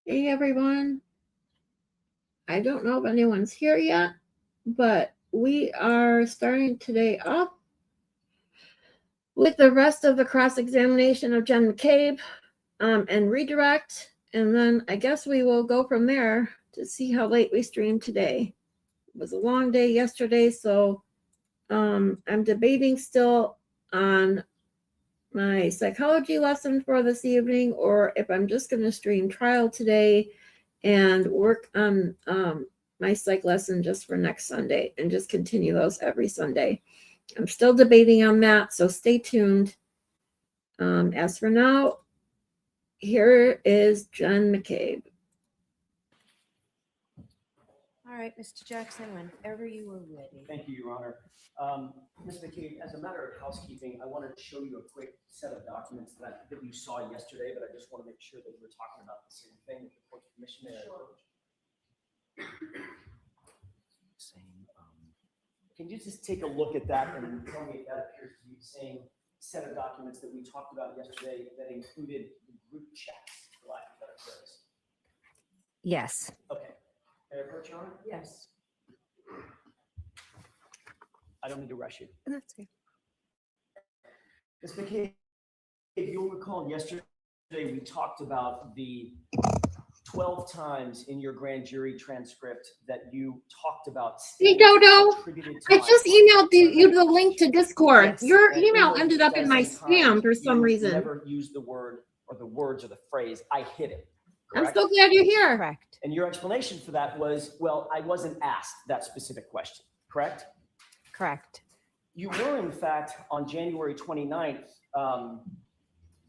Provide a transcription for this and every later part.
Hey everyone. I don't know if anyone's here yet, but we are starting today off with the rest of the cross-examination of Jen McCabe and redirect. And then I guess we will go from there to see how late we stream today. It was a long day yesterday, so I'm debating still on my psychology lesson for this evening, or if I'm just going to stream trial today and work on my psych lesson just for next Sunday and just continue those every Sunday. I'm still debating on that, so stay tuned. As for now, here is Jen McCabe. All right, Mr. Jackson, whenever you are ready. Thank you, Your Honor. Ms. McCabe, as a matter of housekeeping, I wanted to show you a quick set of documents that you saw yesterday, but I just want to make sure that we're talking about the same thing with the court's permission. Can you just take a look at that and tell me if that appears to be the same set of documents that we talked about yesterday that included the group chats, for lack of a better phrase? Yes. Okay. May I approach, Your Honor? Yes. I don't need to rush you. That's okay. Ms. McCabe, if you'll recall, yesterday we talked about the 12 times in your grand jury transcript that you talked about. Hey, Dodo, I just emailed you the link to Discord. Yes, your email ended up in my spam for some reason. Never used the word or the words or the phrase, I hit it. Correct? I'm so glad you're here. Correct. And your explanation for that was, well, I wasn't asked that specific question, correct? Correct. You were, in fact, on January 29th,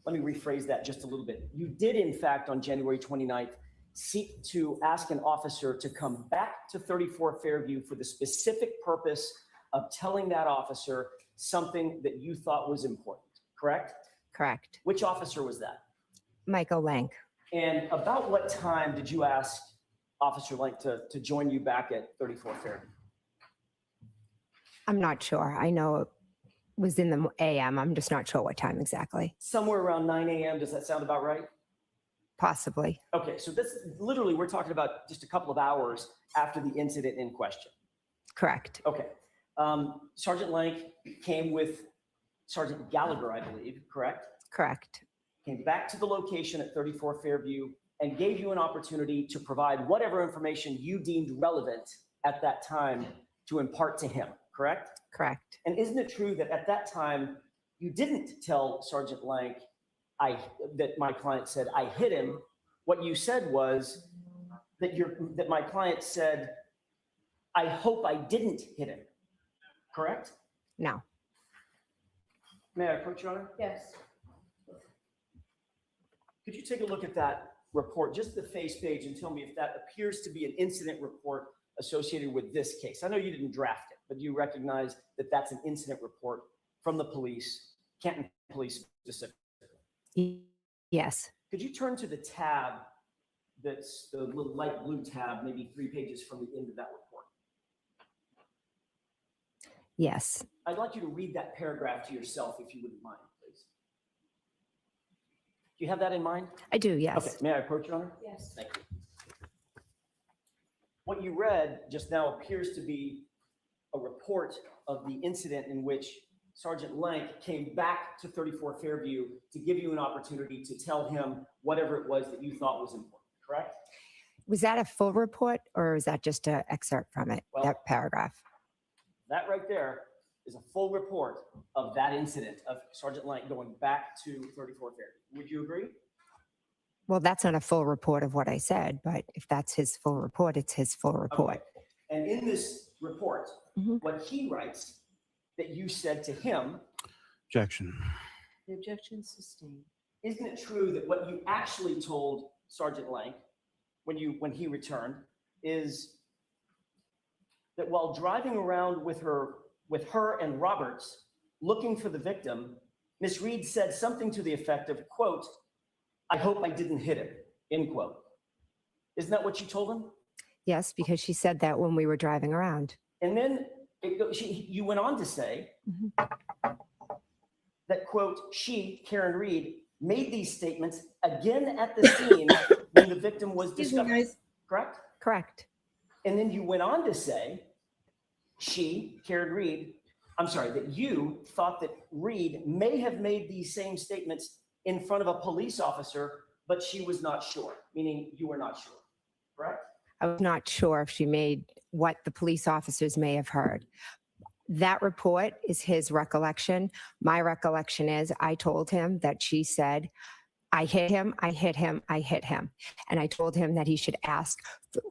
let me rephrase that just a little bit. You did, in fact, on January 29th, seek to ask an officer to come back to 34 Fairview for the specific purpose of telling that officer something that you thought was important, correct? Correct. Which officer was that? Michael Lank. And about what time did you ask Officer Lank to join you back at 34 Fairview? I'm not sure. I know it was in the AM. I'm just not sure what time exactly. Somewhere around 9 a.m. Does that sound about right? Possibly. Okay, so this literally, we're talking about just a couple of hours after the incident in question. Correct. Okay. Sergeant Lank came with Sergeant Gallagher, I believe, correct? Correct. Came back to the location at 34 Fairview and gave you an opportunity to provide whatever information you deemed relevant at that time to impart to him, correct? Correct. And isn't it true that at that time, you didn't tell Sergeant Lank that my client said, I hit him? What you said was that my client said, I hope I didn't hit him, correct? No. May I approach, Your Honor? Yes. Could you take a look at that report, just the face page, and tell me if that appears to be an incident report associated with this case? I know you didn't draft it, but you recognize that that's an incident report from the police, Canton Police specifically. Yes. Could you turn to the tab that's the little light blue tab, maybe 3 pages from the end of that report? Yes. I'd like you to read that paragraph to yourself, if you wouldn't mind, please. Do you have that in mind? I do, yes. Okay, may I approach, Your Honor? Yes. Thank you. What you read just now appears to be a report of the incident in which Sergeant Lank came back to 34 Fairview to give you an opportunity to tell him whatever it was that you thought was important, correct? Was that a full report or was that just an excerpt from it, Well, that paragraph? That right there is a full report of that incident of Sergeant Lank going back to 34 Fairview. Would you agree? Well, that's not a full report of what I said, but if that's his full report, it's his full report. Okay. And in this report, what he writes that you said to him. Objection. The objection sustained. Isn't it true that what you actually told Sergeant Lank when he returned is that while driving around with her and Roberts looking for the victim, Miss Reed said something to the effect of, quote, I hope I didn't hit him, end quote. Isn't that what you told him? Yes, because she said that when we were driving around. And then you went on to say that, quote, she, Karen Reed, made these statements again at the scene when the victim was Excuse me, discovered, guys. correct? Correct. And then you went on to say, that you thought that Reed may have made these same statements in front of a police officer, but she was not sure, meaning you were not sure, correct? I was not sure if she made what the police officers may have heard. That report is his recollection. My recollection is I told him that she said, I hit him, I hit him, I hit him. And I told him that he should ask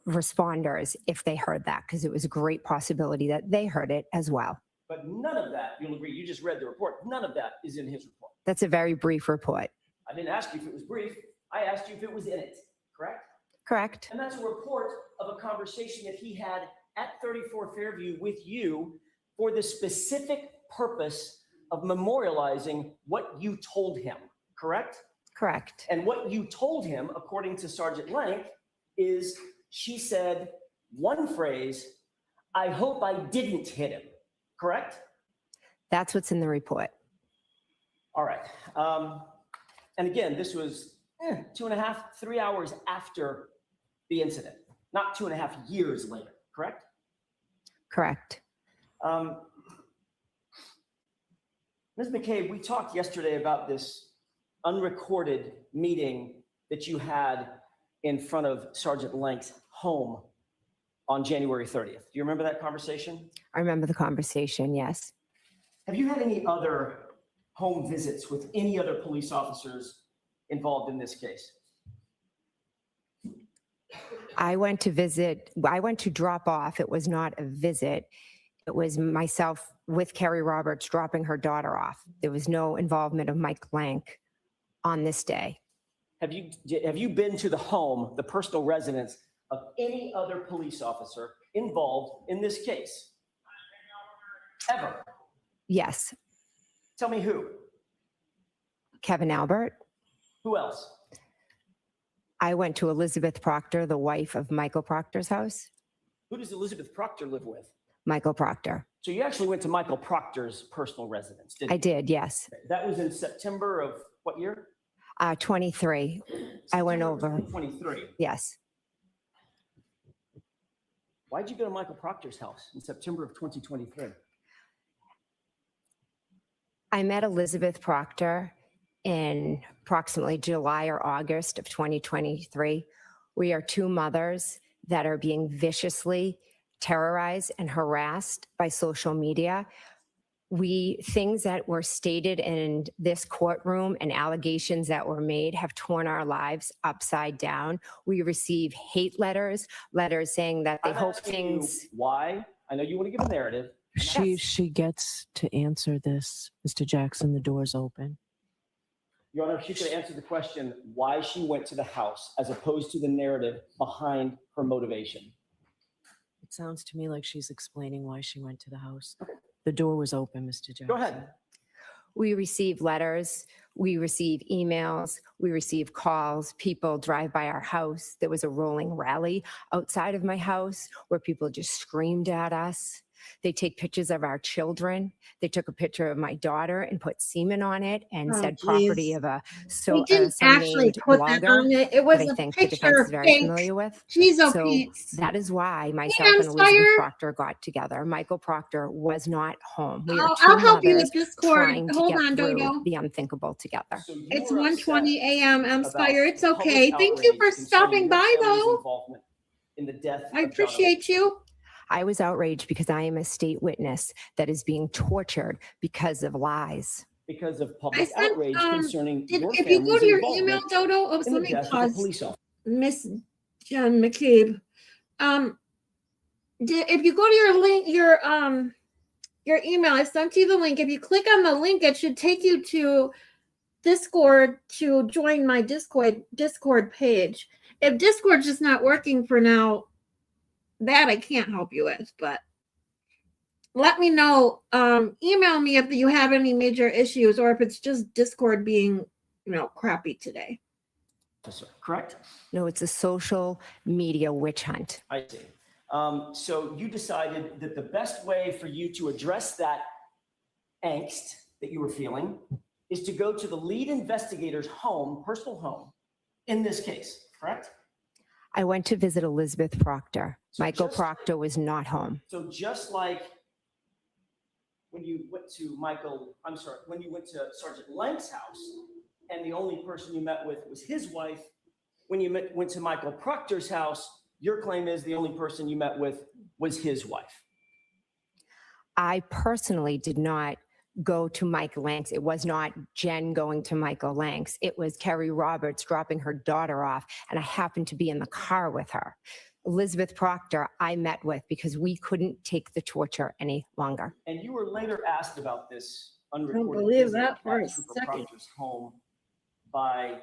responders if they heard that, because it was a great possibility that they heard it as well. But none of that, you'll agree, you just read the report, none of that is in his report. That's a very brief report. I didn't ask you if it was brief, I asked you if it was in it, correct? Correct. And that's a report of a conversation that he had at 34 Fairview with you for the specific purpose of memorializing what you told him, correct? Correct. And what you told him, according to Sergeant Lank, is she said one phrase, I hope I didn't hit him, correct? That's what's in the report. All right. And again, this was 2.5, 3 hours after the incident, not 2.5 years later, correct? Correct. Ms. McCabe, we talked yesterday about this unrecorded meeting that you had in front of Sergeant Lank's home on January 30th. Do you remember that conversation? I remember the conversation, yes. Have you had any other home visits with any other police officers involved in this case? I went to drop off. It was not a visit. It was myself with Kerry Roberts dropping her daughter off. There was no involvement of Mike Lank on this day. Have you been to the home, the personal residence of any other police officer involved in this case? Ever? Yes. Tell me who? Kevin Albert. Who else? I went to Elizabeth Proctor, the wife of Michael Proctor's house. Who does Elizabeth Proctor live with? Michael Proctor. So you actually went to Michael Proctor's personal residence, didn't you? I did, yes. That was in September of what year? 23. I went over. 2023. Yes. Why'd you go to Michael Proctor's house in September of 2023? I met Elizabeth Proctor in approximately July or August of 2023. We are two mothers that are being viciously terrorized and harassed by social media. Things that were stated in this courtroom and allegations that were made have torn our lives upside down. We receive hate letters saying that they I'm hope asking you things. why? I know you want to give a narrative. She gets to answer this, Mr. Jackson. The door's open. Your Honor, she could answer the question why she went to the house as opposed to the narrative behind her motivation. It sounds to me like she's explaining why she went to the house. The door was open, Mr. Jackson. Go ahead. We receive letters, we receive emails, we receive calls. People drive by our house. There was a rolling rally outside of my house where people just screamed at us. They take pictures of our children. They took a picture of my daughter and put semen on it and said property of a We didn't actually put that on it. It was that I a think the picture defense of is very fake. familiar with. She's a So Pete's. that is why myself I'm and Elizabeth fired. Proctor got together. Michael Proctor was not home. We are I'll two help you mothers with Discord. trying to Hold get on, through Dodo. the unthinkable together. So you It's were 1:20 upset a.m. I'm about Spire. It's public okay. Thank you for outrage stopping concerning by, your family's though. involvement in the death I of John appreciate you. I was outraged because I am a state witness that is being tortured because of lies. because of public I sent, outrage concerning your If you go family's to your involvement email, Dodo, in the let me death of a pause. police officer. Miss Jen McCabe. If you go to your link, your email, I sent you the link. If you click on the link, it should take you to Discord to join my Discord page. If Discord's just not working for now, that I can't help you with, but let me know. Email me if you have any major issues or if it's just Discord being, crappy today. Officer, correct? No, it's a social media witch hunt. I see. So you decided that the best way for you to address that angst that you were feeling is to go to the lead investigator's home, personal home, in this case, correct? I went to visit Elizabeth Proctor. So Michael just- Proctor was not home. So just like when you went to when you went to Sergeant Lank's house, and the only person you met with was his wife, when you went to Michael Proctor's house, your claim is the only person you met with was his wife. I personally did not go to Mike Lanks. It was not Jen going to Michael Lanks. It was Kerry Roberts dropping her daughter off, and I happened to be in the car with her. Elizabeth Proctor, I met with because we couldn't take the torture any longer. And you were later asked about this unrecorded believe visit that for at a Trooper second. Proctor's home by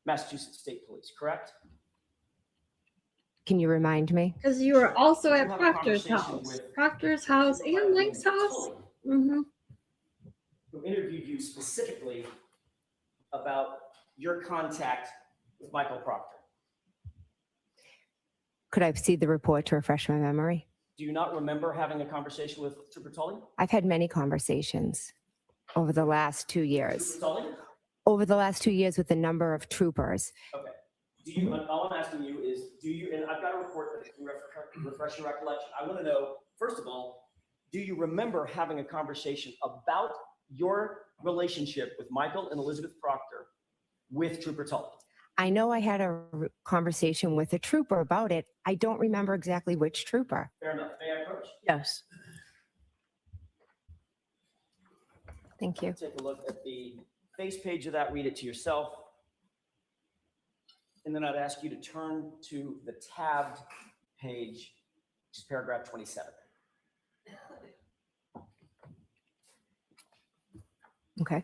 Massachusetts State Police, correct? Can you remind me? Because you were also Did you at have a Proctor's conversation house. with- Proctor's house and Lank's house. Mm-hmm. Who interviewed you specifically about your contact with Michael Proctor. Could I see the report to refresh my memory? Do you not remember having a conversation with Trooper Tully? I've had many conversations over the last 2 years. Trooper Tully? Over the last 2 years with a number of troopers. Okay. Do you, all I'm asking you is, do you, and I've got a report that can refresh your recollection. I want to know, first of all, do you remember having a conversation about your relationship with Michael and Elizabeth Proctor with Trooper Tully? I know I had a conversation with a trooper about it. I don't remember exactly which trooper. Fair enough. May I approach? Yes. Thank you. Take a look at the face page of that, read it to yourself. And then I'd ask you to turn to the tabbed page, which is paragraph 27. Okay.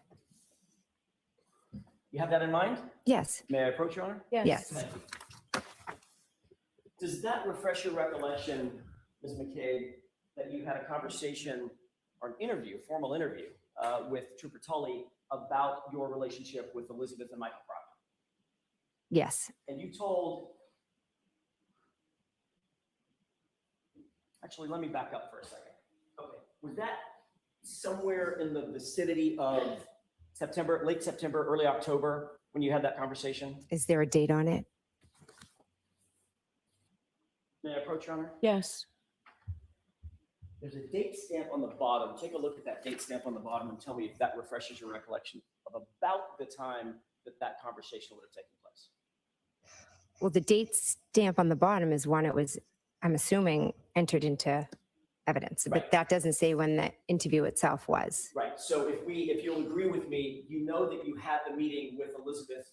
You have that in mind? Yes. May I approach, Your Honor? Yes. Thank you. Does that refresh your recollection, Ms. McCabe, that you had a conversation or an interview, a formal interview with Trooper Tully about your relationship with Elizabeth and Michael Proctor? Yes. And you told, actually, let me back up for a second. Okay, was that somewhere in the vicinity of September, late September, early October, when you had that conversation? Is there a date on it? May I approach, Your Honor? Yes. There's a date stamp on the bottom. Take a look at that date stamp on the bottom and tell me if that refreshes your recollection of about the time that that conversation would have taken place. Well, the date stamp on the bottom is when it was, I'm assuming, entered into evidence, Right. but that doesn't say when the interview itself was. Right, so if you'll agree with me, you know that you had the meeting with Elizabeth,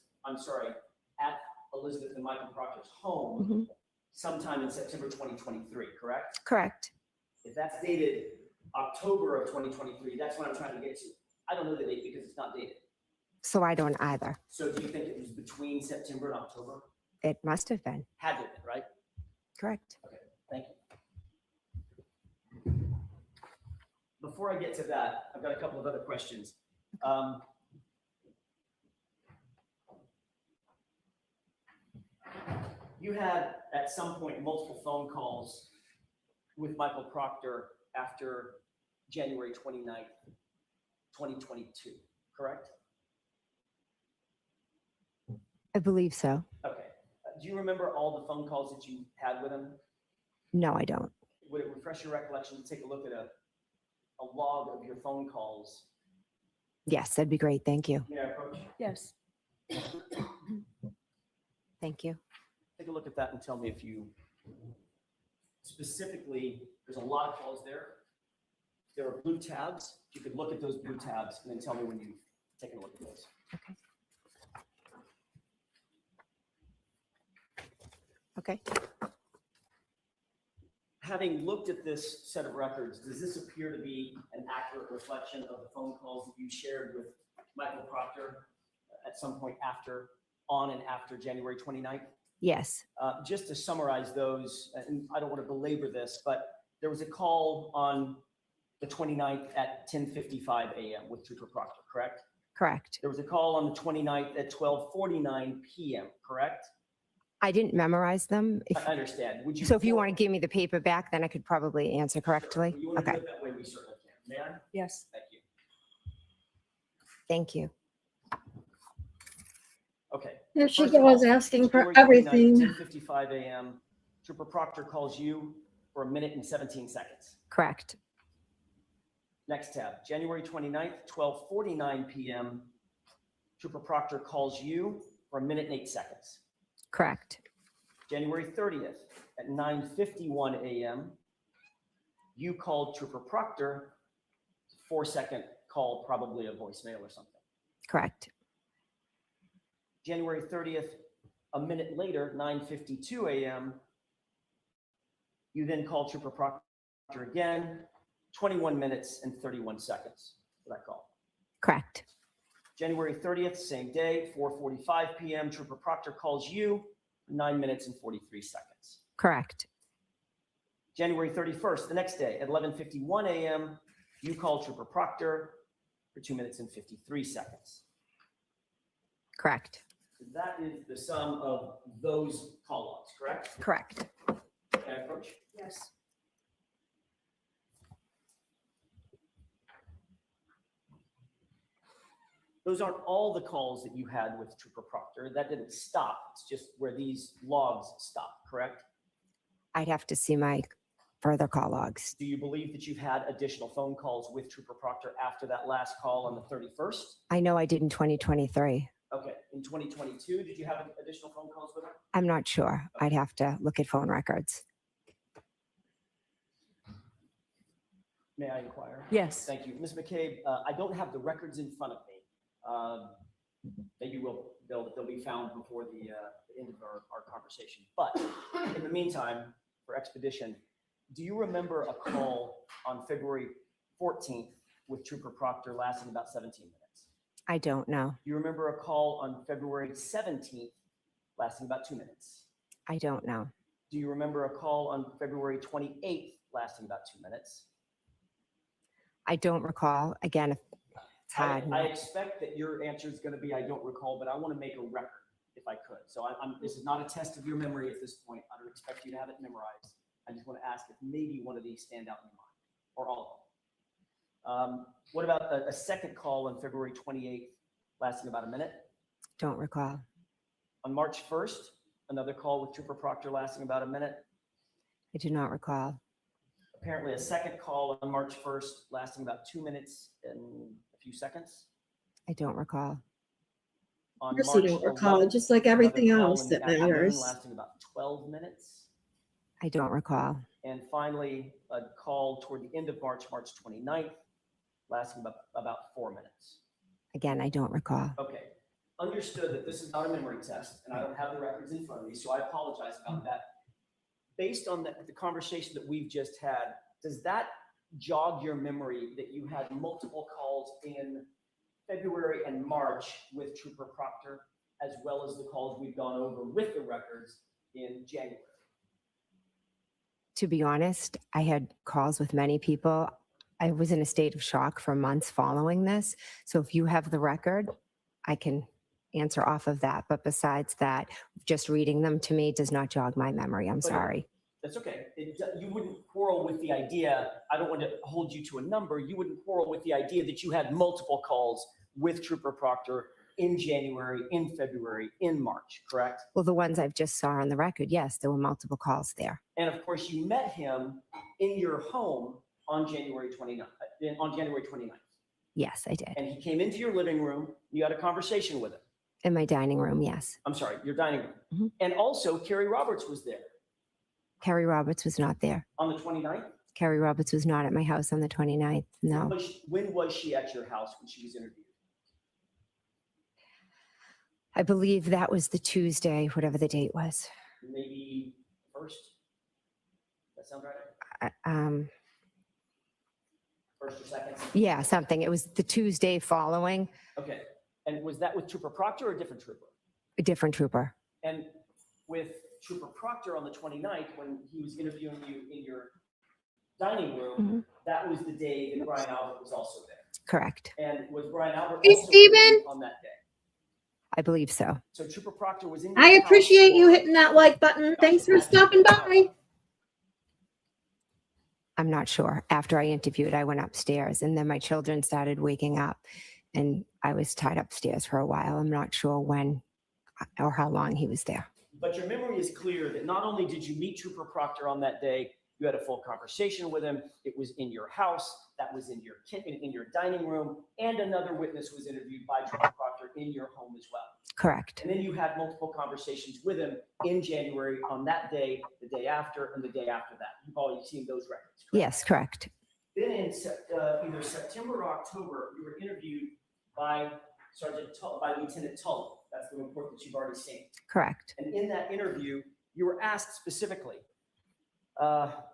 at Elizabeth and Michael Proctor's home Mhm. sometime in September 2023, correct? Correct. If that's dated October of 2023, that's what I'm trying to get to. I don't know the date because it's not dated. So I don't either. So do you think it was between September and October? It must have been. Had to have been, right? Correct. Okay, thank you. Before I get to that, I've got a couple of other questions. You had at some point multiple phone calls with Michael Proctor after January 29th, 2022, correct? I believe so. Okay. Do you remember all the phone calls that you had with him? No, I don't. Would it refresh your recollection to take a look at a log of your phone calls? Yes, that'd be great. Thank you. May I approach? Yes. Thank you. Take a look at that and tell me if you specifically, there's a lot of calls there. There are blue tabs. If you could look at those blue tabs and then tell me when you've taken a look at those. Okay. Having looked at this set of records, does this appear to be an accurate reflection of the phone calls that you shared with Michael Proctor at some point on and after January 29th? Yes. Just to summarize those, and I don't want to belabor this, but there was a call on the 29th at 10:55 a.m. with Trooper Proctor, correct? Correct. There was a call on the 29th at 12:49 p.m., correct? I didn't memorize them. I understand. Would you? So if you want to give me the paper back, then I could probably answer correctly. You want to Okay. do it that way, we certainly can. May I? Yes. Thank you. Thank you. Okay. There she First call, goes asking for January 29th, everything. 10:55 a.m. Trooper Proctor calls you for 1 minute and 17 seconds. Correct. Next tab, January 29th, 12:49 p.m. Trooper Proctor calls you for 1 minute and 8 seconds. Correct. January 30th at 9:51 a.m. You called Trooper Proctor, 4-second call, probably a voicemail or something. Correct. January 30th, a minute later, 9:52 a.m. You then called Trooper Proctor again, 21 minutes and 31 seconds for that call. Correct. January 30th, same day, 4:45 p.m. Trooper Proctor calls you, 9 minutes and 43 seconds. Correct. January 31st, the next day, at 11:51 a.m., you call Trooper Proctor for 2 minutes and 53 seconds. Correct. So that is the sum of those call logs, correct? Correct. Can I approach? Yes. Those aren't all the calls that you had with Trooper Proctor. That didn't stop. It's just where these logs stop, correct? I'd have to see my further call logs. Do you believe that you've had additional phone calls with Trooper Proctor after that last call on the 31st? I know I did in 2023. Okay. In 2022, did you have additional phone calls with her? I'm not sure. I'd have to look at phone records. May I inquire? Yes. Thank you. Ms. McCabe, I don't have the records in front of me. Maybe they'll be found before the end of our conversation. But in the meantime, for expedition, do you remember a call on February 14th with Trooper Proctor lasting about 17 minutes? I don't know. Do you remember a call on February 17th lasting about 2 minutes? I don't know. Do you remember a call on February 28th lasting about 2 minutes? I don't recall. Again, it's hard. I expect that your answer is going to be, I don't recall, but I want to make a record if I could. So this is not a test of your memory at this point. I don't expect you to have it memorized. I just want to ask if maybe one of these stand out in your mind, or all of them. What about a second call on February 28th lasting about a minute? Don't recall. On March 1st, another call with Trooper Proctor lasting about a minute. I do not recall. Apparently a second call on March 1st lasting about 2 minutes and a few seconds. I don't recall. On Of course you don't recall, 11th, just like another everything call else in the that afternoon matters. lasting about 12 minutes. I don't recall. And finally, a call toward the end of March, March 29th, lasting about 4 minutes. Again, I don't recall. Okay, understood that this is not a memory test, and I don't have the records in front of me, so I apologize about that. Based on the conversation that we've just had, does that jog your memory that you had multiple calls in February and March with Trooper Proctor, as well as the calls we've gone over with the records in January? To be honest, I had calls with many people. I was in a state of shock for months following this. So if you have the record, I can answer off of that. But besides that, just reading them to me does not jog my memory. I'm sorry. That's okay. You wouldn't quarrel with the idea. I don't want to hold you to a number. You wouldn't quarrel with the idea that you had multiple calls with Trooper Proctor in January, in February, in March, correct? Well, the ones I've just saw on the record, yes, there were multiple calls there. And of course, you met him in your home on January 29th. Yes, I did. And he came into your living room. You had a conversation with him. In my dining room, yes. I'm sorry, your dining room. Mhm. And also, Carrie Roberts was there Carrie Roberts was not there. on the 29th. Carrie Roberts was not at my house on the 29th. No. When was she at your house when she was interviewed? I believe that was the Tuesday, whatever the date was. Maybe first? That sound right? First or second? Yeah, something. It was the Tuesday following. Okay. And was that with Trooper Proctor or a different trooper? A different trooper. And with Trooper Proctor on the 29th, when he was interviewing you in your dining room, Mhm. that was the day that Brian Albert was also there. Correct. And was Brian Albert Hey, also Steven? with you on that day? I believe so. So Trooper Proctor was in I your appreciate house you for- hitting that like button. Thanks for stopping by. I'm not sure. After I interviewed, I went upstairs and then my children started waking up and I was tied upstairs for a while. I'm not sure when or how long he was there. But your memory is clear that not only did you meet Trooper Proctor on that day, you had a full conversation with him. It was in your house. That was in your kitchen, in your dining room, and another witness was interviewed by Trooper Proctor in your home as well. Correct. And then you had multiple conversations with him in January on that day, the day after, and the day after that. You've already seen those records, correct? Yes, correct. Then in either September or October, you were interviewed by Lieutenant Tully. That's the report that you've already seen. Correct. And in that interview, you were asked specifically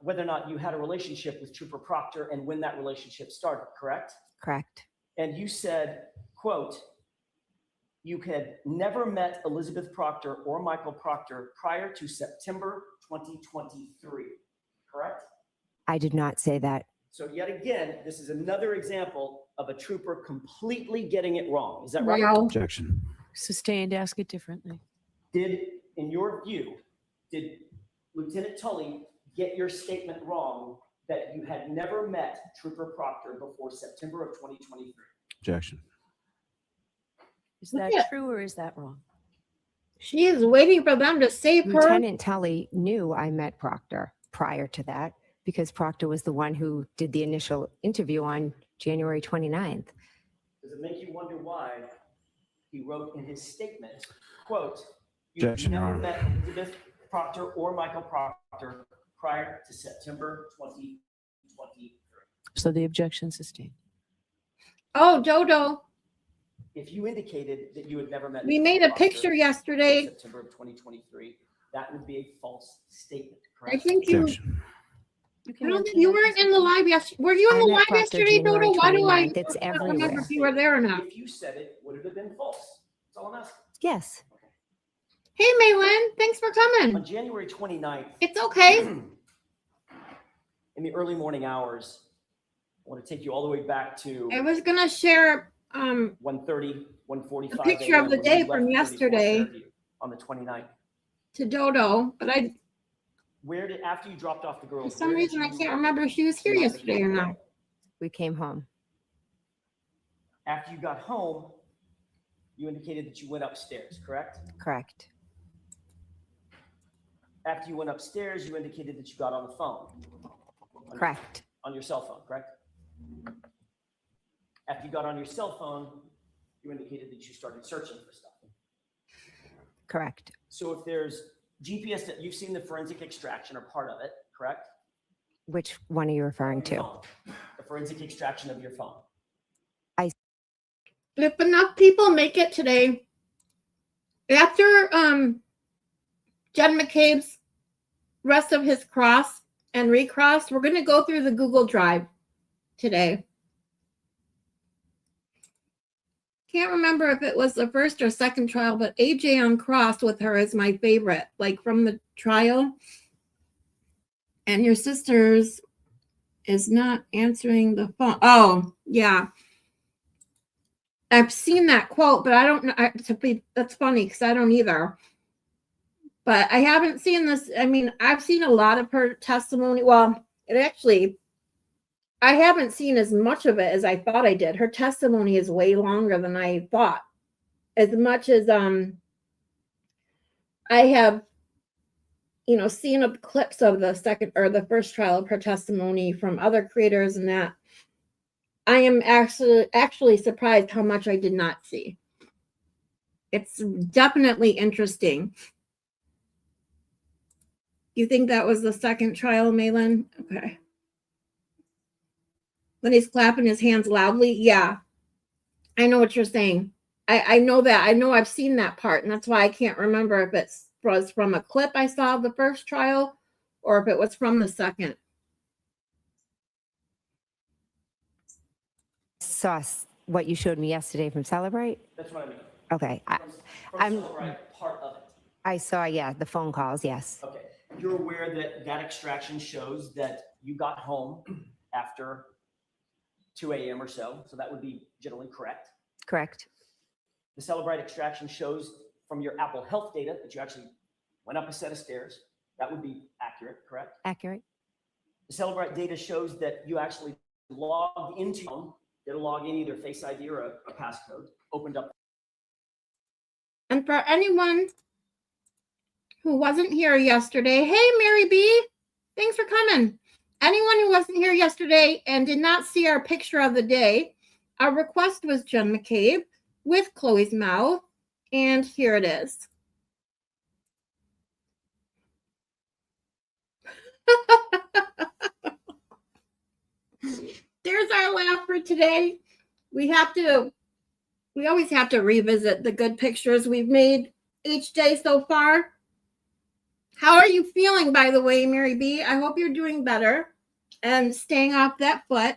whether or not you had a relationship with Trooper Proctor and when that relationship started, correct? Correct. And you said, quote, you had never met Elizabeth Proctor or Michael Proctor prior to September 2023, correct? I did not say that. So yet again, this is another example of a trooper completely getting it wrong. Is that right? Well, Objection. Sustained, ask it differently. In your view, did Lieutenant Tully get your statement wrong that you had never met Trooper Proctor before September of 2023? Objection. Is that Yeah. true or is that wrong? she is waiting for them to save her. Lieutenant Tully knew I met Proctor prior to that because Proctor was the one who did the initial interview on January 29th. Does it make you wonder why he wrote in his statement, quote, you Objection, Your never Honor. met Elizabeth Proctor or Michael Proctor prior to September 2023? So the objection sustained. Oh, Dodo, If you indicated that you had never met. we Mr. made a Proctor picture in yesterday. September of 2023, that would be a false statement, I correct? think you, Objection. I don't think you weren't in the live yesterday. Were you in I the met live Proctor yesterday, January Dodo? Why do I 29th. It's don't remember everywhere. if you were there or not? If you said it, would it have been false? That's all I'm asking. Yes. Hey, Maylin, thanks for On coming. January 29th, It's okay. in the early morning hours, I want to take you all the way back to I was gonna share 1:30, 1:45 a picture of the when day you left from 34 yesterday Fairview on the 29th. to Dodo, but After you dropped off the for girls? some where did reason I you- can't remember if she was here yesterday or not. We came home. After you got home, you indicated that you went upstairs, correct? Correct. After you went upstairs, you indicated that you got on the phone. Correct. On your cell phone, correct? After you got on your cell phone, you indicated that you started searching for stuff. Correct. So if there's GPS, that you've seen the forensic extraction or part of it, correct? Which one are you referring Your to? phone. The forensic extraction of your phone. If enough people make it today, after Jen McCabe's rest of his cross and recross, we're gonna go through the Google Drive today. Can't remember if it was the first or second trial, but AJ on cross with her is my favorite, like from the trial. And your sister's is not answering the phone. Oh, yeah. I've seen that quote, but I don't know. That's funny because I don't either. But I haven't seen this. I mean, I've seen a lot of her testimony. Well, I haven't seen as much of it as I thought I did. Her testimony is way longer than I thought. As much as I have, seen clips of the second or the first trial of her testimony from other creators and that. I am actually surprised how much I did not see. It's definitely interesting. You think that was the second trial, Maylin? Okay. When he's clapping his hands loudly? Yeah. I know what you're saying. I know that. I know I've seen that part, and that's why I can't remember if it was from a clip I saw of the first trial or if it was from the second. Saw what you showed me yesterday from Celebrate. That's what I mean. Okay. From I'm- Celebrate, part of it. I saw, the phone calls. Yes. Okay. You're aware that that extraction shows that you got home after 2 a.m. or so. So that would be generally correct. Correct. The Celebrate extraction shows from your Apple Health data that you actually went up a set of stairs. That would be accurate, correct? Accurate. The Celebrate data shows that you actually logged into, did a login, either Face ID or a passcode, opened up. And for anyone who wasn't here yesterday, hey, Mary B, thanks for coming. Anyone who wasn't here yesterday and did not see our picture of the day, our request was Jen McCabe with Chloe's mouth, and here it is. There's our laugh for today. We always have to revisit the good pictures we've made each day so far. How are you feeling, by the way, Mary B? I hope you're doing better and staying off that foot.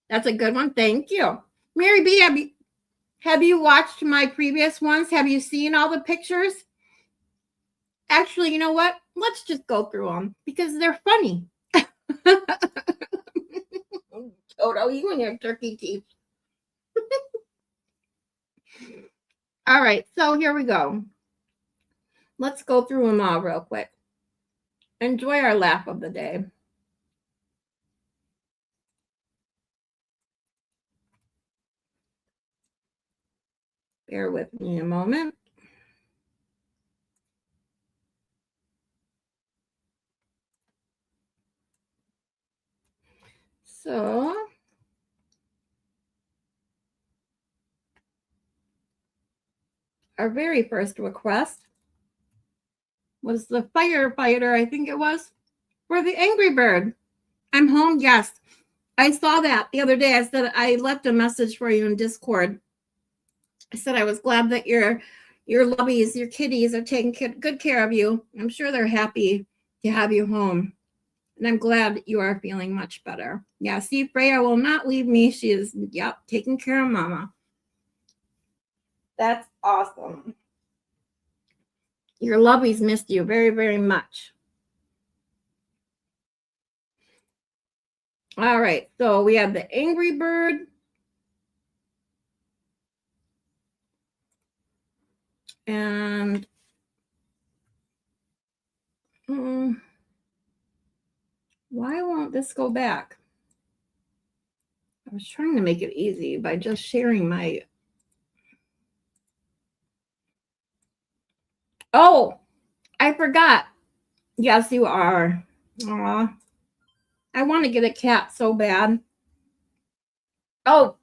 That's a good one. Thank you. Mary B, have you watched my previous ones? Have you seen all the pictures? Actually, you know what? Let's just go through them because they're funny. Toto, you and your turkey teeth. All right, so here we go. Let's go through them all real quick. Enjoy our laugh of the day. Bear with me a moment. So, our very first request was the firefighter, I think it was, for the Angry Bird. I'm home, yes. I saw that the other day. I said I left a message for you in Discord. I said I was glad that your lovies, your kitties are taking good care of you. I'm sure they're happy to have you home. And I'm glad you are feeling much better. Yeah, see, Freya will not leave me. She is, yep, taking care of Mama. That's awesome. Your lovies missed you very, very much. All right, so we have the Angry Bird. And why won't this go back? I was trying to make it easy by just sharing my... Oh, I forgot. Yes, you are. Aw. I want to get a cat so bad. Oh,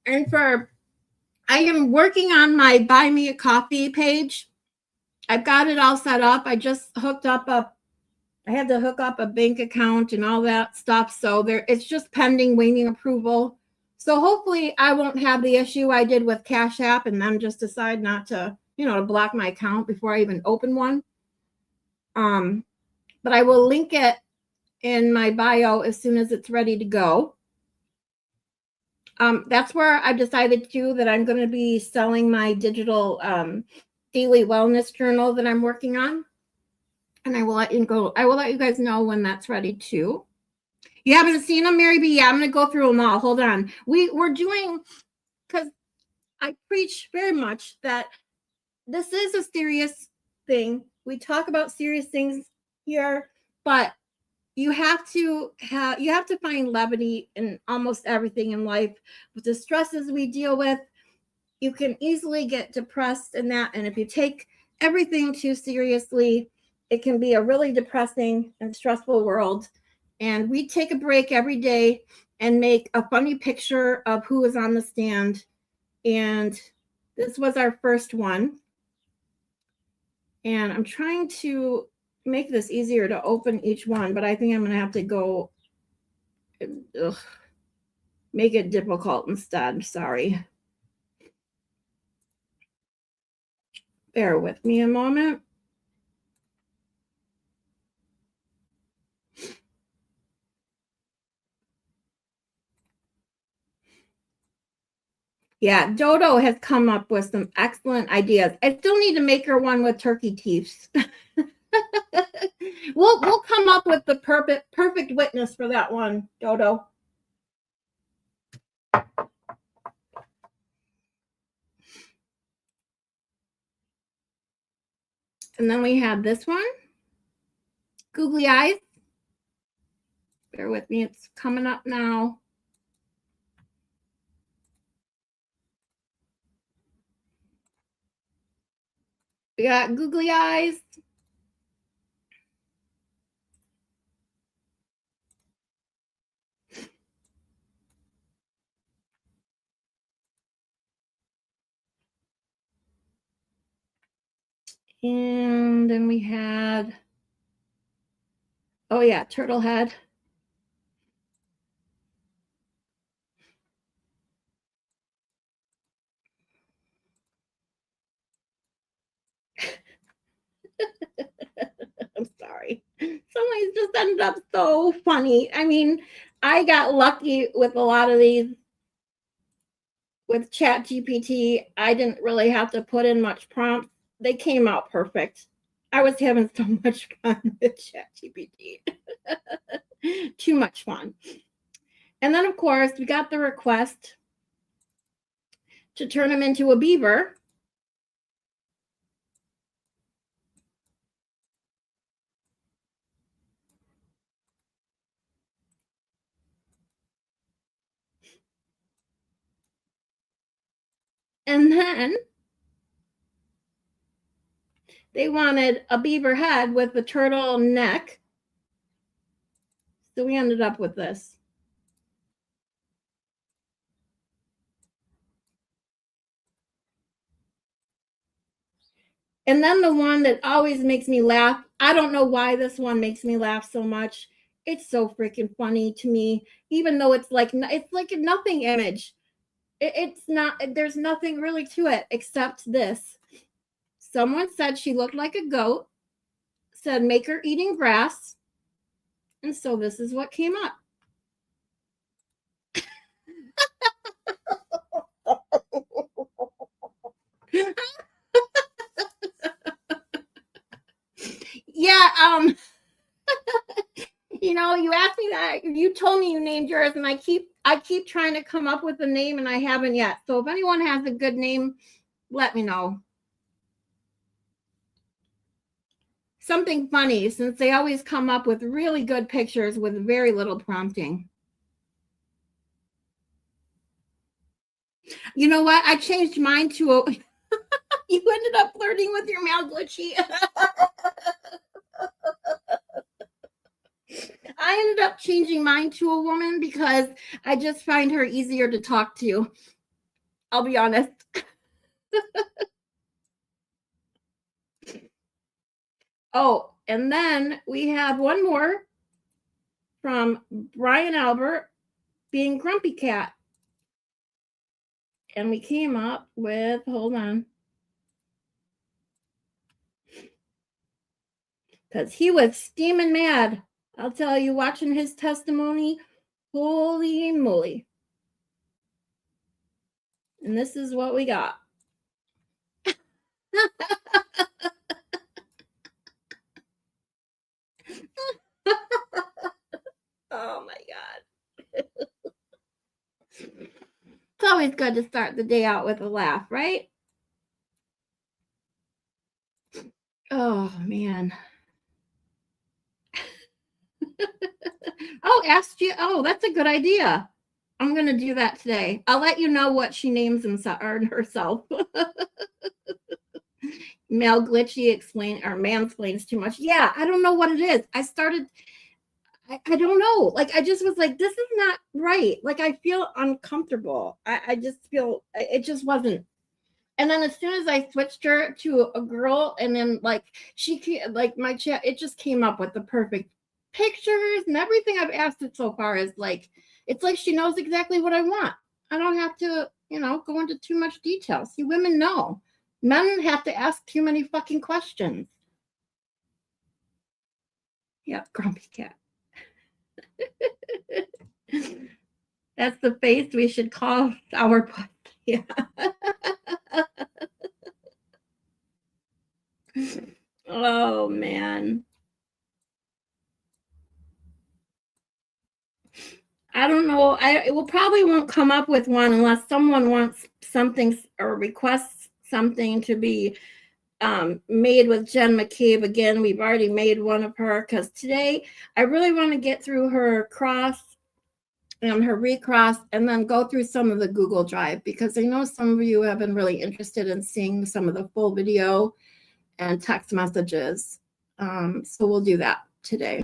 and I am working on my Buy Me a Coffee page. I've got it all set up. I just I had to hook up a bank account and all that stuff. So it's just pending, waiting approval. So hopefully I won't have the issue I did with Cash App and then just decide not to, to block my account before I even open one. But I will link it in my bio as soon as it's ready to go. That's where I've decided too that I'm going to be selling my digital daily wellness journal that I'm working on. And I will let you guys know when that's ready too. You haven't seen them, Mary B? Yeah, I'm going to go through them all. Hold on. We're doing, because I preach very much that this is a serious thing. We talk about serious things here, but you have to find levity in almost everything in life. With the stresses we deal with, you can easily get depressed in that. And if you take everything too seriously, it can be a really depressing and stressful world. And we take a break every day and make a funny picture of who is on the stand. And this was our first one. And I'm trying to make this easier to open each one, but I think I'm going to have to go make it difficult instead. Sorry. Bear with me a moment. Yeah, Dodo has come up with some excellent ideas. I still need to make her one with turkey teeth. We'll come up with the perfect witness for that one, Dodo. And then we have this one, googly eyes. Bear with me, it's coming up now. We got googly eyes. And then we had, oh yeah, turtle head. I'm sorry. Some of these just ended up so funny. I mean, I got lucky with a lot of these with Chat GPT. I didn't really have to put in much prompts. They came out perfect. I was having so much fun with Chat GPT. Too much fun. And then, of course, we got the request to turn him into a beaver. And then they wanted a beaver head with a turtle neck. So we ended up with this. And then the one that always makes me laugh, I don't know why this one makes me laugh so much. It's so freaking funny to me, even though it's like a nothing image. It's not, there's nothing really to it except this. Someone said she looked like a goat, said make her eating grass. And so this is what came up. Yeah, you know, you asked me that, you told me you named yours, and I keep trying to come up with a name and I haven't yet. So if anyone has a good name, let me know. Something funny, since they always come up with really good pictures with very little prompting. You know what? I changed mine to a you ended up flirting with your male glitchy. I ended up changing mine to a woman because I just find her easier to talk to. I'll be honest. Oh, and then we have one more from Brian Albert being Grumpy Cat. And we came up with, hold on, because he was steaming mad. I'll tell you, watching his testimony, holy moly. And this is what we got. Oh my God. It's always good to start the day out with a laugh, right? Oh man. Oh, asked you. Oh, that's a good idea. I'm gonna do that today. I'll let you know what she names himself or herself. Male glitchy explain or mansplains too much. Yeah, I don't know what it is. I don't know. Like I just was like, this is not right. Like I feel uncomfortable. I just feel it just wasn't. And then as soon as I switched her to a girl, and then like like my chat, it just came up with the perfect pictures and everything I've asked it so far is like, it's like she knows exactly what I want. I don't have to, go into too much detail. See, women know. Men have to ask too many fucking questions. Yeah, grumpy cat. That's the face we should call our pussy. Yeah. Oh man. I don't know. It will probably won't come up with one unless someone wants something or requests something to be made with Jen McCabe again. We've already made one of her because today I really want to get through her cross and her recross and then go through some of the Google Drive because I know some of you have been really interested in seeing some of the full video. and text messages. So we'll do that today.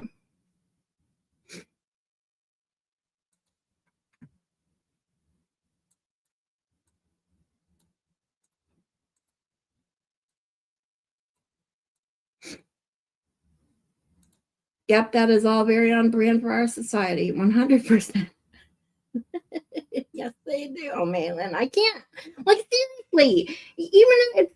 Yep, that is all very on brand for our society, 100%. Yes, they do, Malin. I can't, like, seriously, even if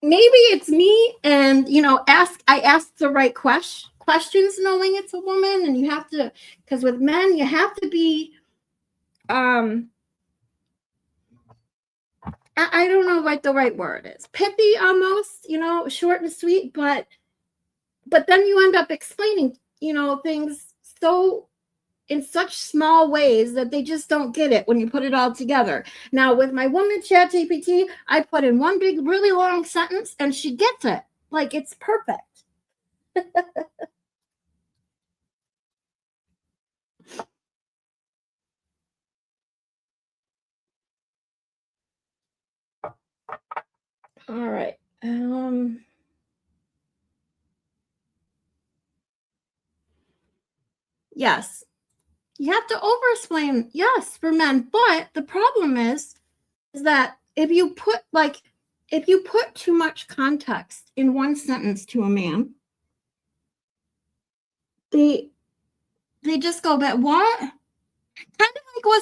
maybe it's me, and I ask the right questions knowing it's a woman, and you have to, because with men you have to be I don't know what the right word is, pithy almost, short and sweet, but then you end up explaining things so in such small ways that they just don't get it when you put it all together. Now, with my woman ChatGPT, I put in one big, really long sentence and she gets it. Like, it's perfect. All right. Yes. You have to over-explain, yes, for men. But the problem is that if you put too much context in one sentence to a man, they just go, but what? Kind of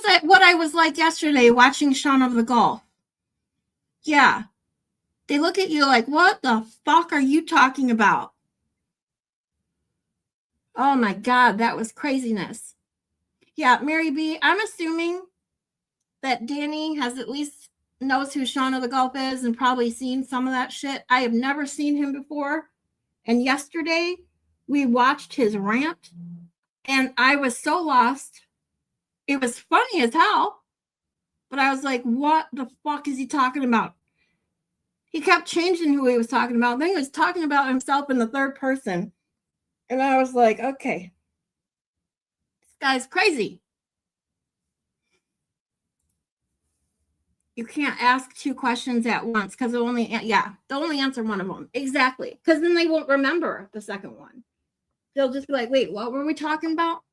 like what I was like yesterday watching Shaun of the Golf. Yeah. They look at you like, what the fuck are you talking about? Oh my God, that was craziness. Yeah, Mary B, I'm assuming that Danny has at least knows who Shaun of the Golf is and probably seen some of that shit. I have never seen him before. And yesterday we watched his rant and I was so lost. It was funny as hell, but I was like, what the fuck is he talking about? He kept changing who he was talking about. Then he was talking about himself in the third person. And I was like, okay, this guy's crazy. You can't ask two questions at once because they'll only answer one of them. Exactly. Because then they won't remember the second one. They'll just be like, wait, what were we talking about?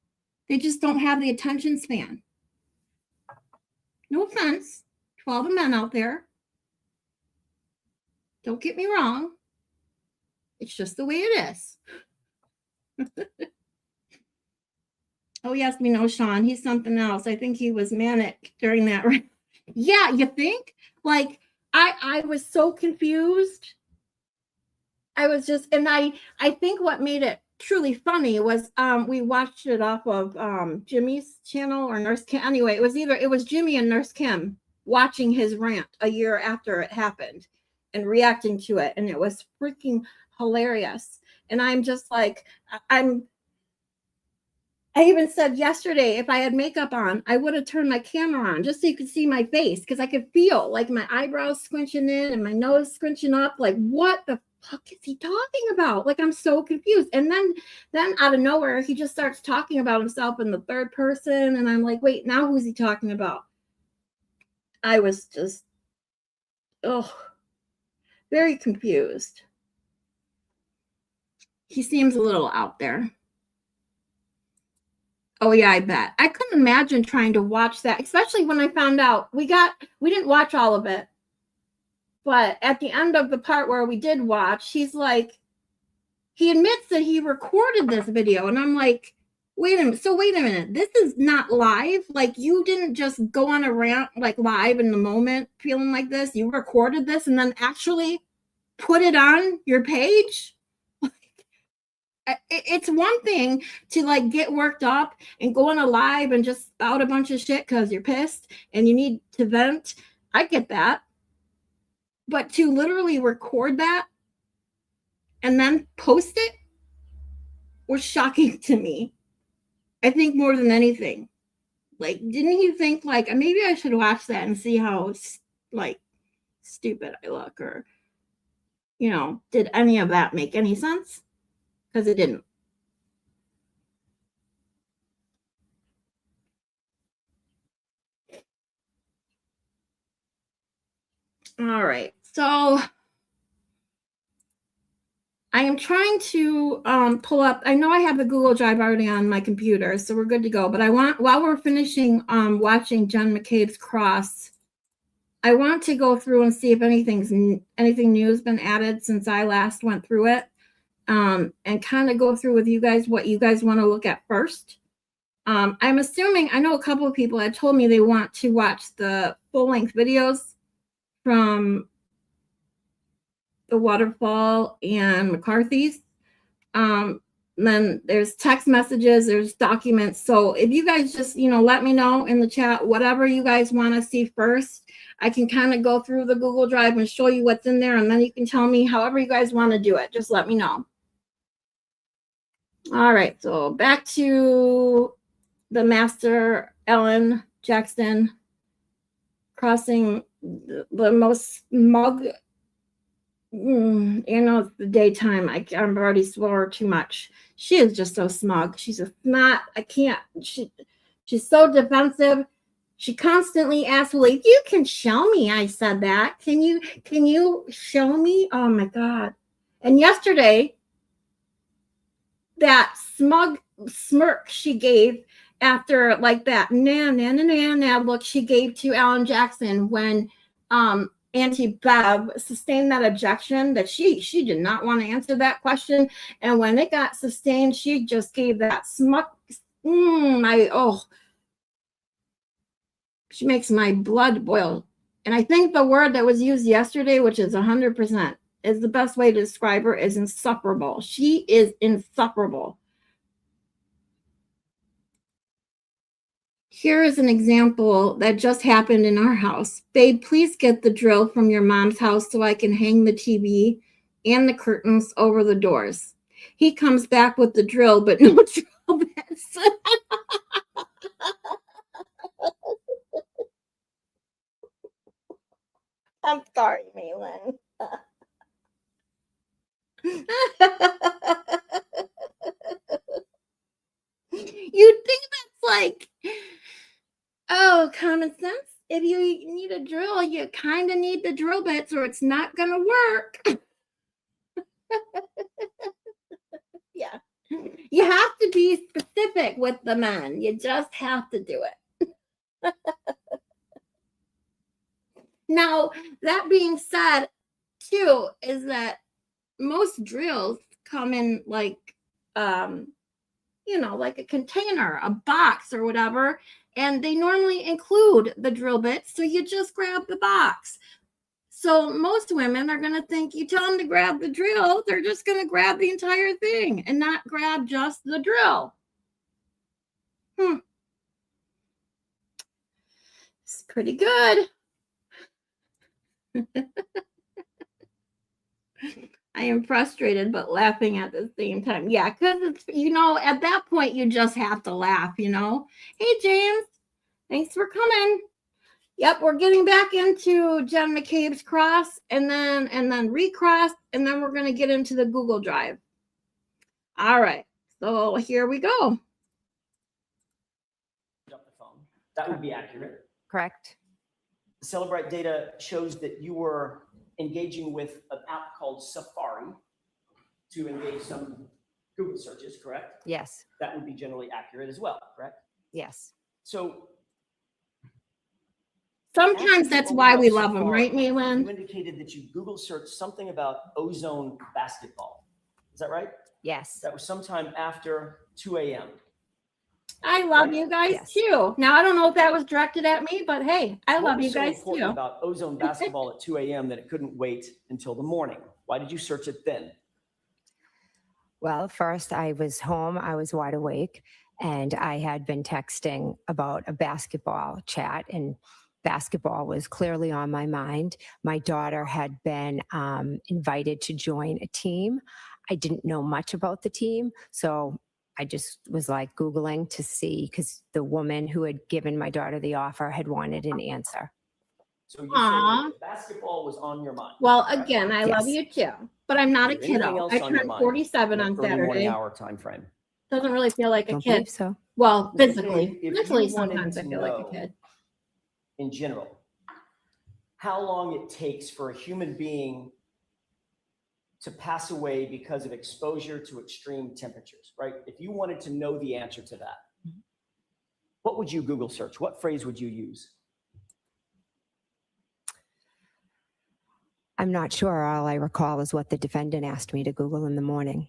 They just don't have the attention span. No offense to all the men out there. Don't get me wrong. It's just the way it is. Oh, yes, we know Sean. He's something else. I think he was manic during that. Yeah, you think? Like, I was so confused. I was just, and I think what made it truly funny was we watched it off of Jimmy's channel or Nurse Kim. Anyway, it was Jimmy and Nurse Kim watching his rant a year after it happened and reacting to it, and it was freaking hilarious. And I'm just like, I even said yesterday, if I had makeup on, I would have turned my camera on just so you could see my face, because I could feel like my eyebrows squinching in and my nose scrunching up. Like, what the fuck is he talking about? Like, I'm so confused. And then out of nowhere, he just starts talking about himself in the third person. And I'm like, wait, now who's he talking about? I was just, very confused. He seems a little out there. Oh yeah, I bet. I couldn't imagine trying to watch that, especially when I found out we didn't watch all of it. But at the end of the part where we did watch, he's like, he admits that he recorded this video. And I'm like, wait a minute. This is not live. Like, you didn't just go on a rant like live in the moment feeling like this. You recorded this and then actually put it on your page. It's one thing to like get worked up and go on a live and just spout a bunch of shit because you're pissed and you need to vent. I get that. But to literally record that and then post it was shocking to me. I think more than anything. Like, didn't you think like maybe I should watch that and see how like stupid I look, or did any of that make any sense? Because it didn't. All right. So I am trying to pull up. I know I have the Google Drive already on my computer, so we're good to go. But I want, while we're finishing watching Jen McCabe's cross, I want to go through and see if anything new has been added since I last went through it, and kind of go through with you guys what you guys want to look at first. I'm assuming, I know a couple of people had told me they want to watch the full-length videos from the Waterfall and McCarthy's. Then there's text messages, there's documents. So if you guys just, let me know in the chat, whatever you guys want to see first, I can kind of go through the Google Drive and show you what's in there. And then you can tell me however you guys want to do it. Just let me know. All right. So back to the Master Ellen Jackson crossing the most smug. It's the daytime. I'm already swore too much. She is just so smug. She's a snot. I can't. She's so defensive. She constantly asks, well, if you can show me, I said that. Can you show me? Oh my God. And yesterday, that smug smirk she gave after like that nah look she gave to Alan Jackson when Auntie Bev sustained that objection that she did not want to answer that question. And when it got sustained, she just gave that smug, she makes my blood boil. And I think the word that was used yesterday, which is 100%, is the best way to describe her, is insufferable. She is insufferable. Here is an example that just happened in our house. Babe, please get the drill from your mom's house so I can hang the TV and the curtains over the doors. He comes back with the drill, but no drill bits. I'm sorry, Malin. You'd think that's like, oh, common sense. If you need a drill, you kind of need the drill bits or it's not going to work. Yeah. You have to be specific with the men. You just have to do it. Now, that being said, too, is that most drills come in like, like a container, a box or whatever, and they normally include the drill bits. So you just grab the box. So most women are going to think you tell them to grab the drill, they're just going to grab the entire thing and not grab just the drill. It's pretty good. I am frustrated, but laughing at the same time. Yeah, because it's, at that point, you just have to laugh, Hey, James, thanks for coming. Yep, we're getting back into Jen McCabe's cross and then recross, and then we're going to get into the Google Drive. All right, so here we go. That would be accurate. Correct. The Celebrite data shows that you were engaging with an app called Safari to engage some Google searches, correct? Yes. That would be generally accurate as well, correct? Yes. So sometimes that's why we love them, right, Malin? You indicated that you Google searched something about ozone basketball. Is that right? Yes. That was sometime after 2 a.m. I love you guys too. Now, I don't know if that was directed at me, but hey, I love you guys What was so important too. about ozone basketball at 2 a.m. that it couldn't wait until the morning? Why did you search it then? Well, first I was home, I was wide awake, and I had been texting about a basketball chat, and basketball was clearly on my mind. My daughter had been invited to join a team. I didn't know much about the team, so I just was like Googling to see, because the woman who had given my daughter the offer had wanted an answer. So you say that basketball was on your mind. Well, again, I love Yes. you too, but I'm not a Anything kiddo. else I on your turned mind? 47 on Early morning Saturday. hour time frame. Doesn't really feel like a Don't kid. believe so. Well, Mr. physically. Cade, if Mentally, you wanted sometimes I to feel like a know- kid. In general, how long it takes for a human being to pass away because of exposure to extreme temperatures, right? If you wanted to know the answer to that, what would you Google search? What phrase would you use? I'm not sure. All I recall is what the defendant asked me to Google in the morning.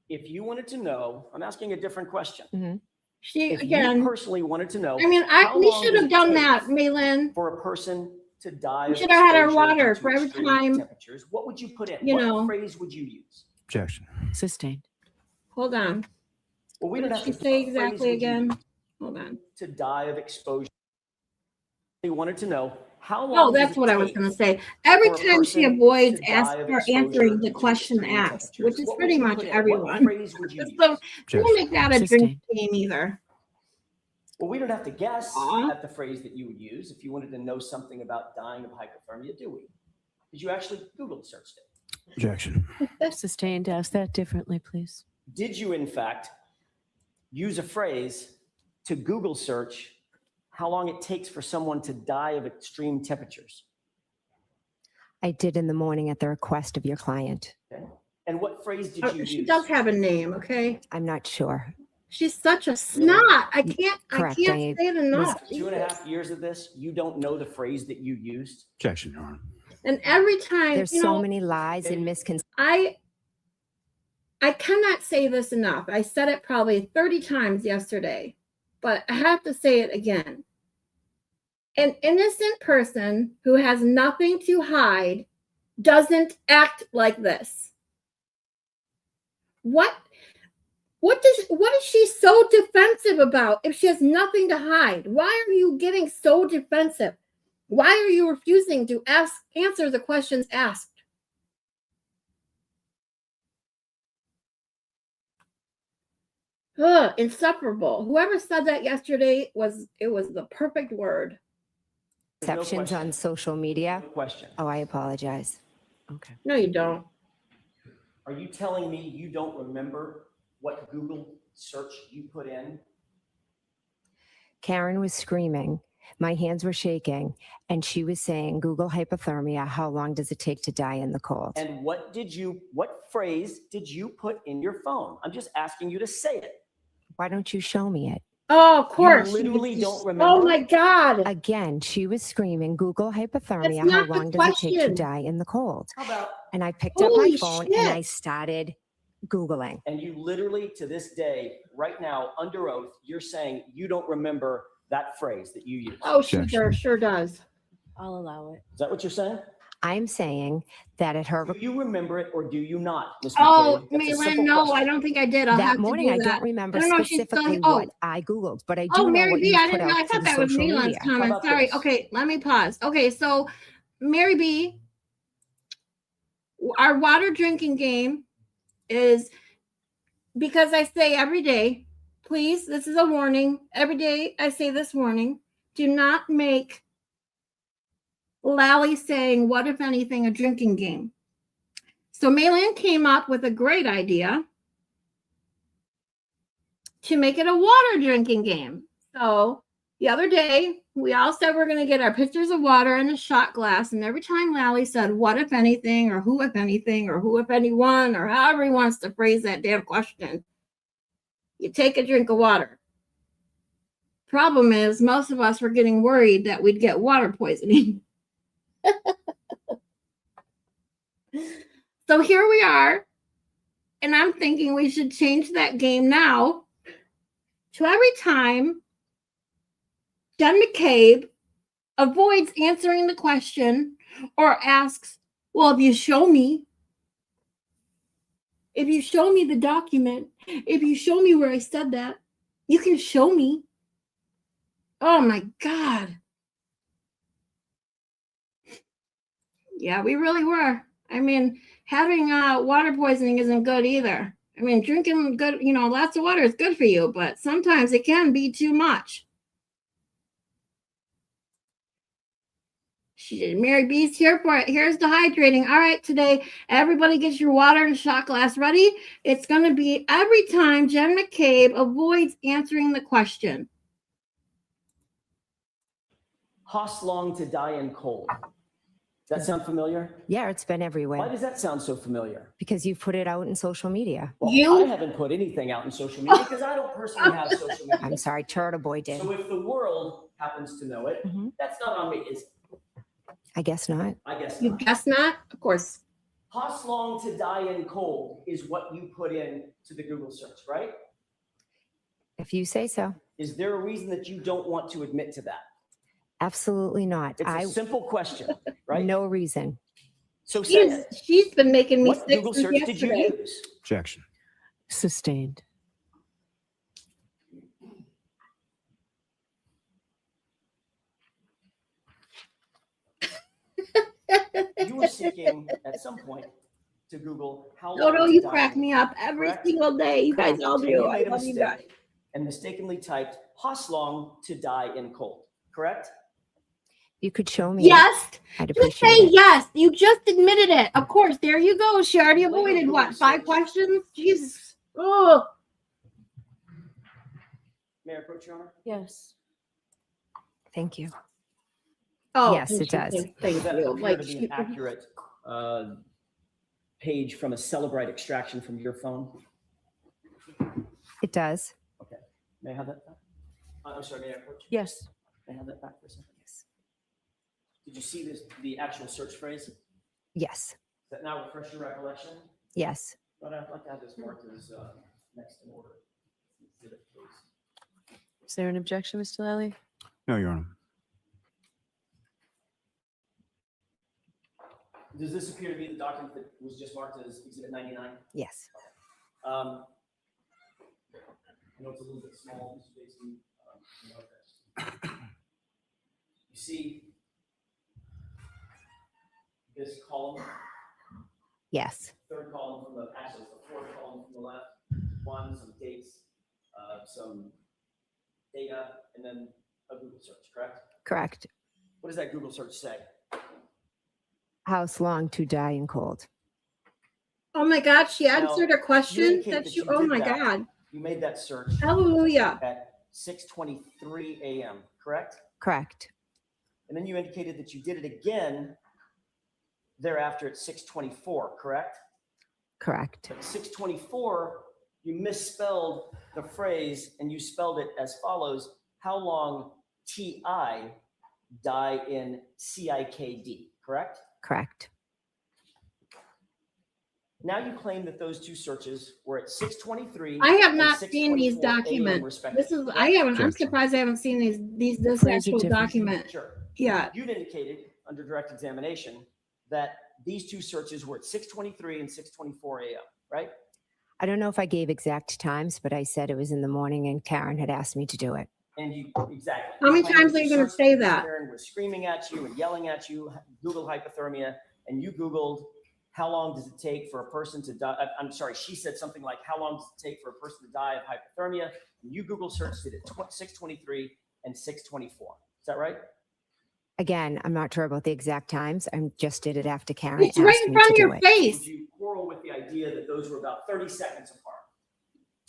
If you wanted to know, I'm asking a different question. She, If you again, personally wanted to know, I mean, how we long should does have it done take that, Malin. for a person to die We of should have had our exposure water due to for every extreme time, temperatures? What would you put in? you What know. phrase would you use? Objection. Sustained. Hold on. Well, we What don't did have she to. say What phrase exactly would you again? use Hold on. to die of exposure? They wanted to know how long. Oh, that's does it what I was take going to say. Every for a time she person avoids to die of exposure answering the due to question extreme asked, temperatures? which is What would pretty you much put in? everyone. What phrase would you use? So don't Objection. make that a drink Sustained. game either. Well, we don't have to guess Aw. at the phrase that you would use if you wanted to know something about dying of hypothermia, do we? Did you actually Google searched it? Objection. Sustained. Ask that differently, please. Did you, in fact, use a phrase to Google search how long it takes for someone to die of extreme temperatures? I did in the morning at the request of your client. Okay. And what phrase did you She use? does have a name, okay? I'm not sure. She's such a snot. I can't Correct, say it enough. After 2.5 years of this, you don't know the phrase that you used? Objection, Your Honor. And every time, There's you so know, many lies and misconceptions. I cannot say this enough. I said it probably 30 times yesterday, but I have to say it again. An innocent person who has nothing to hide doesn't act like this. What is she so defensive about if she has nothing to hide? Why are you getting so defensive? Why are you refusing to answer the questions asked? Ugh, insufferable. Whoever said that yesterday was the perfect word. There's no Exceptions question. on social media. No question. Oh, I apologize. Okay. No, you don't. Are you telling me you don't remember what Google search you put in? Karen was screaming. My hands were shaking. And she was saying, Google hypothermia. How long does it take to die in the cold? And what phrase did you put in your phone? I'm just asking you to say it. Why don't you show me it? Oh, of course. literally You- don't remember? Oh my God. Again, she was screaming, Google hypothermia. That's How not the long does it take to question. die in the cold? How about, And I picked up my Holy phone shit. and I started Googling. and you literally to this day, right now, under oath, you're saying you don't remember that phrase that you used. Oh, she Objection. sure does. I'll allow it. Is that what you're saying? I'm saying that at her Do you remember it or do you not, Ms. Oh, McCabe? That's a Malin, simple no, I question. don't think I did. I'll have that to morning, do I that. don't remember I don't know if she's still- specifically oh. what I Googled, but I do Oh, know Mary what B, you I put didn't know. out I to thought the that was social Malin's media. comment. about Sorry. this? Okay, let me pause. Okay, so Mary B, our water drinking game is because I say every day, please, this is a warning. Every day I say this warning. Do not make Lally saying, what if anything, a drinking game. So Malin came up with a great idea to make it a water drinking game. So the other day, we all said we're going to get our pitchers of water and a shot glass. And every time Lally said, what if anything, or who if anything, or who if anyone, or however he wants to phrase that damn question, you take a drink of water. Problem is, most of us were getting worried that we'd get water poisoning. So here we are. And I'm thinking we should change that game now to every time Jen McCabe avoids answering the question or asks, well, if you show me the document, if you show me where I said that, you can show me. Oh my God. Yeah, we really were. I mean, having water poisoning isn't good either. I mean, drinking good, lots of water is good for you, but sometimes it can be too much. Mary B's here for it. Here's the hydrating. All right, today, everybody get your water and shot glass ready. It's going to be every time Jen McCabe avoids answering the question. How long to die in cold? Does that sound familiar? Yeah, it's been Why everywhere does that sound so familiar? because you've put it out in social media. Well, You- I haven't put anything out in social media because I don't personally have social media. I'm sorry, Turtle Boy did. So if the world happens to know it, Mhm. that's not on me, is it? I guess not. I guess You not. guess not? Of course. Hoslong to die in cold is what you put in to the Google search, right? If you say so. Is there a reason that you don't want to admit to that? Absolutely not. It's a simple question, right? No reason. So say it. She's been making me What sick Google since search did you yesterday. use? Objection. Sustained. You were seeking at some point to Google how No, long no, to you die crack in me up every Correct? single day. You guys all So do. you I made a love you guys. mistake and mistakenly typed Hoslong to die in cold, correct? You could show me. Yes. I'd Just appreciate say it. yes. You just admitted it. Of course. There you go. She already Later avoided Google what? 5 search. questions? Jesus. Oh. May I approach, Your Honor? Yes. Thank you. Oh, Yes, it thank you, does. Thank Does that you. appear Like to be she, an accurate page from a Celebrite extraction from your phone? It does. May I have that back? I'm sorry, may I approach? Yes. May I have that back for a second? Did you see this, the actual search phrase? Does Yes. that now refresh your recollection? Yes. But I'd like to have this marked as next in order. Exhibit, please. Is there an objection, Mr. Lally? No, Your Honor. Does this appear to be the document that was just marked as Exhibit 99? Yes. I know it's a little bit small, Mr. Basin. You see this column, Yes. third column from the, actually it's the fourth column from the left, some dates, some data, and then a Google search, correct? Correct. What does that Google search say? House long to die in cold. oh my God, she Now, answered a question indicate that that you, you oh did my that. God. You made that search Hallelujah. at 6:23 a.m., correct? Correct. And then you indicated that you did it again thereafter at 6:24, correct? Correct. At 6:24, you misspelled the phrase and you spelled it as follows: how long TI die in CIKD, correct? Correct. Now you claim that those two searches were at 6:23. I have and not seen these 6:24 a.m. documents. respectively, This is, correct? I haven't, I'm Objection. surprised I haven't seen this phrase are actual different. document. Sure. Yeah. You've indicated under direct examination that these two searches were at 6:23 and 6:24 a.m., right? I don't know if I gave exact times, but I said it was in the morning and Karen had asked me to do it. And you, exactly. How many You claim times that are you you gonna searched say because that? Karen was screaming at you and yelling at you, Google hypothermia, and you Googled how long does it take for a person to die? I'm sorry, she said something like, how long does it take for a person to die of hypothermia? And you Google searched it at 6:23 and 6:24. Is that right? Again, I'm not sure about the exact times. I just did it after Karen It's right asked in me to front of do your it. Would face. you quarrel with the idea that those were about 30 seconds apart?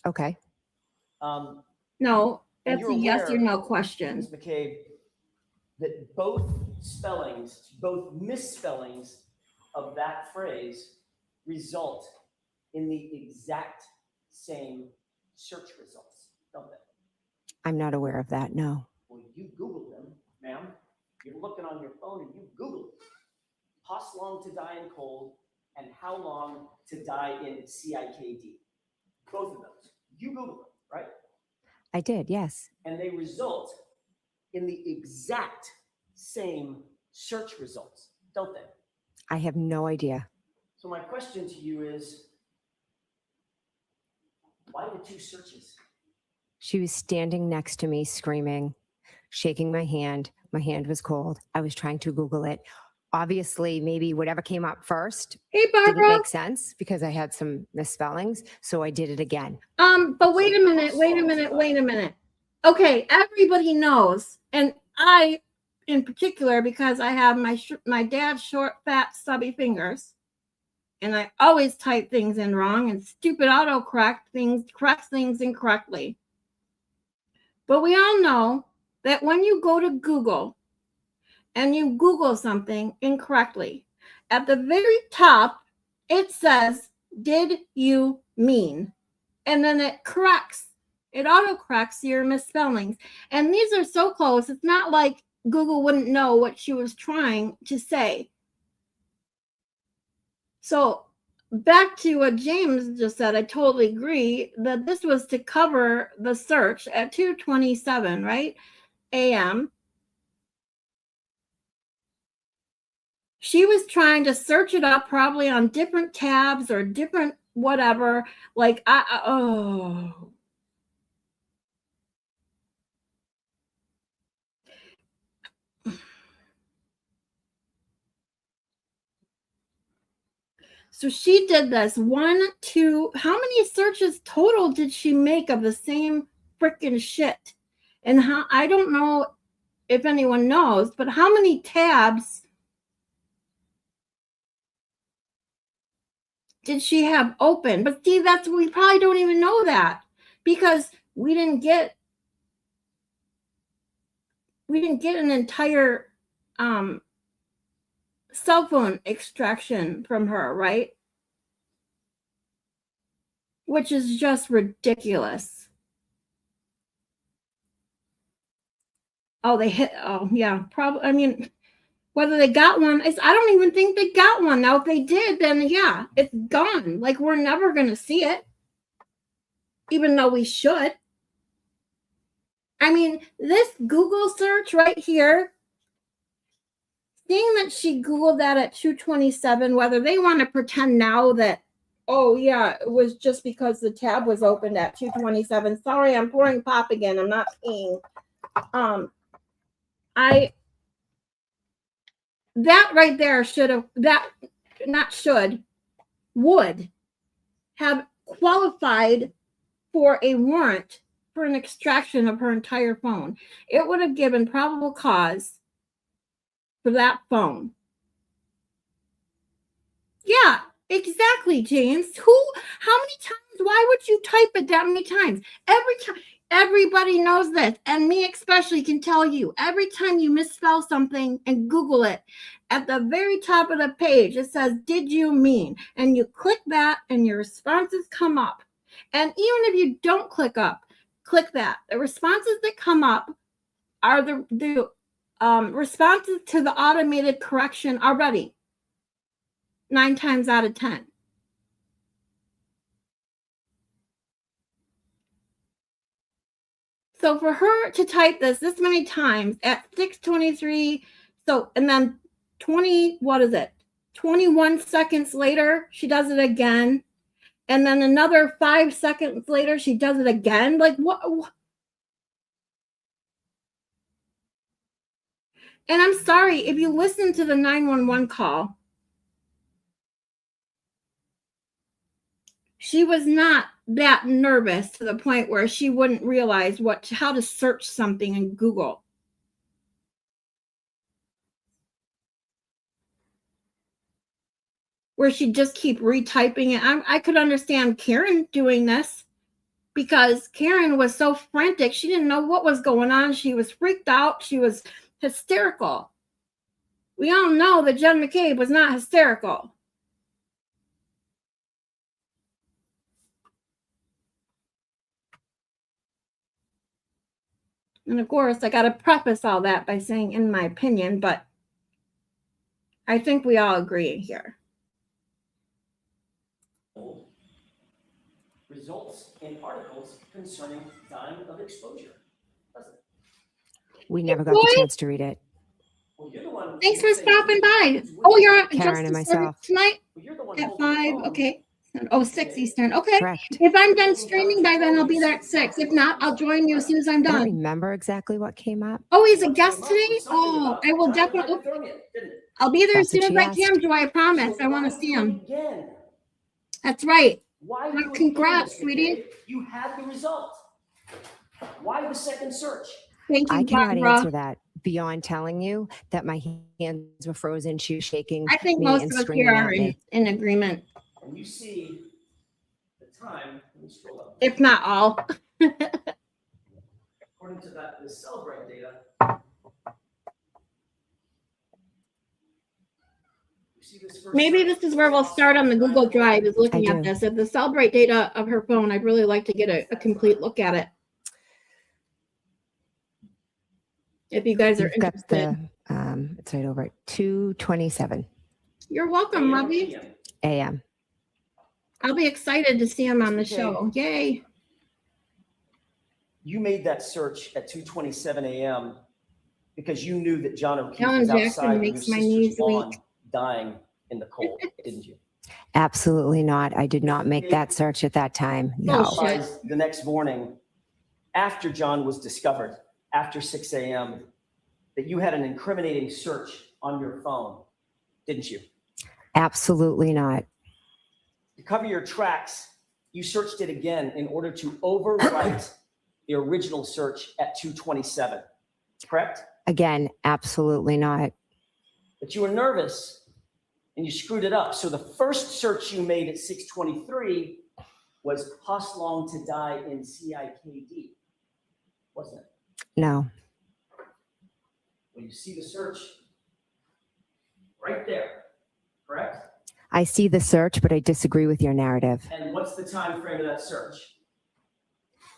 Okay. No, And that's you're a yes or aware, no question. Ms. McCabe, that both spellings, both misspellings of that phrase result in the exact same search results, don't they? I'm not aware of that. No. Well, you Googled them, ma'am. You're looking on your phone and you Googled Hoslong to die in cold and how long to die in CIKD. Both of those. You Googled them, right? I did. Yes. And they result in the exact same search results, don't they? I have no idea. So my question to you is, why the two searches? She was standing next to me screaming, shaking my hand. My hand was cold. I was trying to Google it. Obviously, maybe whatever came up first Hey, didn't Barbara. make sense because I had some misspellings. So I did it again. But wait a minute. Okay, everybody knows, and I, in particular, because I have my dad's short, fat, stubby fingers, and I always type things in wrong, and stupid corrects things incorrectly. But we all know that when you go to Google and you Google something incorrectly, at the very top, it says, "Did you mean?" And then it corrects. It auto-corrects your misspellings. And these are so close. It's not like Google wouldn't know what she was trying to say. So back to what James just said, I totally agree that this was to cover the search at 2:27, right? AM. She was trying to search it up probably on different tabs or different whatever. Like, oh. So she did this 1, 2, how many searches total did she make of the same freaking shit? And how, I don't know if anyone knows, but how many tabs did she have open? But see, that's, we probably don't even know that because we didn't get an entire cell phone extraction from her, right? Which is just ridiculous. Oh, they hit, oh yeah, probably, I mean, whether they got one, I don't even think they got one. Now, if they did, then yeah, it's gone. Like, we're never going to see it, even though we should. I mean, this Google search right here, seeing that she Googled that at 2:27, whether they want to pretend now that, oh yeah, it was just because the tab was opened at 2:27. Sorry, I'm pouring pop again. I'm not peeing. That right there would have qualified for a warrant for an extraction of her entire phone. It would have given probable cause for that phone. Yeah, exactly, James. How many times? Why would you type it that many times? Every time. Everybody knows this, and me especially can tell you, every time you misspell something and Google it, at the very top of the page, it says, "Did you mean?" And you click that and your responses come up. And even if you don't click that, the responses that come up are the responses to the automated correction already, 9 times out of 10. So for her to type this many times at 6:23, so, and then 21 seconds later, she does it again. And then another 5 seconds later, she does it again. Like, what? And I'm sorry, if you listen to the 911 call, she was not that nervous to the point where she wouldn't realize how to search something in Google. Where she'd just keep retyping it. I could understand Karen doing this because Karen was so frantic. She didn't know what was going on. She was freaked out. She was hysterical. We all know that Jen McCabe was not hysterical. And of course, I got to preface all that by saying, in my opinion, but I think we all agree here. Results in articles concerning dying of exposure. Doesn't it? We never got the chance to read it. Well, you're the one. Thanks for stopping by. Oh, you're on Karen and myself tonight Well, you're the one at holding the 5. phone. Okay. Oh, 6 Eastern. Okay. Correct. If I'm done streaming by then, I'll be there at 6. If not, I'll join you as soon as I'm I don't done. remember exactly what came up. Oh, he's a What guest came up today? was something Oh, about I will giant definitely. hypothermia, didn't it? I'll be there as That's soon what as she I can, asked. Joy. I promise. So I want to why see do it him. again? That's right. Why Well, do it congrats, again, Mr. sweetie. McCabe? You had the result. Why the second search? Thank you, I cannot Barbara. answer that beyond telling you that my hands were frozen. She was shaking I think me most and of us screaming here at are me. in agreement, And you see the time. Let me scroll up. if not all. According to the Celebrate data, see this first Maybe search? this is where we'll start on the Google Drive, is looking I at do. this. At the Celebrate data of her phone, I'd really like to get a complete look at it. If you guys are You've got interested. it's right over at 2:27 You're welcome, AM, Lovey. PM. a.m. I'll be excited to see him on the show. Yay. You made that search at 2:27 a.m. because you knew that John O'Keefe Alan was Jackson outside your makes my sister's knees lawn weak. dying in the cold, didn't you? Absolutely not. I did not make that search at that time. No. Bullshit. Realized the next morning, after John was discovered, after 6 a.m., that you had an incriminating search on your phone, didn't you? Absolutely not. To cover your tracks, you searched it again in order to overwrite the original search at 2:27, correct? Again, absolutely not. But you were nervous and you screwed it up. So the first search you made at 6:23 was Huss Long to Die in CIKD, wasn't it? No. Well, you see the search right there, correct? I see the search, but I disagree with your narrative. And what's the time frame of that search?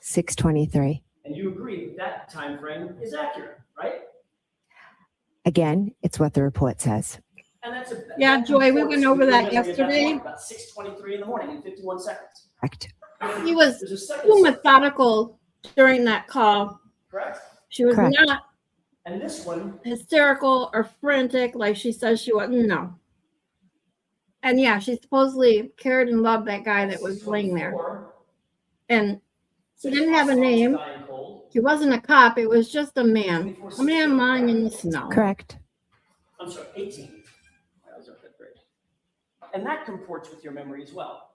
6:23. And you agree that that time frame is accurate, right? Again, it's what the report says. And that's a Yeah, that Joy, we reports went over that literally at yesterday. morning, about 6:23 in the morning in 51 seconds. Correct. He was There's a second too search, methodical during that call. correct? She was Correct. not And this one, hysterical or frantic like she says she was. No. And yeah, she supposedly cared and loved that guy that was laying there. 6:24, And he didn't have a Huss Long to name. Die in cold. He wasn't a cop. It was just a man. 24, A man 16, lying in the snow. Correct. I'm sorry, 18. I was up that grade. And that comports with your memory as well.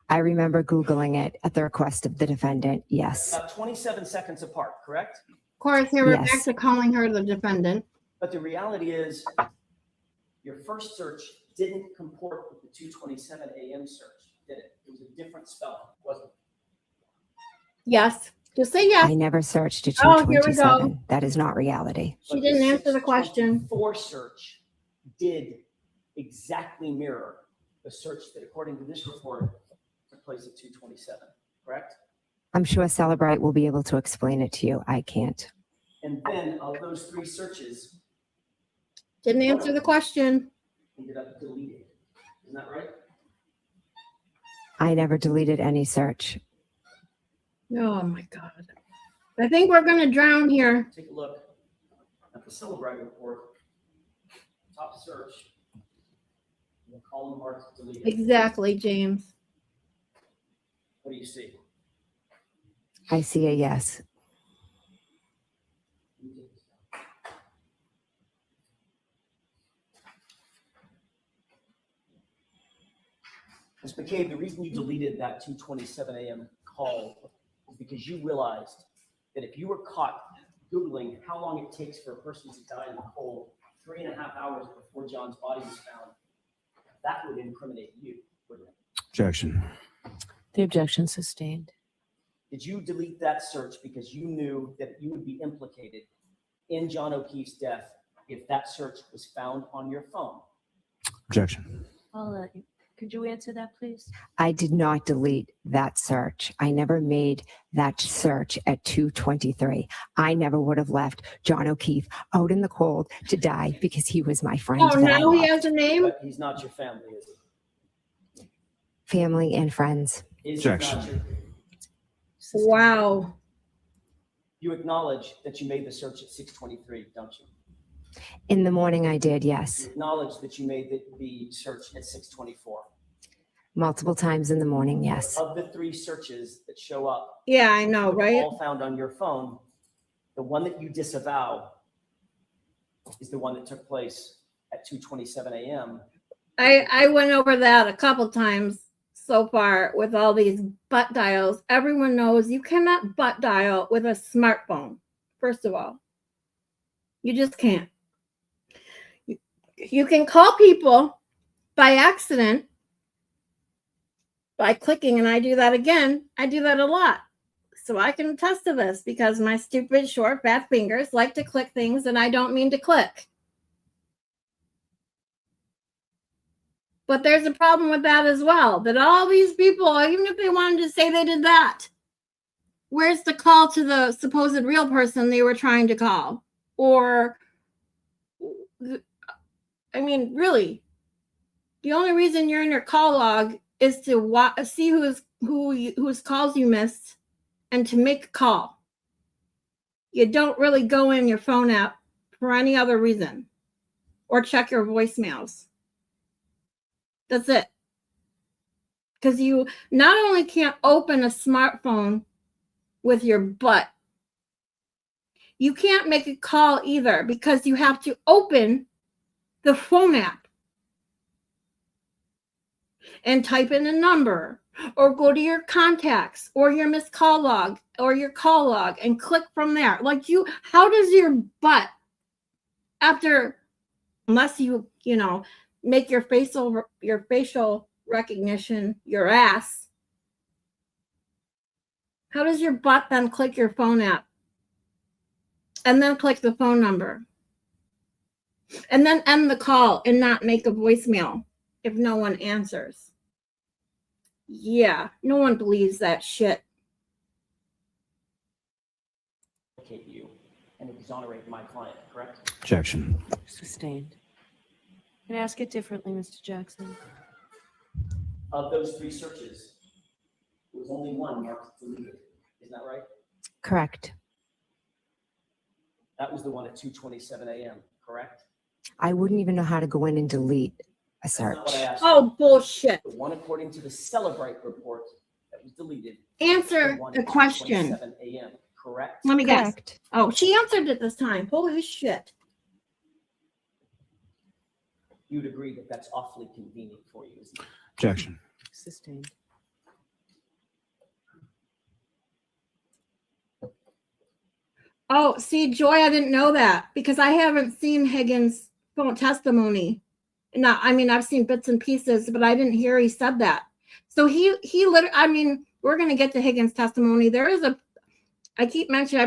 I remember Googling it at the request of the defendant. Yes. About 27 seconds apart, correct? Of course, here we're Yes. back to calling her the defendant. But the reality is, your first search didn't comport with the 2:27 a.m. search, did it? It was a different spelling, wasn't it? Yes. Just say yes. I never searched at Oh, here we 2:27. That is not reality. She didn't answer the question. 6:24 search did exactly mirror the search that, according to this report, took place at 2:27, correct? I'm sure Celebrate will be able to explain it to you. I can't. And then of those three searches, Didn't answer the question. ended up deleted. Isn't that right? I never deleted any search. Oh my God. I think we're going to drown here. Take a look at the Celebrate report. Top search. The column marked deleted. Exactly, James. What do you see? I see a yes. Ms. McCabe, the reason you deleted that 2:27 a.m. call is because you realized that if you were caught Googling how long it takes for a person to die in the cold 3.5 hours before John's body was found, that would incriminate you, wouldn't it? Objection. The objection sustained. Did you delete that search because you knew that you would be implicated in John O'Keefe's death if that search was found on your phone? Objection. Could you answer that, please? I did not delete that search. I never made that search at 2:23. I never would have left John O'Keefe out in the cold to die because he was my friend. Oh, that I now he loved. has a name? But he's not your family, is he? Family and friends. Is he not Objection. your- Wow. You acknowledge that you made the search at 6:23, don't you? In the morning, I did, yes. You acknowledge that you made the search at 6:24. Multiple times in the morning, yes. Of the three searches that show up, Yeah, I know, right? all found on your phone, the one that you disavow is the one that took place at 2:27 a.m. I went over that a couple times so far with all these butt dials. Everyone knows you cannot butt dial with a smartphone, first of all. You just can't. You can call people by accident by clicking, and I do that again. I do that a lot. So I can attest to this because my stupid, short, fat fingers like to click things that I don't mean to click. But there's a problem with that as well, that all these people, even if they wanted to say they did that, where's the call to the supposed real person they were trying to call? Or, I mean, really, the only reason you're in your call log is to see whose calls you missed and to make a call. You don't really go in your phone app for any other reason or check your voicemails. That's it. Because you not only can't open a smartphone with your butt, you can't make a call either because you have to open the phone app and type in a number or go to your contacts or your missed call log or your call log and click from there. Like how does your butt, unless you make your facial recognition your ass, how does your butt then click your phone app and then click the phone number and then end the call and not make a voicemail if no one answers? Yeah, no one believes that shit. You and exonerate my client, correct? Objection. Sustained. Can I ask it differently, Mr. Jackson? Of those 3 searches, there was only one marked deleted. Isn't that right? Correct. That was the one at 2:27 a.m., correct? I wouldn't even know how to go in and delete a That's not what I search. asked. Oh, bullshit. The one according to the Celebrite report that was deleted. Answer one the at question. 2:27 a.m., correct? Let me guess. Correct. Oh, she answered it this time. Holy shit. You'd agree that that's awfully convenient for you, isn't it? Objection. Sustained. Oh, see, Joy, I didn't know that because I haven't seen Higgins' phone testimony. No, I mean, I've seen bits and pieces, but I didn't hear he said that. So he literally, I mean, we're going to get to Higgins' testimony. I've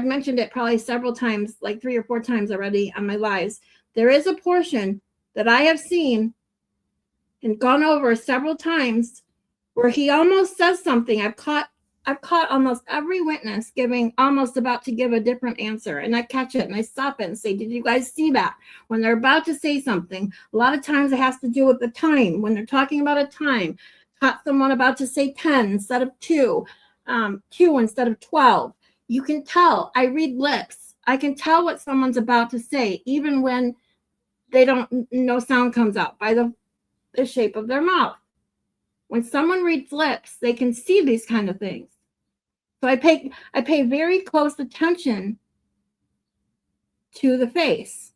mentioned it probably several times, like 3 or 4 times already on my lives. There is a portion that I have seen and gone over several times where he almost says something. I've caught almost every witness almost about to give a different answer, and I catch it and I stop it and say, did you guys see that? When they're about to say something, a lot of times it has to do with the time. When they're talking about a time, caught someone about to say 10 instead of 2, 2 instead of 12. You can tell. I read lips. I can tell what someone's about to say, even when no sound comes out by the shape of their mouth. When someone reads lips, they can see these kind of things. So I pay very close attention to the face,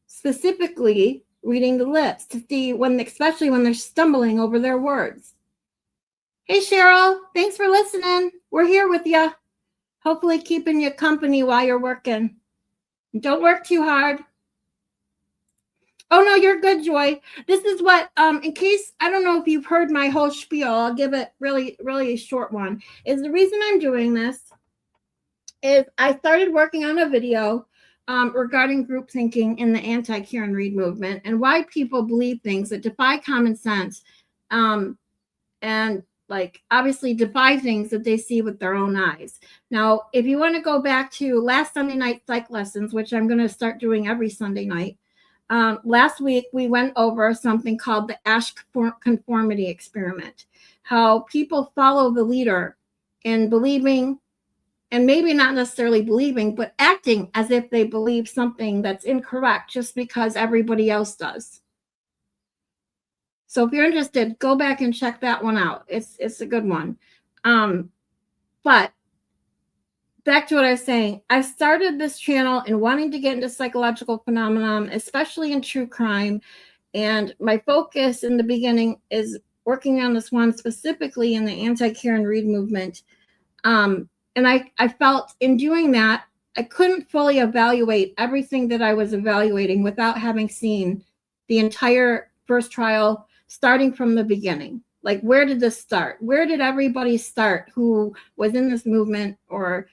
specifically reading the lips to see especially when they're stumbling over their words. Hey, Cheryl, thanks for listening. We're here with you. Hopefully keeping you company while you're working. Don't work too hard. Oh, no, you're good, Joy. This is what, in case, I don't know if you've heard my whole spiel, I'll give it really, really a short one, is the reason I'm doing this is I started working on a video regarding group thinking in the anti-Karen Read movement and why people believe things that defy common sense and obviously defy things that they see with their own eyes. Now, if you want to go back to last Sunday night psych lessons, which I'm going to start doing every Sunday night, last week we went over something called the Ash conformity experiment, how people follow the leader in believing, and maybe not necessarily believing, but acting as if they believe something that's incorrect just because everybody else does. So if you're interested, go back and check that one out. It's a good one. But back to what I was saying, I started this channel in wanting to get into psychological phenomenon, especially in true crime. And my focus in the beginning is working on this one specifically in the anti-Karen Read movement. And I felt in doing that, I couldn't fully evaluate everything that I was evaluating without having seen the entire first trial starting from the beginning. Like, where did this start? Where did everybody start who was in this movement or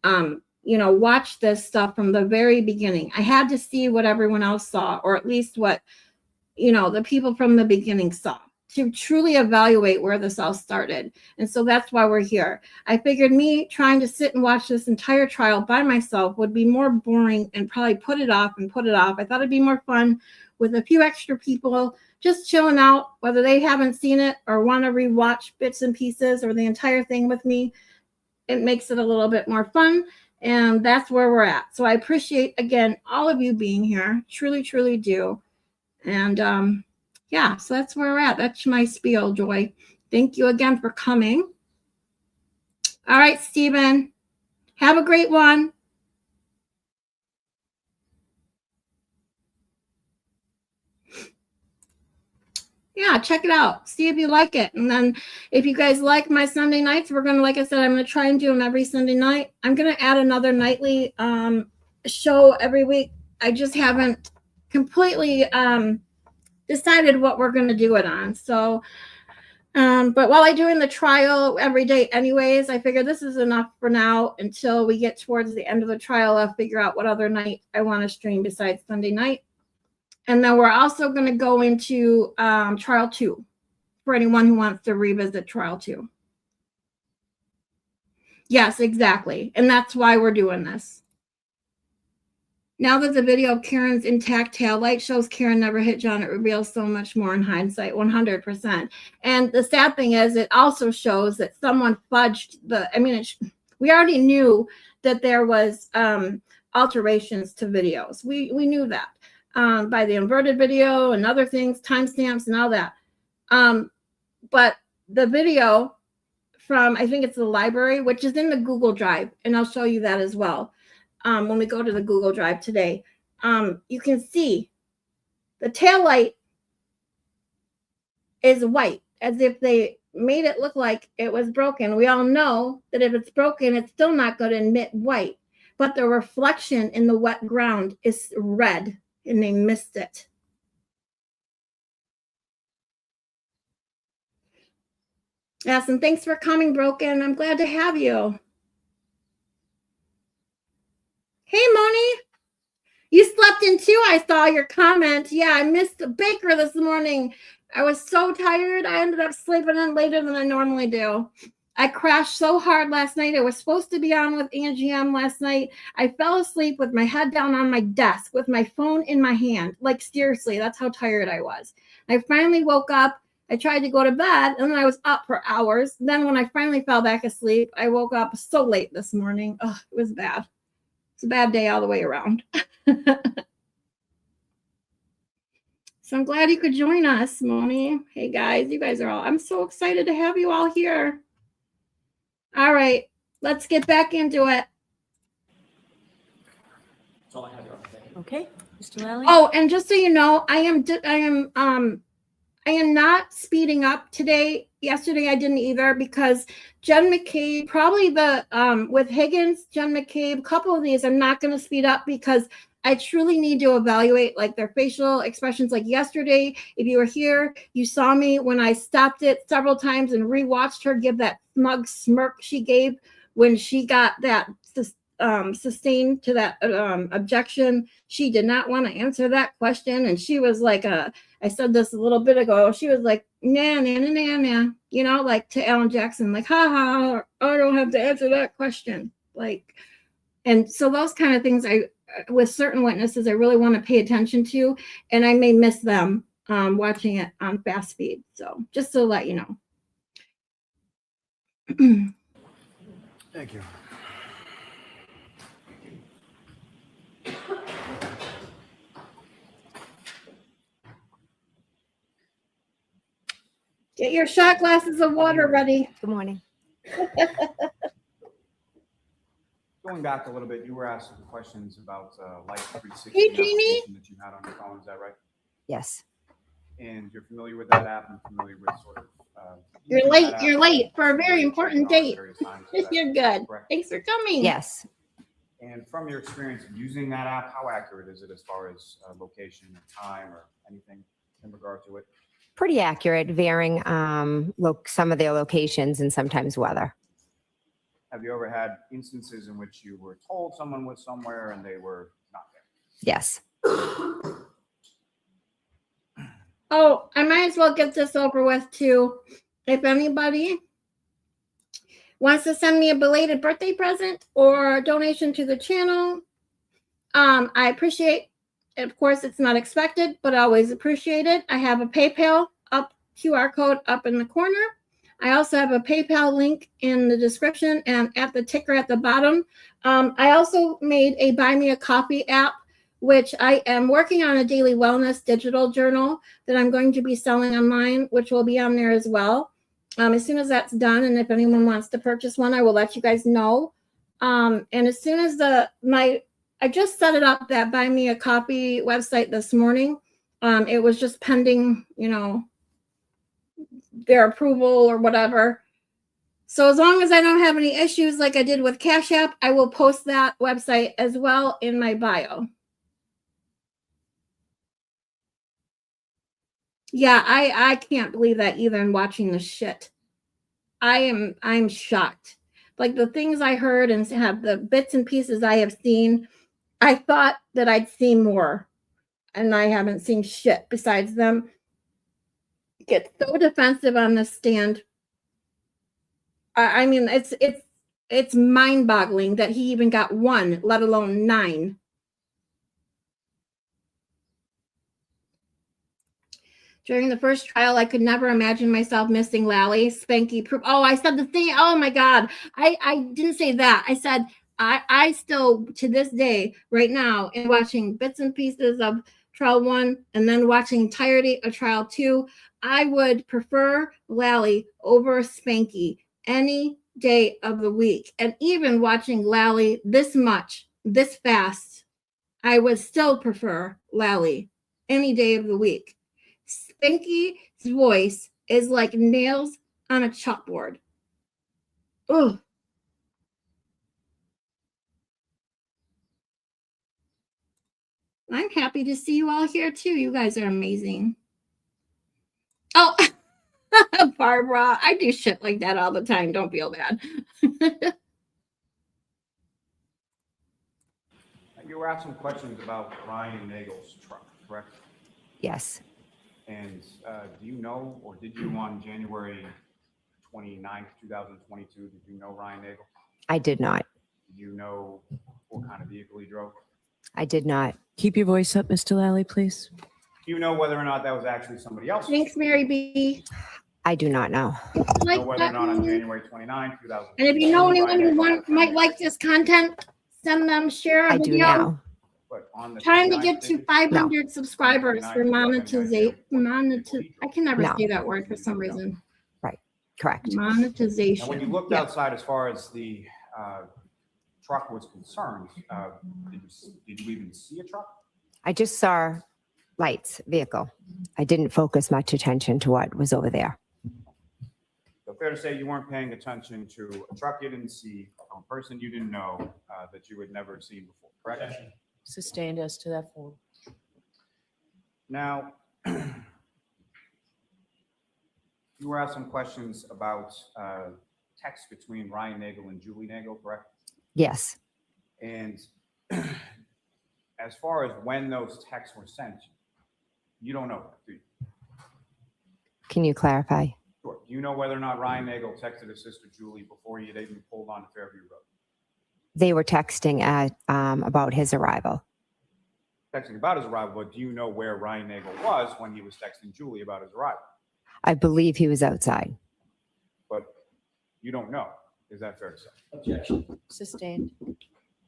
watch this stuff from the very beginning? I had to see what everyone else saw, or at least what the people from the beginning saw, to truly evaluate where this all started. And so that's why we're here. I figured me trying to sit and watch this entire trial by myself would be more boring and probably put it off. I thought it'd be more fun with a few extra people just chilling out, whether they haven't seen it or want to rewatch bits and pieces or the entire thing with me. It makes it a little bit more fun. And that's where we're at. So I appreciate, again, all of you being here. Truly, truly do. And yeah, so that's where we're at. That's my spiel, Joy. Thank you again for coming. All right, Stephen, have a great one. Yeah, check it out. See if you like it. And then if you guys like my Sunday nights, we're going to, like I said, I'm going to try and do them every Sunday night. I'm going to add another nightly show every week. I just haven't completely decided what we're going to do it on. So, but while I'm doing the trial every day anyways, I figure this is enough for now until we get towards the end of the trial. I'll figure out what other night I want to stream besides Sunday night. And then we're also going to go into trial 2 for anyone who wants to revisit trial 2. Yes, exactly. And that's why we're doing this. Now that the video of Karen's intact taillight shows Karen never hit John, it reveals so much more in hindsight, 100%. And the sad thing is, it also shows that someone fudged we already knew that there was alterations to videos. We knew that by the inverted video and other things, timestamps and all that. But the video from, I think it's the library, which is in the Google Drive, and I'll show you that as well. When we go to the Google Drive today, you can see the taillight is white, as if they made it look like it was broken. We all know that if it's broken, it's still not going to emit white, but the reflection in the wet ground is red, and they missed it. Yes, and thanks for coming, Broken. I'm glad to have you. Hey, Moni. You slept in too. I saw your comment. Yeah, I missed the baker this morning. I was so tired. I ended up sleeping in later than I normally do. I crashed so hard last night. I was supposed to be on with Angie M last night. I fell asleep with my head down on my desk with my phone in my hand. Like, seriously, that's how tired I was. I finally woke up. I tried to go to bed, and then I was up for hours. Then when I finally fell back asleep, I woke up so late this morning. Oh, it was bad. It's a bad day all the way around. So I'm glad you could join us, Moni. Hey, guys, you guys are I'm so excited to have you all here. All right, let's get back into it. That's all I have. Okay, Mr. Lally? Oh, and just so you know, I am not speeding up today. Yesterday I didn't either, because Jen McCabe, probably with Higgins, Jen McCabe, a couple of these I'm not going to speed up because I truly need to evaluate like their facial expressions. Like yesterday, if you were here, you saw me when I stopped it several times and rewatched her give that smug smirk she gave when she got that sustained to that objection. She did not want to answer that question, and she was like I said this a little bit ago, she was like nah, like to Alan Jackson, like ha ha, I don't have to answer that question. Like, and so those kind of things with certain witnesses I really want to pay attention to, and I may miss them watching it on fast speed. So just to let you know. Thank you. Get your shot glasses of water ready. Good morning. Going back a little bit, you were asking questions about Life 360 Hey, Jeannie. application that you had on your phone. Is that right? Yes. And you're familiar with that app and familiar with sort of. You're using late. that app You're late for a to very check important on date. various times. Is that You're good. correct? Thanks for coming. Yes. And from your experience of using that app, how accurate is it as far as location and time or anything in regard to it? Pretty accurate, varying some of their locations and sometimes weather. Have you ever had instances in which you were told someone was somewhere and they were not there? Yes. Oh, I might as well get this over with too. If anybody wants to send me a belated birthday present or donation to the channel, I appreciate it. Of course, it's not expected, but I always appreciate it. I have a PayPal QR code up in the corner. I also have a PayPal link in the description and at the ticker at the bottom. I also made a Buy Me a Coffee app, which I am working on a daily wellness digital journal that I'm going to be selling online, which will be on there as well. As soon as that's done, and if anyone wants to purchase one, I will let you guys know. And as soon as I just set it up, that Buy Me a Coffee website this morning. It was just pending, their approval or whatever. So as long as I don't have any issues like I did with Cash App, I will post that website as well in my bio. Yeah, I can't believe that either in watching the shit. I'm shocked. Like the things I heard and have the bits and pieces I have seen, I thought that I'd seen more. And I haven't seen shit besides them get so defensive on the stand. I mean, it's mind-boggling that he even got one, let alone 9. During the first trial, I could never imagine myself missing Lally. Spanky proof. Oh, I said the thing. Oh my God. I didn't say that. I said I still to this day, right now, in watching bits and pieces of trial 1 and then watching entirety of trial 2, I would prefer Lally over Spanky any day of the week. And even watching Lally this much, this fast, I would still prefer Lally any day of the week. Spanky's voice is like nails on a chalkboard. Ugh. I'm happy to see you all here too. You guys are amazing. Oh, Barbara, I do shit like that all the time. Don't feel bad. You were asked some questions about Ryan Nagel's truck, correct? Yes, And do you know, or did you on January 29th, 2022, did you know Ryan Nagel? I did not. Did you know what kind of vehicle he drove? I did not. Keep your voice up, Mr. Lally, please. Do you know whether or not that was actually somebody else? Thanks, Mary B. I do not know. Do you Like know whether or that. not on January 29th, 2022? And if you know anyone Ryan who Nagel might like this content, send them, share a I do video. now. But on the Trying to 29th, get did to you? 500 subscribers for monetization. I can never No. say that word for some reason. Correct. And when Monetization. you looked Yeah. outside as far as the truck was concerned, did you even see a truck? I just saw lights, vehicle. I didn't focus much attention to what was over there. So fair to say you weren't paying attention to a truck you didn't see, a person you didn't know, that you had never seen before, correct? Sustained as to that form. Now, you were asked some questions about text between Ryan Nagel and Julie Nagel, correct? Yes, And as far as when those texts were sent, you don't know that, do you? can you clarify? Sure. Do you know whether or not Ryan Nagel texted his sister Julie before he had even pulled onto Fairview Road? They were texting at about his arrival. Texting about his arrival, but do you know where Ryan Nagel was when he was texting Julie about his arrival? I believe he was outside. But you don't know. Is that fair to say? Objection. Sustained. Do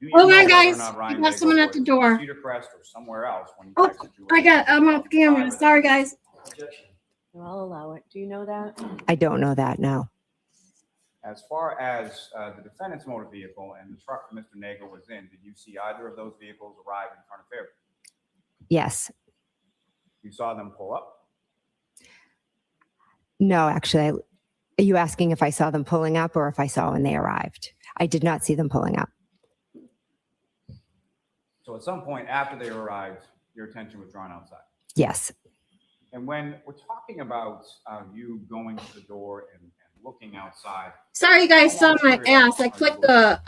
you Hold know on, whether or guys. not We Ryan got Nagel someone at was the door. Cedar Crest or somewhere else when he Oh, texted Julie? I'm off camera. Sorry, guys. Objection. I'll allow it. Do you know that? I don't know that now. As far as the defendant's motor vehicle and the truck that Mr. Nagel was in, did you see either of those vehicles arrive in front of Fairview? Yes. You saw them pull up? No, actually, are you asking if I saw them pulling up or if I saw when they arrived? I did not see them pulling up. So at some point after they arrived, your attention was drawn outside. Yes. And when we're talking about you going to the door and looking outside, Sorry, you guys saw my ass. I clicked the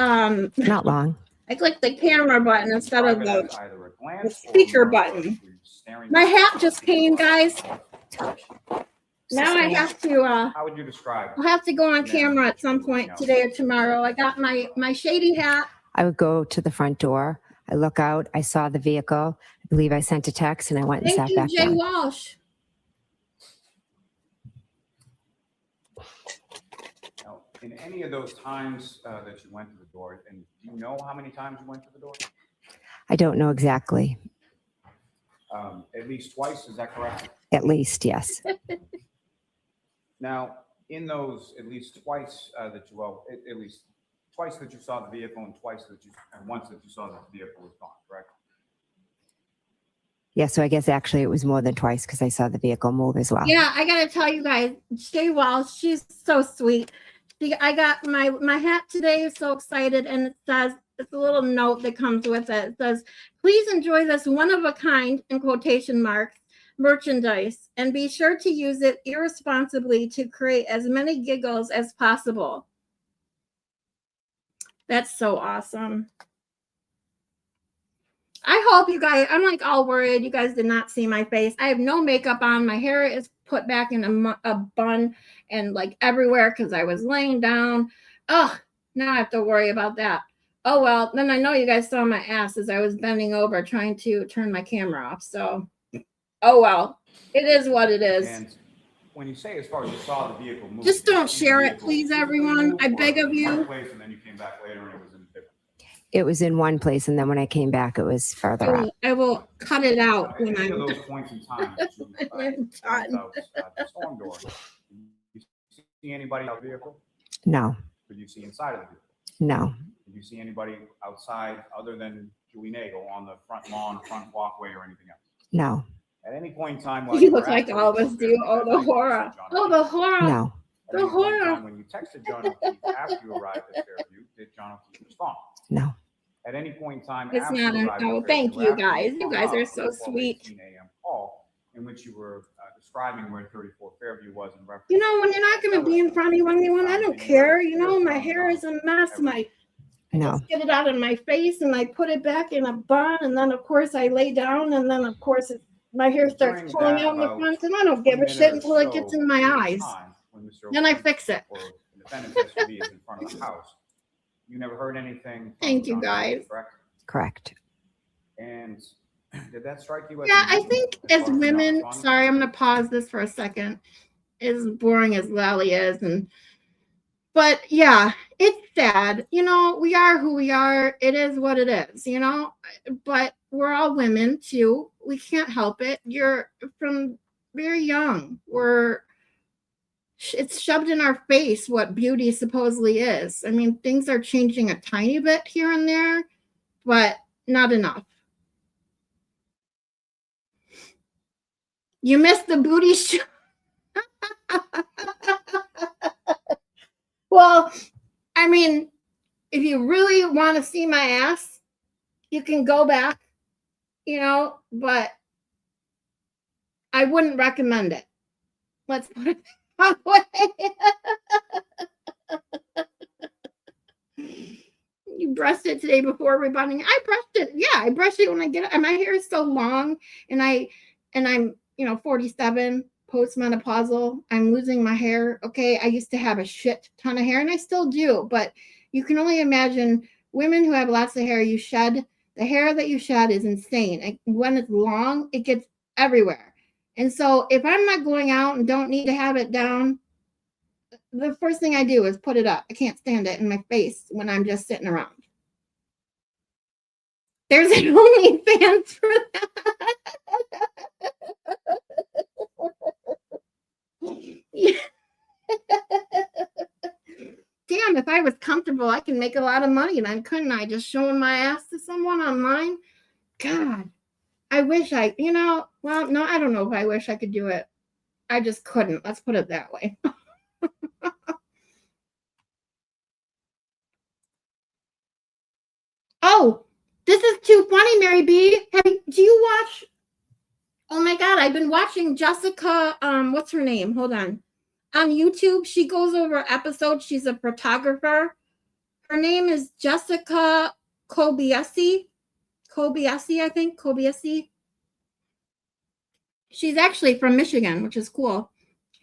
Not long. I clicked the camera button instead of describe it as the either a glance or speaker more button. of staring My at hat just came, guys. Now I have to, How would you describe? I'll have to go on Yeah, camera at what some you're looking point out today or for. tomorrow. I got my shady hat. I would go to the front door. I look out. I saw the vehicle. I believe I sent a text and I went and Thank sat you, back Jay down. Walsh. Now, in any of those times that you went to the door, and do you know how many times you went to the door? I don't know exactly. At least twice, is that correct? At least, yes. Now, in those at least twice that you, well, at least twice that you saw the vehicle and once that you saw that the vehicle was gone, correct? Yeah, so I guess actually it was more than twice because I saw the vehicle move as well. Yeah, I gotta tell you guys, Jay Walsh, she's so sweet. I got my hat today, so excited, and it says, it's a little note that comes with it. It says, please enjoy this one of a kind, in quotation marks, merchandise, and be sure to use it irresponsibly to create as many giggles as possible. That's so awesome. I hope you guys, I'm like all worried. You guys did not see my face. I have no makeup on. My hair is put back in a bun and like everywhere because I was laying down. Oh, now I have to worry about that. Oh, well, then I know you guys saw my ass as I was bending over trying to turn my camera off. So, oh, well, it is what it is. And when you say as far as you saw the vehicle move. Just don't did you see share the it, vehicle please, physically everyone. move, I or beg of in one you. place and then you came back later and it was in a different. It was in one place, and then when I came back, it was further out. I will cut it out At when any of I'm those points in time that you I'm stepped done. out the storm door, did you see anybody out of the vehicle? No, Did you see inside of the vehicle? no, Did you see anybody outside other than Julie Nagel on the front lawn, front walkway, or anything else? no, At any point in time while You were look like at all of us Fairview do. Oh, that the night, did you see horror. John Oh, O'Keefe? the horror. no, At any the point in horror. time when you texted John O'Keefe after you arrived at Fairview, did John O'Keefe respond? no. At any point in time It's after not you an, arrived at oh, Fairview, thank you after guys. You hung guys are up so the sweet. 12:18 a.m. call in which you were describing where 34 Fairview was in reference. You know, when you're not going to be in front of anyone, I don't care. You know, my hair is a mess. I No. just get it out of my face and I put it back in a bun. And then, of course, I lay down. And then, of course, my hair starts During pulling that out in the about front. And I don't give a 20 shit minutes until or it gets so in my period of eyes. time when Mr. Then I O'Keefe fix it. or the defendant's SUV is in front of the house, you never heard anything from Thank you, John O'Keefe, guys. correct? Correct. And did that strike you as Yeah, I unusual think as as far not women, responding? sorry, I'm going to pause this for a second. As boring as Lally is. But yeah, it's sad. You know, we are who we are. It is what it is, you know, but we're all women too. We can't help it. You're from very young. It's shoved in our face what beauty supposedly is. I mean, things are changing a tiny bit here and there, but not enough. You missed the booty show. Well, I mean, if you really want to see my ass, you can go back, you know, but I wouldn't recommend it. Let's put it that way. You brushed it today before rebutting. I brushed it. Yeah, I brushed it when I get it. And my hair is so long and I'm, you know, 47, postmenopausal. I'm losing my hair. Okay. I used to have a shit ton of hair and I still do, but you can only imagine women who have lots of hair, you shed. The hair that you shed is insane. And when it's long, it gets everywhere. And so if I'm not going out and don't need to have it down, the first thing I do is put it up. I can't stand it in my face when I'm just sitting around. There's an OnlyFans for that. Yeah. Damn, if I was comfortable, I can make a lot of money then, couldn't I? Just showing my ass to someone online. God, I wish you know, well, no, I don't know if I wish I could do it. I just couldn't. Let's put it that way. Oh, this is too funny, Mary B. Do you watch? Oh my God, I've been watching Jessica. What's her name? Hold on YouTube. She goes over episodes. She's a photographer. Her name is Jessica Kobiesi. I think. Kobiesi. She's actually from Michigan, which is cool.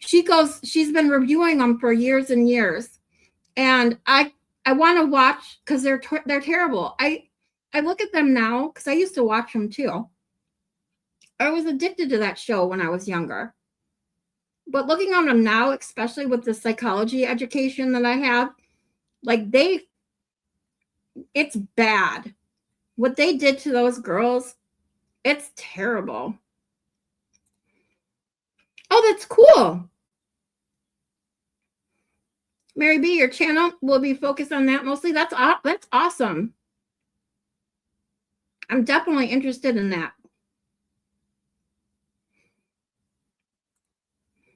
She's been reviewing them for years and years. And I want to watch because they're terrible. I look at them now because I used to watch them too. I was addicted to that show when I was younger. But looking on them now, especially with the psychology education that I have, like it's bad. What they did to those girls, it's terrible. Oh, that's cool. Mary B, your channel will be focused on that mostly. That's awesome. I'm definitely interested in that.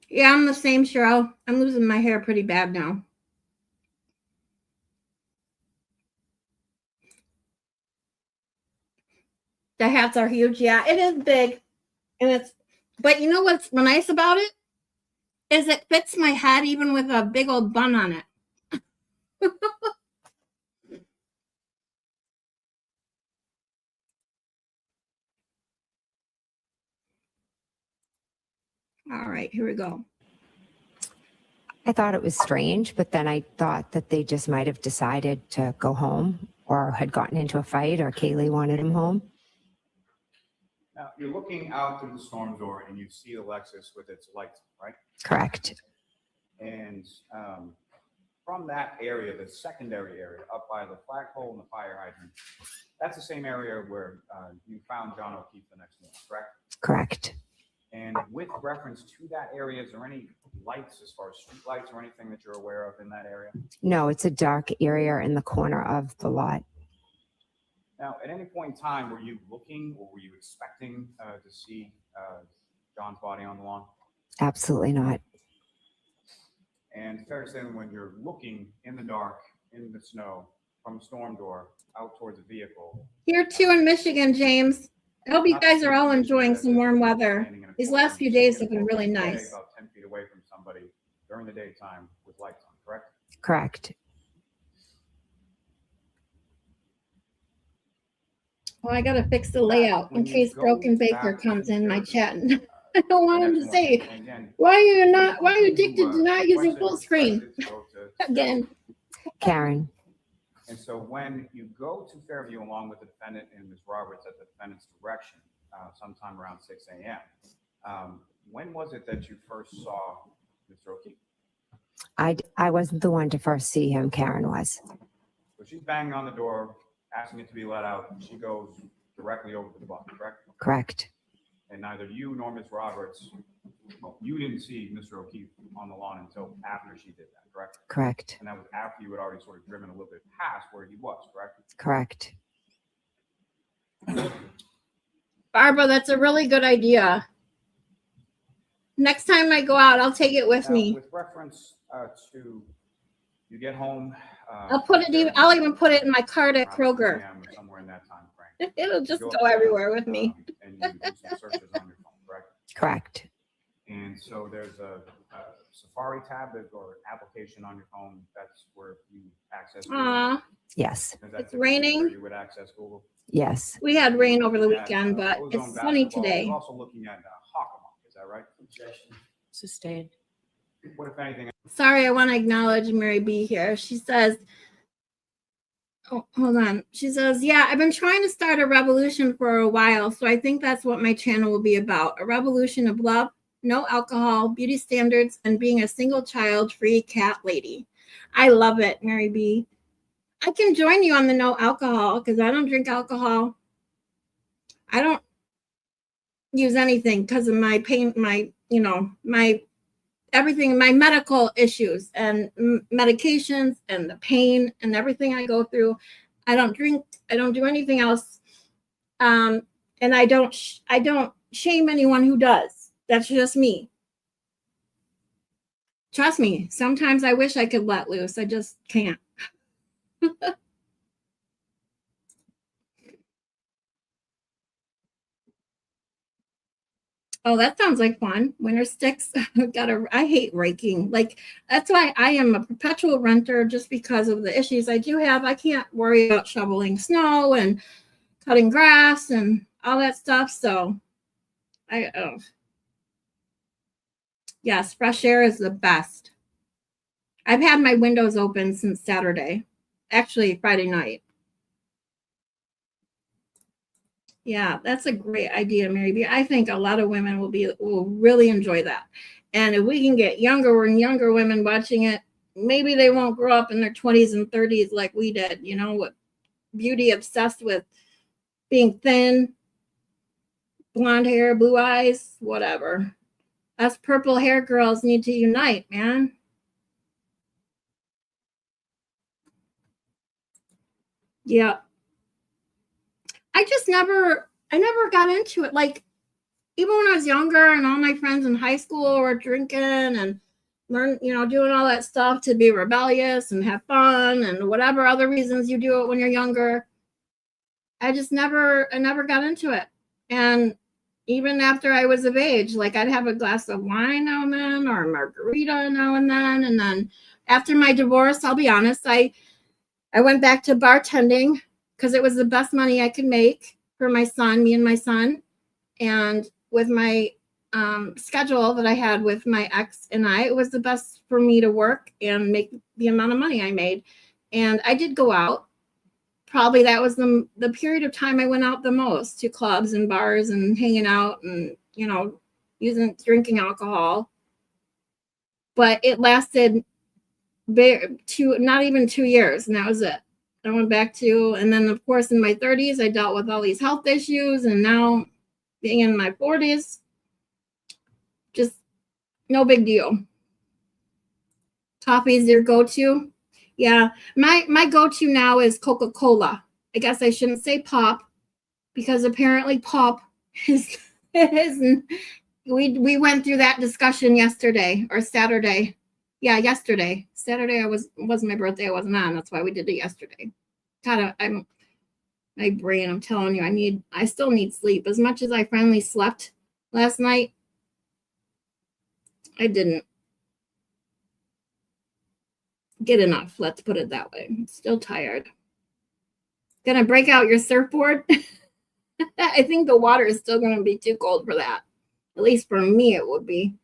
Yeah, I'm the same, Cheryl. I'm losing my hair pretty bad now. The hats are huge. Yeah, it is big. But you know what's nice about it? Is it fits my head even with a big old bun on it. All right, here we go. I thought it was strange, but then I thought that they just might have decided to go home or had gotten into a fight or Kaylee wanted him home. Now, you're looking out through the storm door and you see the Lexus with its lights, right? Correct. And from that area, the secondary area up by the flagpole and the fire hydrant, that's the same area where you found John O'Keefe the next morning, correct? Correct. And with reference to that area, is there any lights as far as street lights or anything that you're aware of in that area? No, it's a dark area in the corner of the lot. Now, at any point in time, were you looking or were you expecting to see John's body on the lawn? Absolutely not. And fair to say that when you're looking in the dark, in the snow, from the storm door out towards the vehicle. Here too in Michigan, James. I hope you guys are all enjoying some warm weather. These last few days have been really nice. About 10 feet away from somebody during the daytime with lights on, correct? Correct. Well, I gotta fix the layout in case Broken Baker comes in my chat. And I don't want him to say, why are you addicted to not using full screen? Again. Karen. And so when you go to Fairview along with the defendant and Ms. Roberts at the defendant's direction, sometime around 6 a.m., when was it that you first saw Mr. O'Keefe? I wasn't the one to first see him. Karen was. So she's banging on the door, asking it to be let out. She goes directly over to the bus, correct? Correct. And neither you nor Ms. Roberts, well, you didn't see Mr. O'Keefe on the lawn until after she did that, correct? Correct. And that was after you had already sort of driven a little bit past where he was, correct? Correct. Barbara, that's a really good idea. Next time I go out, I'll take it with me. With reference to you get home. I'll even put it in my cart at Kroger. Somewhere in that time frame. It'll just go everywhere with me. And you do some searches on your phone, correct? Correct. And so there's a Safari tab or application on your phone. That's where you access Google. Aw, Yes. it's raining. Where you would access Google. Yes. We had rain over the Looking at, weekend, but ozone it's sunny basketball. today. You're also looking at Hockamunk, is that right? Sustained. What, if anything? Sorry, I want to acknowledge Mary B here. She says, oh, hold on. She says, yeah, I've been trying to start a revolution for a while, so I think that's what my channel will be about. A revolution of love, no alcohol, beauty standards, and being a single child-free cat lady. I love it, Mary B. I can join you on the no alcohol because I don't drink alcohol. I don't use anything because of my pain, my everything, my medical issues and medications and the pain and everything I go through. I don't drink. I don't do anything else. And I don't shame anyone who does. That's just me. Trust me. Sometimes I wish I could let loose. I just can't. Oh, that sounds like fun. Winter sticks. I hate raking. Like, that's why I am a perpetual renter, just because of the issues I do have. I can't worry about shoveling snow and cutting grass and all that stuff. So Yes, fresh air is the best. I've had my windows open since Saturday, actually Friday night. Yeah, that's a great idea, Mary B. I think a lot of women will really enjoy that. And if we can get younger and younger women watching it, maybe they won't grow up in their 20s and 30s like we did, you know, with beauty obsessed with being thin, blonde hair, blue eyes, whatever. Us purple hair girls need to unite, man. Yeah. I never got into it. Like, even when I was younger and all my friends in high school were drinking and doing all that stuff to be rebellious and have fun and whatever other reasons you do it when you're younger. I never got into it. And even after I was of age, like I'd have a glass of wine now and then or a margarita now and then. And then after my divorce, I'll be honest, I went back to bartending because it was the best money I could make for my son, me and my son. And with my schedule that I had with my ex and it was the best for me to work and make the amount of money I made. And I did go out. Probably that was the period of time I went out the most, to clubs and bars and hanging out and, drinking alcohol. But it lasted not even 2 years, and that was it. I went back and then of course in my 30s, I dealt with all these health issues, and now being in my 40s, just no big deal. Coffee's your go-to? Yeah, my go-to now is Coca-Cola. I guess I shouldn't say pop, because apparently pop is we went through that discussion yesterday or Saturday. Yeah, yesterday. Saturday wasn't my birthday, I wasn't on. That's why we did it yesterday. God, my brain, I'm telling you, I still need sleep. As much as I finally slept last night, I didn't get enough. Let's put it that way. I'm still tired. Gonna break out your surfboard? I think the water is still gonna be too cold for that. At least for me, it would be.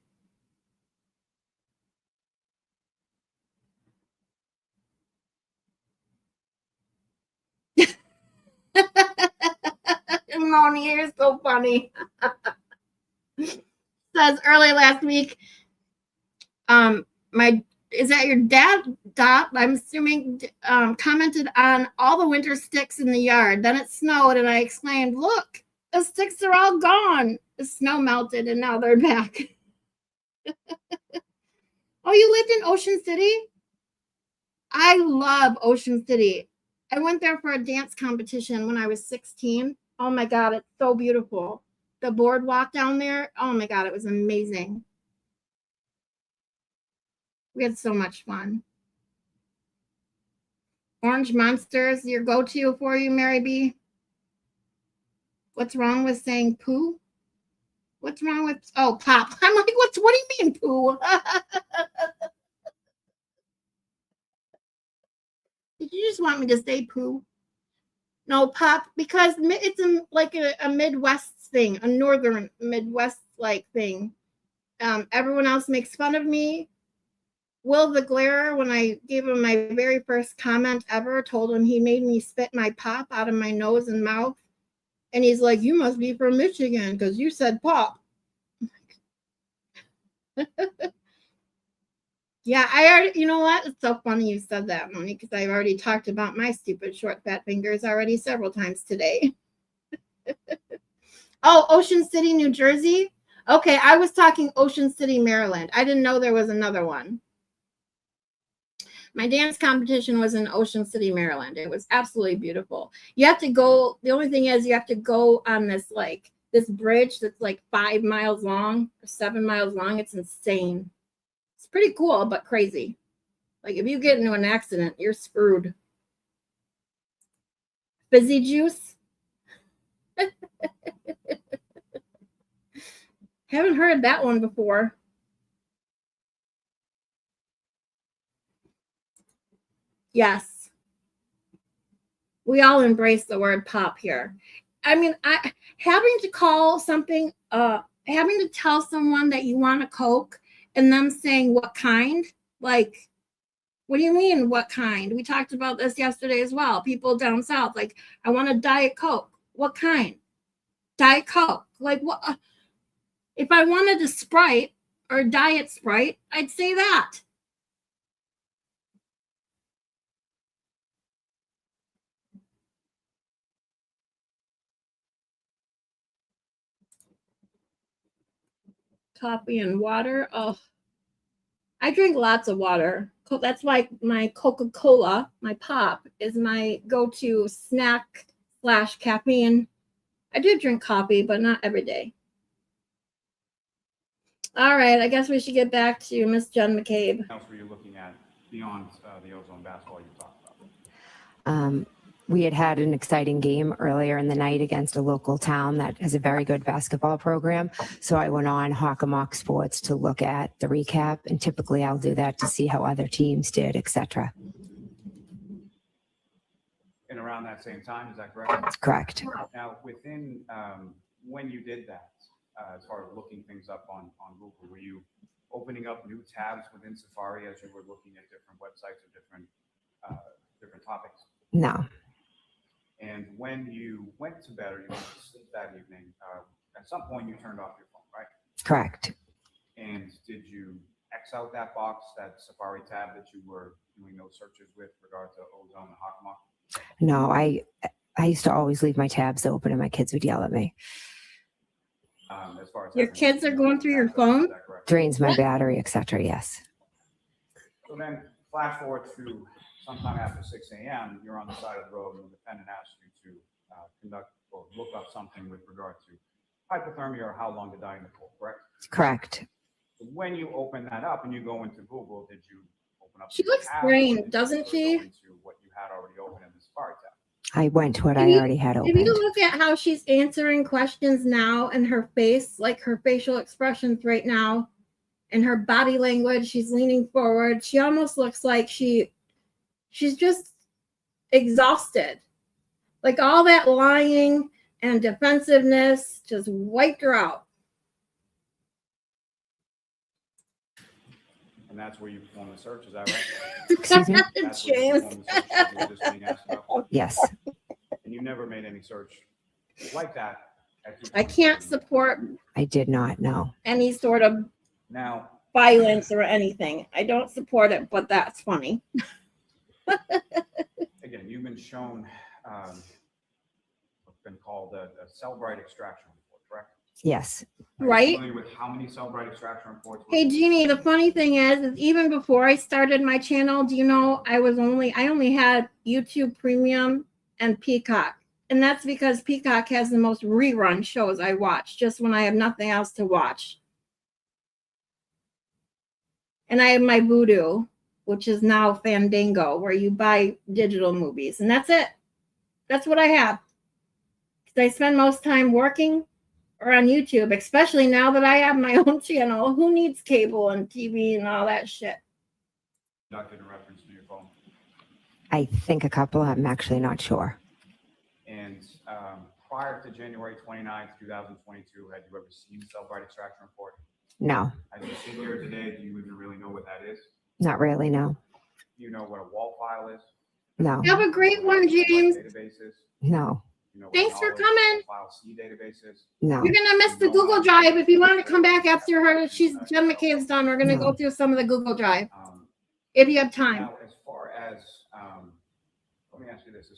Moni, you're so funny. Says early last week, is that your dad, Dot? I'm assuming commented on all the winter sticks in the yard. Then it snowed, and I exclaimed, "Look, the sticks are all gone. The snow melted, and now they're back." Oh, you lived in Ocean City? I love Ocean City. I went there for a dance competition when I was 16. Oh my God, it's so beautiful. The boardwalk down there, oh my God, it was amazing. We had so much fun. Orange Monsters, your go-to for you, Mary B? What's wrong with saying poo? What's wrong with, oh, pop. I'm like, what do you mean poo? Did you just want me to say poo? No, pop, because it's like a Midwest thing, a northern Midwest like thing. Everyone else makes fun of me. Will the Glare, when I gave him my very first comment ever, told him he made me spit my pop out of my nose and mouth. And he's like, "You must be from Michigan because you said pop." Yeah, I already, you know what? It's so funny you said that, Moni, because I've already talked about my stupid short fat fingers already several times today. Oh, Ocean City, New Jersey? Okay, I was talking Ocean City, Maryland. I didn't know there was another one. My dance competition was in Ocean City, Maryland. It was absolutely beautiful. You have to go, the only thing is you have to go on this bridge that's like 5 miles long or 7 miles long. It's insane. It's pretty cool, but crazy. Like if you get into an accident, you're screwed. Fizzy juice? Haven't heard that one before. Yes. We all embrace the word pop here. I mean, having to tell someone that you want a Coke and them saying what kind. Like, what do you mean, what kind? We talked about this yesterday as well. People down south, like, I want a Diet Coke. What kind? Diet Coke. Like, what? If I wanted a Sprite or a Diet Sprite, I'd say that. Coffee and water. Oh, I drink lots of water. That's why my Coca-Cola, my pop, is my go-to snack / caffeine. I do drink coffee, but not every day. All right, I guess we should get back to Miss Jen McCabe. What else were you looking at beyond the ozone basketball you talked about? We had an exciting game earlier in the night against a local town that has a very good basketball program. So I went on Hockomock Sports to look at the recap, and typically I'll do that to see how other teams did, etc. And around that same time, is that correct? Correct. Now, within when you did that, as far as looking things up on Google, were you opening up new tabs within Safari as you were looking at different websites or different topics? No. And when you went to bed or you went to sleep that evening, at some point you turned off your phone, right? Correct. And did you X out that box, that Safari tab that you were doing those searches with regard to ozone and Hockomock? No, I used to always leave my tabs open and my kids would yell at me. As far as Your kids are going through your phone? Drains my battery, etc. Yes. So then flash forward to sometime after 6 a.m., you're on the side of the road and the defendant asks you to conduct or look up something with regard to hypothermia or how long to die in the cold, correct? Correct. So when you open that up and you go into Google, did you open up? She the looks tab, or drained, did you doesn't go she? into what you had already open in the Safari tab? I went to what If I you- already had If opened. you look at how she's answering questions now and her face, like her facial expressions right now and her body language, she's leaning forward. She almost looks like she's just exhausted. Like all that lying and defensiveness just wiped her out. And that's where you perform the search, is that right? Excuse me? That's where you James. perform the search that you were just being asked about? Yes. And you never made any search like that? I can't support I did not know. any sort of Now, violence or anything. I don't support it, but that's funny. again, you've been shown what's been called a Cellbrite extraction report, correct? Yes. Are you Right? familiar with how many Cellbrite extraction reports? Hey Jeannie, the funny thing is even before I started my channel, do you know I only had YouTube Premium and Peacock. And that's because Peacock has the most rerun shows I watch just when I have nothing else to watch. And I have my Vudu, which is now Fandango, where you buy digital movies. And that's it. That's what I have. Because I spend most time working or on YouTube, especially now that I have my own channel. Who needs cable and TV and all that shit? Conducted in reference to your phone. I think a couple. I'm actually not sure. And prior to January 29th, 2022, had you ever seen the Cellbrite extraction report? No, As you sit here today, do you even really know what that is? not really. No, Do you know what a wall file is? no, Have a great one, James. Databases? no, You know what Thanks for knowledge coming. File C databases? no. You're gonna miss the Google Drive. If you want to come back after her, Jen McCabe's done. We're gonna go through some of the Google Drive if you have time. Now, as far as, let me ask you this,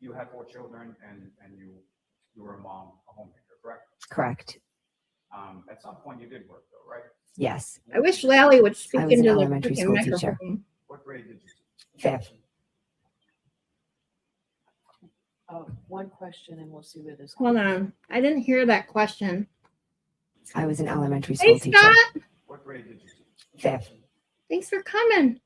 you had 4 children and you were a mom, a homemaker, correct? Correct. At some point you did work though, right? Yes. I wish Lally would speak I was an into the elementary freaking school teacher. microphone. What grade did you teach? 5th. One question and we'll see where this. Hold on, I didn't hear that question. I was an elementary Hey school teacher. What grade did you teach? 5th. Thanks for coming.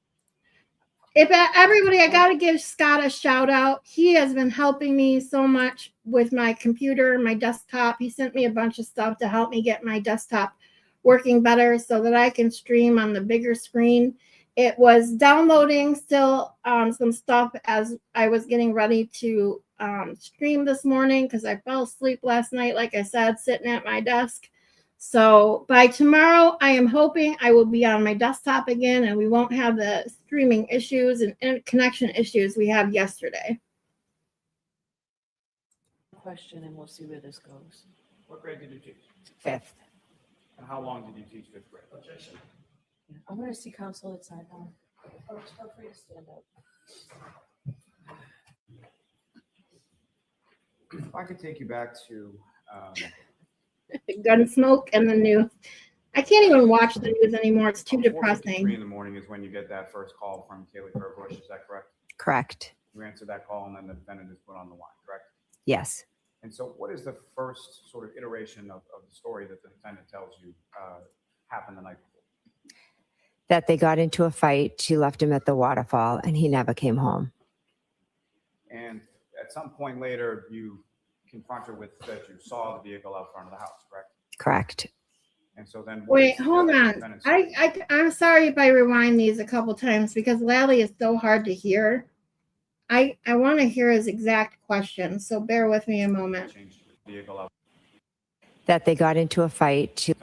If everybody, I gotta give Scott a shout out. He has been helping me so much with my computer, my desktop. He sent me a bunch of stuff to help me get my desktop working better so that I can stream on the bigger screen. It was downloading still some stuff as I was getting ready to stream this morning because I fell asleep last night, like I said, sitting at my desk. So by tomorrow, I am hoping I will be on my desktop again and we won't have the streaming issues and connection issues we had yesterday. Question, and we'll see where this goes. What grade did you teach? Fifth. And how long did you teach fifth grade? Yeah, I'm going to see counsel at sidebar. Oh, feel free to stand up. If I could take you back to, Gunsmoke and the news. I can't even watch the news anymore. It's too 4:53 depressing. in the morning is when you get that first call from Kaylee Kerbush, is that correct? Correct. You answer that call and then the defendant is put on the line, correct? Yes. And so what is the first sort of iteration of the story that the defendant tells you happened the night before? That they got into a fight. She left him at the waterfall and he never came home. And at some point later, you confront her with that you saw the vehicle out front of the house, correct? Correct. And so then. Wait, hold on. I'm sorry if I rewind these a couple times because Lally is so hard to hear. I want to hear his exact question, so bear with me a moment. Changed the vehicle out. That they got into a fight. She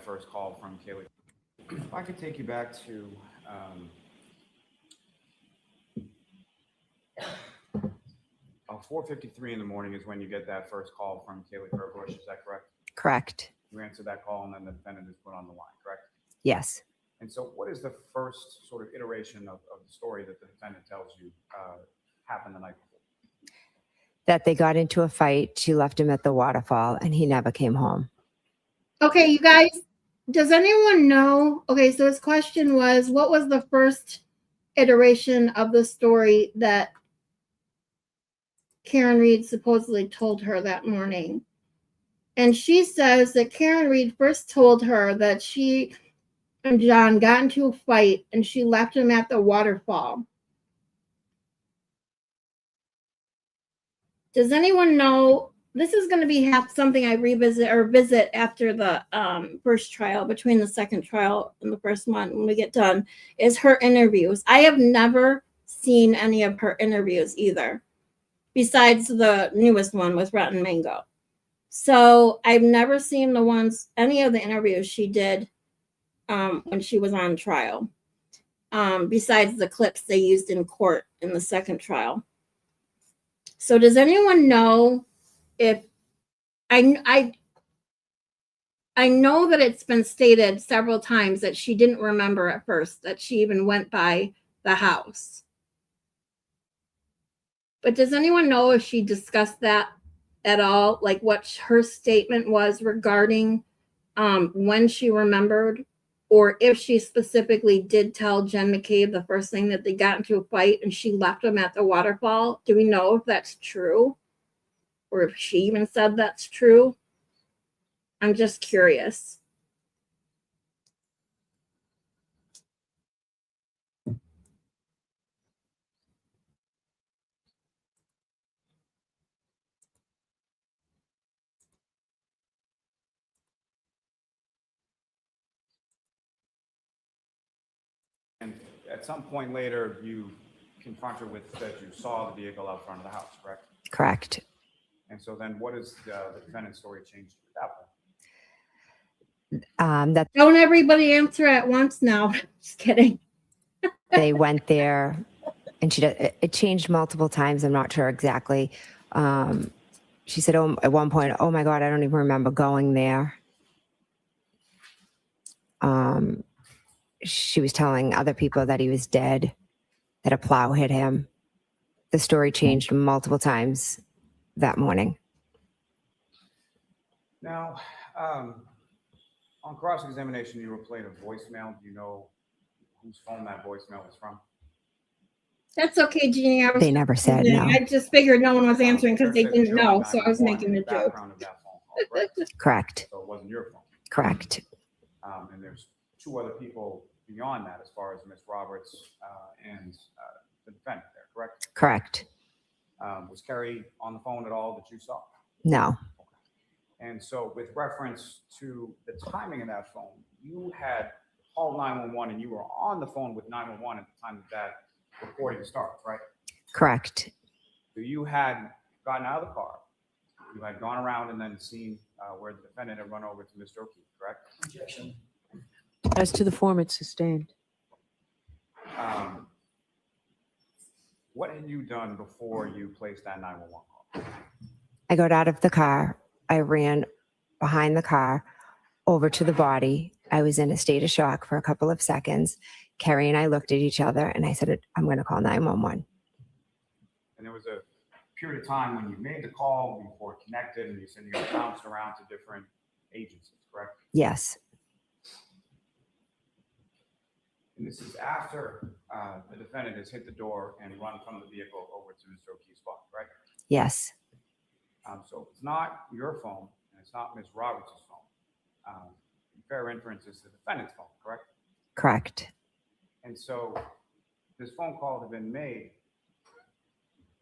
First call from Kaylee. If I could take you back to 4:53 in the morning is when you get that first call from Kaylee Kerbush, is that correct? Correct. You answer that call and then the defendant is put on the line, correct? Yes. And so what is the first sort of iteration of the story that the defendant tells you happened the night before? That they got into a fight. She left him at the waterfall and he never came home. Okay, you guys, does anyone know? Okay, so his question was, what was the first iteration of the story that Karen Reed supposedly told her that morning? And she says that Karen Reed first told her that she and John got into a fight and she left him at the waterfall. Does anyone know? This is going to be something I revisit or visit after the first trial, between the second trial and the first one when we get done, is her interviews. I have never seen any of her interviews either, besides the newest one with Rhett and Mango. So I've never seen any of the interviews she did when she was on trial, besides the clips they used in court in the second trial. So does anyone know if I know that it's been stated several times that she didn't remember at first that she even went by the house. But does anyone know if she discussed that at all? Like what her statement was regarding when she remembered, or if she specifically did tell Jen McCabe the first thing that they got into a fight and she left him at the waterfall? Do we know if that's true? Or if she even said that's true? I'm just curious. And at some point later, you confront her with that you saw the vehicle out front of the house, correct? Correct. And so then what is the defendant's story changed at that point? That Don't everybody answer at once now. Just kidding. they went there and it changed multiple times. I'm not sure exactly. She said, oh, at one point, oh my God, I don't even remember going there. She was telling other people that he was dead, that a plow hit him. The story changed multiple times that morning. Now, on cross-examination, you were played a voicemail. Do you know whose phone that voicemail was from? That's okay, Jeannie. They never said no. I just figured no one was answering because they didn't know, so I was making a joke. Background of that phone call, correct? Correct. So it wasn't your phone. Correct. And there's two other people beyond that, as far as Ms. Roberts and the defendant there, correct? Correct. Was Kerry on the phone at all that you saw? No. And so with reference to the timing of that phone, you had called 911 and you were on the phone with 911 at the time that recording started, right? Correct. So you had gotten out of the car, you had gone around and then seen where the defendant had run over to Mr. O'Keefe, correct? Objection. As to the form, it's sustained. What had you done before you placed that 911 call? I got out of the car. I ran behind the car over to the body. I was in a state of shock for a couple of seconds. Carrie and I looked at each other and I said, I'm going to call 911. And there was a period of time when you made the call before it connected, and you said you got bounced around to different agencies, correct? Yes, And this is after the defendant has hit the door and run from the vehicle over to Mr. O'Keefe's spot, right? yes, So it's not your phone, and it's not Ms. Roberts' phone. Fair inference is the defendant's phone, correct? correct. And so this phone call had been made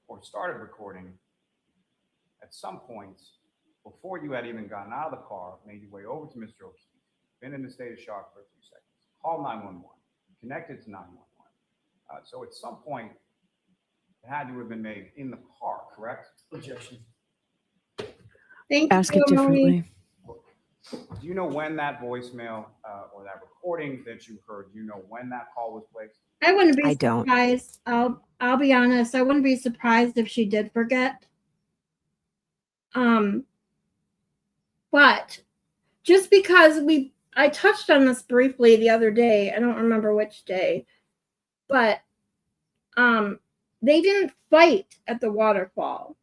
or started recording at some point before you had even gotten out of the car, made your way over to Mr. O'Keefe, been in a state of shock for a few seconds, called 911, connected to 911. So at some point, it had to have been made in the car, correct? Objection. Thank Ask you, it Moni. differently. Do you know when that voicemail or that recording that you heard, do you know when that call was placed? I wouldn't be I don't. surprised. I'll be honest. I wouldn't be surprised if she did forget. But just because I touched on this briefly the other day. I don't remember which day, but they didn't fight at the waterfall.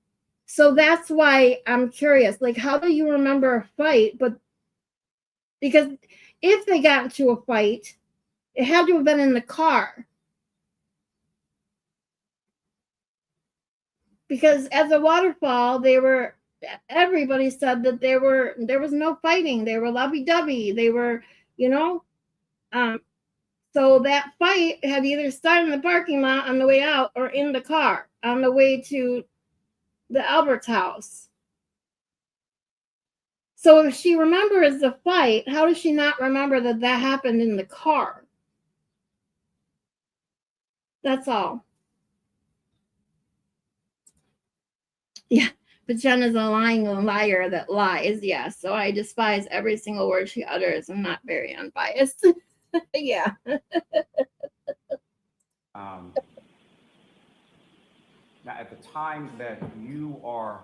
So that's why I'm curious. Like, how do you remember a fight? But because if they got into a fight, it had to have been in the car. Because at the waterfall, everybody said that there was no fighting. They were lovey-dovey. They were, so that fight had either started in the parking lot on the way out or in the car on the way to the Albert's house. So if she remembers the fight, how does she not remember that happened in the car? That's all. Yeah, but Jen is a lying liar that lies. Yeah, so I despise every single word she utters. I'm not very unbiased. Yeah. Now, at the time that you are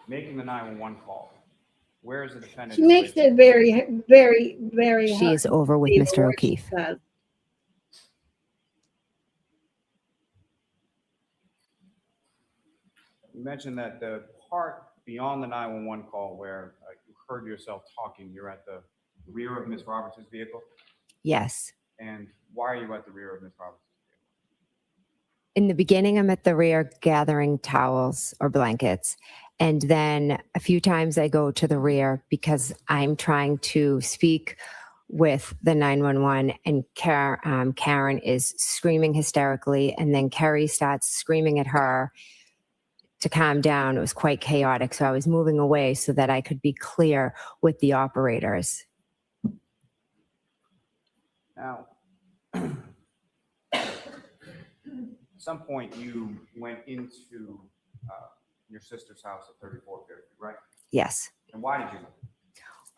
making the 911 call, where is the defendant? She makes it very, very, very She hard is over with to believe Mr. what she O'Keefe. says. You mentioned that the part beyond the 911 call where you heard yourself talking, you're at the rear of Ms. Roberts' vehicle. Yes. And why are you at the rear of Ms. Roberts' vehicle? In the beginning, I'm at the rear gathering towels or blankets. And then a few times I go to the rear because I'm trying to speak with the 911, and Karen is screaming hysterically. And then Kerry starts screaming at her to calm down. It was quite chaotic. So I was moving away so that I could be clear with the operators. Now, at some point you went into your sister's house at 3450, right? Yes. And why did you?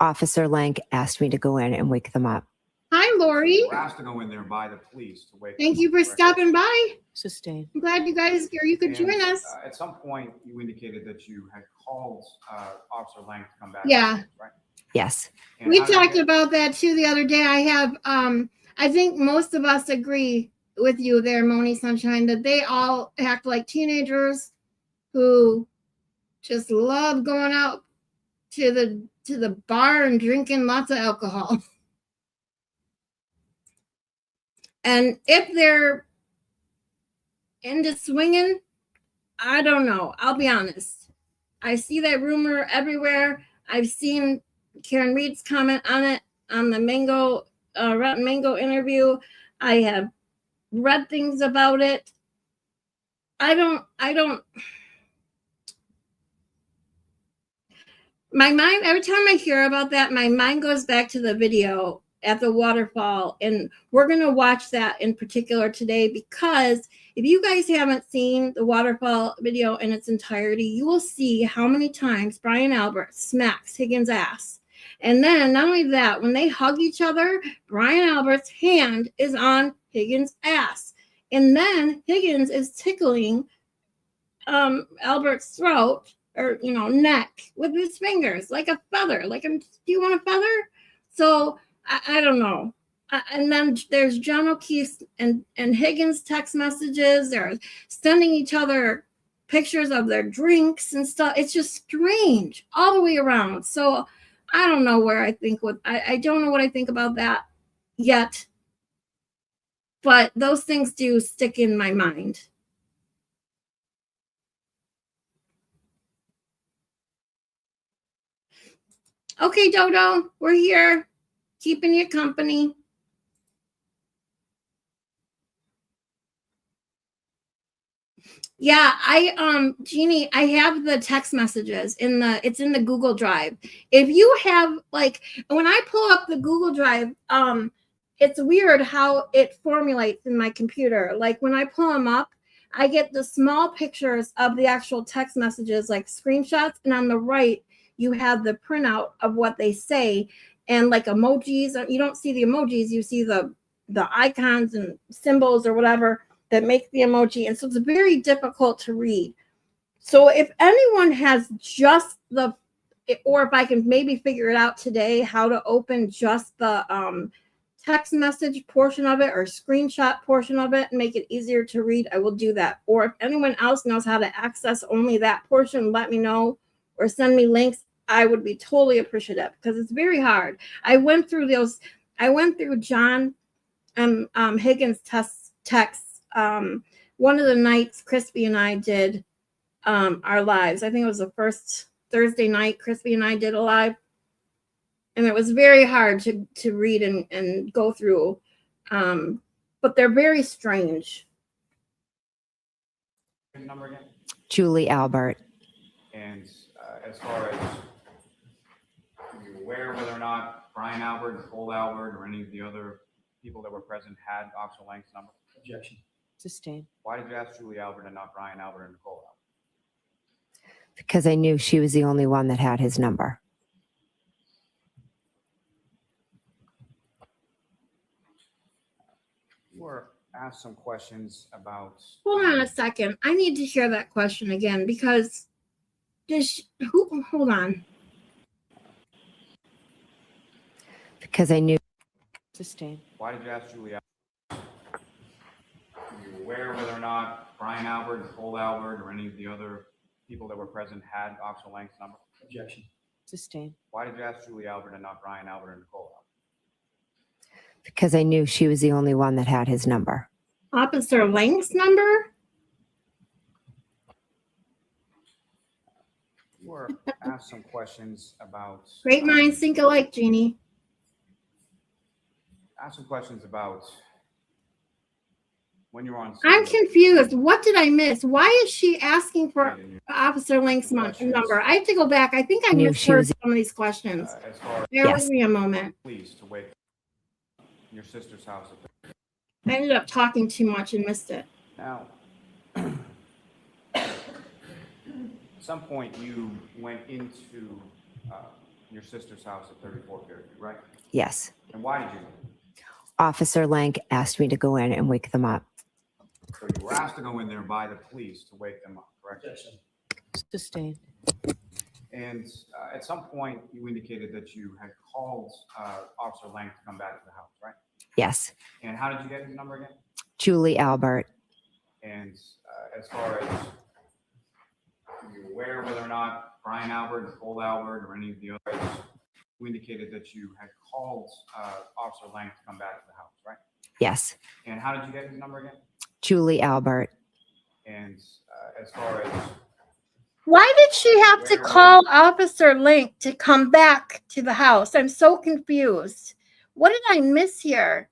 Officer Lank asked me to go in and wake them up. Hi, Lori. You were asked to go in there by the police to wake Thank them you up, for correct? stopping by. Sustained. I'm glad you guys could join And, us. At some point, you indicated that you had called Officer Lang to come back. Yeah. Right? Yes. And We how did you talked get- about that too the other day. I have, I think most of us agree with you there, Moni Sunshine, that they all act like teenagers who just love going out to the bar and drinking lots of alcohol. And if they're into swinging, I don't know. I'll be honest. I see that rumor everywhere. I've seen Karen Reed's comment on it on the Rotten Mango interview. I have read things about it. I don't. My mind, every time I hear about that, my mind goes back to the video at the waterfall. And we're going to watch that in particular today, because if you guys haven't seen the waterfall video in its entirety, you will see how many times Brian Albert smacks Higgins' ass. And then not only that, when they hug each other, Brian Albert's hand is on Higgins' ass. And then Higgins is tickling Albert's throat, or neck, with his fingers like a feather. Like, do you want a feather? So I don't know. And then there's John O'Keefe and Higgins text messages. They're sending each other pictures of their drinks and stuff. It's just strange all the way around. So I don't know where I think I don't know what I think about that yet. But those things do stick in my mind. Okay, Dodo, we're here, keeping you company. Yeah, Jeannie, I have the text messages it's in the Google Drive. If you have, like, when I pull up the Google Drive, it's weird how it formulates in my computer. Like, when I pull them up, I get the small pictures of the actual text messages, like screenshots, and on the right, you have the printout of what they say, and like emojis. You don't see the emojis, you see the icons and symbols or whatever that make the emoji. And so it's very difficult to read. So if anyone has just or if I can maybe figure it out today, how to open just the text message portion of it or screenshot portion of it and make it easier to read, I will do that. Or if anyone else knows how to access only that portion, let me know or send me links. I would be totally appreciative, because it's very hard. I went through John Higgins texts. One of the nights Crispy and I did our lives. I think it was the first Thursday night Crispy and I did a live. And it was very hard to read and go through. But they're very strange. Number again? Julie Albert. And as far as, are you aware whether or not Brian Albert, Nicole Albert, or any of the other people that were present had Officer Lang's number? Objection. Sustain. Why did you ask Julie Albert and not Brian Albert and Nicole Albert? Because I knew she was the only one that had his number. You were asked some questions about. Hold on a second. I need to hear that question again, because hold on. Because I knew. Sustain. Why did you ask Julie Albert? Are you aware whether or not Brian Albert, Nicole Albert, or any of the other people that were present had Officer Lang's number? Objection. Sustain. Why did you ask Julie Albert and not Brian Albert and Nicole Albert? Because I knew she was the only one that had his number. Officer Lang's number? You were asked some questions about. Great minds think alike, Jeannie. Asked some questions about when you were on. I'm confused. What did I miss? Why is she asking for Officer Lang's number? I have to go back. I think I misheard some of these questions. As far as Bear with me a moment. please to wake your sister's house at I ended up talking too much and missed it. Now, at some point you went into your sister's house at 34 Fairview, right? Yes. And why did you? Officer Lang asked me to go in and wake them up. So you were asked to go in there by the police to wake them up, correct? Objection. Sustain. And at some point you indicated that you had called Officer Lang to come back to the house, right? Yes. And how did you get his number again? Julie Albert. And as far as, are you aware whether or not Brian Albert, Nicole Albert, or any of the others, you indicated that you had called Officer Lang to come back to the house, right? Yes. And how did you get his number again? Julie Albert. And as far as, Why did she have to call Officer Link to come back to the house? I'm so confused. What did I miss here?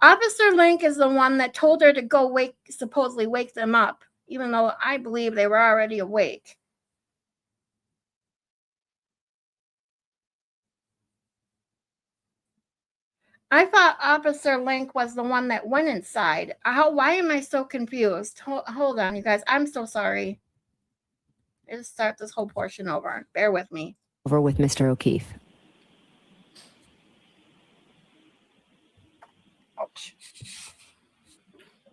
Officer Link is the one that told her to go supposedly wake them up, even though I believe they were already awake. I thought Officer Link was the one that went inside. Why am I so confused? Hold on, you guys. I'm so sorry. Let's start this whole portion over. Bear with me. Over with Mr. O'Keefe. Ouch.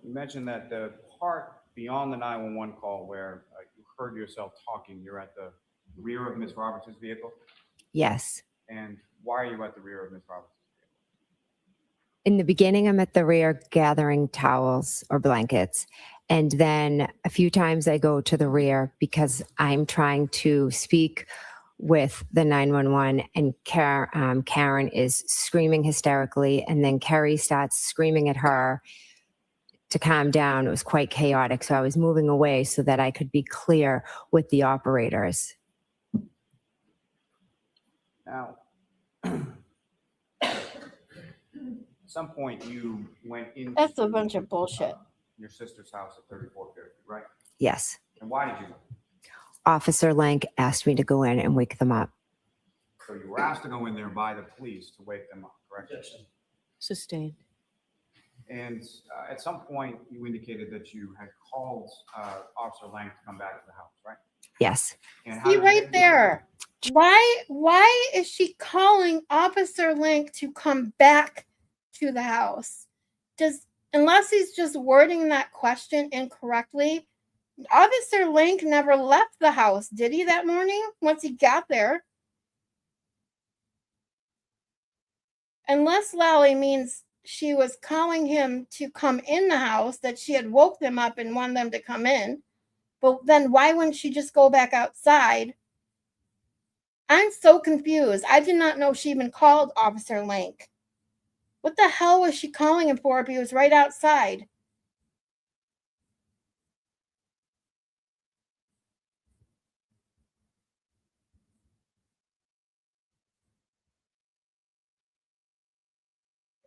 You mentioned that the part beyond the 911 call where you heard yourself talking, you're at the rear of Ms. Roberts' vehicle. Yes. And why are you at the rear of Ms. Roberts' vehicle? In the beginning, I'm at the rear gathering towels or blankets. And then a few times I go to the rear because I'm trying to speak with the 911 and Karen is screaming hysterically. And then Kerry starts screaming at her to calm down. It was quite chaotic. So I was moving away so that I could be clear with the operators. Now, at some point you went into That's a bunch of bullshit. Your sister's house at 3450, right? Yes. And why did you go? Officer Lank asked me to go in and wake them up. So you were asked to go in there by the police to wake them up, correct? Objection. Sustained. And at some point you indicated that you had called Officer Lang to come back to the house, right? Yes. And how See did you right get- there. Why is she calling Officer Link to come back to the house? Unless he's just wording that question incorrectly, Officer Link never left the house, did he, that morning once he got there? Unless Lally means she was calling him to come in the house, that she had woke them up and wanted them to come in. But then why wouldn't she just go back outside? I'm so confused. I did not know she even called Officer Link. What the hell was she calling him for if he was right outside?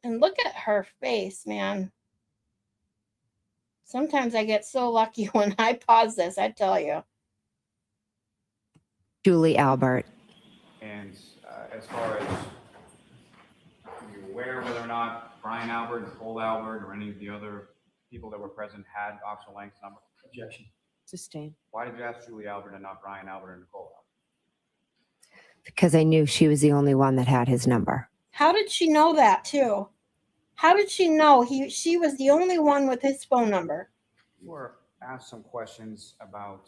And look at her face, man. Sometimes I get so lucky when I pause this, I tell you. Julie Albert. And as far as are you aware whether or not Brian Albert, Nicole Albert, or any of the other people that were present had Officer Lang's number? Objection. Sustained. Why did you ask Julie Albert and not Brian Albert and Nicole Albert? Because I knew she was the only one that had his number. How did she know that too? How did she know she was the only one with his phone number? You were asked some questions about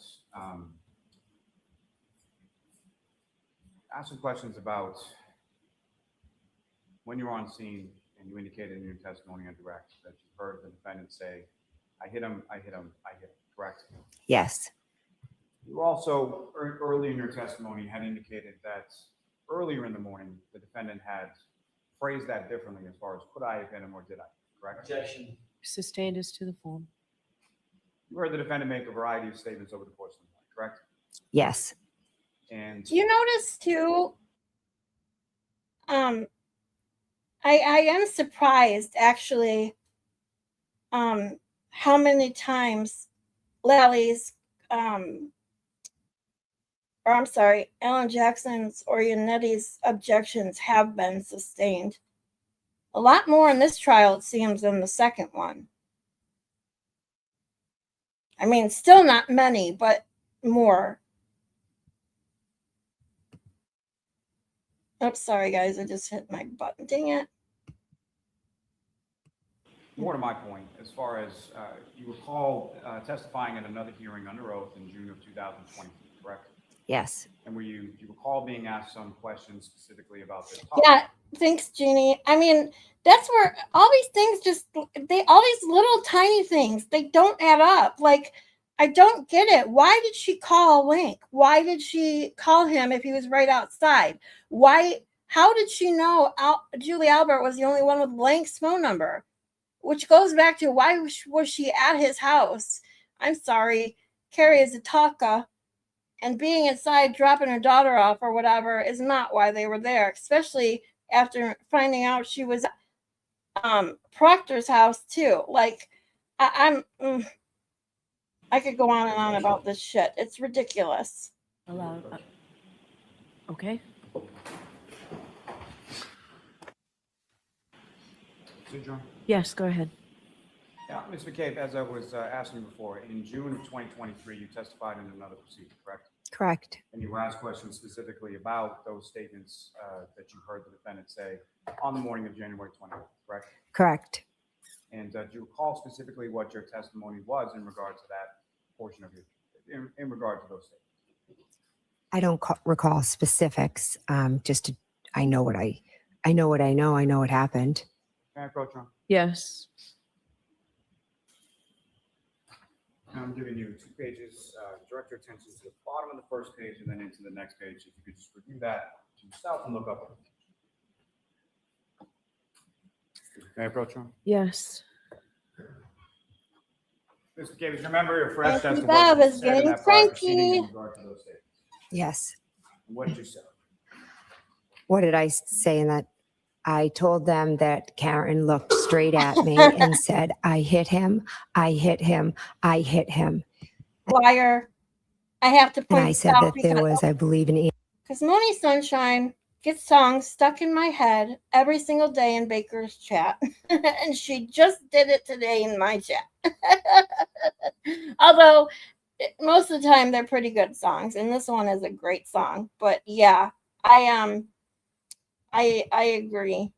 when you were on scene, and you indicated in your testimony on direct that you heard the defendant say, "I hit him, I hit him, I hit him," correct? Yes. You also, early in your testimony, had indicated that earlier in the morning, the defendant had phrased that differently as far as could I have hit him or did I, correct? Objection. Sustained as to the form. You heard the defendant make a variety of statements over the course of the night, correct? Yes. And Do you notice too? I am surprised actually. How many times Lally's, or I'm sorry, Alan Jackson's or Yanetti's objections have been sustained. A lot more in this trial, it seems, than the second one. I mean, still not many, but more. Oops, sorry guys, I just hit my button. Dang it. more to my point, as far as you recall testifying at another hearing under oath in June of 2020, correct? Yes. And do you recall being asked some questions specifically about this? Yeah, thanks, Jeannie. I mean, that's where all these things all these little tiny things, they don't add up. Like, I don't get it. Why did she call Link? Why did she call him if he was right outside? How did she know Julie Albert was the only one with Link's phone number? Which goes back to why was she at his house? I'm sorry, Carrie is a talker. And being inside, dropping her daughter off or whatever is not why they were there, especially after finding out she was at Proctor's house too. Like, I could go on and on about this shit. It's ridiculous. Allowed. Okay. Mr. John? Yes, go ahead. Yeah, Ms. McCabe, as I was asking before, in June of 2023, you testified in another proceeding, correct? Correct. And you were asked questions specifically about those statements that you heard the defendant say on the morning of January 20th, correct? Correct. And do you recall specifically what your testimony was in regard to that portion of in regard to those statements? I don't recall specifics. I know what I know what I know. I know what happened. Can I approach you? Yes. I'm giving you 2 pages. Direct your attention to the bottom of the first page and then into the next page. If you could just review that to yourself and look up. Can I approach you? Yes. Mr. Davis, remember your fresh Thank as you, to Bob what you is said in getting that prior proceeding in cranky. regard to those statements. Yes. What did you say? What did I say in that? I told them that Karen looked straight at me and said, I hit him, I hit him, I hit him. Liar. I have to And point I this said out that there was, I believe, because Moni Sunshine gets songs stuck in my head every single day in Baker's chat. And she just did it today in my chat. Although most of the time they're pretty good songs, and this one is a great song. But yeah, I agree.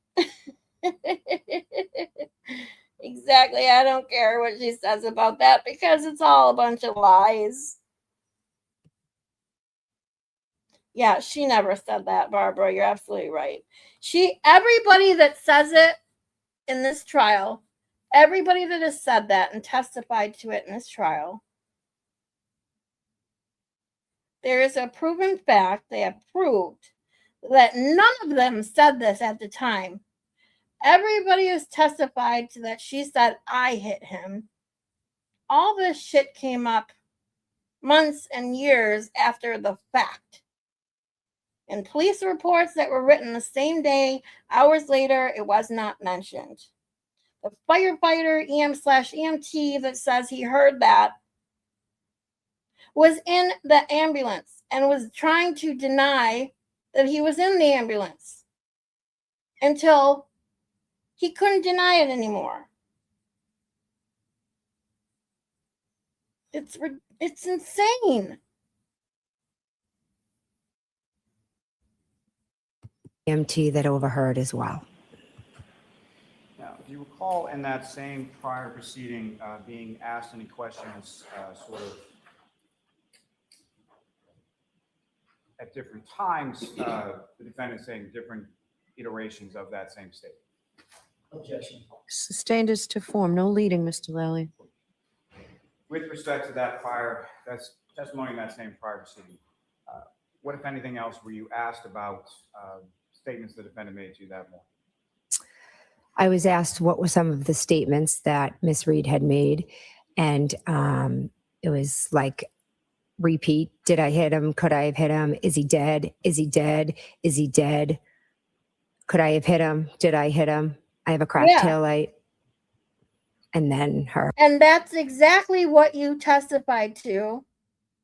Exactly. I don't care what she says about that because it's all a bunch of lies. Yeah, she never said that, Barbara. You're absolutely right. Everybody that says it in this trial, everybody that has said that and testified to it in this trial, there is a proven fact, they have proved that none of them said this at the time. Everybody who's testified to that she said, I hit him. All this shit came up months and years after the fact. In police reports that were written the same day, hours later, it was not mentioned. The firefighter EM/EMT that says he heard that was in the ambulance and was trying to deny that he was in the ambulance until he couldn't deny it anymore. It's insane. MT that overheard as well. Now, do you recall in that same prior proceeding being asked any questions sort of at different times, the defendant saying different iterations of that same statement? Objection. Sustained as to form. No leading, Mr. Lally. With respect to that's testimony in that same prior proceeding, what, if anything else, were you asked about statements the defendant made to you that morning? I was asked what were some of the statements that Miss Reed had made, and it was like repeat. Did I hit him? Could I have hit him? Is he dead? Is he dead? Is he dead? Could I have hit him? Did I hit him? I have a cracked tail light. And then her. And that's exactly what you testified to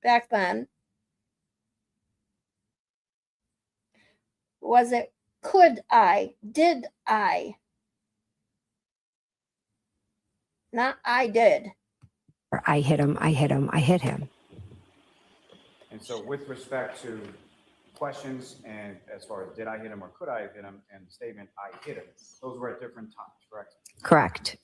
back then. Was it could I? Did I? Not I did. I hit him. I hit him. I hit him. And so with respect to questions and as far as did I hit him or could I have hit him and the statement I hit him, those were at different times, correct? Correct.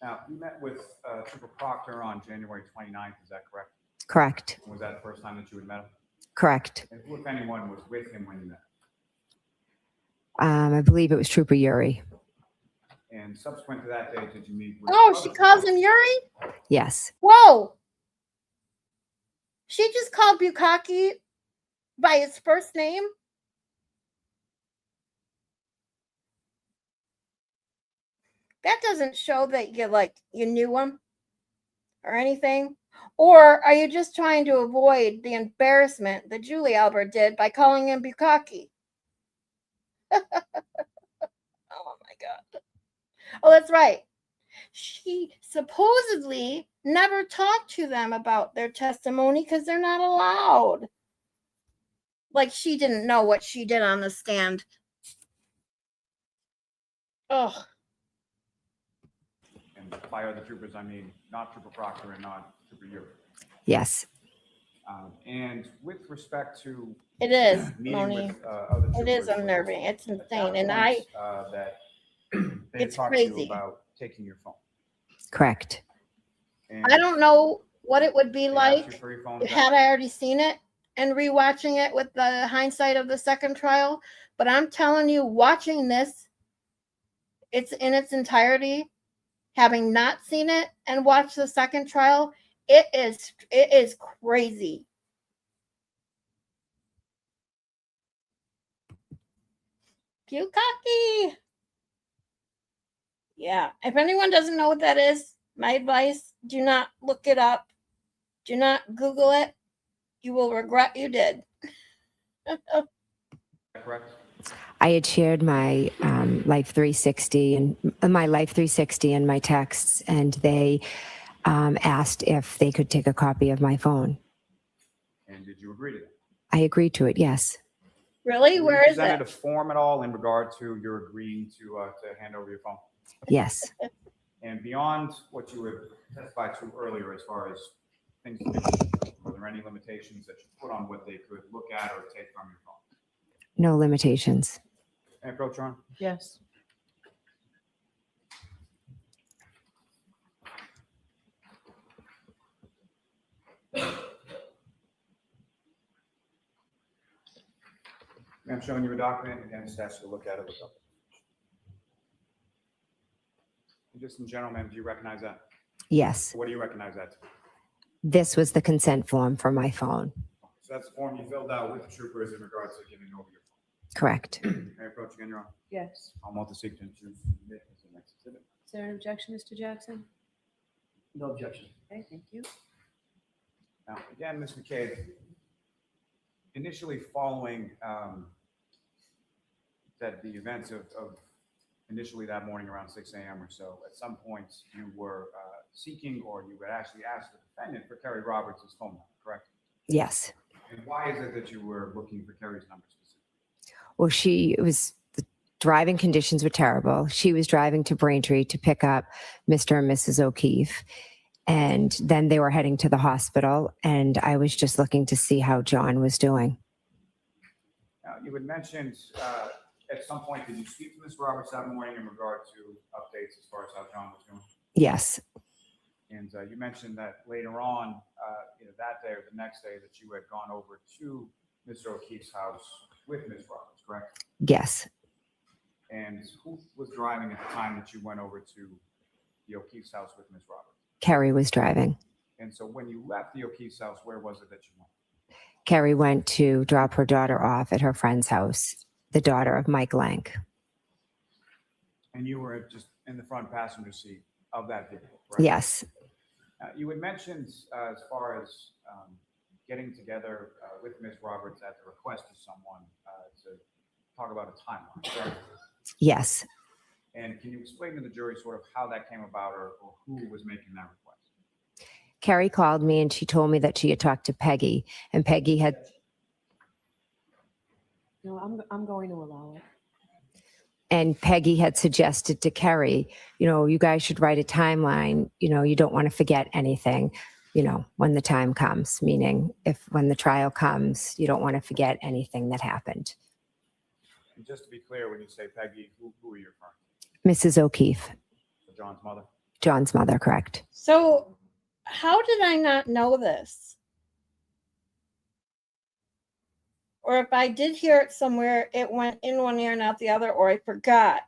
Now, you met with Trooper Proctor on January 29th, is that correct? Correct. Was that the first time that you had met him? Correct. And who, if anyone, was with him when you met? I believe it was Trooper Yuri. And subsequent to that date, did you meet with? Oh, she calls him Yuri? Yes. Whoa. She just called Bukaki by his first name? That doesn't show that you knew him or anything. Or are you just trying to avoid the embarrassment that Julie Albert did by calling him Bukaki? Oh my God. Oh, that's right. She supposedly never talked to them about their testimony because they're not allowed. Like she didn't know what she did on the stand. Oh, And by other troopers, I mean not Trooper Proctor and not Trooper Ure. Yes, And with respect to it is, meeting Moni. with other troopers. It is unnerving. It's at that insane. And point, that they had it's talked to you crazy. about taking your phone. correct. And I don't know what it would be they asked you like for your phone back. had I already seen it and rewatching it with the hindsight of the second trial. But I'm telling you, watching this, it's in its entirety, having not seen it and watched the second trial, it is crazy. Bukaki. Yeah. If anyone doesn't know what that is, my advice, do not look it up. Do not Google it. You will regret you did. Correct? I had shared my Life 360 and my Life 360 and my texts, and they asked if they could take a copy of my phone. And did you agree to that? I agreed to it. Yes. Really? Were you Where is presented it? a form at all in regard to your agreeing to hand over your phone? Yes. And beyond what you had testified to earlier, as far as things to do, were there any limitations that you put on what they could look at or take from your phone? No limitations. And Approach, Ron? Yes. I'm showing you a document, again, just ask you to look at it. Look up. And just in general, ma'am, do you recognize that? Yes. What do you recognize that to? This was the consent form for my phone. So that's the form you filled out with the troopers in regards to giving over your phone. Correct. May I approach again, Your Honor? Yes. I'll multi-seek to submit as the next exhibit. Is there an objection, Mr. Jackson? No objection. Okay, thank you. Now, again, Ms. McCabe, initially following that the events of initially that morning around 6 a.m. or so, at some point you were seeking or you had actually asked the defendant for Kerry Roberts' phone number, correct? Yes. And why is it that you were looking for Kerry's number specifically? Well, the driving conditions were terrible. She was driving to Braintree to pick up Mr. and Mrs. O'Keefe. And then they were heading to the hospital. And I was just looking to see how John was doing. Now, you had mentioned at some point, did you speak to Ms. Roberts that morning in regard to updates as far as how John was doing? Yes. And you mentioned that later on, that day or the next day, that you had gone over to Mr. O'Keefe's house with Ms. Roberts, correct? Yes. And who was driving at the time that you went over to the O'Keefe's house with Ms. Roberts? Kerry was driving. And so when you left the O'Keefe's house, where was it that you went? Kerry went to drop her daughter off at her friend's house, the daughter of Mike Lank. And you were just in the front passenger seat of that vehicle, correct? Yes. You had mentioned as far as getting together with Ms. Roberts at the request of someone to talk about a timeline, correct? Yes. And can you explain to the jury sort of how that came about or who was making that request? Kerry called me and she told me that she had talked to Peggy, and Peggy had, No, I'm going to allow it. and Peggy had suggested to Kerry, you guys should write a timeline. You don't want to forget anything, when the time comes, meaning when the trial comes, you don't want to forget anything that happened. And just to be clear, when you say Peggy, who are you referring Mrs. O'Keefe, to? John's mother? John's mother, correct? So, how did I not know this? Or if I did hear it somewhere, it went in one ear and out the other, or I forgot.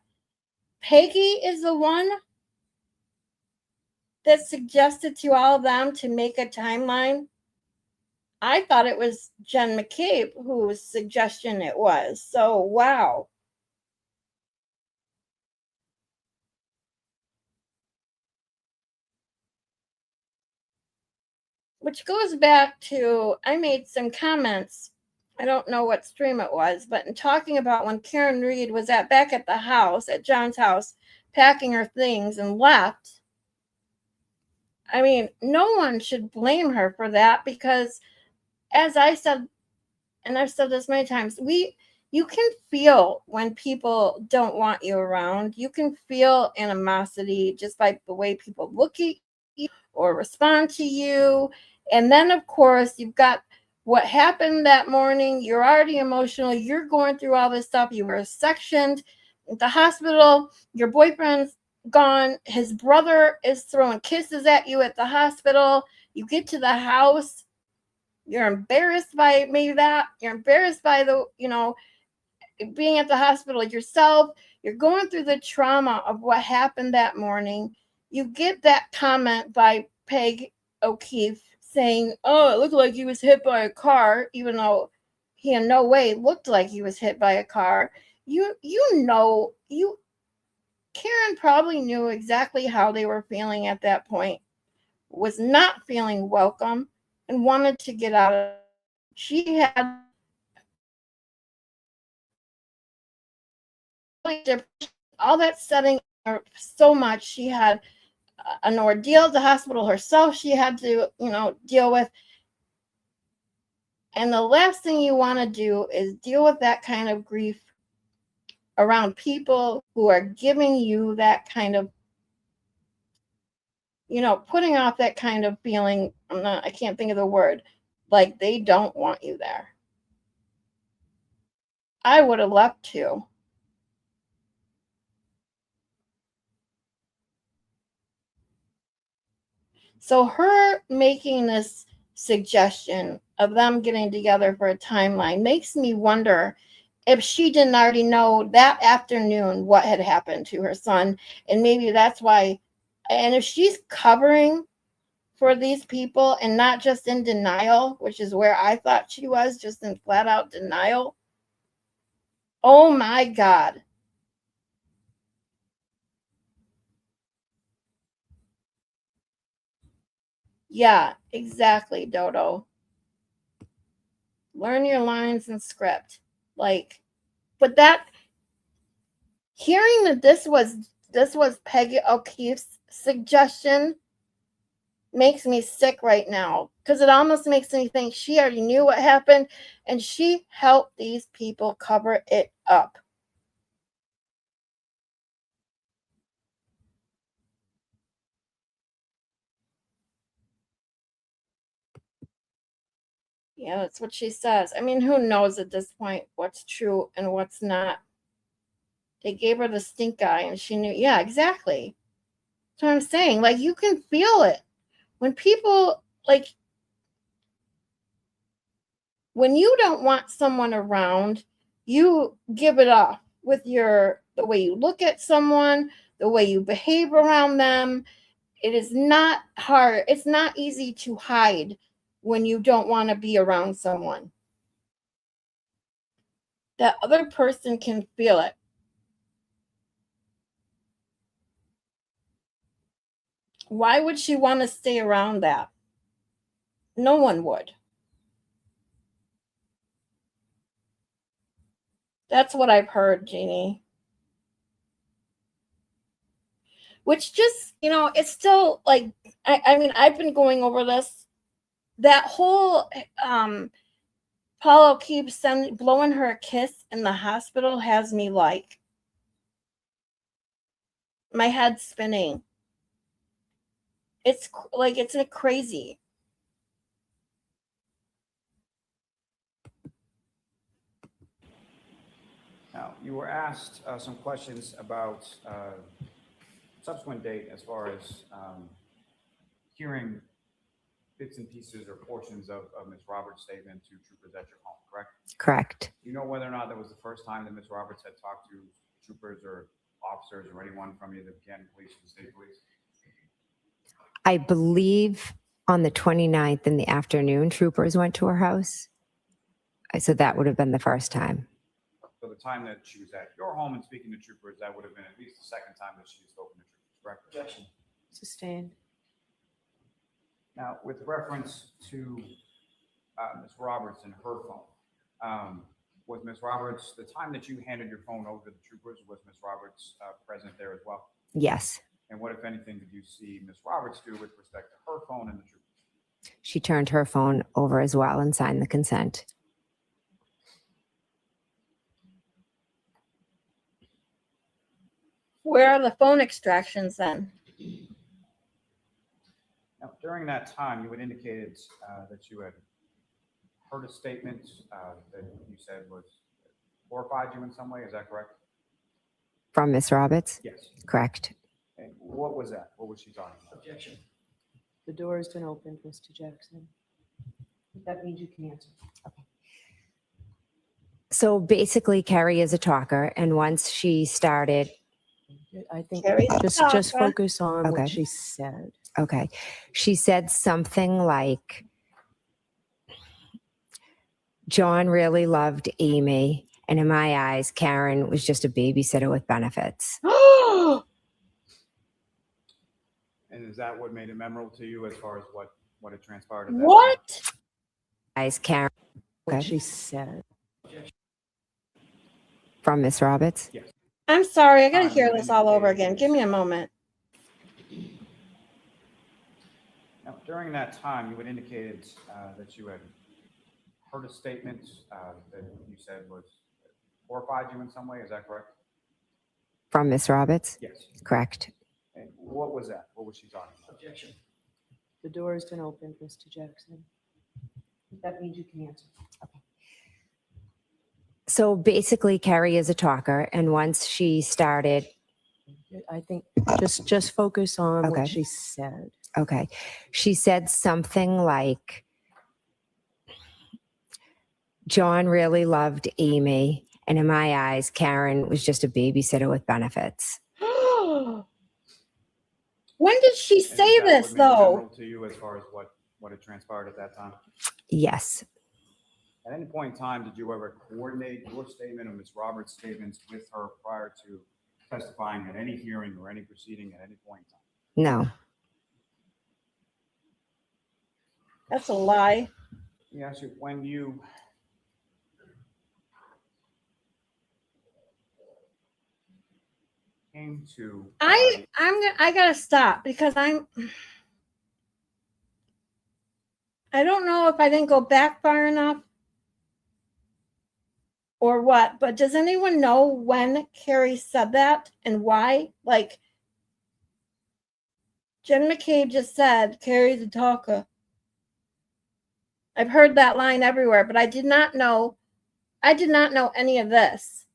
Peggy is the one that suggested to all of them to make a timeline. I thought it was Jen McCabe whose suggestion it was. So, wow. Which goes back to, I made some comments. I don't know what stream it was, but in talking about when Karen Reed was back at the house, at John's house, packing her things and left. I mean, no one should blame her for that because, as I said and I've said this many times, you can feel when people don't want you around. You can feel animosity just by the way people look at you or respond to you. And then, of course, you've got what happened that morning. You're already emotional. You're going through all this stuff. You were sectioned at the hospital. Your boyfriend's gone. His brother is throwing kisses at you at the hospital. You get to the house. You're embarrassed by maybe that. You're embarrassed by the, being at the hospital yourself. You're going through the trauma of what happened that morning. You get that comment by Peg O'Keefe saying, "Oh, it looked like he was hit by a car," even though he in no way looked like he was hit by a car. Karen probably knew exactly how they were feeling at that point, was not feeling welcome, and wanted to get out of it. She had all that setting her so much. She had an ordeal at the hospital herself she had to, deal with. And the last thing you want to do is deal with that kind of grief around people who are giving you that kind of, putting off that kind of feeling. I can't think of the word, like they don't want you there. I would have left too. So her making this suggestion of them getting together for a timeline makes me wonder if she didn't already know that afternoon what had happened to her son. And maybe that's why, and if she's covering for these people and not just in denial, which is where I thought she was, just in flat out denial. Oh my God. Yeah, exactly, Dodo. Learn your lines and script. But that hearing that this was Peggy O'Keefe's suggestion makes me sick right now, because it almost makes me think she already knew what happened and she helped these people cover it up. Yeah, that's what she says. I mean, who knows at this point what's true and what's not? They gave her the stink eye and she knew. Yeah, exactly. That's what I'm saying. You can feel it. When people, when you don't want someone around, you give it off with the way you look at someone, the way you behave around them. It is not hard. It's not easy to hide when you don't want to be around someone. That other person can feel it. Why would she want to stay around that? No one would. That's what I've heard, Jeannie. Which just, it's still I mean, I've been going over this. That whole Paul O'Keefe blowing her a kiss in the hospital has me my head spinning. It's crazy. Now, you were asked some questions about subsequent date as far as hearing bits and pieces or portions of Ms. Roberts' statement to troopers at your home, correct? Correct. Do you know whether or not that was the first time that Ms. Roberts had talked to troopers or officers or anyone from either the Canton Police or the state police? I believe on the 29th in the afternoon, troopers went to her house. So that would have been the first time. So the time that she was at your home and speaking to troopers, that would have been at least the second time that she had spoken to troopers, correct? Objection. Sustained. Now, with reference to Ms. Roberts and her phone, was Ms. Roberts, the time that you handed your phone over to the troopers, was Ms. Roberts present there as well? Yes. And what, if anything, did you see Ms. Roberts do with respect to her phone and the troopers? She turned her phone over as well and signed the consent. Where are the phone extractions then? Now, during that time, you had indicated that you had heard a statement that you said was horrified you in some way. Is that correct? From Miss Roberts? Yes. Correct. And what was that? What was she talking about? Objection. The door has been opened, Mr. Jackson. That means you can answer. So basically, Carrie is a talker, and once she started, I think Carrie's a just talker. focus on Okay. what she said. okay, she said something like, John really loved Amy, and in my eyes, Karen was just a babysitter with benefits. And is that what made it memorable to you as far as what had transpired at that time? What? Eyes, Karen. What Okay. she said. From Miss Roberts? Yes. I'm sorry. I got to Time hear you this all over indicated again. Give me a moment. Now, during that time, you had indicated that you had heard a statement that you said was horrified you in some way. Is that correct? From Miss Roberts? Yes. Correct. And what was that? What was she talking about? Objection. The door has been opened, Mr. Jackson. That means you can answer. So basically, Carrie is a talker, and once she started, I think just focus on Okay. what she said. okay, she said something like, John really loved Amy, and in my eyes, Karen was just a babysitter with benefits. When did she And say is that this, what made it though? memorable to you as far as what had transpired at that time? Yes. At any point in time, did you ever coordinate your statement or Ms. Roberts' statements with her prior to testifying at any hearing or any proceeding at any point in time? No. That's a lie. Let me ask you, when you came to I gotta stop because I don't know if I didn't go back far enough or what, but does anyone know when Carrie said that and why? Like, Jen McCabe just said, Carrie's a talker. I've heard that line everywhere, but I did not know any of this.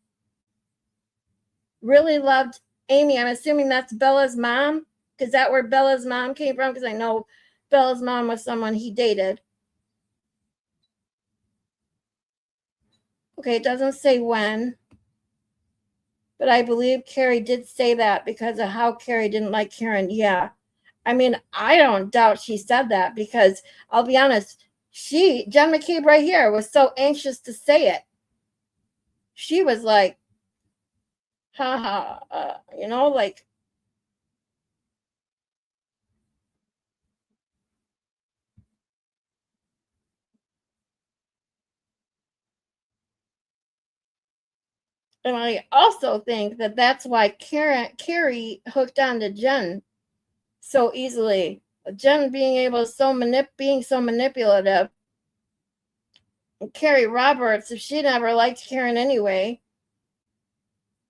Really loved Amy. I'm assuming that's Bella's mom. Is that where Bella's mom came from? Because I know Bella's mom was someone he dated. Okay, it doesn't say when. But I believe Carrie did say that because of how Carrie didn't like Karen. Yeah. I mean, I don't doubt she said that because I'll be honest, Jen McCabe right here, was so anxious to say it. She was like, haha, like, and I also think that that's why Carrie hooked on to Jen so easily. Jen being so manipulative. And Carrie Roberts, if she never liked Karen anyway.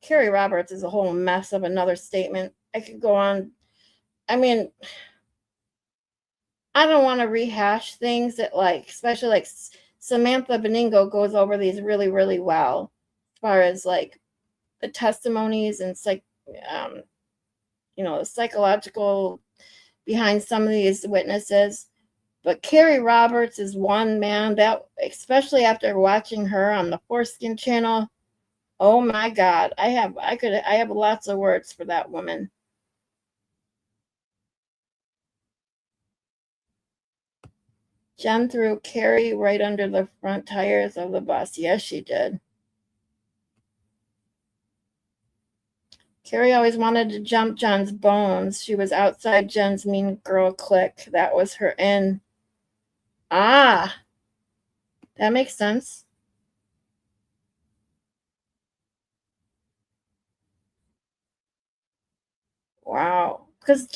Carrie Roberts is a whole mess of another statement. I could go on. I mean, I don't want to rehash things that especially like Samantha Beningo goes over these really, really well as far as like the testimonies and the psychological behind some of these witnesses. But Carrie Roberts is one, man, that especially after watching her on the Foreskin channel. Oh my God. I have lots of words for that woman. Jen threw Carrie right under the front tires of the bus. Yes, she did. Carrie always wanted to jump Jen's bones. She was outside Jen's mean girl clique. That was her in. Ah, that makes sense. Wow. Because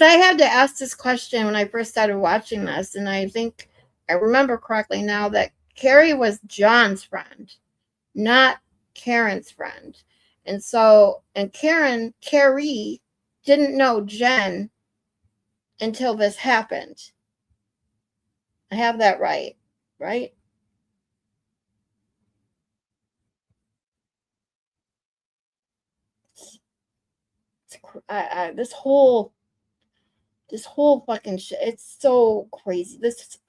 I had to ask this question when I first started watching this, and I think I remember correctly now that Carrie was John's friend, not Karen's friend. And Carrie didn't know Jen until this happened. I have that right? This whole fucking shit, it's so crazy.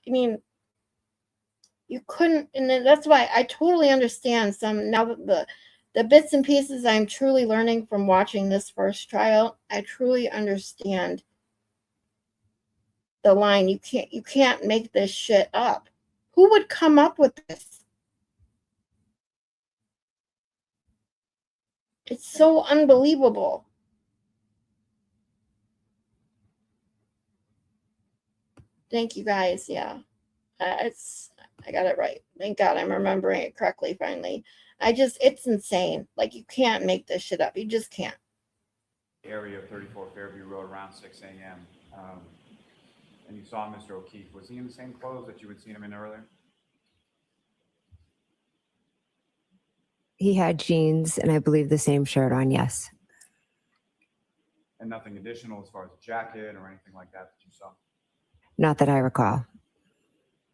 You couldn't, and then that's why I totally understand now that the bits and pieces I'm truly learning from watching this first trial, I truly understand the line. You can't make this shit up. Who would come up with this? It's so unbelievable. Thank you guys. Yeah. I got it right. Thank God I'm remembering it correctly finally. It's insane. Like, you can't make this shit up. You just can't. Area of 34 Fairview Road around 6 a.m. And you saw Mr. O'Keefe. Was he in the same clothes that you had seen him in earlier? He had jeans and I believe the same shirt on, yes. And nothing additional as far as a jacket or anything like that you saw? Not that I recall.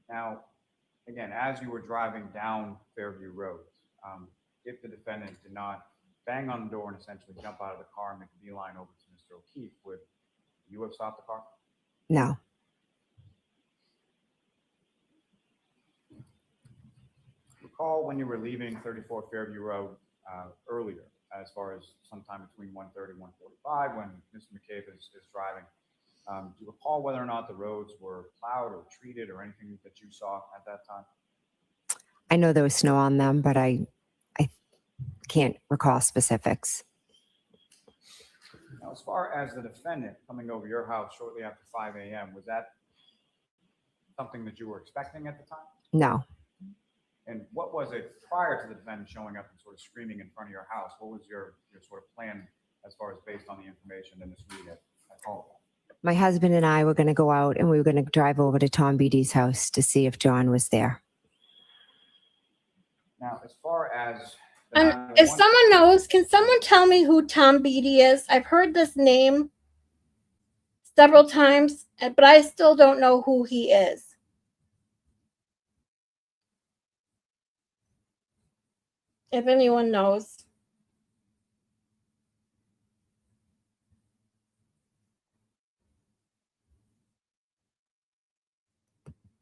Now, again, as you were driving down Fairview Road, if the defendant did not bang on the door and essentially jump out of the car and make a beeline over to Mr. O'Keefe, would you have stopped the car? No. Recall when you were leaving 34 Fairview Road earlier, as far as sometime between 1:30 and 1:45 when Mr. McCabe is driving. Do you recall whether or not the roads were plowed or treated or anything that you saw at that time? I know there was snow on them, but I can't recall specifics. Now, as far as the defendant coming over your house shortly after 5 a.m., was that something that you were expecting at the time? No. And what was it prior to the defendant showing up and sort of screaming in front of your house? What was your sort of plan as far as based on the information in this meeting at home? My husband and I were going to go out and we were going to drive over to Tom Beatty's house to see if John was there. Now, as far as If someone knows, can someone tell me who Tom Beatty is? I've heard this name several times, but I still don't know who he is. If anyone knows.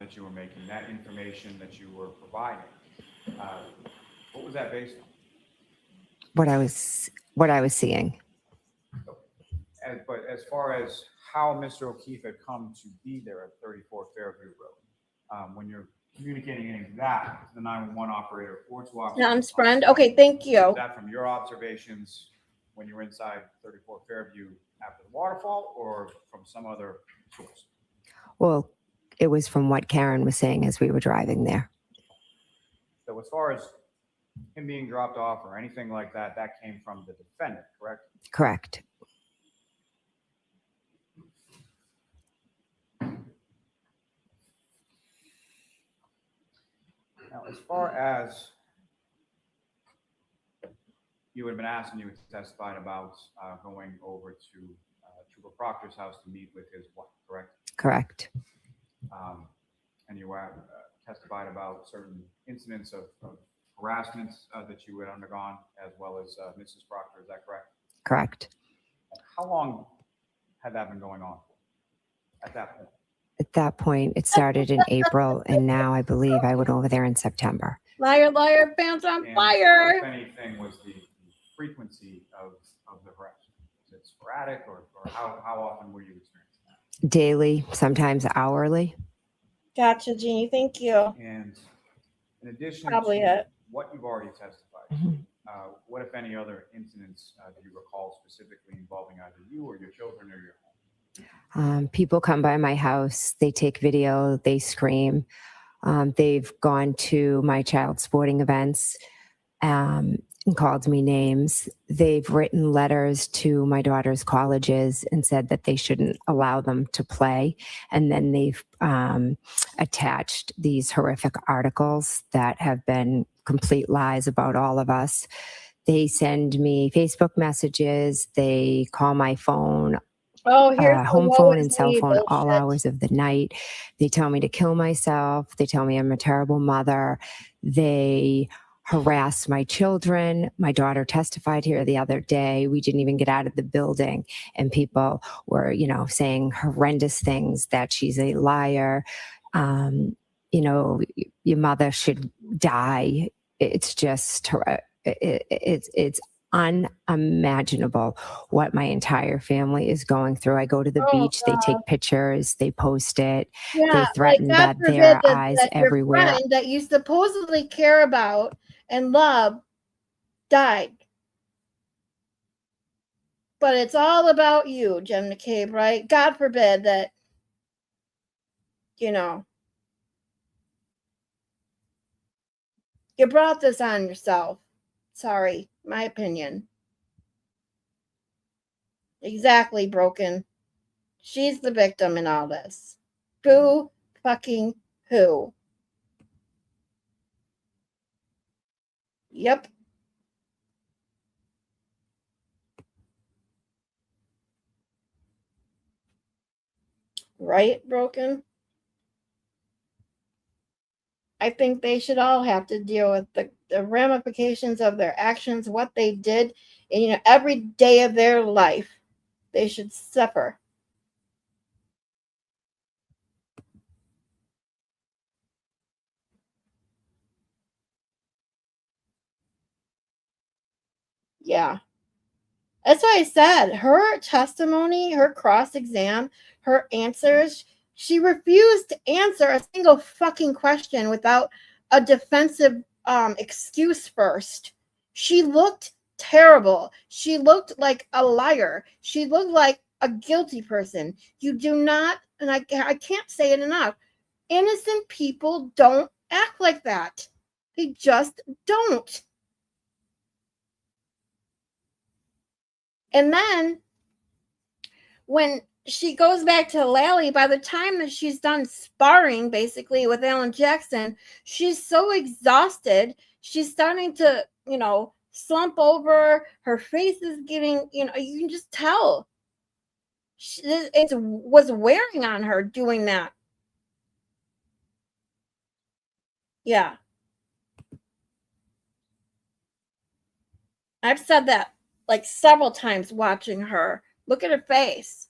that you were making, that information that you were providing, what was that based on? What I was seeing. But as far as how Mr. O'Keefe had come to be there at 34 Fairview Road, when you're communicating any of that to the 911 operator or to officers. Tom's friend. Okay, thank you. Is that from your observations when you were inside 34 Fairview after the waterfall or from some other source? Well, it was from what Karen was saying as we were driving there. So as far as him being dropped off or anything like that, that came from the defendant, correct? Correct. Now, as far as you had been asked and you had testified about going over to Trooper Proctor's house to meet with his wife, correct? Correct. And you testified about certain incidents of harassment that you had undergone, as well as Mrs. Proctor, is that correct? Correct. How long had that been going on at that point? At that point, it started in April, and now I believe I went over there in September. Liar, liar, pants on And fire. if anything, was the frequency of the harassment? Was it sporadic, or how often were you experiencing that? Daily, sometimes hourly. Gotcha, Jeannie. Thank you. And in addition Probably to it. what you've already testified, what, if any, other incidents do you recall specifically involving either you or your children or your home? People come by my house, they take video, they scream. They've gone to my child's sporting events and called me names. They've written letters to my daughter's colleges and said that they shouldn't allow them to play. And then they've attached these horrific articles that have been complete lies about all of us. They send me Facebook messages. They call my phone, Oh, here's the home woe phone is and cell me phone all bullshit. hours of the night. They tell me to kill myself. They tell me I'm a terrible mother. They harass my children. My daughter testified here the other day. We didn't even get out of the building, and people were, saying horrendous things, that she's a liar. Your mother should die. It's just, it's unimaginable what my entire family is going through. I go to the Oh, beach, they God. take pictures, they post it, Yeah, they like threaten God that forbid there are that, eyes that your everywhere. friend that you supposedly care about and love died. But it's all about you, Jen McCabe, right? God forbid that, you brought this on yourself. Sorry, my opinion. Exactly, Broken. She's the victim in all this. Boo fucking who? Yep. Right, Broken? I think they should all have to deal with the ramifications of their actions, what they did, and every day of their life. They should suffer. Yeah. That's why I said her testimony, her cross exam, her answers, she refused to answer a single fucking question without a defensive excuse first. She looked terrible. She looked like a liar. She looked like a guilty person. You do not, and I can't say it enough, innocent people don't act like that. They just don't. And then when she goes back to Lally, by the time that she's done sparring basically with Alan Jackson, she's so exhausted. She's starting to, slump over. Her face is getting, you can just tell. It was wearing on her doing that. Yeah. I've said that like several times watching her. Look at her face.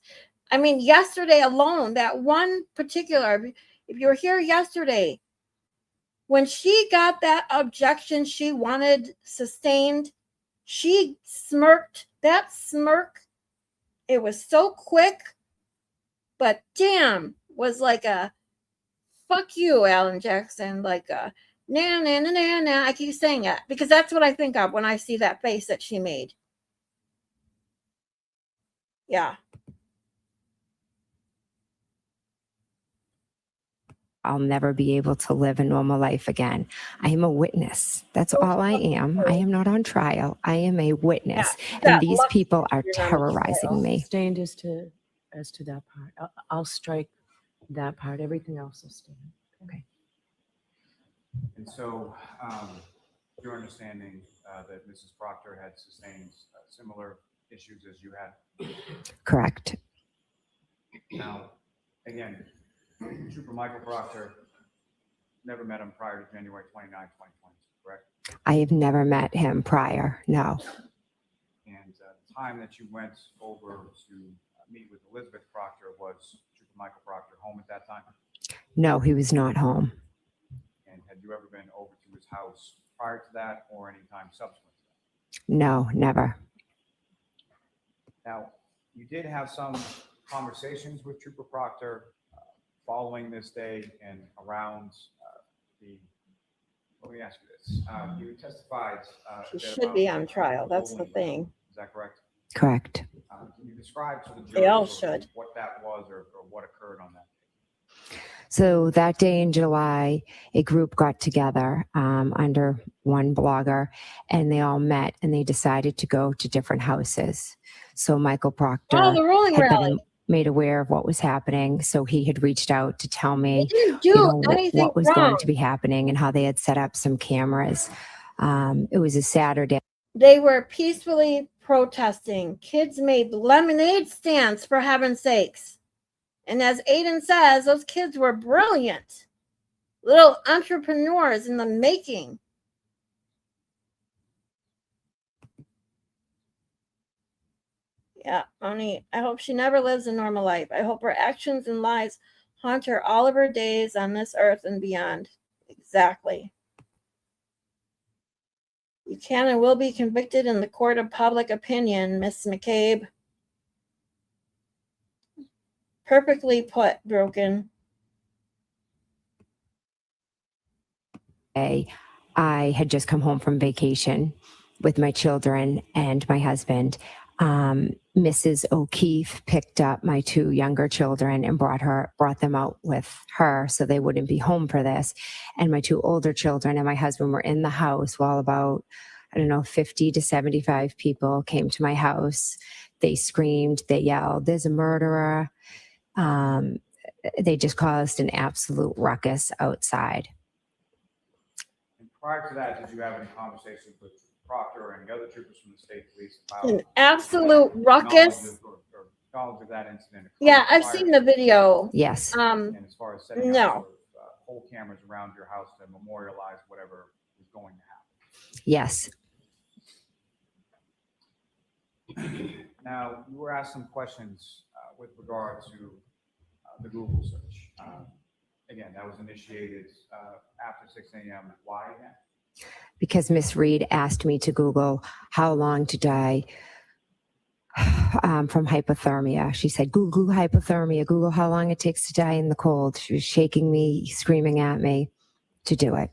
I mean, yesterday alone, that one particular, if you were here yesterday, when she got that objection she wanted sustained, she smirked. That smirk, it was so quick, but damn, was like a fuck you, Alan Jackson, like a nah, nah, nah, nah, nah. I keep saying that because that's what I think of when I see that face that she made. Yeah. I'll never be able to live a normal life again. I am a witness. That's all I am. I am not on trial. I am a witness. Yeah, And these lucky people are you're not on terrorizing trial. me. Sustained as to that part. I'll strike that part. Everything else will stand. Okay. And so, your understanding that Mrs. Proctor had sustained similar issues as you had? Correct. Now, again, Trooper Michael Proctor never met him prior to January 29, 2022, correct? I have never met him prior. No. And the time that you went over to meet with Elizabeth Proctor, was Trooper Michael Proctor home at that time? No, he was not home. And had you ever been over to his house prior to that or any time subsequent to that? No, never. Now, you did have some conversations with Trooper Proctor following this day and around let me ask you this. You testified. She should be on trial. That's the thing. Is that correct? Correct. Can you describe to the jury They all should. what that was or what occurred on that day? So that day in July, a group got together under one blogger, and they all met and they decided to go to different houses. So Michael Proctor Oh, the rolling had rally. been made aware of what was happening. So he had reached out to tell They me didn't do anything what was wrong. going to be happening and how they had set up some cameras. It was a Saturday. They were peacefully protesting. Kids made lemonade stands, for heaven's sakes. And as Aiden says, those kids were brilliant. Little entrepreneurs in the making. Yeah, Moni, I hope she never lives a normal life. I hope her actions and lies haunt her all of her days on this earth and beyond. Exactly. You can and will be convicted in the court of public opinion, Miss McCabe. Perfectly put, Broken. I had just come home from vacation with my children and my husband. Mrs. O'Keefe picked up my two younger children and brought them out with her so they wouldn't be home for this. And my two older children and my husband were in the house while about, 50 to 75 people came to my house. They screamed, they yelled, "There's a murderer." They just caused an absolute ruckus outside. And prior to that, did you have any conversations with Proctor and the other troopers from the state police An about absolute ruckus. knowledge of that incident? Yeah, I've seen the video. Yes. And as far as setting No. up sort of, whole cameras around your house to memorialize whatever is going to happen. Yes. Now, you were asked some questions with regard to the Google search. Again, that was initiated after 6 a.m. Why again? Because Miss Reed asked me to Google how long to die from hypothermia. She said, Google hypothermia, Google how long it takes to die in the cold. She was shaking me, screaming at me to do it.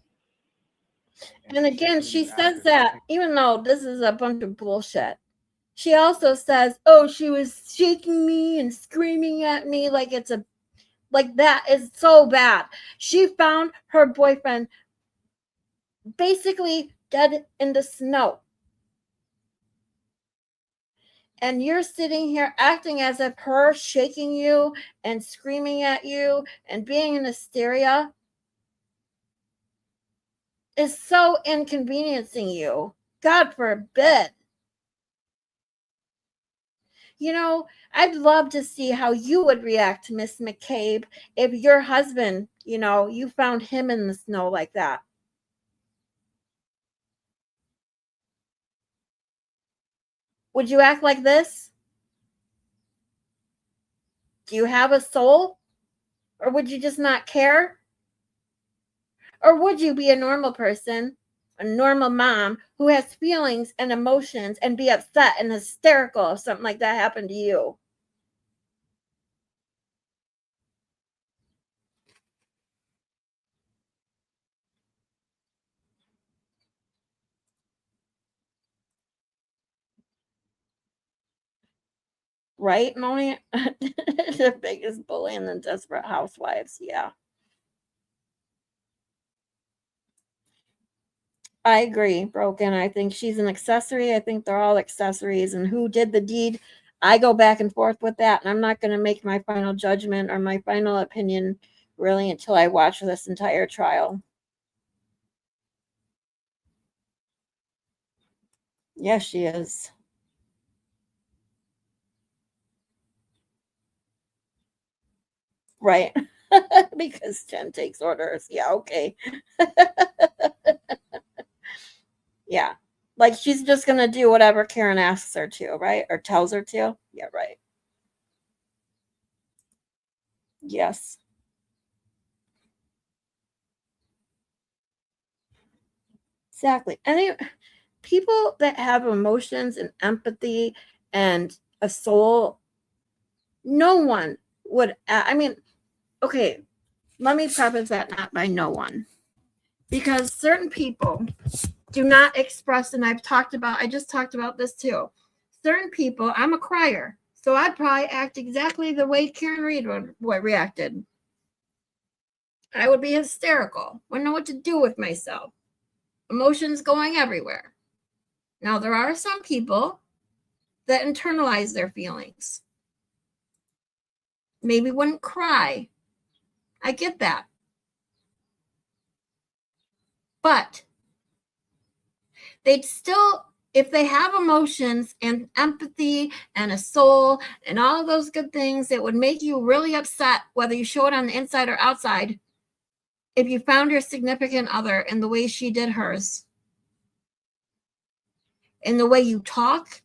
And again, she says that even though this is a bunch of bullshit, she also says, oh, she was shaking me and screaming at me like that is so bad. She found her boyfriend basically dead in the snow. And you're sitting here acting as if her shaking you and screaming at you and being in hysteria is so inconveniencing you. God forbid. I'd love to see how you would react, Miss McCabe, if your husband, you found him in the snow like that. Would you act like this? Do you have a soul? Or would you just not care? Or would you be a normal person, a normal mom who has feelings and emotions and be upset and hysterical if something like that happened to you? Right, Moni? The biggest bully in the Desperate Housewives, yeah. I agree, Broken. I think she's an accessory. I think they're all accessories. And who did the deed? I go back and forth with that. And I'm not going to make my final judgment or my final opinion really until I watch this entire trial. Yes, she is. Right. Because Jen takes orders. Yeah, okay. Yeah. Like she's just going to do whatever Karen asks her to, right? Or tells her to. Yeah, right. Yes. Exactly. And people that have emotions and empathy and a soul, no one would, okay, let me preface that not by no one. Because certain people do not express, and I just talked about this too. Certain people, I'm a crier, so I'd probably act exactly the way Karen Reed would reacted. I would be hysterical, wouldn't know what to do with myself. Emotions going everywhere. Now, there are some people that internalize their feelings. Maybe wouldn't cry. I get that. But they'd still if they have emotions and empathy and a soul and all those good things that would make you really upset, whether you show it on the inside or outside, if you found your significant other in the way she did hers, in the way you talk,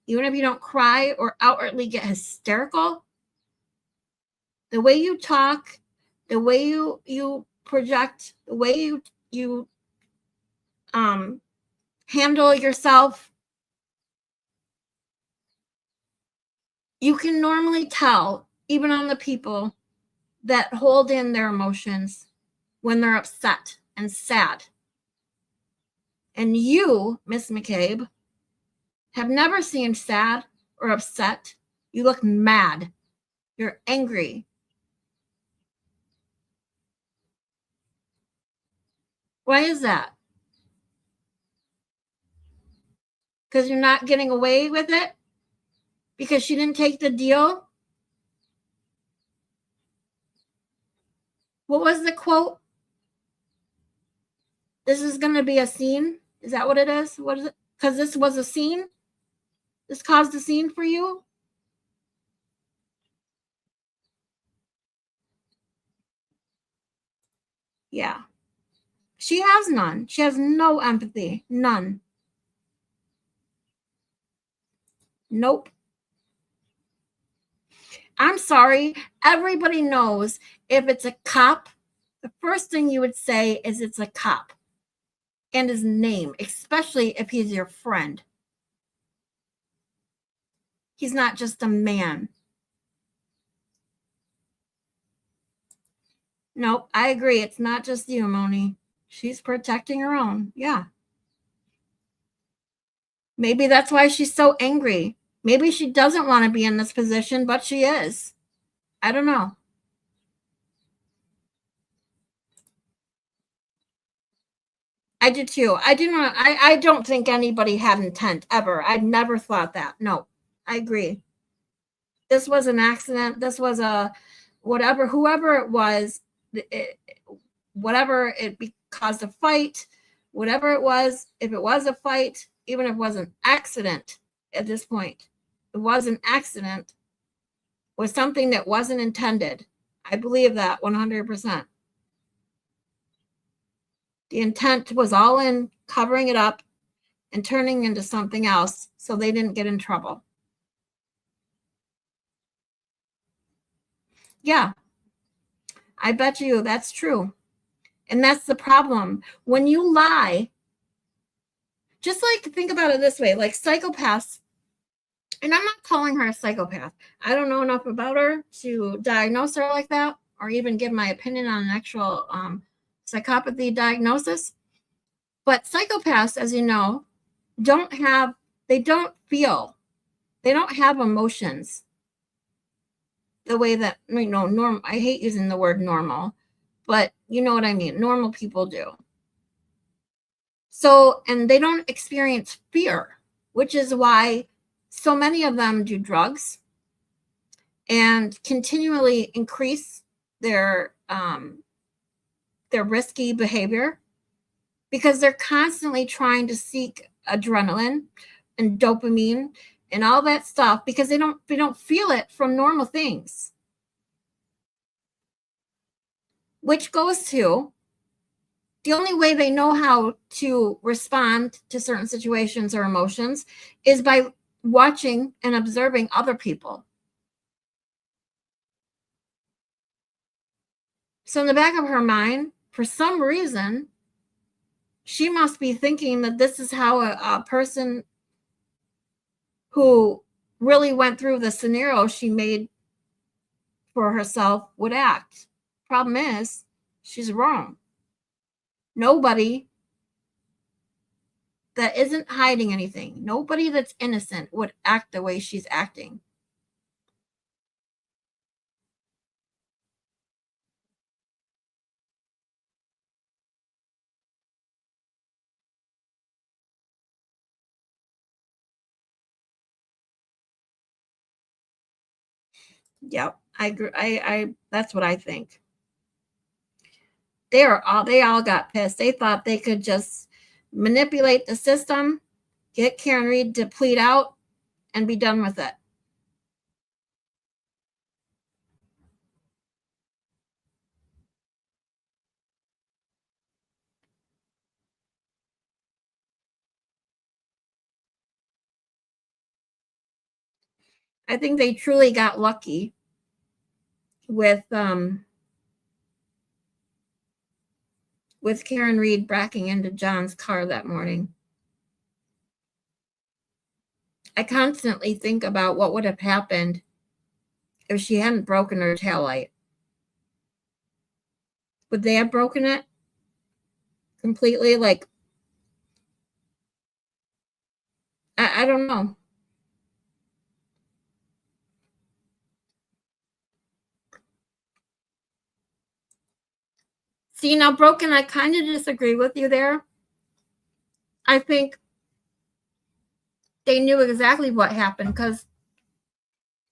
even if you don't cry or outwardly get hysterical, the way you talk, the way you project, the way you handle yourself, you can normally tell, even on the people that hold in their emotions when they're upset and sad. And you, Miss McCabe, have never seemed sad or upset. You look mad. You're angry. Why is that? Because you're not getting away with it? Because she didn't take the deal? What was the quote? This is going to be a scene? Is that what it is? What is it? Because this was a scene? This caused a scene for you? Yeah. She has none. She has no empathy. None. Nope. I'm sorry. Everybody knows if it's a cop, the first thing you would say is it's a cop and his name, especially if he's your friend. He's not just a man. Nope, I agree. It's not just you, Moni. She's protecting her own. Yeah. Maybe that's why she's so angry. Maybe she doesn't want to be in this position, but she is. I don't know. I do too. I don't think anybody had intent ever. I never thought that. No, I agree. This was an accident. This was a whatever, whoever it was, whatever it caused a fight, whatever it was, if it was a fight, even if it was an accident at this point, it was an accident, was something that wasn't intended. I believe that 100%. The intent was all in covering it up and turning into something else so they didn't get in trouble. Yeah, I bet you that's true. And that's the problem. When you lie, just like think about it this way, like psychopaths, and I'm not calling her a psychopath. I don't know enough about her to diagnose her like that or even give my opinion on an actual psychopathy diagnosis. But psychopaths, as you know, don't feel, they don't have emotions the way that, I hate using the word normal, but you know what I mean. Normal people do. So, and they don't experience fear, which is why so many of them do drugs and continually increase their risky behavior because they're constantly trying to seek adrenaline and dopamine and all that stuff because they don't feel it from normal things. Which goes to the only way they know how to respond to certain situations or emotions is by watching and observing other people. So in the back of her mind, for some reason, she must be thinking that this is how a person who really went through the scenario she made for herself would act. Problem is, she's wrong. Nobody that isn't hiding anything, nobody that's innocent would act the way she's acting. Yep, I agree. I that's what I think. They all got pissed. They thought they could just manipulate the system Get Karen Reed to plead out and be done with it. I think they truly got lucky with Karen Reed backing into John's car that morning. I constantly think about what would have happened if she hadn't broken her taillight. Would they have broken it completely? Like, I don't know. See, now, Broken, I kind of disagree with you there. I think they knew exactly what happened because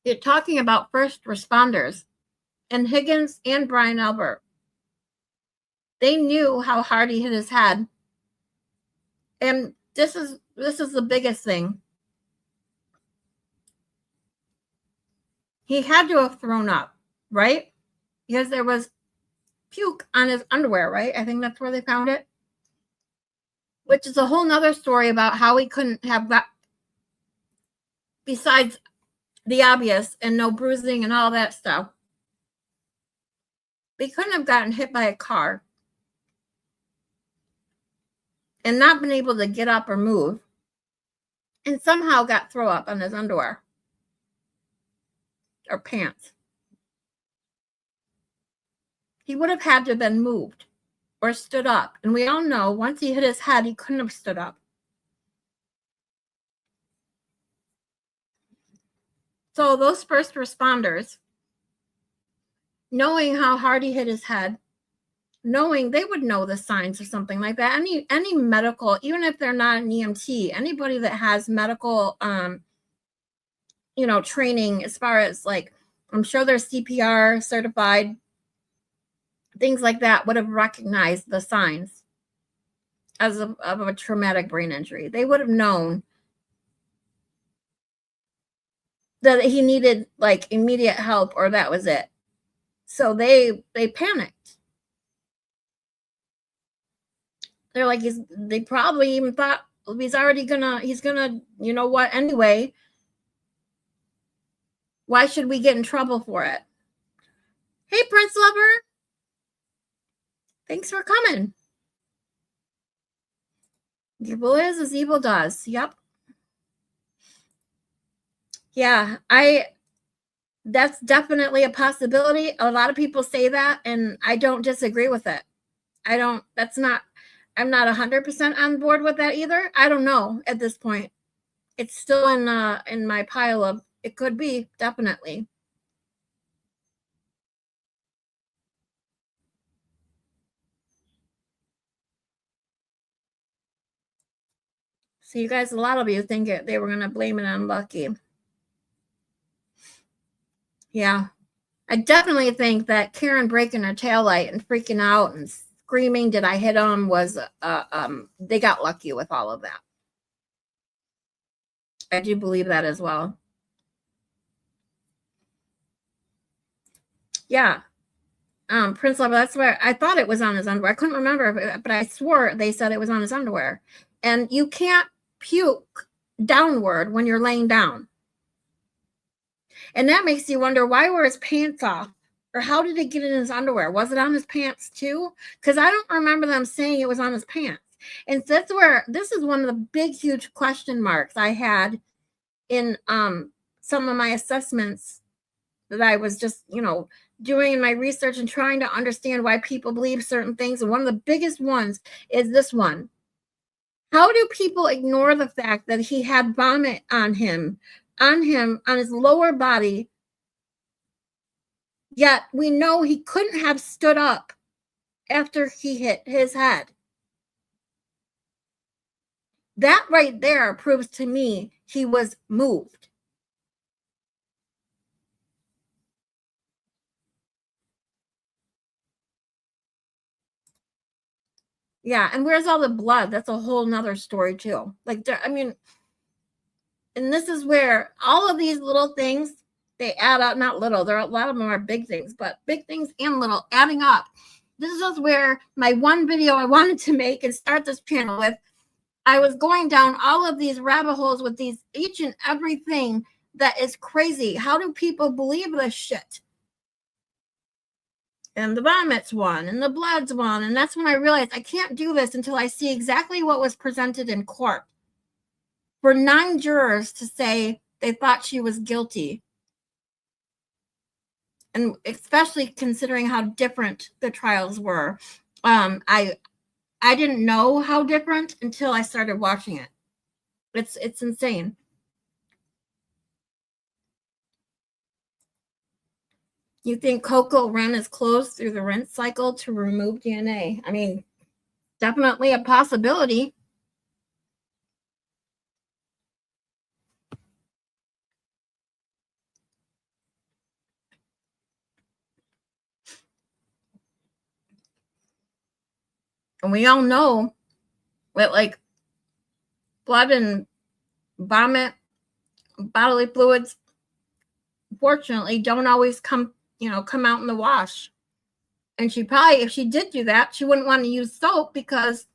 you're talking about first responders and Higgins and Brian Albert. They knew how hard he hit his head. And this is the biggest thing. He had to have thrown up, right? Because there was puke on his underwear, right? I think that's where they found it. Which is a whole nother story about how he couldn't have that, besides the obvious and no bruising and all that stuff. He couldn't have gotten hit by a car and not been able to get up or move and somehow got throw up on his underwear or pants. He would have had to have been moved or stood up. And we all know once he hit his head, he couldn't have stood up. So those first responders, knowing how hard he hit his head, knowing they would know the signs or something like that. Any medical, even if they're not an EMT, anybody that has medical, training as far as like, I'm sure they're CPR certified, things like that, would have recognized the signs of a traumatic brain injury. They would have known that he needed like immediate help or that was it. So they panicked. They're like, they probably even thought he's gonna, you know what, anyway. Why should we get in trouble for it? Hey, Prince Lover. Thanks for coming. Evil is as evil does. Yep. Yeah, that's definitely a possibility. A lot of people say that, and I don't disagree with it. I'm not 100% on board with that either. I don't know at this point. It's still in my pile of, it could be, definitely. So you guys, a lot of you think they were going to blame it on Lucky. Yeah. I definitely think that Karen breaking her taillight and freaking out and screaming, "Did I hit him?" was they got lucky with all of that. I do believe that as well. Yeah. Prince Level, that's where I thought it was on his underwear. I couldn't remember, but I swore they said it was on his underwear. And you can't puke downward when you're laying down. And that makes you wonder, why were his pants off? Or how did it get in his underwear? Was it on his pants too? Because I don't remember them saying it was on his pants. And that's where, this is one of the big, huge question marks I had in some of my assessments that I was just, doing in my research and trying to understand why people believe certain things. And one of the biggest ones is this one. How do people ignore the fact that he had vomit on his lower body, yet we know he couldn't have stood up after he hit his head? That right there proves to me he was moved. Yeah, and where's all the blood? That's a whole nother story too. Like, I mean, and this is where all of these little things, they add up. Not little, there are a lot of them are big things, but big things and little adding up. This is where my one video I wanted to make and start this channel with, I was going down all of these rabbit holes with these each and everything that is crazy. How do people believe this shit? And the vomit's one, and the blood's one. And that's when I realized I can't do this until I see exactly what was presented in court. For 9 jurors to say they thought she was guilty. And especially considering how different the trials were. I didn't know how different until I started watching it. It's insane. You think Coco ran his clothes through the rinse cycle to remove DNA? I mean, definitely a possibility. And we all know that, like, blood and vomit, bodily fluids, fortunately, don't always come out in the wash. And she probably, if she did do that, she wouldn't want to use soap because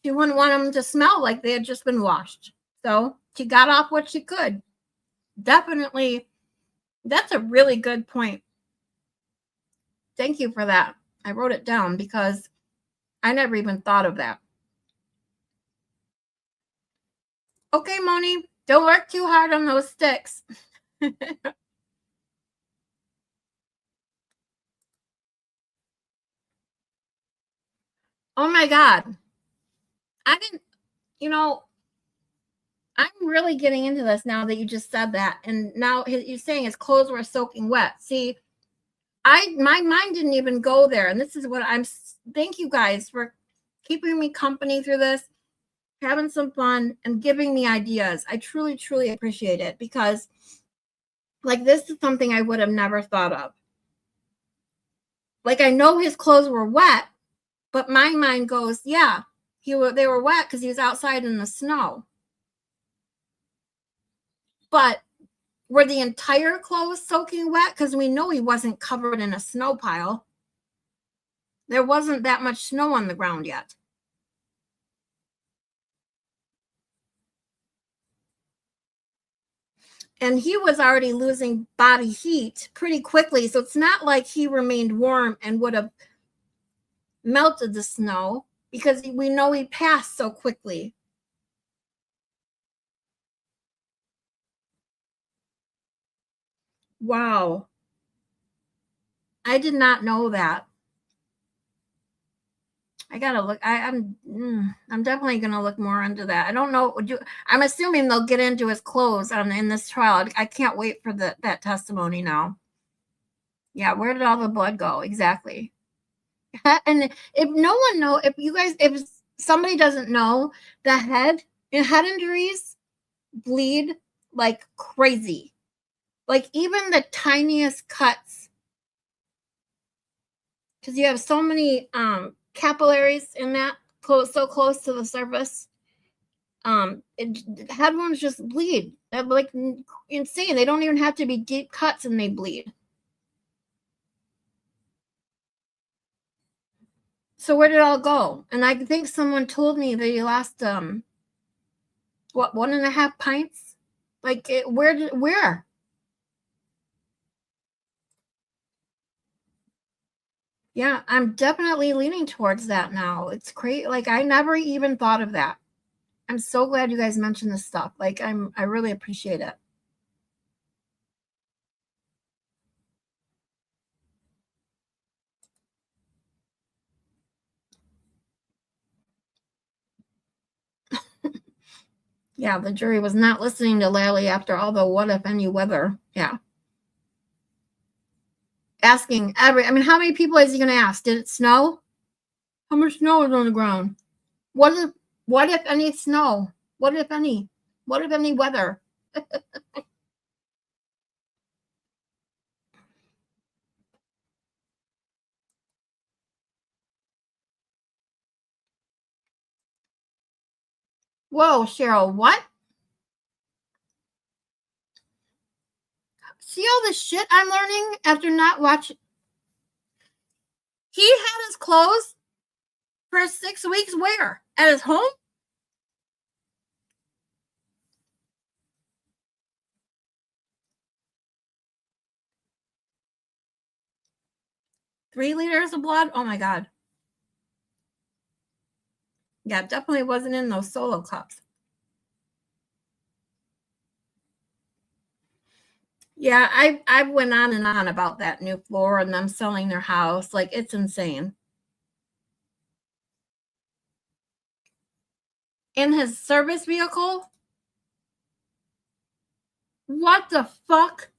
she wouldn't want them to smell like they had just been washed. So she got off what she could. Definitely, that's a really good point. Thank you for that. I wrote it down because I never even thought of that. Okay, Moni, don't work too hard on those sticks. Oh my God. I didn't, I'm really getting into this now that you just said that. And now you're saying his clothes were soaking wet. See, my mind didn't even go there. And this is what thank you guys for keeping me company through this, having some fun and giving me ideas. I truly, truly appreciate it because like, this is something I would have never thought of. Like, I know his clothes were wet, but my mind goes, yeah, they were wet because he was outside in the snow. But were the entire clothes soaking wet? Because we know he wasn't covered in a snow pile. There wasn't that much snow on the ground yet. And he was already losing body heat pretty quickly. So it's not like he remained warm and would have melted the snow because we know he passed so quickly. Wow. I did not know that. I gotta look. I'm definitely gonna look more into that. I don't know. I'm assuming they'll get into his clothes in this trial. I can't wait for that testimony now. Yeah, where did all the blood go? Exactly. And if somebody doesn't know, the head injuries bleed like crazy. Like even the tiniest cuts, because you have so many capillaries in that so close to the surface. Head wounds just bleed. They're like insane. They don't even have to be deep cuts and they bleed. So where did it all go? And I think someone told me that he lost 1.5 pints? Like where? Yeah, I'm definitely leaning towards that now. It's great. Like I never even thought of that. I'm so glad you guys mentioned this stuff. Like I really appreciate it. Yeah, the jury was not listening to Lally after all the what if any weather. Yeah. Asking how many people is he going to ask? Did it snow? How much snow was on the ground? What if any snow? What if any weather? Whoa, Cheryl, what? See all the shit I'm learning after not watching? He had his clothes for 6 weeks where? At his home? Three liters of blood? Oh my God. Yeah, definitely wasn't in those Solo cups. Yeah, I went on and on about that new floor and them selling their house. Like, it's insane. In his service vehicle? What the fuck?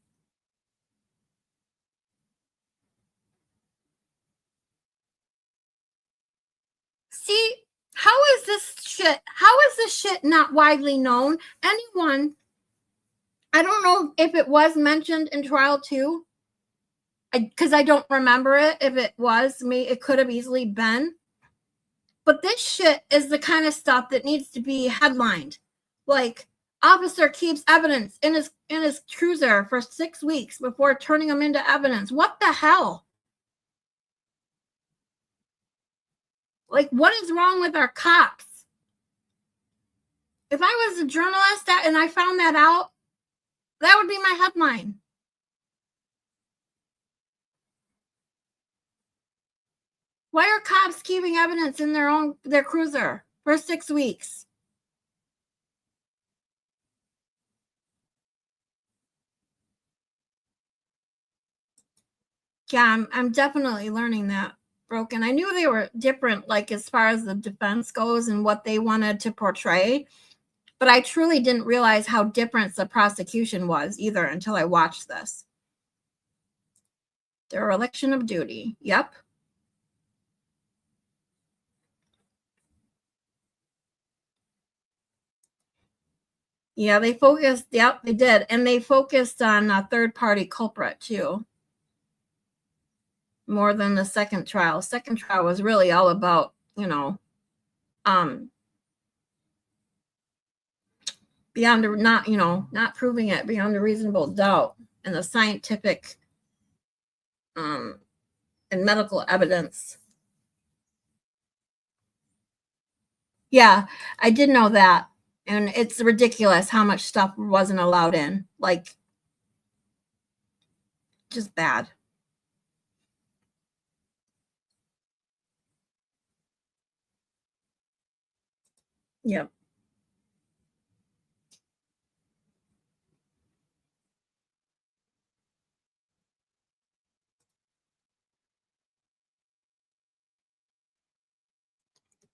See, how is this shit not widely known? Anyone, I don't know if it was mentioned in trial too, because I don't remember it. If it was, it could have easily been. But this shit is the kind of stuff that needs to be headlined. Like, officer keeps evidence in his cruiser for 6 weeks before turning him into evidence. What the hell? Like, what is wrong with our cops? If I was a journalist and I found that out, that would be my headline. Why are cops keeping evidence in their cruiser for 6 weeks? Yeah, I'm definitely learning that, Broken. I knew they were different, like as far as the defense goes and what they wanted to portray, but I truly didn't realize how different the prosecution was either until I watched this. Dereliction of duty. Yep. Yeah, they focused. Yep, they did. And they focused on a third-party culprit too. More than the second trial. Second trial was really all about, beyond not proving it beyond a reasonable doubt, and the scientific and medical evidence. Yeah, I did know that. And it's ridiculous how much stuff wasn't allowed in. Like, just bad. Yep.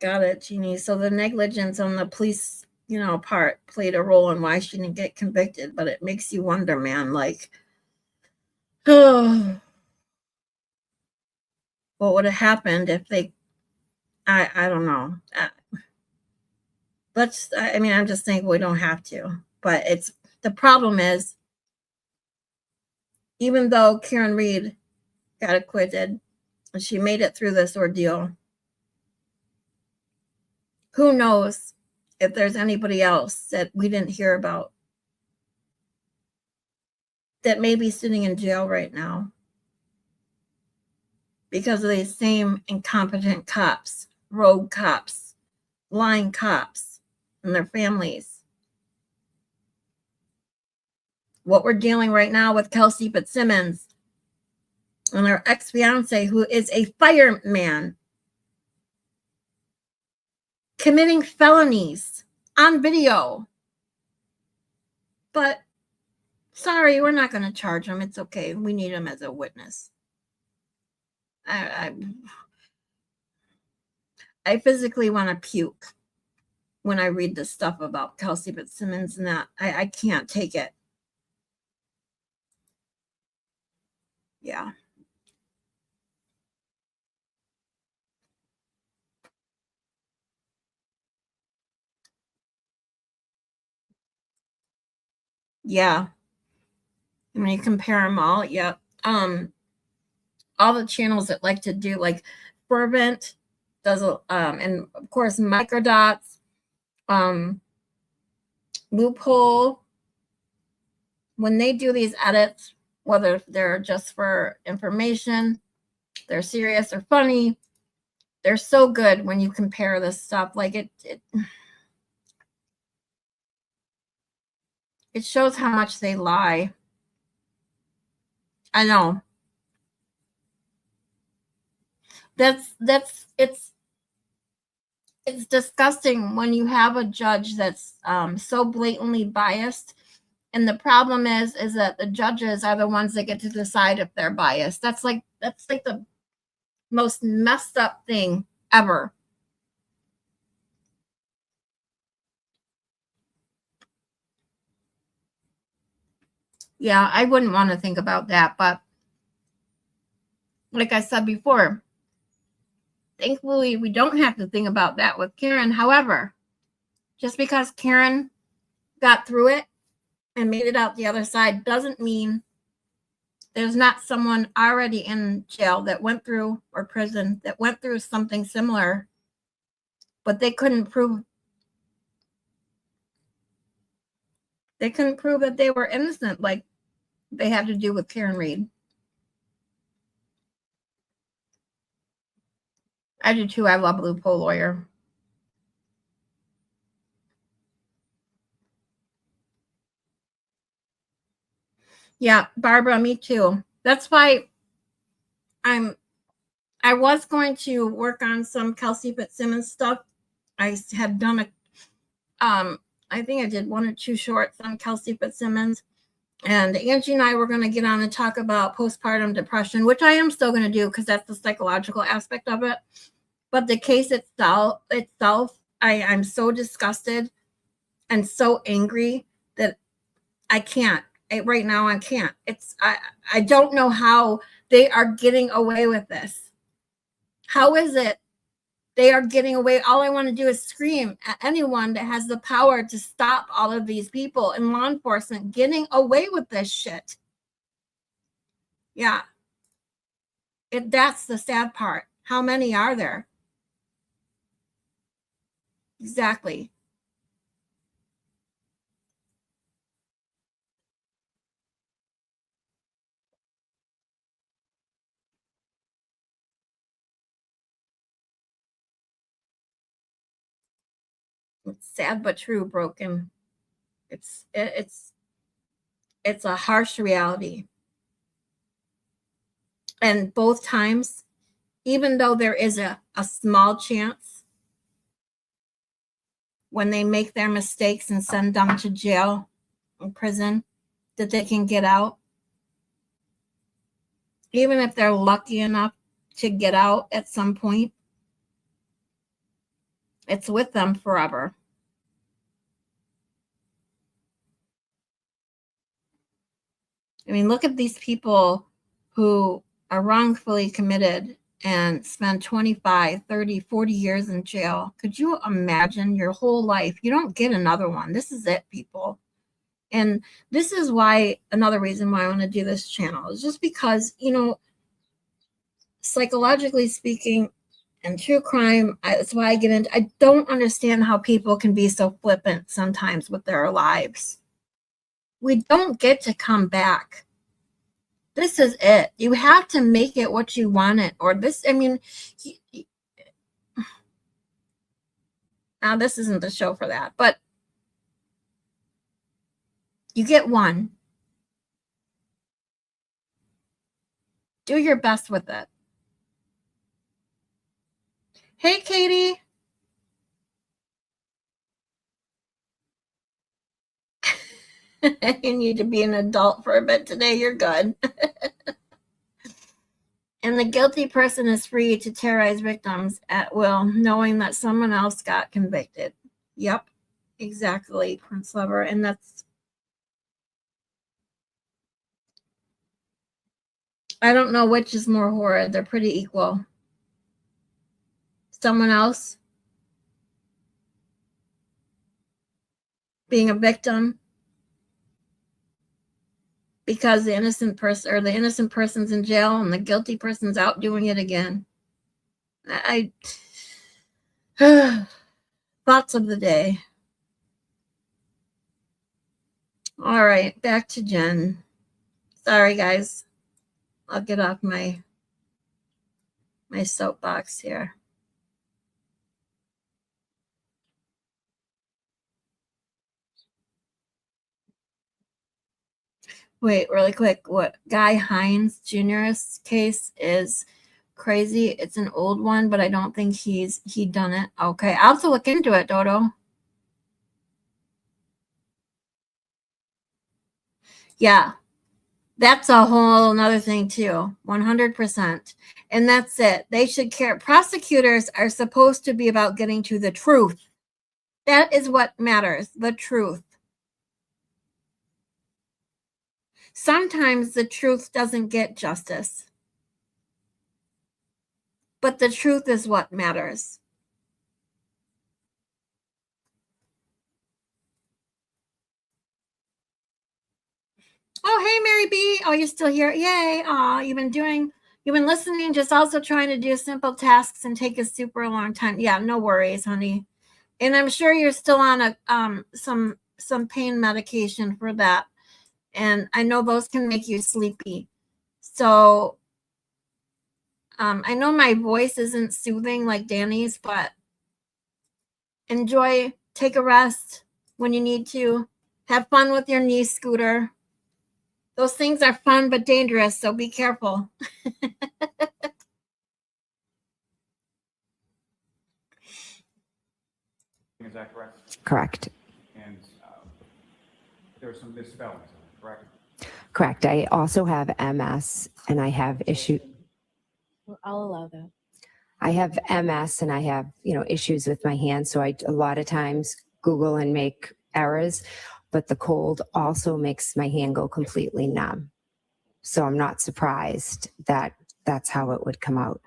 Got it, Jeannie. So the negligence on the police, part played a role in why she didn't get convicted. But it makes you wonder, man, like, oh, what would have happened if they, I don't know. I'm just saying we don't have to. But the problem is, even though Karen Reed got acquitted, and she made it through this ordeal, who knows if there's anybody else that we didn't hear about that may be sitting in jail right now because of these same incompetent cops, rogue cops, lying cops, and their families. What we're dealing right now with Kelsey Fitzsimmons and her ex-fiance, who is a fireman, committing felonies on video. But sorry, we're not going to charge him. It's okay. We need him as a witness. I physically want to puke when I read this stuff about Kelsey Fitzsimmons, and that I can't take it. Yeah. Yeah. When you compare them all, yeah. All the channels that like to do, like Fervent does, and of course Microdots, loophole when they do these edits, whether they're just for information, they're serious or funny, they're so good when you compare this stuff. Like it shows how much they lie. I know. It's disgusting when you have a judge that's so blatantly biased. And the problem is that the judges are the ones that get to decide if they're biased. That's like the most messed up thing ever. Yeah, I wouldn't want to think about that, but like I said before, thankfully we don't have to think about that with Karen. However, just because Karen got through it and made it out the other side doesn't mean there's not someone already in jail that went through, or prison, that went through something similar, but they couldn't prove that they were innocent like they had to do with Karen Reed. I do too. I love Loophole Lawyer. Yeah, Barbara, me too. That's why I was going to work on some Kelsey Fitzsimmons stuff. I had done I think I did 1 or 2 shorts on Kelsey Fitzsimmons. And Angie and I were going to get on and talk about postpartum depression, which I am still going to do because that's the psychological aspect of it. But the case itself, I'm so disgusted and so angry that I can't. Right now, I can't. I don't know how they are getting away with this. How is it they are getting away? All I want to do is scream at anyone that has the power to stop all of these people in law enforcement getting away with this shit. Yeah. That's the sad part. How many are there? Exactly. It's sad but true, Broken. It's a harsh reality. And both times, even though there is a small chance when they make their mistakes and send them to jail and prison that they can get out, even if they're lucky enough to get out at some point, it's with them forever. I mean, look at these people who are wrongfully committed and spend 25, 30, 40 years in jail. Could you imagine your whole life? You don't get another one. This is it, people. And this is why, another reason why I want to do this channel is just because, psychologically speaking, and true crime, that's why I get into. I don't understand how people can be so flippant sometimes with their lives. We don't get to come back. This is it. You have to make it what you want it, or this. I mean, now this isn't the show for that, but you get one. Do your best with it. Hey, Katie. You need to be an adult for a bit today. You're good. And the guilty person is free to terrorize victims at will, knowing that someone else got convicted. Yep, exactly, Prince Lover. And that's, I don't know which is more horrid. They're pretty equal. Someone else being a victim because the innocent person, or the innocent person's in jail and the guilty person's out doing it again. Thoughts of the day. All right, back to Jen. Sorry, guys. I'll get off my soapbox here. Wait, really quick. What Guy Hines Jr.'s case is crazy. It's an old one, but I don't think he done it. Okay, I'll have to look into it, Dodo. Yeah, that's a whole another thing too. 100%. And that's it. They should care. Prosecutors are supposed to be about getting to the truth. That is what matters, the truth. Sometimes the truth doesn't get justice, but the truth is what matters. Oh, hey, Mary B. Oh, you're still here. Yay. Oh, you've been listening, just also trying to do simple tasks and take a super long time. Yeah, no worries, honey. And I'm sure you're still on a some pain medication for that. And I know those can make you sleepy. So I know my voice isn't soothing like Danny's, but enjoy, take a rest when you need to. Have fun with your knee scooter. Those things are fun but dangerous, so be careful. Is that correct? Correct. And there are some misspellings, correct? Correct. I also have MS and I have Well, I'll allow that. I have MS and I have, issues with my hands. So I a lot of times Google and make errors, but the cold also makes my hand go completely numb. So I'm not surprised that that's how it would come out.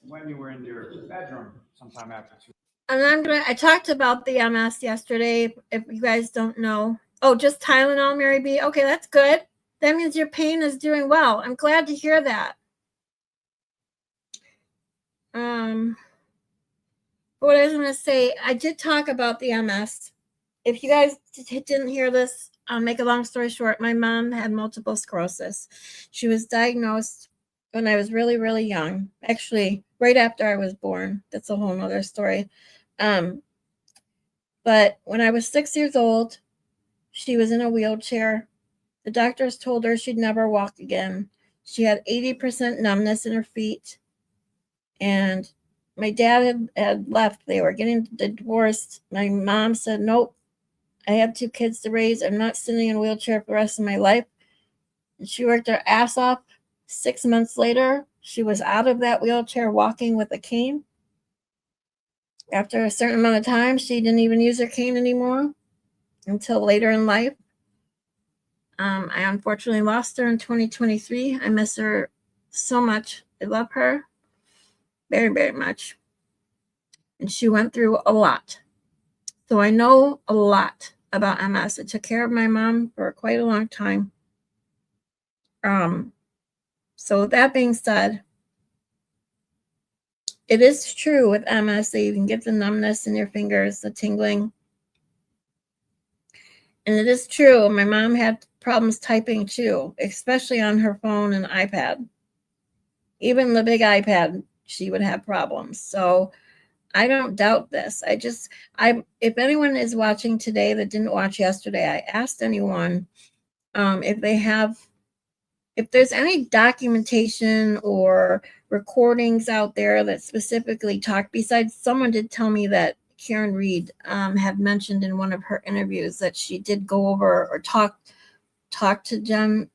When you were in your bedroom sometime after 2. And I talked about the MS yesterday, if you guys don't know. Oh, just Tylenol, Mary B. Okay, that's good. That means your pain is doing well. I'm glad to hear that. What I was going to say, I did talk about the MS. If you guys didn't hear this, I'll make a long story short. My mom had multiple sclerosis. She was diagnosed when I was really, really young. Actually, right after I was born. That's a whole nother story. But when I was 6 years old, she was in a wheelchair. The doctors told her she'd never walk again. She had 80% numbness in her feet. And my dad had left. They were getting divorced. My mom said, nope, I have 2 kids to raise. I'm not sitting in a wheelchair for the rest of my life. And she worked her ass off. 6 months later, she was out of that wheelchair walking with a cane. After a certain amount of time, she didn't even use her cane anymore until later in life. I unfortunately lost her in 2023. I miss her so much. I love her very, very much. And she went through a lot. So I know a lot about MS. I took care of my mom for quite a long time. So that being said, it is true with MS that you can get the numbness in your fingers, the tingling. And it is true, my mom had problems typing too, especially on her phone and iPad. Even the big iPad, she would have problems. So I don't doubt this. If anyone is watching today that didn't watch yesterday, I asked anyone if there's any documentation or recordings out there that specifically talk, besides someone did tell me that Karen Reed had mentioned in one of her interviews that she did go over or talk to Jen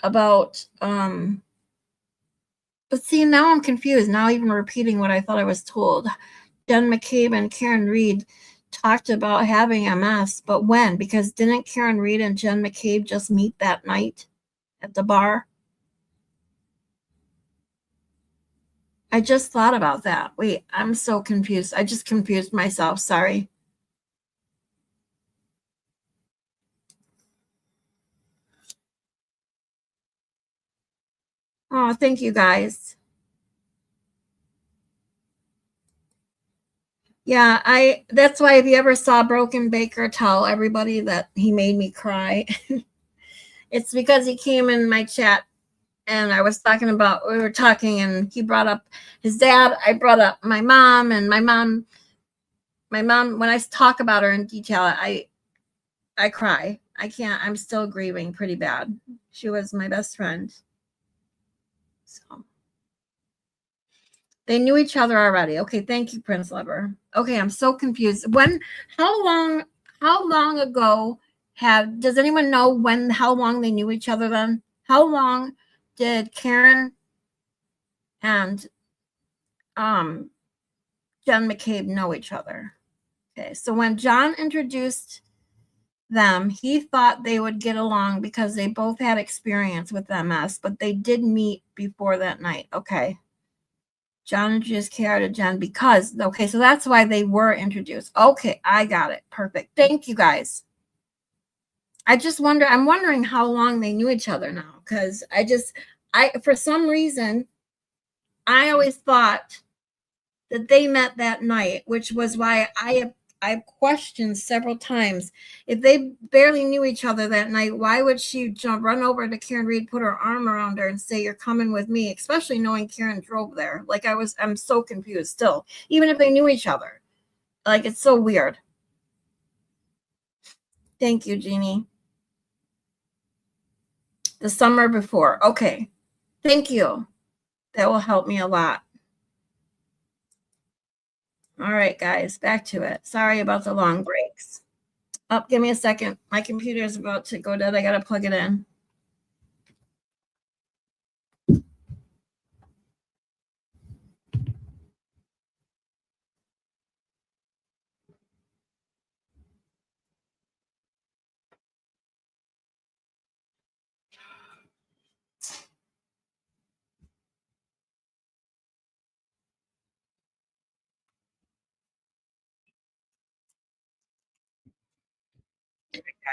about, but see, now I'm confused. Now even repeating what I thought I was told. Jen McCabe and Karen Reed talked about having MS, but when? Because didn't Karen Reed and Jen McCabe just meet that night at the bar? I just thought about that. Wait, I'm so confused. I just confused myself. Sorry. Oh, thank you guys. Yeah, that's why if you ever saw Broken Baker, tell everybody that he made me cry. It's because he came in my chat and we were talking and he brought up his dad. I brought up my mom, and my mom, when I talk about her in detail, I cry. I can't, I'm still grieving pretty bad. She was my best friend. So they knew each other already. Okay, thank you, Prince Lover. Okay, I'm so confused. How long ago does anyone know how long they knew each other then? How long did Karen and Jen McCabe know each other? Okay, so when John introduced them, he thought they would get along because they both had experience with MS, but they did meet before that night. Okay. John introduced Kara to Jen so that's why they were introduced. Okay, I got it. Perfect. Thank you, guys. I'm wondering how long they knew each other now, because for some reason, I always thought that they met that night, which was why I've questioned several times. If they barely knew each other that night, why would she run over to Karen Reed, put her arm around her and say, "You're coming with me," especially knowing Karen drove there? I'm so confused still, even if they knew each other. It's so weird. Thank you, Jeannie. The summer before. Okay. Thank you. That will help me a lot. All right, guys, back to it. Sorry about the long breaks. Oh, give me a second. My computer is about to go dead. I got to plug it in.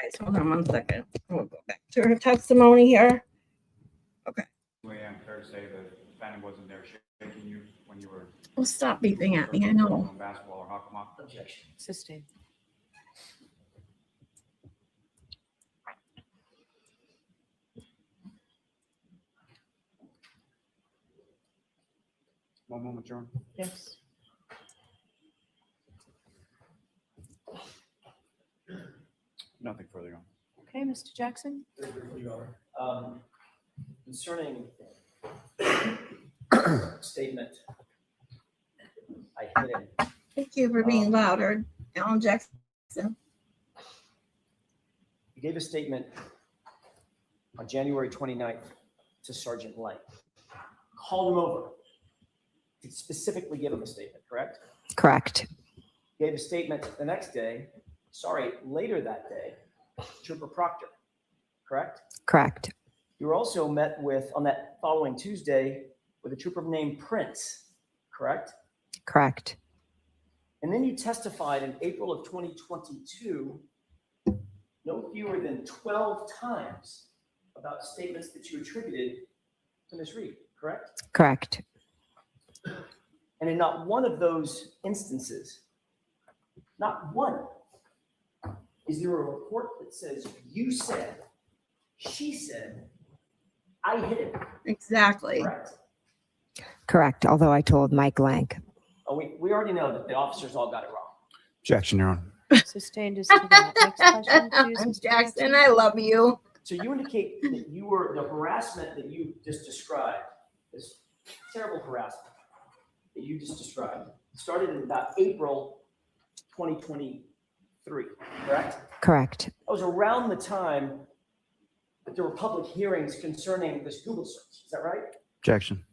Guys, hold on 1 second. We'll go back to her testimony here. Okay. Way unfair to say the defendant wasn't there shaking you when you were Well, stop beeping at me. I know. playing basketball or hockey. Objection. Sustained. One moment, John. Yes. Nothing further on. Okay, Mr. Jackson? Concerning statement, I hit it. Thank you for being louder, Alan Jackson. You gave a statement on January 29th to Sergeant Light. Called him over to specifically give him a statement, correct? Correct. Gave a statement the next day, later that day, Trooper Proctor, correct? Correct. You were also met with, on that following Tuesday, with a trooper named Prince, correct? Correct. And then you testified in April of 2022, no fewer than 12 times about statements that you attributed to Ms. Reed, correct? Correct. And in not one of those instances, not one, is there a report that says you said, she said, I hit him, Exactly. correct? Correct. Although I told Mike Lank. Oh, we already know that the officers all got it wrong. Objection, Your Honor. Sustained is to that. Next question, please, Mr. Jackson, I love you. So you indicate that you were, the harassment that you just described, this terrible harassment that you just described, started in about April 2023, correct? Correct. That was around the time that there were public hearings concerning this Google search. Is that right? Objection.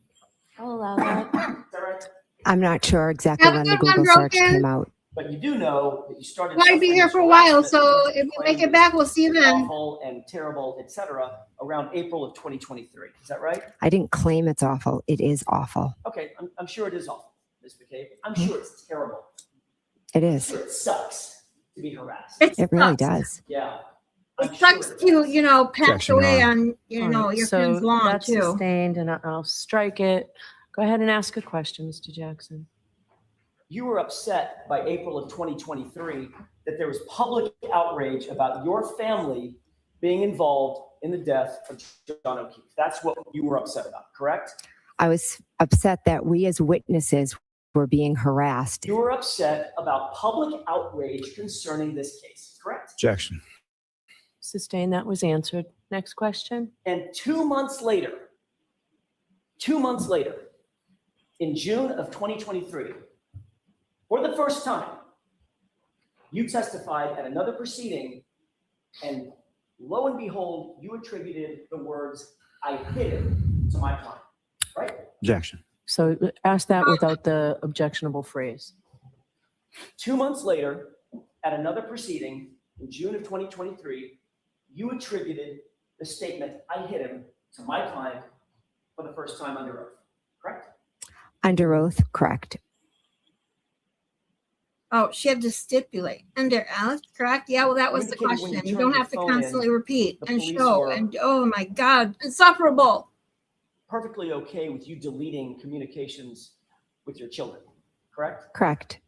I'll allow that. Is that right? I'm not sure exactly Have a when the good one, Google search Broken. came out. But you do know that you started. Might be suffering here this for a while, harassment so that if you we make claim it back, we'll see you was then. Awful and terrible, etc. around April of 2023. Is that right? I didn't claim it's awful. It is awful. Okay, I'm sure it is awful, Ms. McCabe. I'm sure it's terrible. It I'm is. sure it sucks to be harassed. It really sucks. does. Yeah. It I'm sure sucks it to, does. pass Objection, Your away Honor. on, All right, your so friend's lawn that's too. sustained, and I'll strike it. Go ahead and ask a question, Mr. Jackson. you were upset by April of 2023 that there was public outrage about your family being involved in the death of John O'Keefe. That's what you were upset about, correct? I was upset that we as witnesses were being harassed. You were upset about public outrage concerning this case, correct? Objection. Sustained, that was answered. Next question. And 2 months later, in June of 2023, for the first time, you testified at another proceeding, and lo and behold, you attributed the words, "I hit him," to my client, right? Objection. So ask that without the objectionable phrase. 2 months later, at another proceeding in June of 2023, you attributed the statement, "I hit him," to my client for the first time under oath, correct? Under oath, correct. Oh, she had to stipulate under oath, correct? Yeah, well, that was the Indicated when you question. You turned don't your have to phone in, constantly repeat the and police show. were- And oh my God, insufferable. Perfectly okay with you deleting communications with your children, correct? Correct.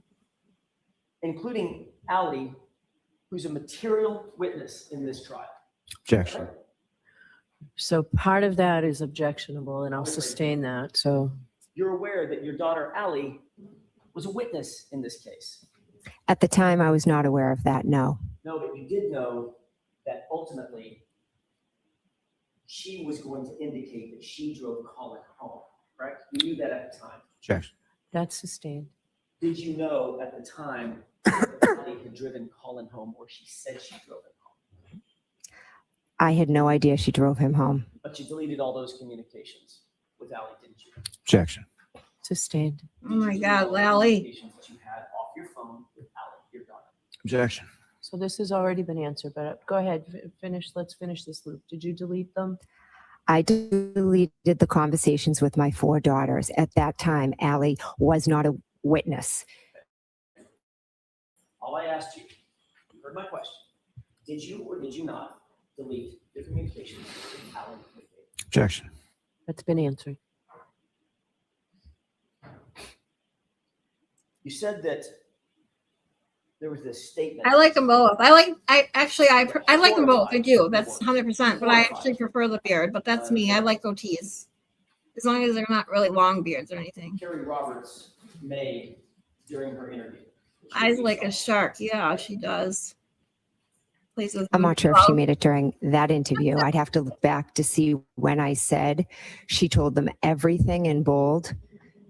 Including Allie, who's a material witness in this trial. Objection. correct? So part of that is objectionable, and I'll sustain that. So You're aware that your daughter Allie was a witness in this case. At the time, I was not aware of that, no. No, but you did know that ultimately she was going to indicate that she drove Colin home, correct? You knew that at the time. Objection. that's sustained. Did you know at the time that Allie had driven Colin home, or she said she drove him home? I had no idea she drove him home. But you deleted all those communications with Allie, didn't you? Objection. Sustained. Oh my Did you God, delete all the Lally. communications that you had off your phone with Allie, your daughter? Objection. So this has already been answered, but go ahead, finish. Let's finish this loop. Did you delete them? I deleted the conversations with my 4 daughters. At that time, Allie was not a witness. All I asked you, you heard my question. Did you or did you not delete the communications with Allie McCabe? Objection. That's been answered. You said that there was this statement. I like them both. I like them both. I do. That's 100%. But I actually prefer the beard. But that's me. I like goatees, as long as they're not really long beards or anything. Carrie Roberts made during her interview. Eyes like a shark. Yeah, she does. Plays with I'm me. not sure if she made it during that interview. I'd have to look back to see when I said she told them everything in bold,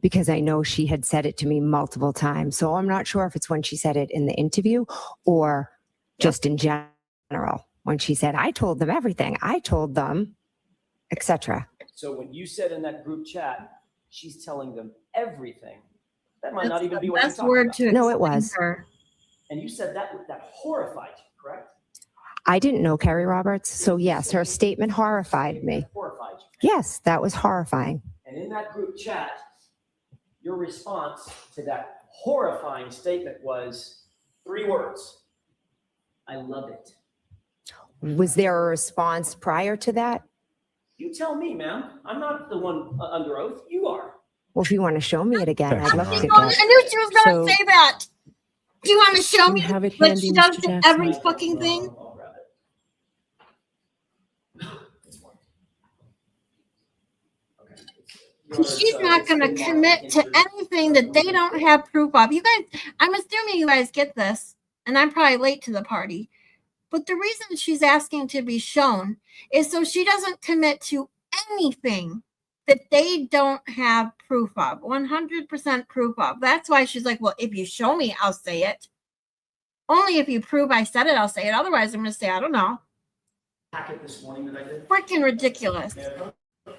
because I know she had said it to me multiple times. So I'm not sure if it's when she said it in the interview or just in general. When she said, I told them everything, I told them, etc. So when you said in that group chat, she's telling them everything, that might not even be what you're Best talking word about. to No, it explain was. her. And you said that horrified you, correct? I didn't know Carrie Roberts. So yes, her statement horrified me. Horrified you. Yes, that was horrifying. And in that group chat, your response to that horrifying statement was 3 words. I love it. Was there a response prior to that? You tell me, ma'am. I'm not the one under oath. You are. Well, if you want to show me it again, I'd love to get I that. knew she was going So- to say that. Do you want to show Do me you have it what handy, she does Mr. to Jackson? every fucking thing? I'll grab it. This one. Okay. She's not going to commit to anything that they don't have proof of. You guys, I'm assuming you guys get this, and I'm probably late to the party. But the reason she's asking to be shown is so she doesn't commit to anything that they don't have proof of, 100% proof of. That's why she's like, well, if you show me, I'll say it. Only if you prove I said it, I'll say it. Otherwise, I'm going to say, I don't know. Packet this morning that I did. Freaking ridiculous.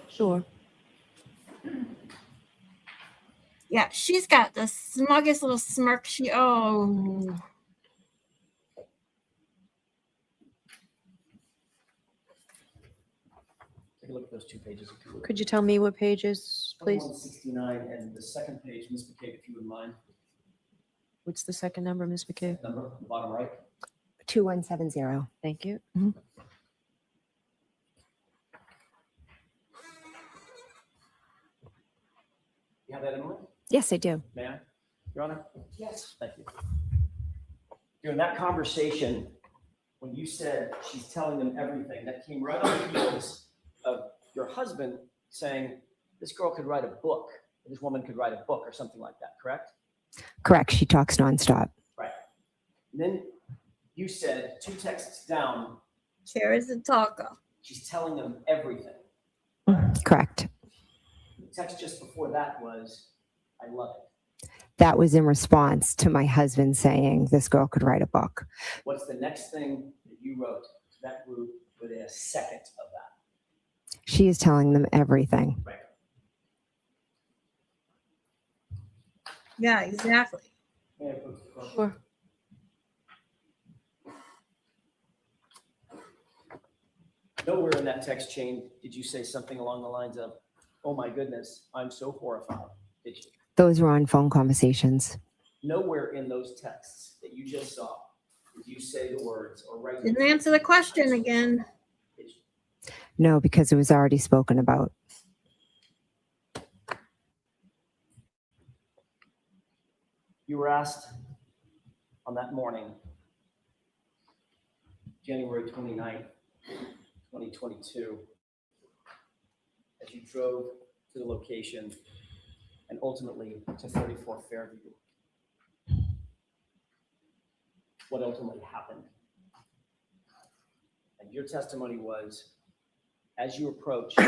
Sure. Yeah, she's got the smuggest little smirk. Oh. Take a look at those 2 pages if you would. Could you tell me what pages, please? 169 and the second page, Ms. McCabe, if you would mind. What's the second number, Ms. McCabe? Number, the bottom right. 2170. Thank you. You have that, Emily? Yes, I do. May I? Your Honor? Yes. Thank you. During that conversation, when you said she's telling them everything, that came right on the heels of your husband saying, this girl could write a book, or this woman could write a book or something like that, correct? Correct. She talks nonstop. Right. And then you said 2 texts down, Kara's a talker. she's telling them everything. Correct. The text just before that was, I love it. That was in response to my husband saying this girl could write a book. What's the next thing that you wrote to that group within a second of that? She is telling them everything. Right. Yeah, exactly. Sure. Nowhere in that text chain did you say something along the lines of, oh my goodness, I'm so horrified. Did you? Those were on phone conversations. Nowhere in those texts that you just saw did you say the words or write. Didn't answer the question again. Did you? No, because it was already spoken about. You were asked on that morning, January 29th, 2022, as you drove to the location and ultimately to 34 Fairview. What ultimately happened? And your testimony was, as you approached,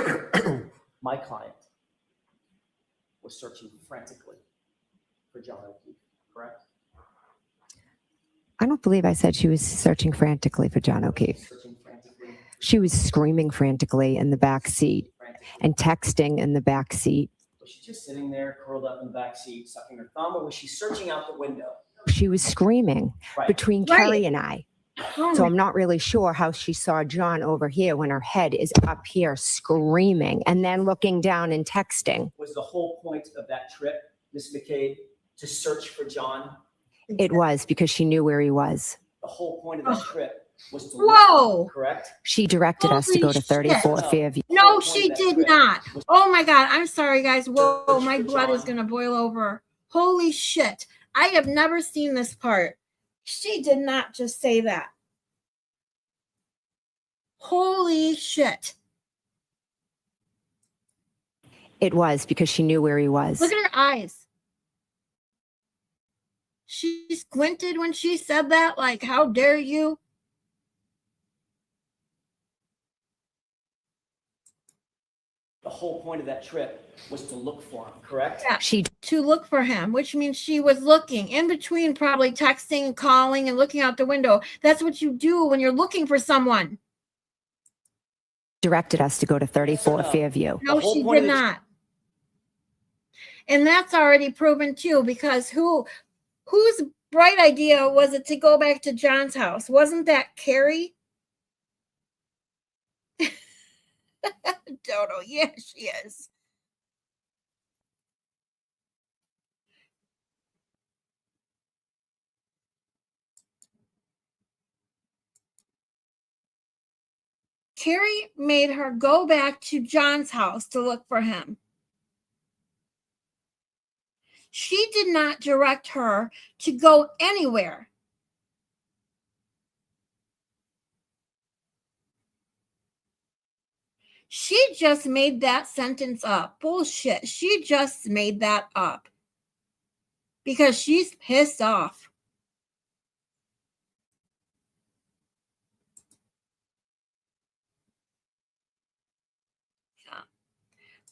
my client was searching frantically for John O'Keefe, correct? I don't believe I said she was searching frantically for John O'Keefe. Searching frantically, She was screaming frantically in the back seat frantically. and texting in the back seat. Was she just sitting there, curled up in the back seat, sucking her thumb, or was she searching out the window? She was screaming Right. between Right. Kerry and I. Oh So my- I'm not really sure how she saw John over here when her head is up here screaming and then looking down and texting. Was the whole point of that trip, Ms. McCabe, to search for John? It was because she knew where he was. The whole point of that trip was to Whoa. look, correct? She directed us to Holy go to shit. 34 Fairview. No, she did not. Oh my God. I'm sorry, guys. Whoa, my blood is going to boil over. Holy shit. I have never seen this part. She did not just say that. Holy shit. It was because she knew where he was. Look at her eyes. She squinted when she said that. Like, how dare you? The whole point of that trip was to look for him, correct? Yeah. She To look for him, which means she was looking in between, probably texting, calling, and looking out the window. That's what you do when you're looking for someone. directed us to go to 34 No. Fairview. No, The whole she point did of the- not. And that's already proven too, because whose bright idea was it to go back to John's house? Wasn't that Carrie? Dodo, yeah, she is. Carrie made her go back to John's house to look for him. She did not direct her to go anywhere. She just made that sentence up. Bullshit. She just made that up because she's pissed off.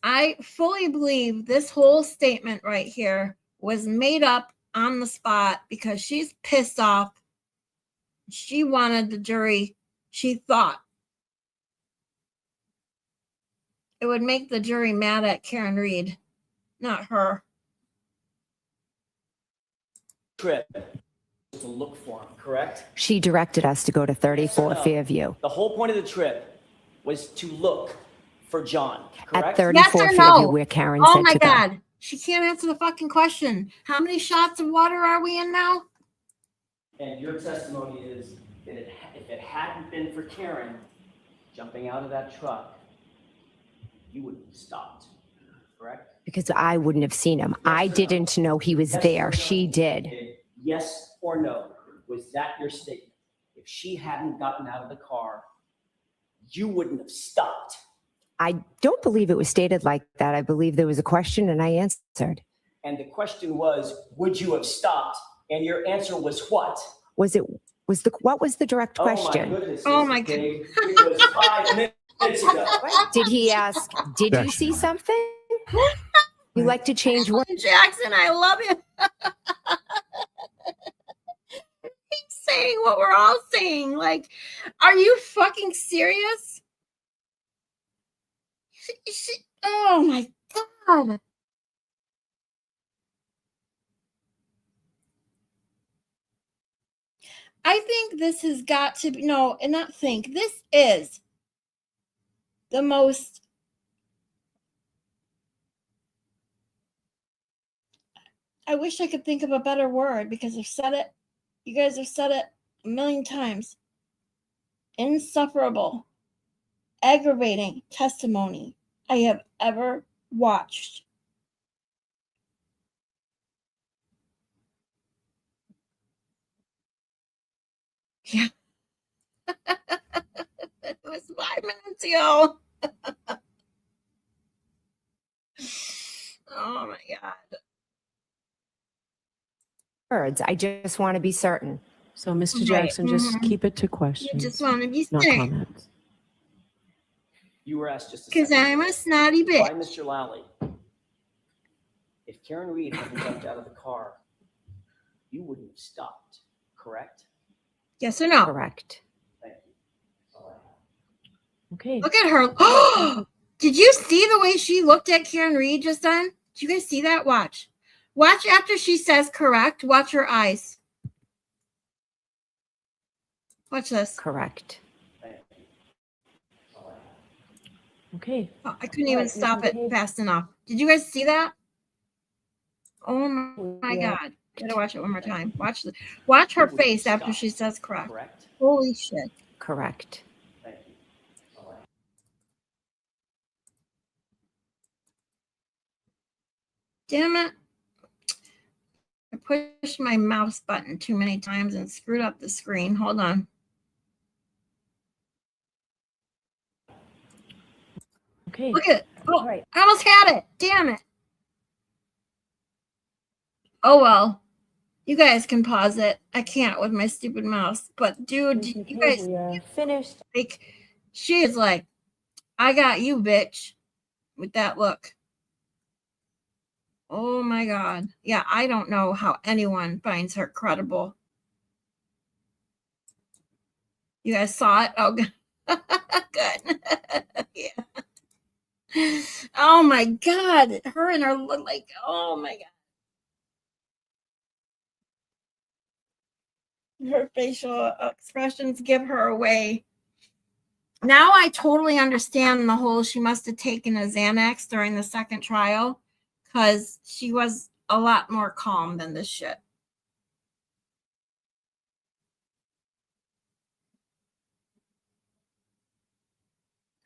I fully believe this whole statement right here was made up on the spot because she's pissed off. She wanted the jury, she thought it would make the jury mad at Karen Reed, not her. Trip was to look for him, correct? She directed us to go to 34 No. Fairview. The whole point of the trip was to look for John, At correct? 34 Yes or Fairview, no? where Karen Oh said my to go. God. She can't answer the fucking question. How many shots of water are we in now? And your testimony is that if it hadn't been for Karen jumping out of that truck, you would have stopped, correct? because I wouldn't have seen him. I didn't know he was Yes there. or no? She did. Yes or no? Was that your statement? If she hadn't gotten out of the car, you wouldn't have stopped. I don't believe it was stated like that. I believe there was a question and I answered. And the question was, would you have stopped? And your answer was what? What was the direct question? Oh my goodness. Oh Mrs. my Cave. It was 5 minutes ago. Did he ask, did you see something? You like to change words. Jackson, I love him. He's saying what we're all saying. Like, are you fucking serious? Oh my God. I think this has got to be, no, and not think, this is the most, I wish I could think of a better word because I've said it, you guys have said it a million times. Insufferable, aggravating testimony I have ever watched. Yeah. It was 5 minutes ago. Oh my God. Words. I just want to be certain. So, Mr. Right. Jackson, just Mhm. keep it to You questions, just want to be not certain comments. You were asked just a because second I'm ago a snotty by bitch. Mr. Lally. If Karen Reed hadn't jumped out of the car, you wouldn't have stopped, correct? Yes or no? Correct. Thank you. Okay. Look at her. Did you see the way she looked at Karen Reed just then? Did you guys see that? Watch. Watch after she says correct. Watch her eyes. Watch this. Correct. Okay. Oh, I couldn't even Right, stop Mrs. it McCabe. fast enough. Did you guys see that? Oh my Yeah. God. Gotta watch it one more time. Watch her face after she says correct. Correct? Holy shit. Correct. Thank you. Damn it. I pushed my mouse button too many times and screwed up the screen. Hold on. Okay. Look at it. Oh, All right. I almost had it. Damn it. Oh, well. You guys can pause it. I can't with my stupid mouse. But, dude, Mrs. you McCabe, guys, we are finished. like, she is like, I got you, bitch, with that look. Oh, my God. Yeah, I don't know how anyone finds her credible. You guys saw it? Oh, good. Good. Yeah. Oh, my God. Her and her, like, oh, my God. Her facial expressions give her away. Now I totally understand the whole she must have taken a Xanax during the second trial because she was a lot more calm than this shit.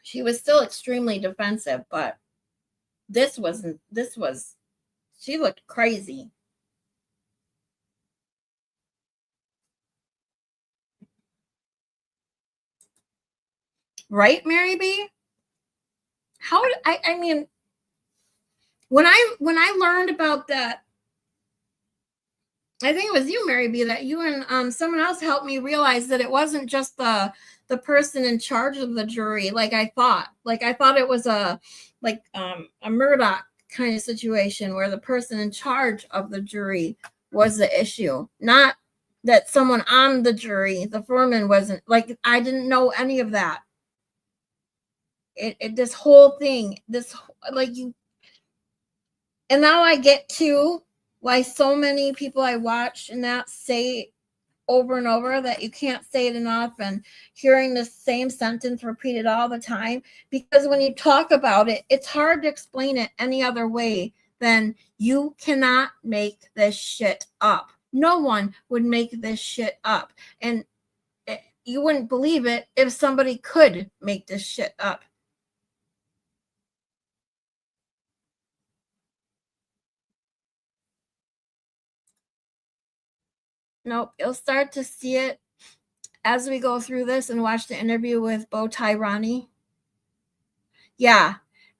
She was still extremely defensive, but she looked crazy. Right, Mary B? How did I mean when I learned about that, I think it was you, Mary B, that you and someone else helped me realize that it wasn't just the person in charge of the jury like I thought. Like I thought it was a Murdoch kind of situation where the person in charge of the jury was the issue, not that someone on the jury, the foreman, wasn't. Like I didn't know any of that. This whole thing, and now I get to why so many people I watch and that say over and over that you can't say it enough, and hearing the same sentence repeated all the time, because when you talk about it, it's hard to explain it any other way than you cannot make this shit up. No one would make this shit up. And you wouldn't believe it if somebody could make this shit up. Nope. You'll start to see it as we go through this and watch the interview with Bowtie Ronnie. Yeah,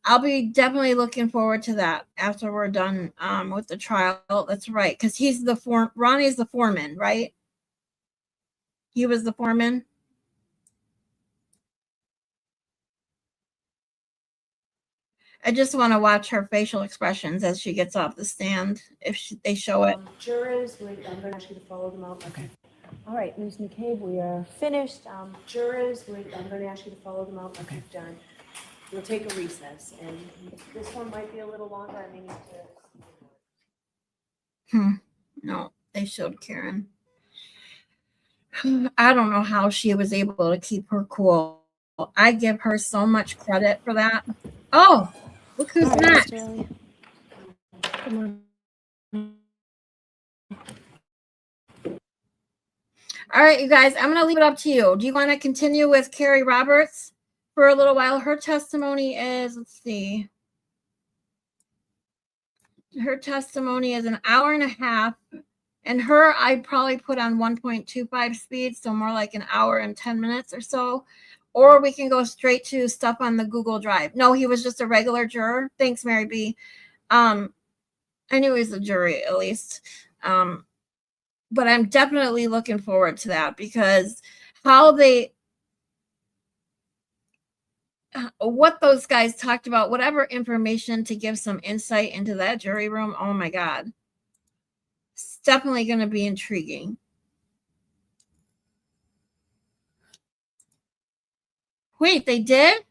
I'll be definitely looking forward to that after we're done with the trial. That's right, because he's the Ronnie's the foreman, right? He was the foreman. I just want to watch her facial expressions as she gets off the stand, if they show it. Jurors, I'm going to ask you to follow them out. Okay. All right, Ms. McCabe, we are finished. Jurors, I'm going to ask you to follow them out. Okay. Done. We'll take a recess, and this one might be a little longer. I may need to. No, they showed Karen. I don't know how she was able to keep her cool. I give her so much credit for that. Oh, look who's next. Come on. All right, you guys, I'm going to leave it up to you. Do you want to continue with Carrie Roberts for a little while? Her testimony is, let's see. Her testimony is an hour and a half. And her, I'd probably put on 1.25 speed, so more like an hour and 10 minutes or so. Or we can go straight to stuff on the Google Drive. No, he was just a regular juror. Thanks, Mary B. I knew he was a jury, at least. But I'm definitely looking forward to that, because what those guys talked about, whatever information to give some insight into that jury room, oh my God. It's definitely going to be intriguing. Wait, they did?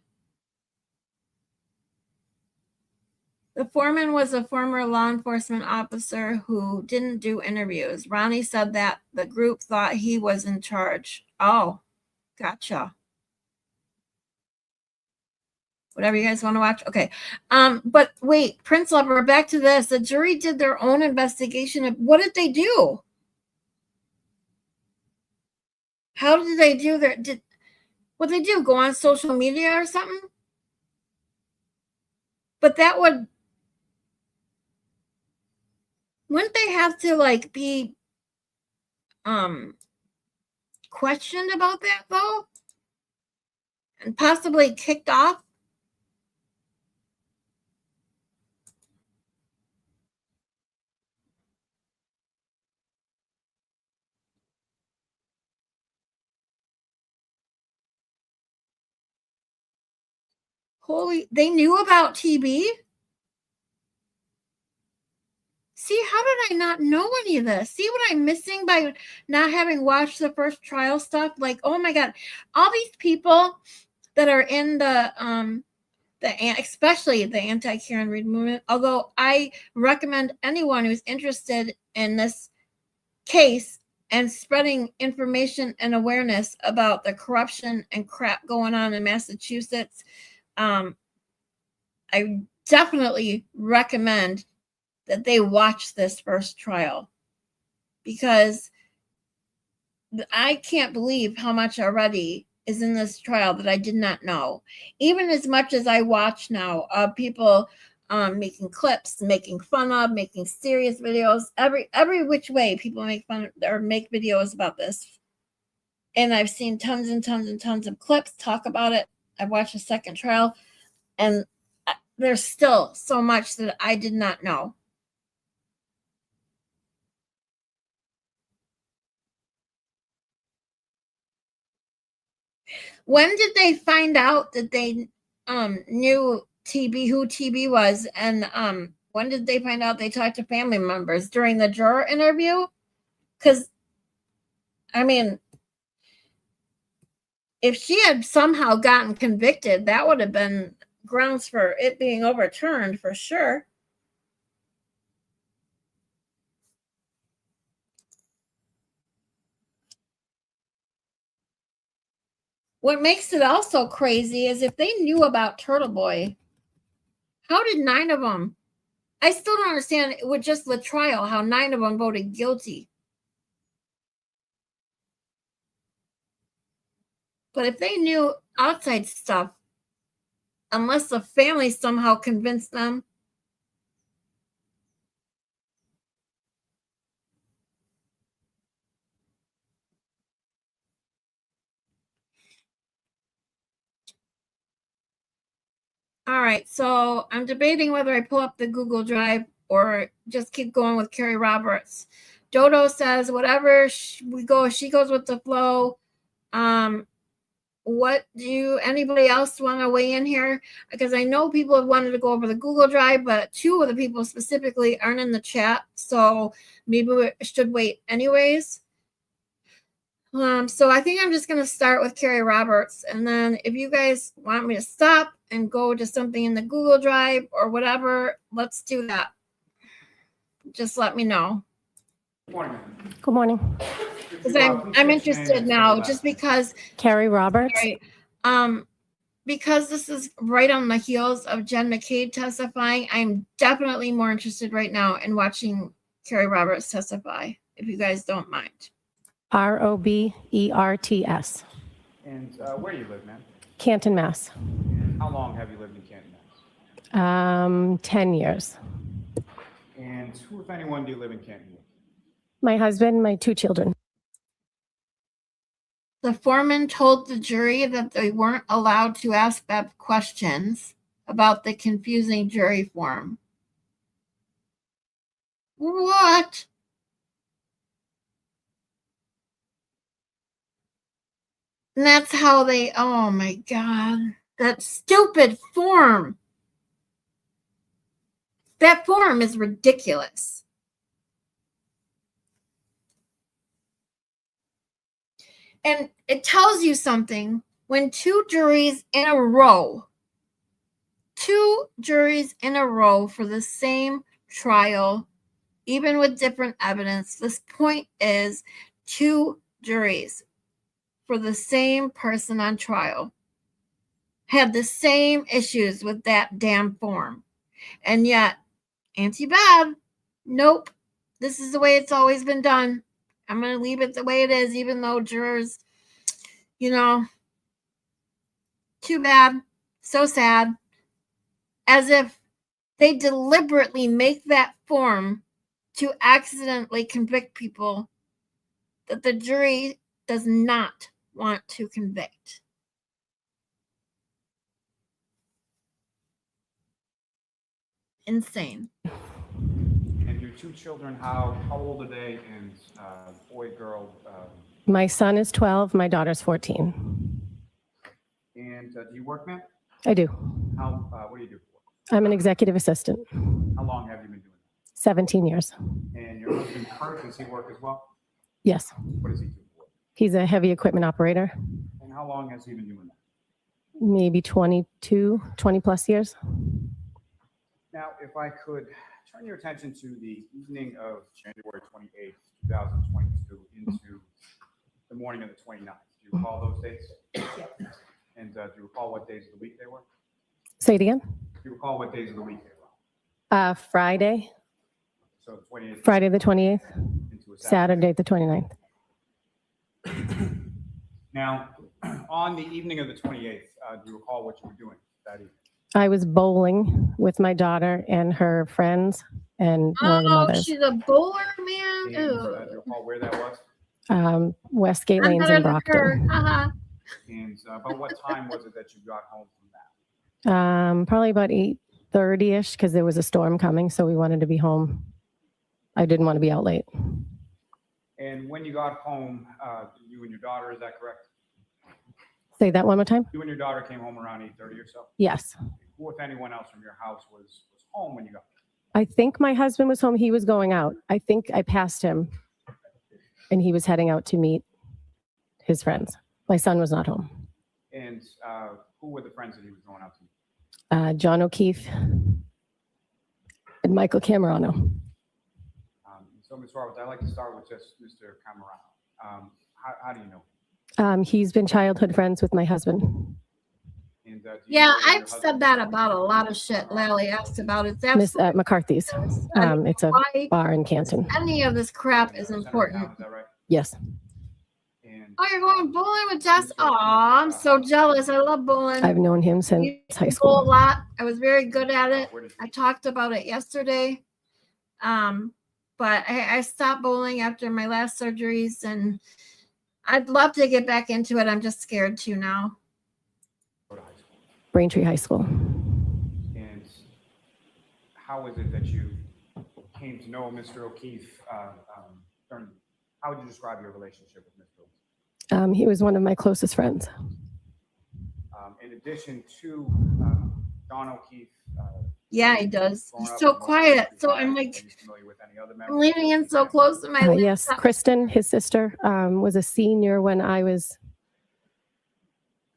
The foreman was a former law enforcement officer who didn't do interviews. Ronnie said that the group thought he was in charge. Oh, gotcha. Whatever you guys want to watch. Okay. But wait, Prince Lover, back to this. The jury did their own investigation of what did they do? How did they do what they do? Go on social media or something? But that wouldn't they have to like be questioned about that though? And possibly kicked off? They knew about TB? See, how did I not know any of this? See what I'm missing by not having watched the first trial stuff? Like, oh my God, all these people that are in especially the anti-Karen Read movement, although I recommend anyone who's interested in this case and spreading information and awareness about the corruption and crap going on in Massachusetts, I definitely recommend that they watch this first trial, because I can't believe how much already is in this trial that I did not know. Even as much as I watch now of people making clips, making fun of, making serious videos, every which way people make fun or make videos about this. And I've seen tons and tons and tons of clips talk about it. I've watched a second trial, and there's still so much that I did not know. When did they find out that they knew TB, who TB was, and when did they find out they talked to family members? During the juror interview? Because, I mean, if she had somehow gotten convicted, that would have been grounds for it being overturned for sure. What makes it also crazy is if they knew about Turtle Boy, how did 9 of them? I still don't understand with just the trial how 9 of them voted guilty. But if they knew outside stuff, unless the family somehow convinced them, All right, so I'm debating whether I pull up the Google Drive or just keep going with Carrie Roberts. Dodo says whatever we go, she goes with the flow. What do anybody else want to weigh in here? Because I know people have wanted to go over the Google Drive, but two of the people specifically aren't in the chat, so maybe we should wait anyways. So I think I'm just going to start with Carrie Roberts, and then if you guys want me to stop and go to something in the Google Drive or whatever, let's do that. Just let me know. Good morning, ma'am. Good morning. Because I'm interested now, just because, Carrie Roberts. right, because this is right on the heels of Jen McCabe testifying, I'm definitely more interested right now in watching Carrie Roberts testify, if you guys don't mind. Roberts. And where do you live, ma'am? Canton, Mass. And how long have you lived in Canton, Mass? 10 years. And who, if anyone, do you live in Canton with? My husband, my 2 children. The foreman told the jury that they weren't allowed to ask Bev questions about the confusing jury form. What? And that's how they, oh my God, that stupid form. That form is ridiculous. And it tells you something when two juries in a row for the same trial, even with different evidence. This point is 2 juries for the same person on trial had the same issues with that damn form. And yet, Auntie Bev, nope, this is the way it's always been done. I'm going to leave it the way it is, even though jurors, too bad, so sad. As if they deliberately make that form to accidentally convict people that the jury does not want to convict. Insane. And your 2 children, how old are they? And boy, girl? My son is 12, my daughter's 14. And do you work, ma'am? I do. What do you do for work? I'm an executive assistant. How long have you been doing 17 years. that? And your husband, Kurt, does he work as well? Yes. What does he do for work? He's a heavy equipment operator. And how long has he been doing that? Maybe 20 plus years. Now, if I could turn your attention to the evening of January 28th, 2022 into the morning of the 29th. Do you recall those days? Yes. And do you recall what days of the week they were? Say it again. Do you recall what days of the week they were? Friday, So 28th. Friday the 28th, Into a Saturday the 29th. Now, on the evening of the 28th, do you recall what you were doing that evening? I was bowling with my daughter and her friends and one of the mothers. She's a bowler, man. And do you recall where that was? Westgate I'm Lanes better in than her. Brockton. Haha. And about what time was it that you got home from that? Probably about 8:30ish because there was a storm coming, so we wanted to be home. I didn't want to be out late. And when you got home, you and your daughter, is that correct? Say that one more time. You and your daughter came home around 8:30 or so? Yes. Who, if anyone else from your house, was home when you got home? I think my husband was home. He was going out. I think I passed him and he was heading out to meet his friends. My son was not home. And who were the friends that he was going out to meet? John O'Keefe and Michael Camerano. So, Ms. Roberts, I'd like to start with just Mr. Camerano. How do you know? He's been childhood friends with my husband. And, do you Yeah, know where your I've husband- said that about a lot of shit Lally asked about. It's Miss absolutely McCarthy's. It's a why bar in Canton. any of this crap is Center important. Town, is that right? Yes. And Oh, you're going bowling with Jess? Oh, I'm so jealous. I love bowling. I've known him since I high bowl a school. lot. I was very good at it. where did you- I talked about it yesterday. But I stopped bowling after my last surgeries, and I'd love to get back into it. I'm just scared to now. go to high school? Braintree High School. how is it that you came to know Mr. O'Keefe? How would you describe your relationship with Mr. O'Keefe? He was one of my closest friends. In addition to John O'Keefe, Yeah, he does. growing He's up so in West quiet. Country So High, I'm are like, you familiar with any other I'm members of leaving the him O'Keefe so family? close to my Yes, Kristen, his sister, was a senior when I was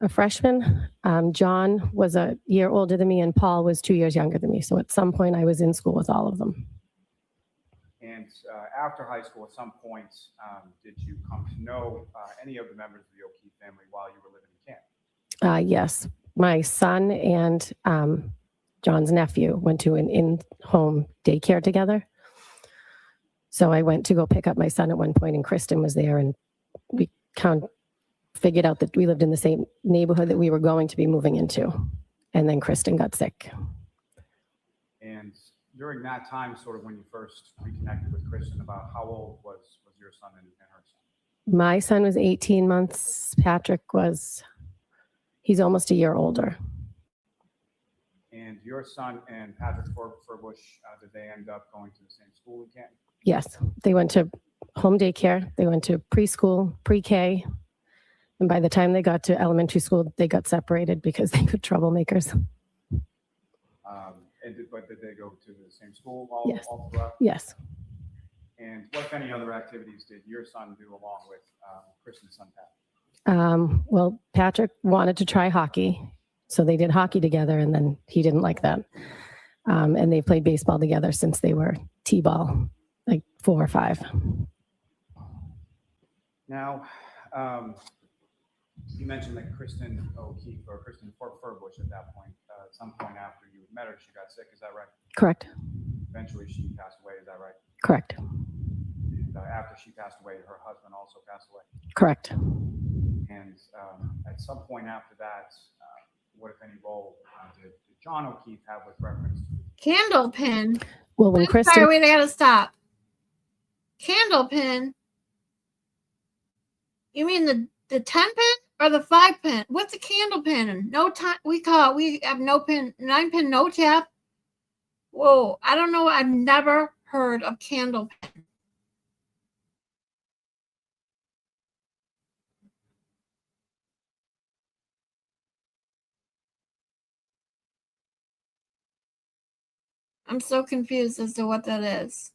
a freshman. John was a year older than me, and Paul was 2 years younger than me. So at some point, I was in school with all of them. And after high school, at some point, did you come to know any of the members of the O'Keefe family while you were living in camp? Yes, my son and John's nephew went to an in-home daycare together. So I went to go pick up my son at one point, and Kristen was there, and we kind of figured out that we lived in the same neighborhood that we were going to be moving into. And then Kristen got sick. And during that time, sort of when you first reconnected with Kristen, about how old was your son and her son? My son was 18 months. Patrick he's almost a year older. And your son and Patrick Furbush, did they end up going to the same school in Canton? Yes, they went to home daycare. They went to preschool, pre-K. And by the time they got to elementary school, they got separated because they were troublemakers. But did they go to the same school Yes. all throughout? Yes. And what, if any, other activities did your son do along with Kristen's son, Pat? Well, Patrick wanted to try hockey. So they did hockey together, and then he didn't like that. And they played baseball together since they were T-ball, like 4 or 5. Now, you mentioned that Kristen O'Keefe or Kristen Furbush at that point, at some point after you met her, she got sick. Is that right? Correct. Eventually, she passed away. Is that right? Correct. And, after she passed away, her husband also passed away. Correct. And at some point after that, what, if any, role did John O'Keefe have with reference to? candle pin. Well, when I'm Kristen, sorry, wait, I gotta stop. Candle pin. You mean the 10 pin or the 5 pin? What's a candle pin? No time. We have no pin, 9 pin, no tap. Whoa, I don't know. I've never heard of candle pin. I'm so confused as to what that is.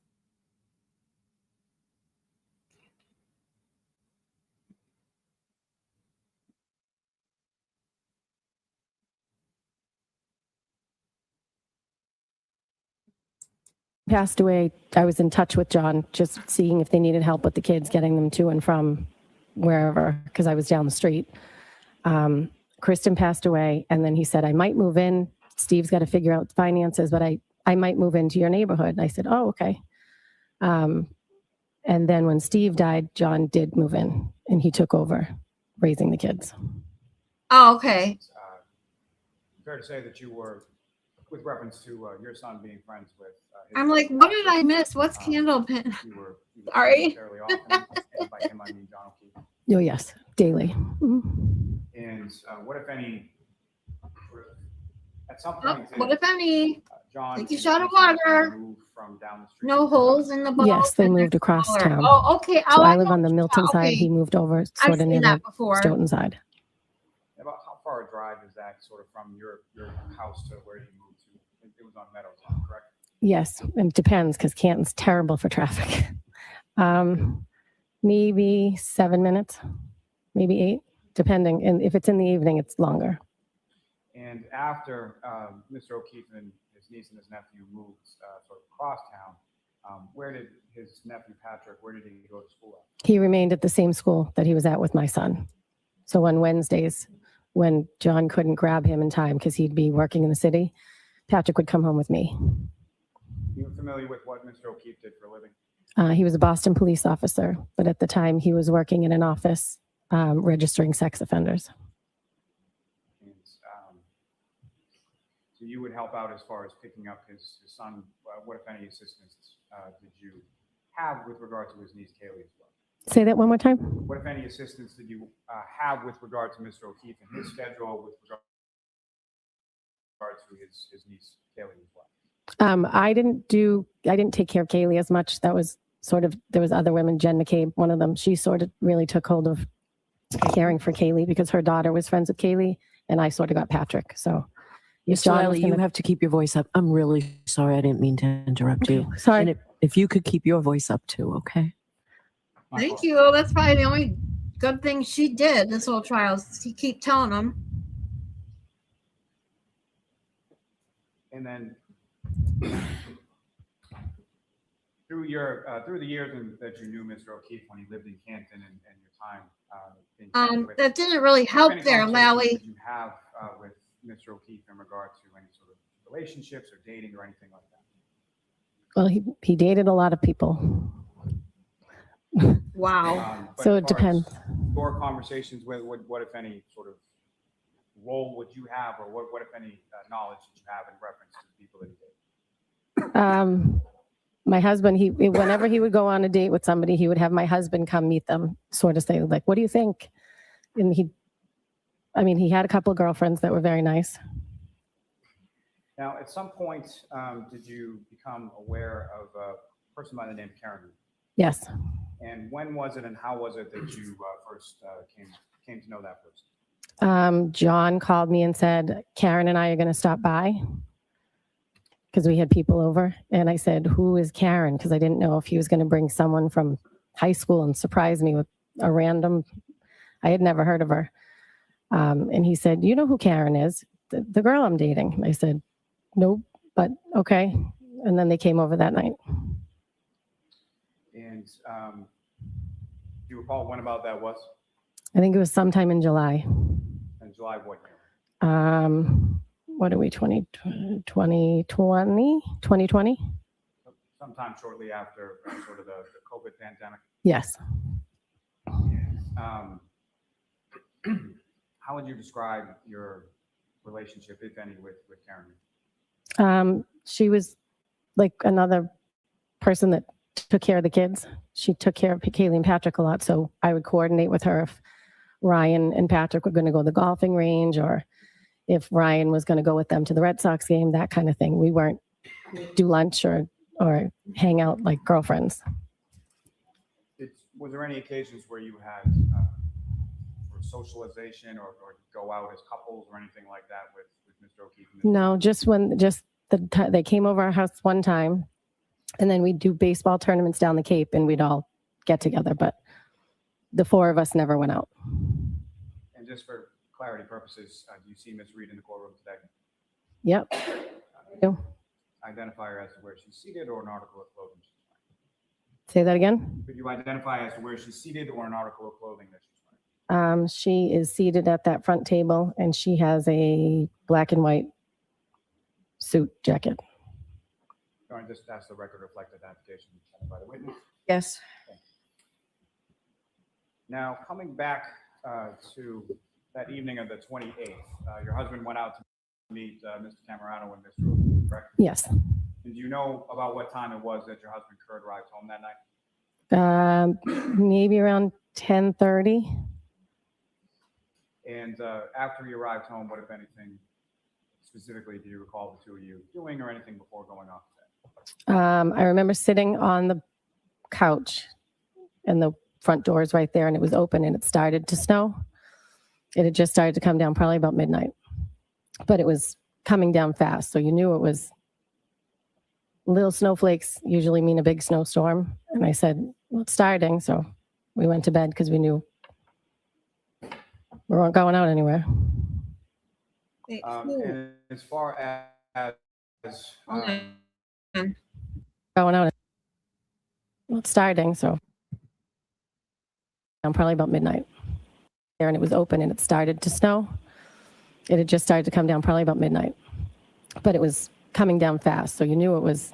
passed away, I was in touch with John, just seeing if they needed help with the kids, getting them to and from wherever, because I was down the street. Kristen passed away, and then he said, I might move in. Steve's got to figure out finances, but I might move into your neighborhood. And I said, oh, okay. And then when Steve died, John did move in, and he took over raising the kids. Oh, okay. Fair to say that you were, with reference to your son being friends with his I'm like, what did I miss? What's candle pin? you were Sorry. fairly often, and by him I mean John O'Keefe. Oh, yes, daily. Mhm. And what, if any, at some Oh, point, what if any? John Take a and shot of his son water. moved from down the street? No holes in the ball. Yes, they and they're moved across smaller. town. Oh, okay. So Oh, I live know on the what you're Milton talking- side. okay. He moved over I've sort of seen near that the before. Stoughton side. About how far a drive is that, sort of from your house to where you moved to? It was on Meadows, correct? Yes, and it depends because Canton's terrible for traffic. Maybe 7 minutes, maybe 8, depending. And if it's in the evening, it's longer. And after Mr. O'Keefe and his niece and his nephew moved sort of across town, where did his nephew Patrick, where did he go to school at? He remained at the same school that he was at with my son. So on Wednesdays, when John couldn't grab him in time because he'd be working in the city, Patrick would come home with me. You were familiar with what Mr. O'Keefe did for a living? He was a Boston police officer, but at the time he was working in an office registering sex offenders. And so you would help out as far as picking up his son. What, if any, assistance did you have with regard to his niece Kaylee as well? Say that one more time. What, if any, assistance did you have with regard to Mr. O'Keefe and his schedule with regard to his niece Kaylee as well? I didn't take care of Kaylee as much. That was sort of, there was other women, Jen McCabe, one of them, she sort of really took hold of caring for Kaylee because her daughter was friends with Kaylee, and I sort of got Patrick. So if Mr. John was Lally, you gonna- have to keep your voice up. I'm really sorry. I didn't mean to interrupt you. Sorry. And if you could keep your voice up too, okay? Thank you. Well, that's probably the only good thing she did this whole trial. Is he keep telling them. And then through the years that you knew Mr. O'Keefe when he lived in Canton and your time in Canton, That didn't really help any there, conversations Lally. Did you have with Mr. O'Keefe in regard to any sort of relationships or dating or anything like that? Well, he dated a lot of people. Wow. But So as it far as depends. Your conversations with what if any sort of role would you have, or what if any knowledge did you have in reference to the people that he dated? My husband, whenever he would go on a date with somebody, he would have my husband come meet them, sort of say like, what do you think? And he had a couple of girlfriends that were very nice. Now, at some point, did you become aware of a person by the name of Karen? Yes. And when was it and how was it that you first came to know that person? John called me and said, Karen and I are going to stop by because we had people over. And I said, who is Karen? Because I didn't know if he was going to bring someone from high school and surprise me with a random, I had never heard of her. And he said, you know who Karen is? The girl I'm dating. I said, nope, but okay. And then they came over that night. And do you recall when about that was? I think it was sometime in July. In July of what year? What are we, 2020? Sometime shortly after sort of the COVID pandemic. Yes. How would you describe your relationship, if any, with Karen? She was like another person that took care of the kids. She took care of Kaylee and Patrick a lot. So I would coordinate with her if Ryan and Patrick were going to go to the golfing range, or if Ryan was going to go with them to the Red Sox game, that kind of thing. We weren't do lunch or hang out like girlfriends. Was there any occasions where you had sort of socialization or go out as couples or anything like that with Mr. O'Keefe? No, they came over our house one time, and then we'd do baseball tournaments down the Cape, and we'd all get together. But the four of us never went out. And just for clarity purposes, do you see Ms. Reed in the courtroom today? Yep. Identify her as to where she's seated or an article of clothing she's wearing. Say that again. Could you identify as to where she's seated or an article of clothing that she's wearing? She is seated at that front table, and she has a black and white suit jacket. Or just ask the record reflect identification by the witness. Yes. Okay. Now, coming back to that evening of the 28th, your husband went out to meet Mr. Camerano and Mr. O'Keefe, correct? Yes. And do you know about what time it was that your husband Kurt arrived home that night? Maybe around 10:30. And after he arrived home, what, if anything, specifically do you recall the two of you doing or anything before going off to bed? I remember sitting on the couch, and the front door is right there, and it was open, and it started to snow. It had just started to come down probably about midnight, but it was coming down fast. So you knew it was little snowflakes usually mean a big snowstorm. And I said, well, it's starting. So we went to bed because we knew we weren't going out anywhere. And as far as Going out. Well, it's starting. So probably about midnight there, and it was open, and it started to snow. It had just started to come down probably about midnight, but it was coming down fast. So you knew it was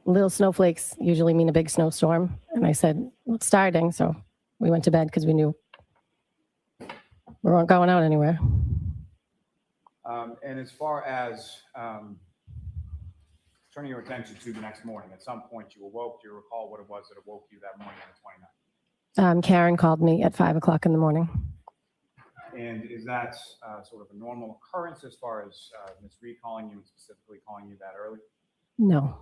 little snowflakes usually mean a big snowstorm. And I said, well, it's starting. So we went to bed because we knew we weren't going out anywhere. and as far as turning your attention to the next morning, at some point you awoke. Do you recall what it was that awoke you that morning on the 29th? Karen called me at 5 o'clock in the morning. And is that sort of a normal occurrence as far as Ms. Reed calling you and specifically calling you that early? No.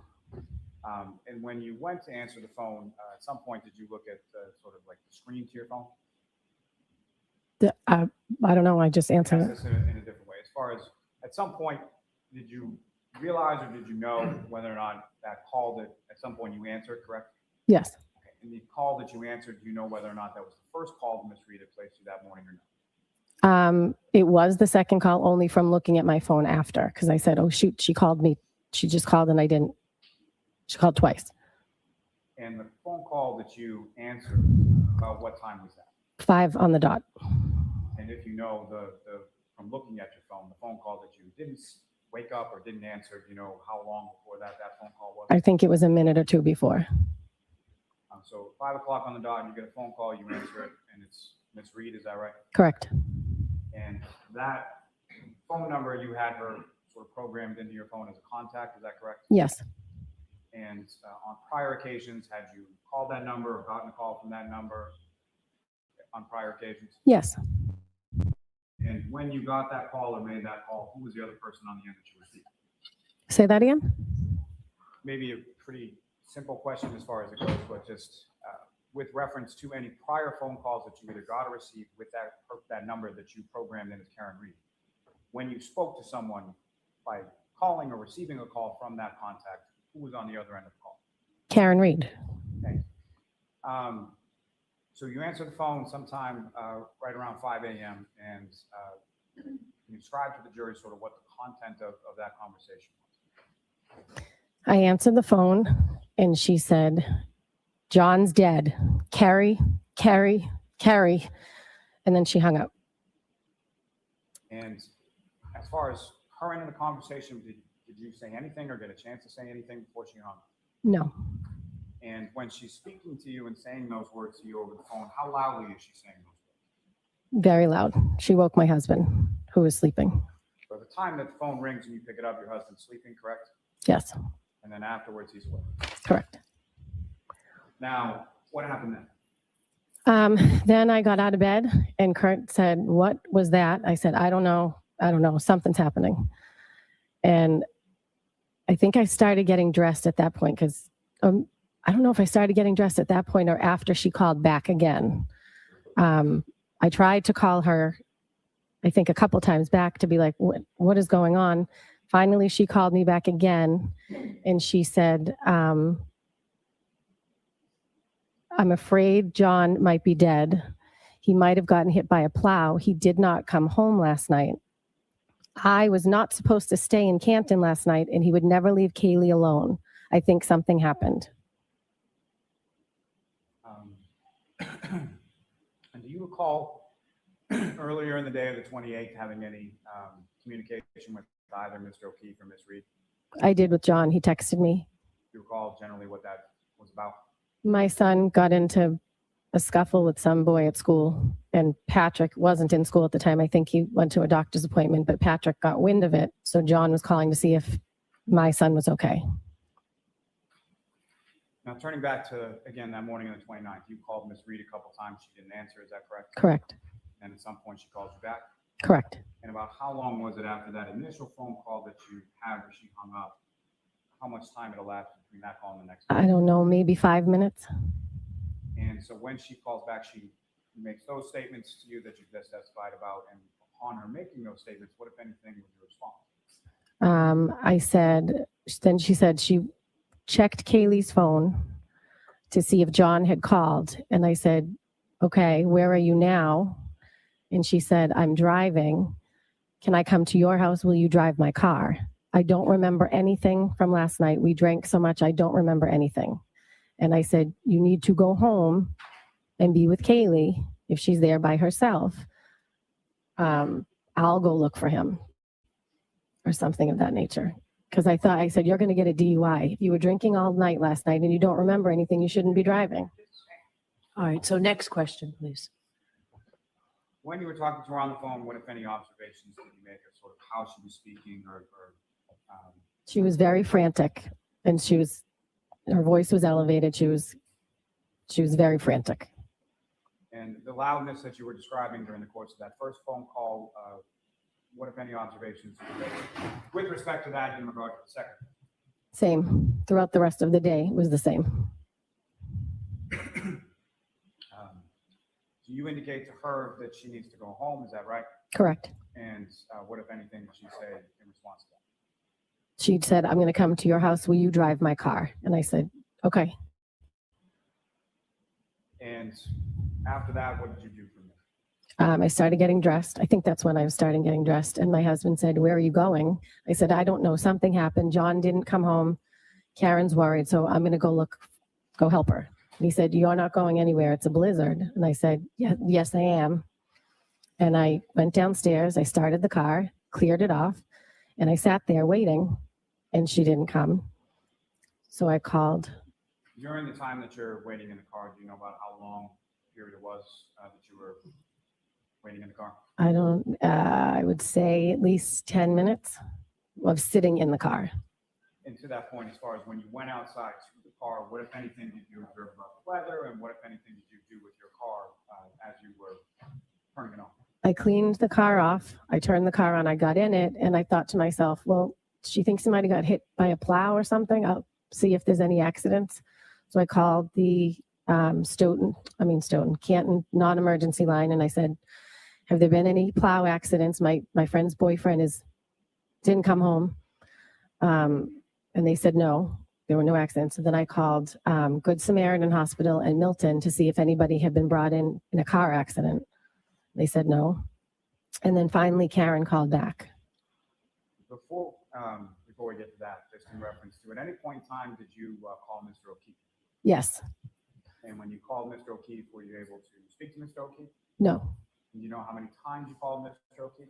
And when you went to answer the phone, at some point, did you look at sort of like the screen to your phone? I don't know. I just answered Ask it. this in a different way. As far as, at some point, did you realize or did you know whether or not that call that at some point you answered, correct? Yes. Okay. And the call that you answered, do you know whether or not that was the first call Ms. Reed had placed you that morning or not? It was the second call, only from looking at my phone after, because I said, oh, shoot, she called me. She just called and I didn't. She called twice. And the phone call that you answered, about what time was that? 5 on the dot. And if you know from looking at your phone, the phone call that you didn't wake up or didn't answer, do you know how long before that phone call was? I think it was a minute or two before. So 5 o'clock on the dot, you get a phone call, you answer it, and it's Ms. Reed, is that right? Correct. And that phone number, you had her sort of programmed into your phone as a contact, is that correct? Yes. And on prior occasions, had you called that number or gotten a call from that number on prior occasions? Yes. And when you got that call or made that call, who was the other person on the end that you received? Say that again? Maybe a pretty simple question as far as it goes, but just with reference to any prior phone calls that you either got or received with that number that you programmed in as Karen Reed. When you spoke to someone by calling or receiving a call from that contact, who was on the other end of the call? Karen Reed. Okay. So you answered the phone sometime right around 5 a.m. and you described to the jury sort of what the content of that conversation was. I answered the phone and she said, John's dead. Carrie. And then she hung up. And as far as her end of the conversation, did you say anything or get a chance to say anything before she hung up? No. And when she's speaking to you and saying those words to you over the phone, how loudly is she saying those words? Very loud. She woke my husband, who was sleeping. So at the time that the phone rings and you pick it up, your husband's sleeping, correct? Yes. And then afterwards, he's awake. Correct. Now, what happened then? Then I got out of bed and Kurt said, what was that? I said, I don't know. Something's happening. And I think I started getting dressed at that point because I don't know if I started getting dressed at that point or after she called back again. I tried to call her, I think a couple times back to be like, what is going on? Finally, she called me back again and she said, I'm afraid John might be dead. He might have gotten hit by a plow. He did not come home last night. I was not supposed to stay in Canton last night and he would never leave Kaylee alone. I think something happened. And do you recall earlier in the day of the 28th having any communication with either Mr. O'Keefe or Ms. Reed? I did with John. He texted me. Do you recall generally what that was about? My son got into a scuffle with some boy at school, and Patrick wasn't in school at the time. I think he went to a doctor's appointment, but Patrick got wind of it. So John was calling to see if my son was okay. Now, turning back to, again, that morning on the 29th, you called Ms. Reed a couple times. She didn't answer. Is that correct? Correct. And at some point, she called you back? Correct. And about how long was it after that initial phone call that you had where she hung up? How much time it elapsed between that call and the next one? I don't know, maybe 5 minutes. And so when she calls back, she makes those statements to you that you just testified about. And upon her making those statements, what, if anything, was your response? I said, then she said she checked Kaylee's phone to see if John had called. And I said, okay, where are you now? And she said, I'm driving. Can I come to your house? Will you drive my car? I don't remember anything from last night. We drank so much, I don't remember anything. And I said, you need to go home and be with Kaylee if she's there by herself. I'll go look for him or something of that nature. Because I said, you're going to get a DUI. If you were drinking all night last night and you don't remember anything, you shouldn't be driving. All right, so next question, please. When you were talking to her on the phone, what, if any, observations did you make of sort of how she was speaking or She was very frantic and her voice was elevated. She was very frantic. And the loudness that you were describing during the course of that first phone call, what, if any, observations you made with respect to that in regard to the second? Same. Throughout the rest of the day, it was the same. So you indicate to her that she needs to go home, is that right? Correct. And what, if anything, did she say in response to that? She said, I'm going to come to your house. Will you drive my car? And I said, okay. And after that, what did you do from there? I started getting dressed. I think that's when I was starting getting dressed. And my husband said, where are you going? I said, I don't know. Something happened. John didn't come home. Karen's worried. So I'm going to go help her. And he said, you're not going anywhere. It's a blizzard. And I said, yeah, yes, I am. And I went downstairs. I started the car, cleared it off, and I sat there waiting, and she didn't come. So I called. During the time that you're waiting in the car, do you know about how long period it was that you were waiting in the car? I would say at least 10 minutes of sitting in the car. And to that point, as far as when you went outside to the car, what, if anything, did you observe about the weather, and what, if anything, did you do with your car as you were turning it on? I cleaned the car off. I turned the car on. I got in it, and I thought to myself, well, she thinks he might have got hit by a plow or something. I'll see if there's any accidents. So I called the Canton non-emergency line, and I said, have there been any plow accidents? My friend's boyfriend didn't come home. And they said, no, there were no accidents. So then I called Good Samaritan Hospital in Milton to see if anybody had been brought in a car accident. They said no. And then finally, Karen called back. Before we get to that, just in reference to, at any point in time, did you call Mr. O'Keefe? Yes. And when you called Mr. O'Keefe, were you able to speak to Mr. O'Keefe? No. Do you know how many times you called Mr. O'Keefe?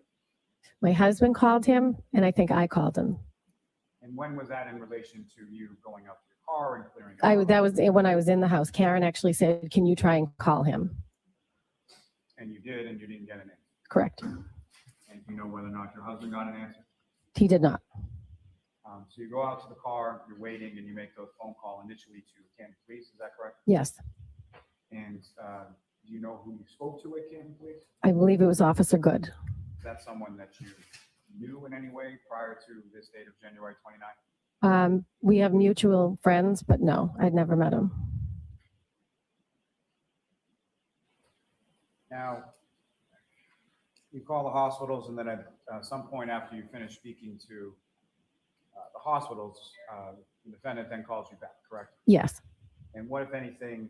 My husband called him, and I think I called him. And when was that in relation to you going up to your car and clearing it? That was when I was in the house. Karen actually said, can you try and call him? And you did, and you didn't get an answer. Correct. And do you know whether or not your husband got an answer? He did not. So you go out to the car, you're waiting, and you make those phone call initially to Canton Police, is that correct? Yes. And do you know who you spoke to at Canton Police? I believe it was Officer Good. Is that someone that you knew in any way prior to this date of January 29th? We have mutual friends, but no, I'd never met him. Now, you call the hospitals, and then at some point after you finish speaking to the hospitals, the defendant then calls you back, correct? Yes. And what, if anything,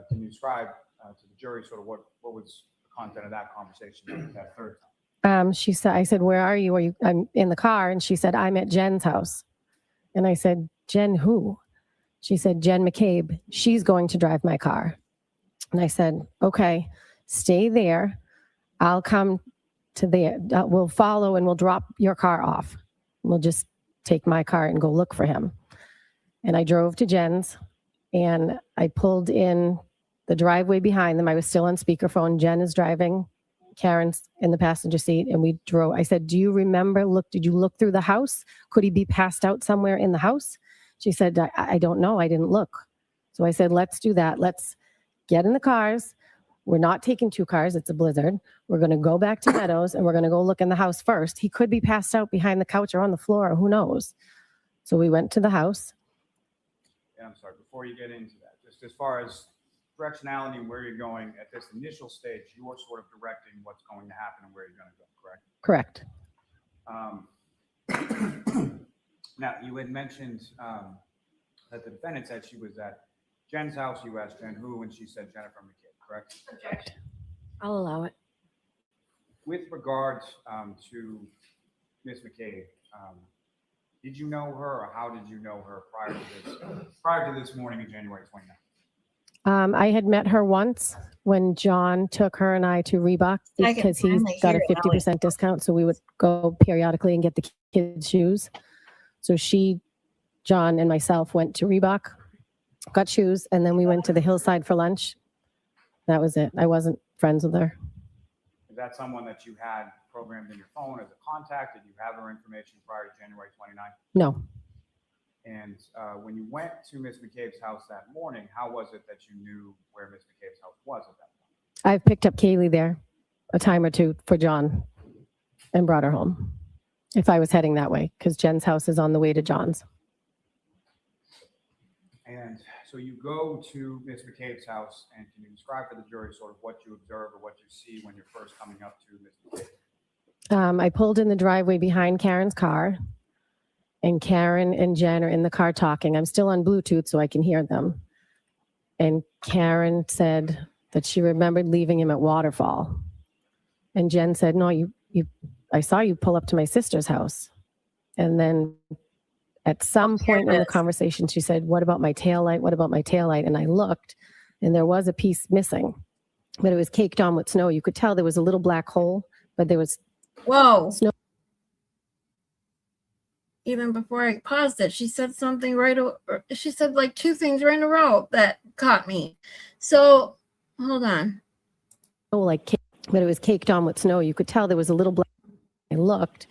can you describe to the jury sort of what was the content of that conversation that third time? She said, I said, where are you? I'm in the car. And she said, I'm at Jen's house. And I said, Jen, who? She said, Jen McCabe. She's going to drive my car. And I said, okay, stay there. I'll come to there. We'll follow and we'll drop your car off. We'll just take my car and go look for him. And I drove to Jen's, and I pulled in the driveway behind them. I was still on speakerphone. Jen is driving. Karen's in the passenger seat, and we drove. I said, do you remember, did you look through the house? Could he be passed out somewhere in the house? She said, I don't know. I didn't look. So I said, let's do that. Let's get in the cars. We're not taking two cars. It's a blizzard. We're going to go back to Meadows, and we're going to go look in the house first. He could be passed out behind the couch or on the floor, or who knows? So we went to the house. Yeah, I'm sorry, before you get into that, just as far as directionality and where you're going at this initial stage, you are sort of directing what's going to happen and where you're going to go, correct? Correct. Now, you had mentioned that the defendant said she was at Jen's house. You asked Jen who, and she said Jennifer McCabe, correct? Object. I'll allow it. With regard to Ms. McCabe, did you know her, or how did you know her prior to this morning of January 29th? I had met her once when John took her and I to Reebok I can because he's finally got a hear it now. 50% discount. So we would go periodically and get the kids' shoes. So John and myself went to Reebok, got shoes, and then we went to the hillside for lunch. That was it. I wasn't friends with her. Is that someone that you had programmed in your phone as a contact? Did you have her information prior to January 29th? No. And when you went to Ms. McCabe's house that morning, how was it that you knew where Ms. McCabe's house was at that point? I've picked up Kaylee there a time or two for John and brought her home if I was heading that way, because Jen's house is on the way to John's. And so you go to Ms. McCabe's house, and can you describe for the jury sort of what you observe or what you see when you're first coming up to Ms. McCabe? I pulled in the driveway behind Karen's car, and Karen and Jen are in the car talking. I'm still on Bluetooth, so I can hear them. And Karen said that she remembered leaving him at Waterfall. And Jen said, no, I saw you pull up to my sister's house. And then at some point in the conversation, she said, what about my taillight? What about my taillight? And I looked, and there was a piece missing, but it was caked on with snow. You could tell there was a little black hole, but there was Whoa. snow. Even before I paused it, she said something she said like two things right in a row that caught me. So hold on. Like, but it was caked on with snow. You could tell there was a little black. I looked.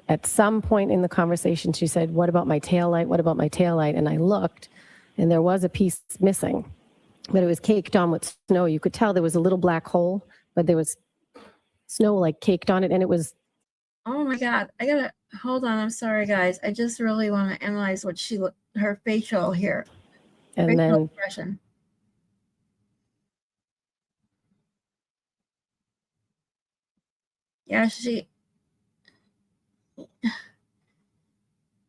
At some point in the conversation, she said, what about my taillight? What about my taillight? And I looked, and there was a piece missing, but it was caked on with snow. You could tell there was a little black hole, but there was snow like caked on it, and it was. Oh my God. I gotta hold on. I'm sorry, guys. I just really want to analyze what her facial here. And facial then expression. Yeah,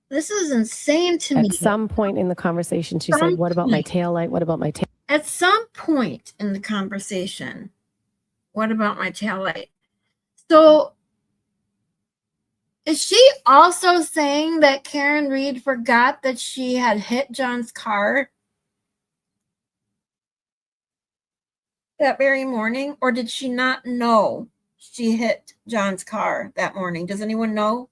this is insane to me. at some point in the conversation, she said, what about my taillight? What about my tail? At some point in the conversation, what about my taillight? So is she also saying that Karen Reed forgot that she had hit John's car that very morning? Or did she not know she hit John's car that morning? Does anyone know?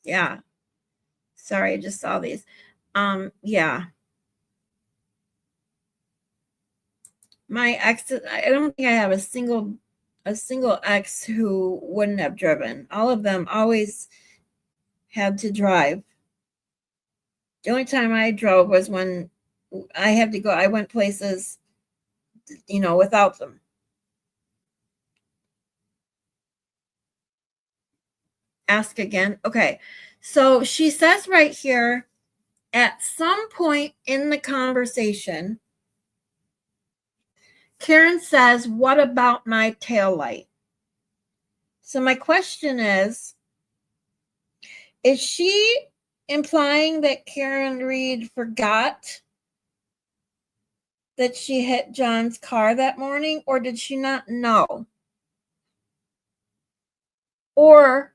Yeah. Sorry, I just saw these. Yeah. My ex, I don't think I have a single ex who wouldn't have driven. All of them always had to drive. The only time I drove was when I had to go. I went places, without them. Ask again. Okay. So she says right here, at some point in the conversation, Karen says, what about my taillight? So my question is she implying that Karen Reed forgot that she hit John's car that morning, or did she not know? Or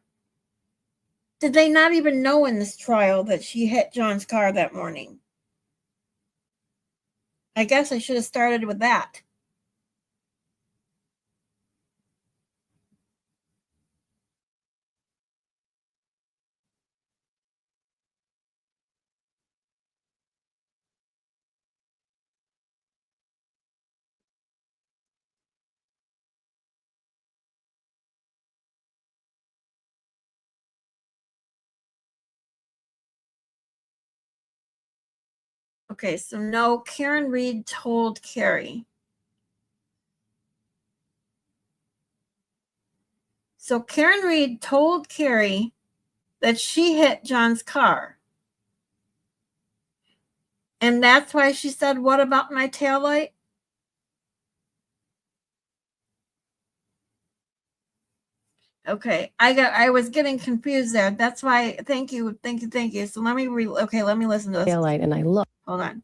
did they not even know in this trial that she hit John's car that morning? I guess I should have started with that. Okay, so no, Karen Reed told Carrie. So Karen Reed told Carrie that she hit John's car. And that's why she said, what about my taillight? Okay, I was getting confused there. That's why, thank you. So let me listen to this. Taillight, and I looked. Hold on.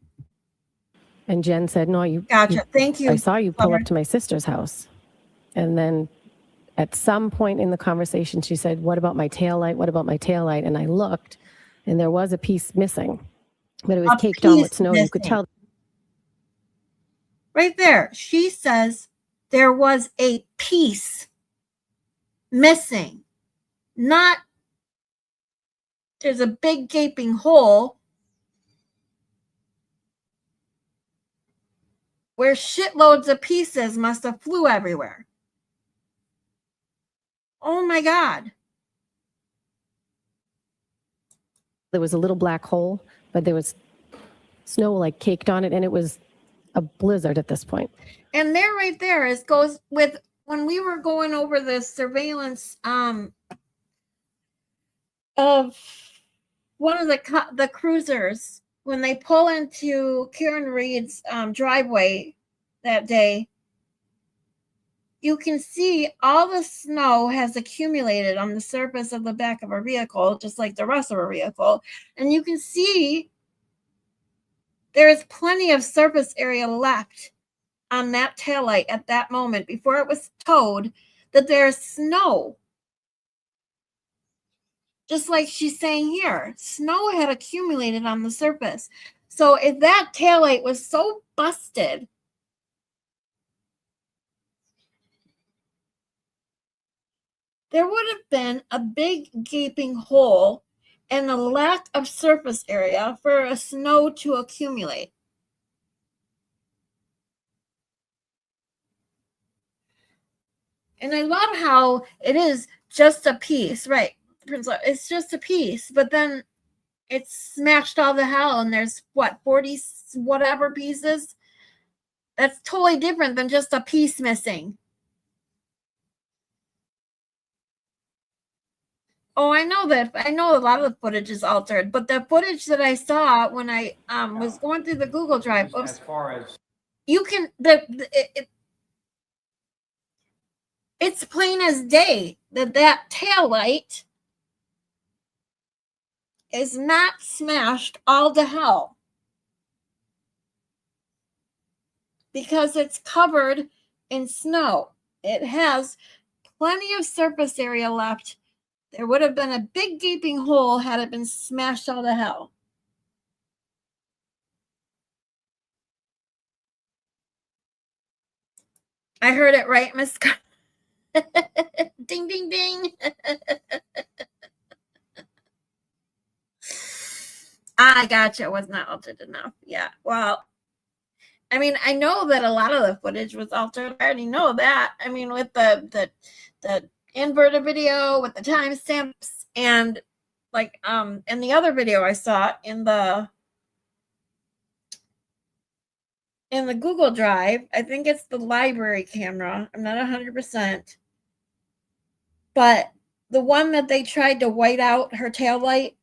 And Jen said, no, Gotcha. Thank you. I saw you pull up to my sister's house. And then at some point in the conversation, she said, what about my taillight? What about my taillight? And I looked, and there was a piece missing, but it was caked on with snow. You could tell. Right there. She says there was a piece missing. Not there's a big gaping hole where shitloads of pieces must have flew everywhere. Oh my God. there was a little black hole, but there was snow like caked on it, and it was a blizzard at this point. And there, right there, is goes with when we were going over the surveillance of one of the cruisers when they pull into Karen Reed's driveway that day. You can see all the snow has accumulated on the surface of the back of her vehicle, just like the rest of her vehicle, and you can see there is plenty of surface area left on that taillight at that moment before it was towed, that there's snow. Just like she's saying here, snow had accumulated on the surface. So if that taillight was so busted, there would have been a big gaping hole and a lack of surface area for a snow to accumulate. And I love how it is just a piece, right? It's just a piece, but then it's smashed all to hell, and there's what, 40 whatever pieces? That's totally different than just a piece missing. Oh, I know that. I know a lot of the footage is altered, but the footage that I saw when I was going through the Google Drive, As far as you can it's plain as day that tail light is not smashed all to hell because it's covered in snow. It has plenty of surface area left. There would have been a big gaping hole had it been smashed all to hell. I heard it right, Miss. Ding, ding, ding. I gotcha. It was not altered enough. Yeah. Well, I mean, I know that a lot of the footage was altered. I already know that. I mean, with the inverted video with the timestamps, and like in the other video I saw in the Google Drive, I think it's the library camera. I'm not 100%. But the one that they tried to white out her taillight,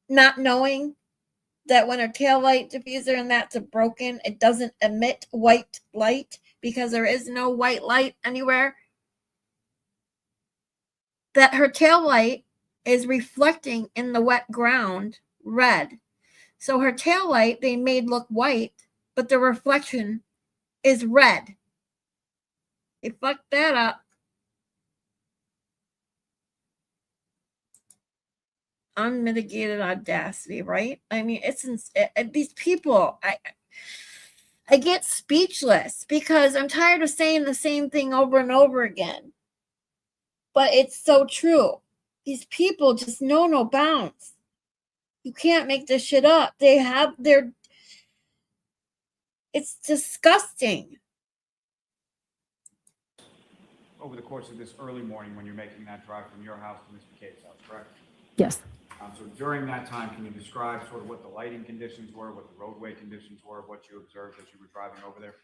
not knowing that when her taillight diffuser and that's broken, it doesn't emit white light because there is no white light anywhere. That her taillight is reflecting in the wet ground red. So her taillight they made look white, but the reflection is red. They fucked that up. Unmitigated audacity, right? I mean, these people, I get speechless because I'm tired of saying the same thing over and over again. But it's so true. These people just know no bounds. You can't make this shit up. It's disgusting. over the course of this early morning when you're making that drive from your house to Ms. McCabe's house, correct? Yes. So during that time, can you describe sort of what the lighting conditions were, what the roadway conditions were, what you observed as you were driving over there?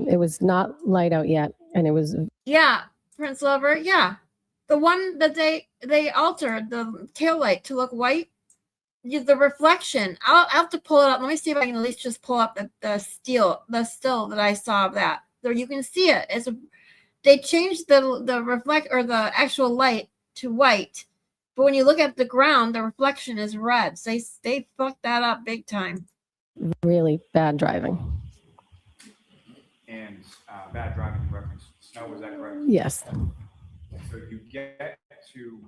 It was not light out yet, and it was Yeah, Prince Lover, yeah. The one that they altered the taillight to look white, the reflection. I'll have to pull it up. Let me see if I can at least just pull up the still that I saw of that. There you can see it. They changed the reflect or the actual light to white, but when you look at the ground, the reflection is red. So they fucked that up big time. really bad driving. And bad driving in reference to snow, was that correct? Yes. So you get to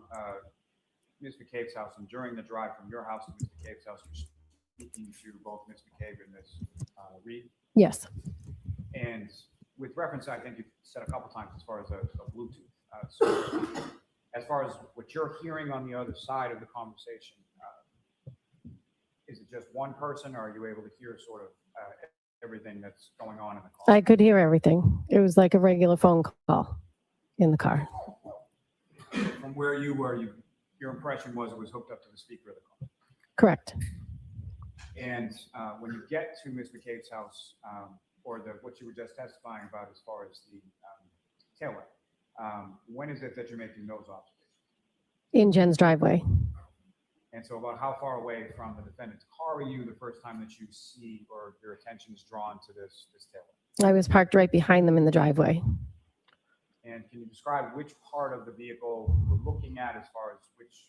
Ms. McCabe's house, and during the drive from your house to Ms. McCabe's house, you're speaking to both Ms. McCabe and Ms. Reed. Yes. And with reference, I think you've said a couple times as far as a Bluetooth. So as far as what you're hearing on the other side of the conversation, is it just one person, or are you able to hear sort of everything that's going on in the call? I could hear everything. It was like a regular phone call in the car. From where you were, you're your impression was it was hooked up to the speaker of the car. Correct. And when you get to Ms. McCabe's house, or what you were just testifying about as far as the taillight, when is it that you're making those observations? In Jen's driveway. And so about how far away from the defendant's car are you the first time that you see or your attention is drawn to this taillight? I was parked right behind them in the driveway. And can you describe which part of the vehicle you were looking at as far as which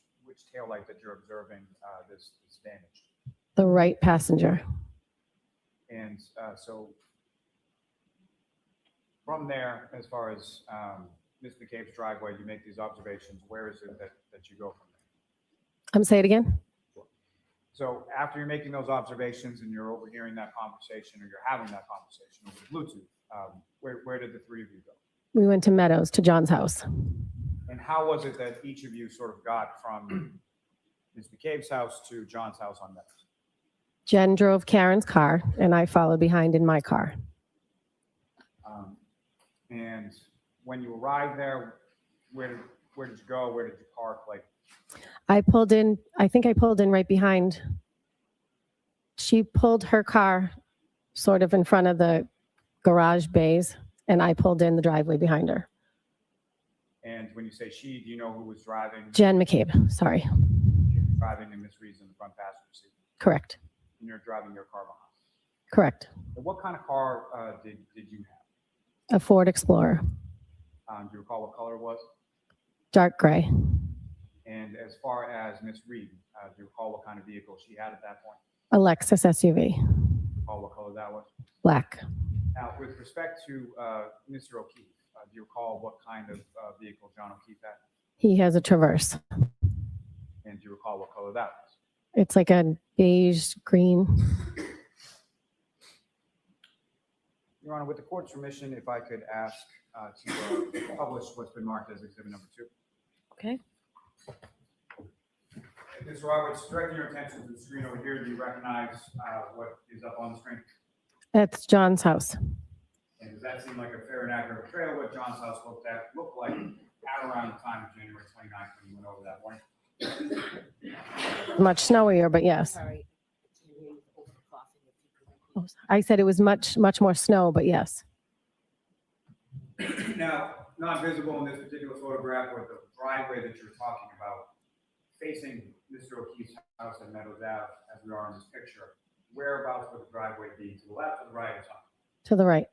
taillight that you're observing this damage? The right passenger. And so from there, as far as Ms. McCabe's driveway, you make these observations. Where is it that you go from there? Say it again. So after you're making those observations and you're overhearing that conversation or you're having that conversation over Bluetooth, where did the three of you go? We went to Meadows, to John's house. And how was it that each of you sort of got from Ms. McCabe's house to John's house on Meadows? Jen drove Karen's car, and I followed behind in my car. And when you arrived there, where did you go? Where did you park? Like, I pulled in, I think I pulled in right behind. She pulled her car sort of in front of the garage bays, and I pulled in the driveway behind her. and when you say she, do you know who was driving? Jen McCabe, sorry. She was driving and Miss Reed's in the front passenger seat. Correct. And you're driving your car behind. Correct. And what kind of car did you have? A Ford Explorer, Do you recall what color it was? dark gray. And as far as Miss Reed, do you recall what kind of vehicle she had at that point? A Lexus SUV, Do you recall what color that was? black. Now, with respect to Mr. O'Keefe, do you recall what kind of vehicle John O'Keefe had? He has a Traverse. And do you recall what color that was? It's like a beige green. Your Honor, with the court's permission, if I could ask to publish what's been marked as exhibit number 2. Okay. Ms. Roberts, directing your attention to the screen over here, do you recognize what is up on the screen? That's John's house. And does that seem like a fair and accurate portrayal of what John's house looked like at around the time of January 29th when you went over that morning? Much snowier, but yes. I said it was much more snow, but yes. Now, not visible in this particular photograph, or the driveway that you're talking about, facing Mr. O'Keefe's house at Meadows Ave, as we are in this picture, whereabouts would the driveway be? To the left or the right or something? To the right.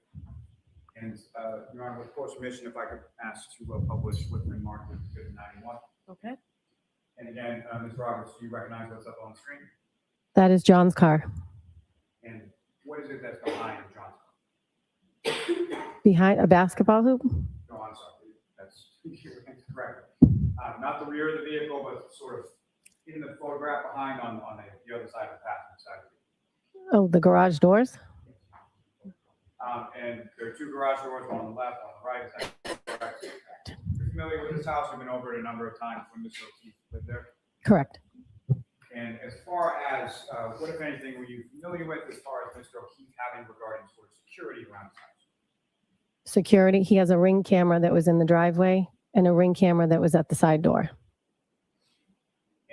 And, Your Honor, with court's permission, if I could ask to publish what's been marked as exhibit 91. Okay. And again, Ms. Roberts, do you recognize what's up on the screen? That is John's car. And what is it that's behind John's car? Behind a basketball hoop? No, I'm sorry. That's correct. Not the rear of the vehicle, but sort of in the photograph behind on the other side of the passenger side of the vehicle. Oh, the garage doors? And there are two garage doors, one on the left, one on the right. Is that correct? You're familiar with this house? We've been over it a number of times when Mr. O'Keefe lived there. Correct. And as far as what, if anything, were you familiar with as far as Mr. O'Keefe having regarding sort of security around his house? Security, he has a Ring camera that was in the driveway and a Ring camera that was at the side door.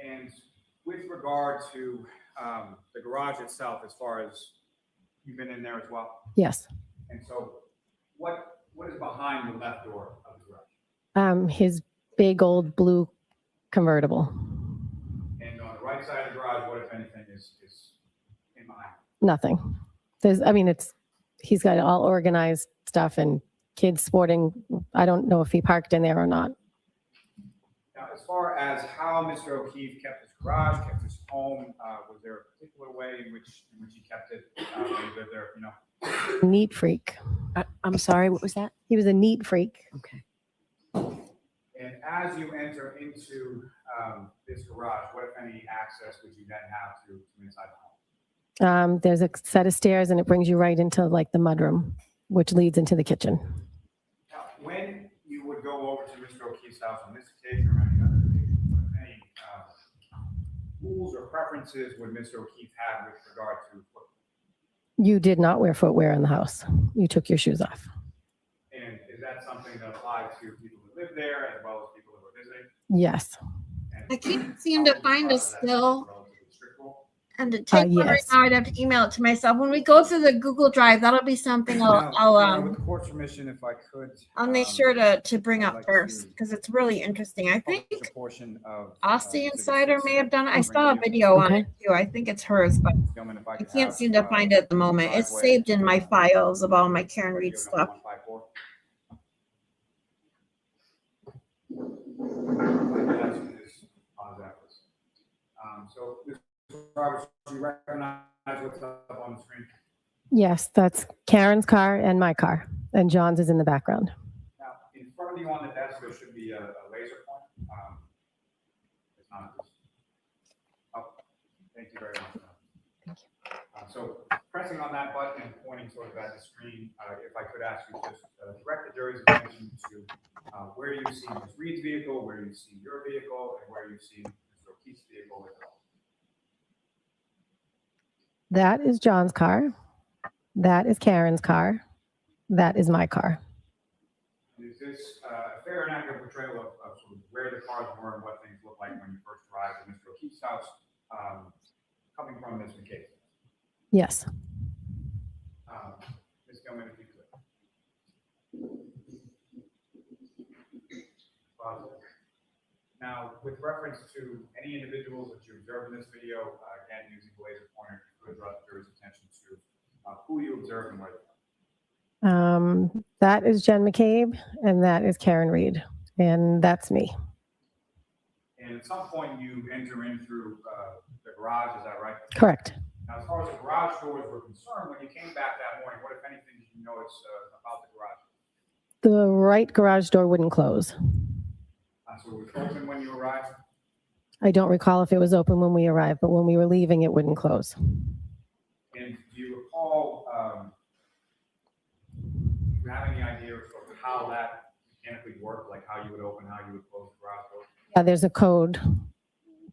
And with regard to the garage itself, as far as you've been in there as well? Yes. And so what is behind the left door of the garage? His big old blue convertible. And on the right side of the garage, what, if anything, is in behind? Nothing. He's got all organized stuff and kids sporting. I don't know if he parked in there or not. Now, as far as how Mr. O'Keefe kept his garage, kept his home, was there a particular way in which he kept it when he lived there, you know? Neat freak. I'm sorry, what was that? He was a neat freak. Okay. And as you enter into this garage, what, if any, access would you then have to inside the home? There's a set of stairs and it brings you right into like the mudroom, which leads into the kitchen. Now, when you would go over to Mr. O'Keefe's house on this occasion or any other occasion, what, if any, rules or preferences would Mr. O'Keefe have with regard to footwear? You did not wear footwear in the house. You took your shoes off. And is that something that applied to people who live there as well as people who were visiting? Yes. And I can't seem to find a still. And to take one right Yes. now, I'd have to email it to myself. When we go through the Google Drive, that'll be something I'll with the court's permission, if I could. I'll make sure to bring I'd up like first to because it's really interesting. I think publish a portion of. Aussie Exhibit Insider 6, may have done it. I ring saw a video. video on Okay. it too. I think it's hers, but Gentlemen, if I could can't have, seem to find it at the moment. It's driveway, saved in my files of all my Karen Reed video stuff. number 154. So, Mr. Roberts, do you recognize what's up on the screen? Yes, that's Karen's car and my car, and John's is in the background. Now, in front of you on the desk, there should be a laser point. It's not. Oh, thank you very much. Thank you. So pressing on that button and pointing sort of at the screen, if I could ask you just direct the jury's attention to where you see Ms. Reed's vehicle, where you see your vehicle, and where you see Mr. O'Keefe's vehicle. That is John's car. That is Karen's car. That is my car. Is this a fair and accurate portrayal of sort of where the cars were and what things looked like when you first arrived at Mr. O'Keefe's house, coming from Ms. McCabe? Yes. Ms. Gilman, if you could. Now, with reference to any individuals that you observe in this video, again, using the laser pointer, you could draw the jury's attention to who you observe and where they are. That is Jen McCabe, and that is Karen Reed, and that's me. And at some point, you enter in through the garage, is that right? Correct. Now, as far as the garage doors were concerned, when you came back that morning, what, if anything, did you notice about the garage? The right garage door wouldn't close. So it was open when you arrived? I don't recall if it was open when we arrived, but when we were leaving, it wouldn't close. And do you recall, do you have any idea of sort of how that mechanically worked, like how you would open, how you would close the garage door? Yeah, there's a code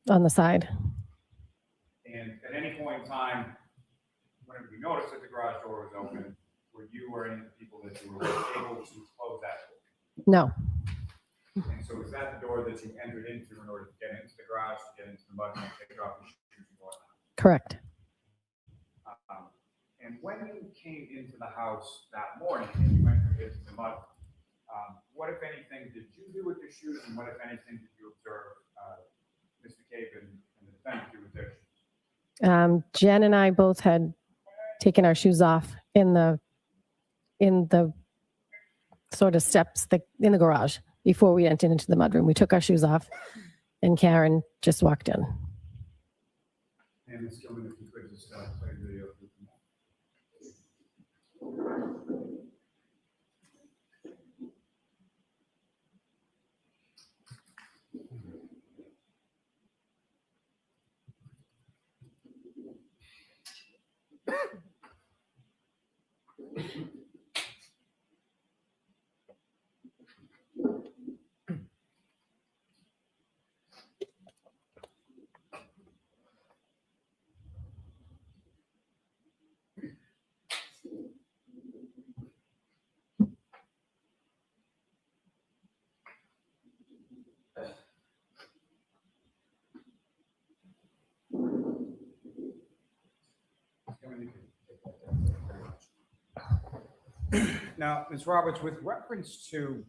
on the side. And at any point in time, whenever you noticed that the garage door was open, were you or any of the people that you were able to close that door? No. And so is that the door that you entered into in order to get into the garage, to get into the mud, and take off your shoes and whatnot? Correct. And when you came into the house that morning and you entered into the mud, what, if anything, did you do with your shoes, and what, if anything, did you observe Ms. McCabe and the defendant do with their shoes? Jen and I both had taken our shoes off in the sort of steps in the garage before we entered into the mudroom. We took our shoes off, and Karen just walked in. And Ms. Gilman, if you could just play the video. Now, Ms. Roberts, with reference to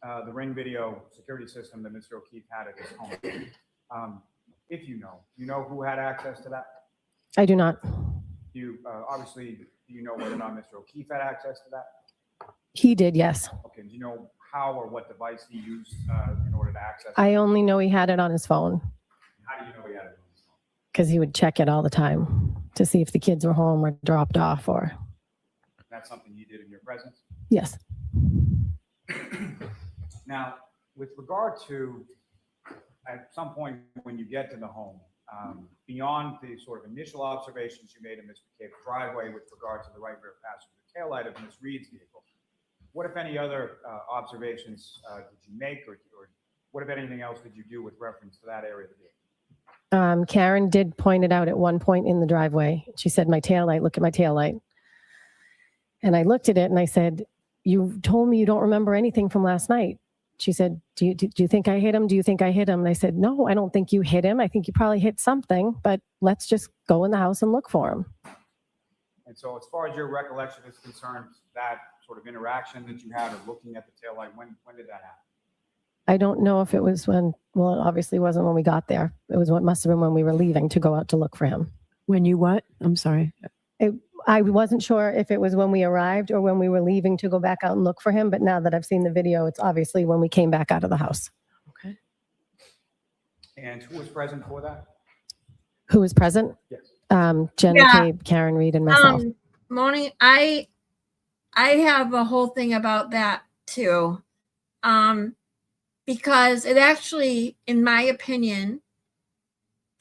the Ring video security system that Mr. O'Keefe had at his home, if you know who had access to that? I do not. You obviously, do you know whether or not Mr. O'Keefe had access to that? He did, yes. Okay, do you know how or what device he used in order to access it? I only know he had it on his phone How do you know he had it on his phone? because he would check it all the time to see if the kids were home or dropped off or. That's something you did in your presence? Yes. Now, with regard to, at some point when you get to the home, beyond the sort of initial observations you made in Ms. McCabe's driveway with regard to the right rear passenger taillight of Ms. Reed's vehicle, what, if any, other observations did you make, or what, if anything else, did you do with reference to that area of the vehicle? Karen did point it out at one point in the driveway. She said, my taillight, look at my taillight. And I looked at it and I said, you told me you don't remember anything from last night. she said, do you think I hit him? Do you think I hit him? And I said, no, I don't think you hit him. I think you probably hit something, but let's just go in the house and look for him. And so as far as your recollection is concerned, that sort of interaction that you had or looking at the taillight, when did that happen? I don't know if it was when, well, it obviously wasn't when we got there. It was what must have been when we were leaving to go out to look for him. When you what? I'm sorry. I wasn't sure if it was when we arrived or when we were leaving to go back out and look for him. But now that I've seen the video, it's obviously when we came back out of the house. Okay. And who was present for that? Who was present? Yes. Jen Yeah. McCabe, Karen Reed, and myself. Moni, I have a whole thing about that too. Because it actually, in my opinion,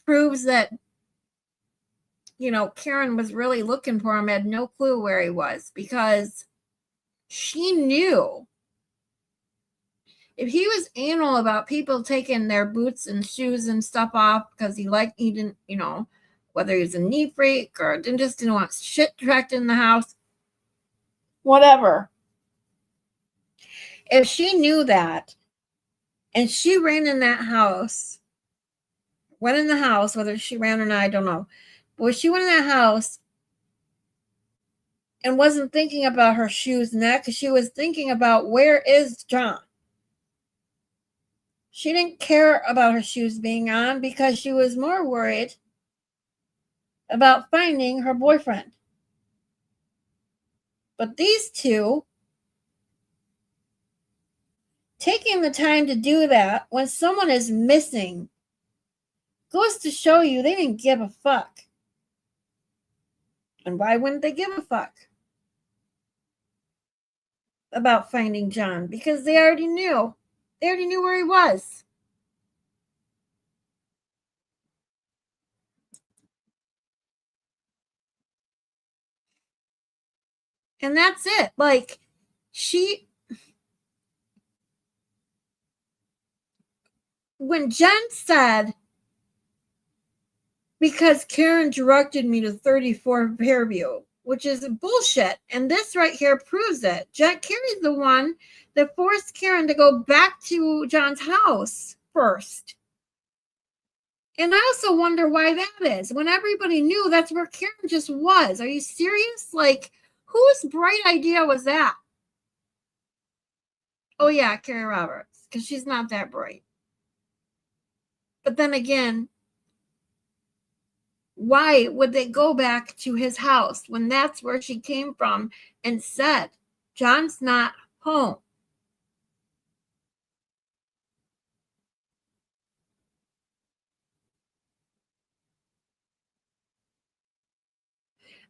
proves that, Karen was really looking for him, had no clue where he was, because she knew if he was anal about people taking their boots and shoes and stuff off because he didn't, whether he was a knee freak or just didn't want shit tracked in the house, whatever. If she knew that and she ran in that house, went in the house, whether she ran or not, I don't know. But she went in that house and wasn't thinking about her shoes and that, because she was thinking about, where is John? She didn't care about her shoes being on because she was more worried about finding her boyfriend. But these two, taking the time to do that when someone is missing, goes to show you they didn't give a fuck. And why wouldn't they give a fuck about finding John? Because they already knew. They already knew where he was. And that's it. Like, when Jen said, because Karen directed me to 34 Fairview, which is bullshit. And this right here proves it. Carrie's the one that forced Karen to go back to John's house first. And I also wonder why that is, when everybody knew that's where Karen just was. Are you serious? Like, whose bright idea was that? Oh yeah, Carrie Roberts, because she's not that bright. But then again, why would they go back to his house when that's where she came from and said, John's not home?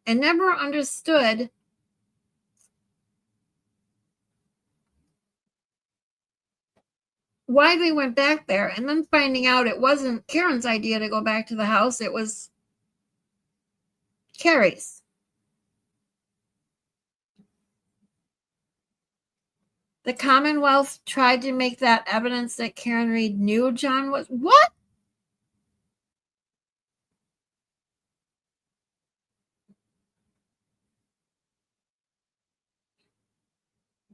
I never understood why they went back there, and then finding out it wasn't Karen's idea to go back to the house, it was Carrie's. The Commonwealth tried to make that evidence that Karen Reed knew John was. What?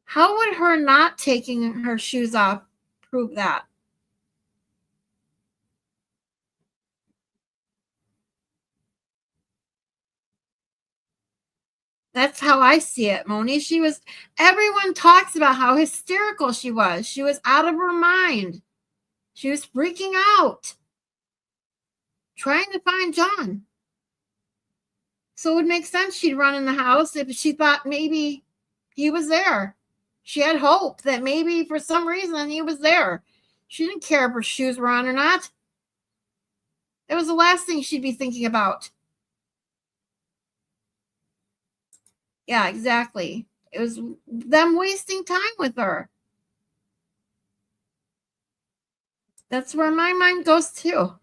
How would her not taking her shoes off prove that? That's how I see it, Moni. Everyone talks about how hysterical she was. She was out of her mind. She was freaking out, trying to find John. So it would make sense she'd run in the house if she thought maybe he was there. She had hope that maybe for some reason he was there. She didn't care if her shoes were on or not. That was the last thing she'd be thinking about. Yeah, exactly. It was them wasting time with her. That's where my mind goes too.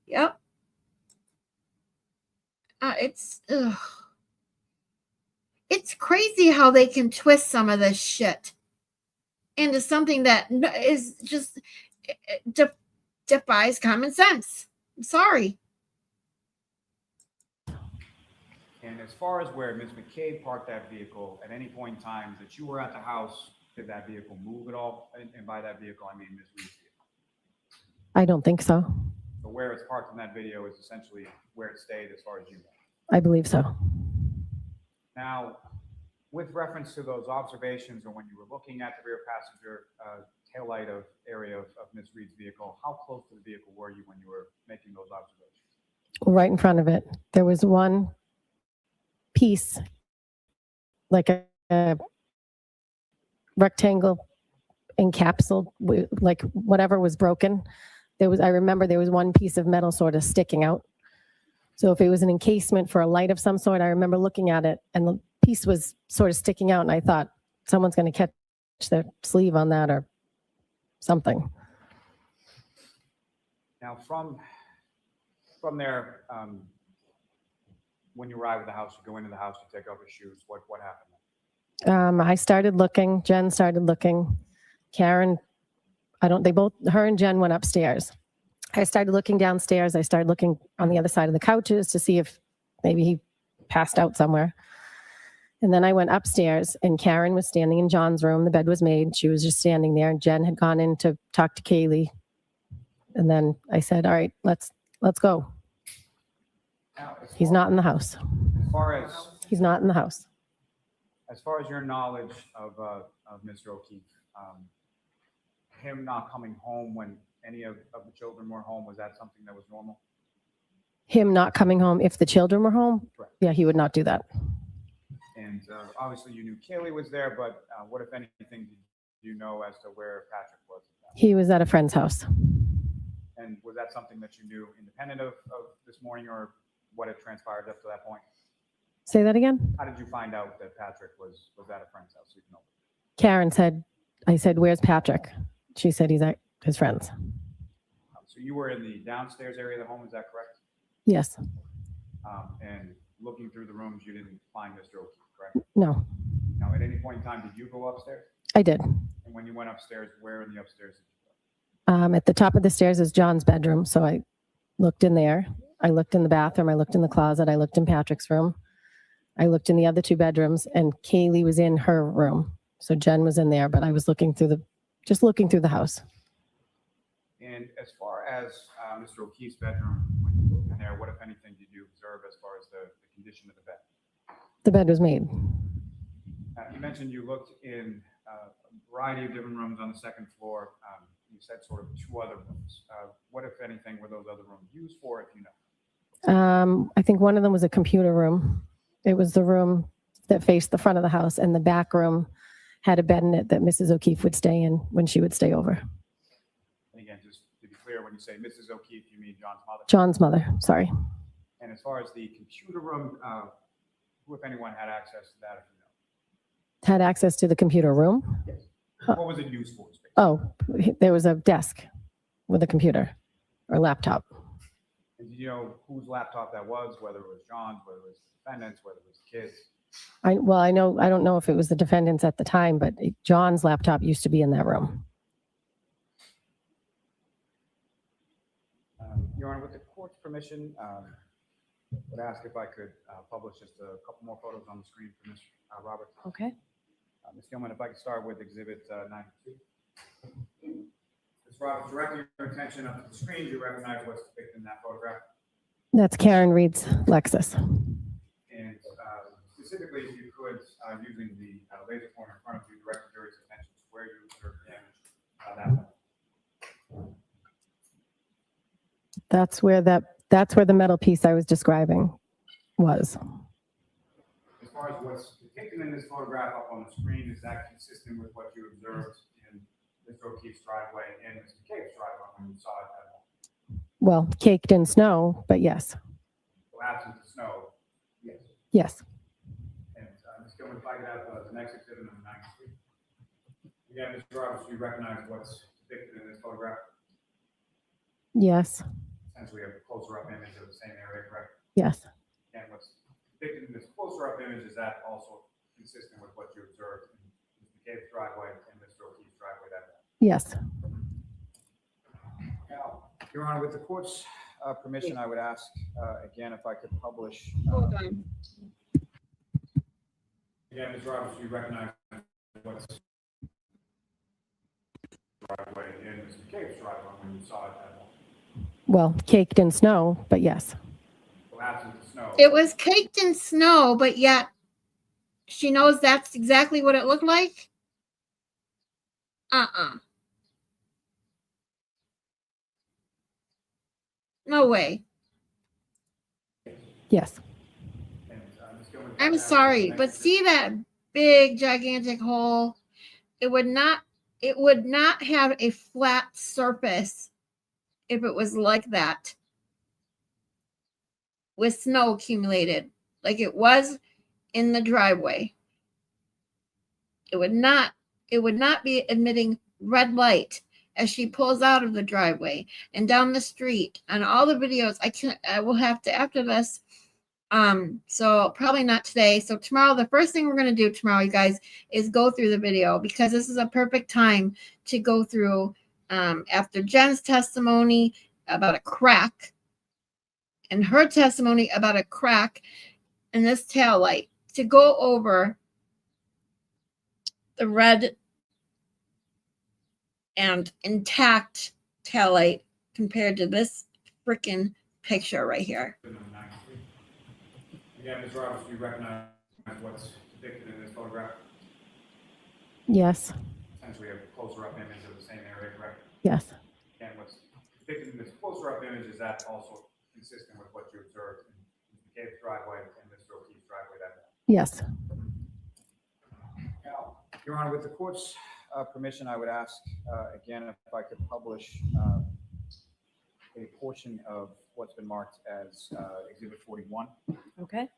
Yep. It's crazy how they can twist some of this shit into something that is just defies common sense. I'm sorry. And as far as where Ms. McCabe parked that vehicle, at any point in time that you were at the house Did that vehicle move at all? And by that vehicle, I mean Ms. Reed's vehicle. I don't think so. So where it's parked in that video is essentially where it stayed as far as you know. I believe so. Now, with reference to those observations or when you were looking at the rear passenger taillight area of Ms. Reed's vehicle, how close to the vehicle were you when you were making those observations? Right in front of it. There was one piece, like a rectangle encapsulated, like whatever was broken. I remember there was one piece of metal sort of sticking out. So if it was an encasement for a light of some sort, I remember looking at it and the piece was sort of sticking out and I thought someone's going to catch their sleeve on that or something. Now, from there, when you arrive at the house, you go into the house, you take off your shoes. What happened? I started looking. Jen started looking. Karen, her and Jen went upstairs. I started looking downstairs. I started looking on the other side of the couches to see if maybe he passed out somewhere. And then I went upstairs and Karen was standing in John's room. The bed was made. She was just standing there and Jen had gone in to talk to Kaylee. And then I said, all right, let's go. Now, He's not in the house. He's not in the house. As far as your knowledge of Mr. O'Keefe, him not coming home when any of the children were home, was that something that was normal? Him not coming home if the children were home? Correct. Yeah, he would not do that. And obviously you knew Kaylee was there, but what, if anything, did you know as to where Patrick was? He was at a friend's house. And was that something that you knew independent of this morning or what had transpired up to that point? Say that again? How did you find out that Patrick was at a friend's house? So you know. Karen said, I said, where's Patrick? She said he's at his friend's. So you were in the downstairs area of the home, is that correct? Yes. And looking through the rooms, you didn't find Mr. O'Keefe, correct? No, Now, at any point in time, did you go upstairs? I did. And when you went upstairs, where in the upstairs did you go? At the top of the stairs is John's bedroom. So I looked in there. I looked in the bathroom. I looked in the closet. I looked in Patrick's room. I looked in the other two bedrooms and Kaylee was in her room. So Jen was in there, but I was looking through the house. And as far as Mr. O'Keefe's bedroom, when you looked in there, what, if anything, did you observe as far as the condition of the bed? The bed was made. You mentioned you looked in a variety of different rooms on the second floor. You said sort of two other rooms. What, if anything, were those other rooms used for, if you know? I think one of them was a computer room. It was the room that faced the front of the house, and the back room had a bed in it that Mrs. O'Keefe would stay in when she would stay over. And again, just to be clear, when you say Mrs. O'Keefe, you mean John's mother? John's mother, sorry. And as far as the computer room, who, if anyone, had access to that, if you know? Had access to the computer room? Yes. What was it used for? Oh, there was a desk with a computer or laptop. And do you know whose laptop that was, whether it was John's, whether it was the defendant's, whether it was the kids? I don't know if it was the defendant's at the time, but John's laptop used to be in that room. Your Honor, with the court's permission, I would ask if I could publish just a couple more photos on the screen for Ms. Roberts. Okay. Ms. Gilman, if I could start with Exhibit 92. Ms. Roberts, directing your attention up to the screen, do you recognize what's depicted in that photograph? That's Karen Reed's Lexus. And specifically, if you could, using the laser pointer in front of you, direct the jury's attention to where you observed damage that one. That's where the metal piece I was describing was. As far as what's depicted in this photograph up on the screen, is that consistent with what you observed in Mr. O'Keefe's driveway and Mr. McCabe's driveway when you saw it at home? Well, caked in snow, but yes. So absent the snow, yes. Yes. And Ms. Gilman, if I could have the next exhibit number 93. Again, Mr. Roberts, do you recognize what's depicted in this photograph? Yes. Essentially a closer-up image of the same area, correct? Yes. And what's depicted in this closer-up image, is that also consistent with what you observed in Mr. McCabe's driveway and Mr. O'Keefe's driveway that day? Yes. Now, Your Honor, with the court's permission, I would ask again if I could publish. Hold on. Again, Ms. Roberts, do you recognize what's driveway in Ms. McCabe's driveway when you saw it at home? Well, caked in snow, but yes. Well, absent the snow. It was caked in snow, but yet she knows that's exactly what it looked like. No way. Yes. And, Ms. Gilman, I'm sorry, but see that big gigantic hole? It would not have a flat surface if it was like that with snow accumulated like it was in the driveway. It would not be emitting red light as she pulls out of the driveway and down the street. On all the videos, I will have to after this. So probably not today. So tomorrow, the first thing we're going to do tomorrow, you guys, is go through the video, because this is a perfect time to go through after Jen's testimony about a crack and her testimony about a crack in this tail light, to go over the red and intact tail light compared to this freaking picture right here. Again, Ms. Roberts, do you recognize what's depicted in this photograph? Yes. Essentially a closer-up image of the same area, correct? Yes. And what's depicted in this closer-up image, is that also consistent with what you observed in Ms. McCabe's driveway and Mr. O'Keefe's driveway that day? Yes. Now, Your Honor, with the court's permission, I would ask again if I could publish a portion of what's been marked as Exhibit 41. Okay.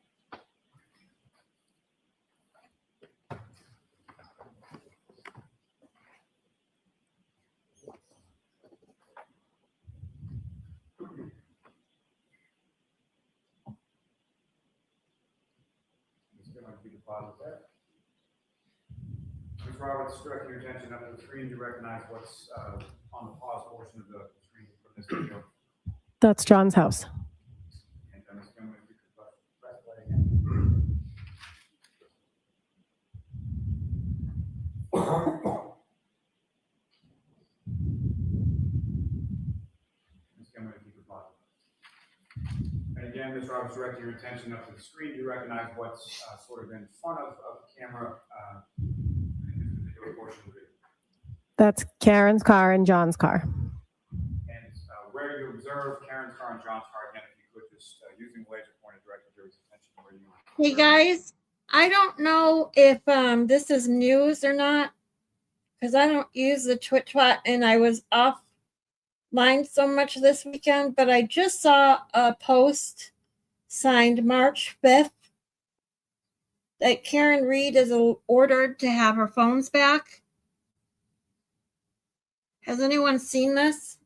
Ms. Roberts, directing your attention up to the screen, do you recognize what's on the pause portion of the screen from this video? That's John's house. And Ms. Gilman, if you could press play again. Ms. Gilman, if you could pause. And again, Ms. Roberts, directing your attention up to the screen, do you recognize what's sort of in front of the camera in this particular portion of the video? That's Karen's car and John's car. And where you observe Karen's car and John's car, again, if you could just, using the laser pointer, direct the jury's attention where you. Hey guys, I don't know if this is news or not, because I don't use the Twitch bot and I was offline so much this weekend, but I just saw a post signed March 5th that Karen Reed is ordered to have her phones back. Has anyone seen this?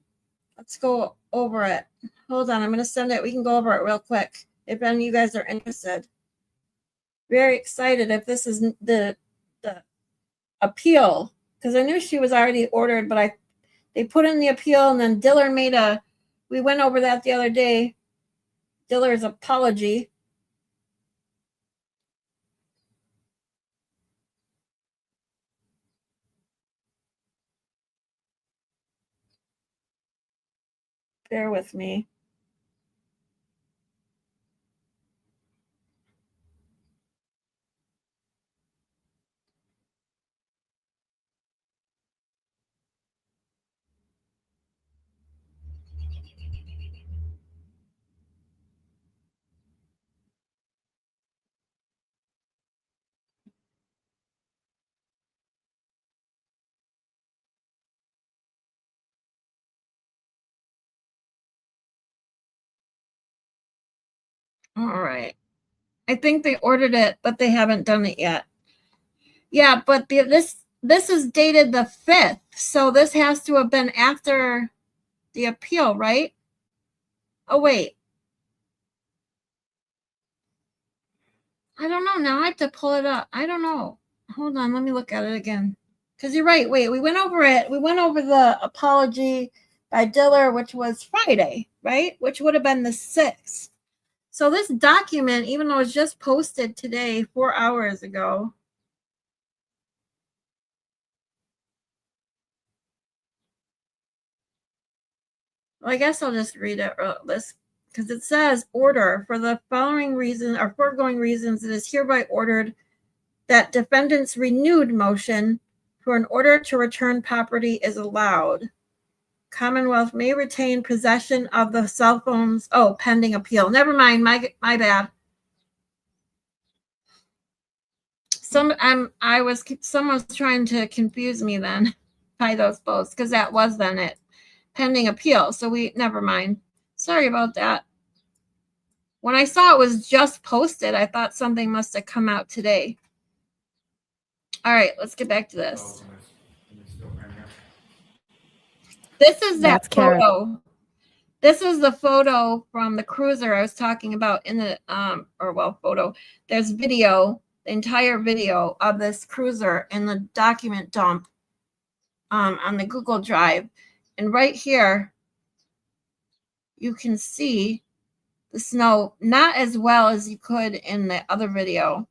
Let's go over it. Hold on, I'm going to send it. We can go over it real quick if any of you guys are interested. Very excited if this is the appeal, because I knew she was already ordered, but they put in the appeal, and then Diller we went over that the other day, Diller's apology. Bear with me. All right. I think they ordered it, but they haven't done it yet. Yeah, but this is dated the 5th, so this has to have been after the appeal, right? Oh, wait. I don't know. Now I have to pull it up. I don't know. Hold on. Let me look at it again. Because you're right. Wait, we went over it. We went over the apology by Diller, which was Friday, right? Which would have been the 6th. So this document, even though it's just posted today, 4 hours ago, Well, I guess I'll just read it this because it says order for the following reason or foregoing reasons it is hereby ordered that defendant's renewed motion for an order to return property is allowed. Commonwealth may retain possession of the cell phones. Oh, pending appeal. Never mind. My bad. Someone was trying to confuse me then by those both because that was then it. Pending appeal. So never mind. Sorry about that. When I saw it was just posted, I thought something must have come out today. All right, let's get back to this. This is that That's Karen. photo. This is the photo from the cruiser I was talking about in the photo. There's video, the entire video of this cruiser in the document dump on the Google Drive. And right here, you can see the snow, not as well as you could in the other video.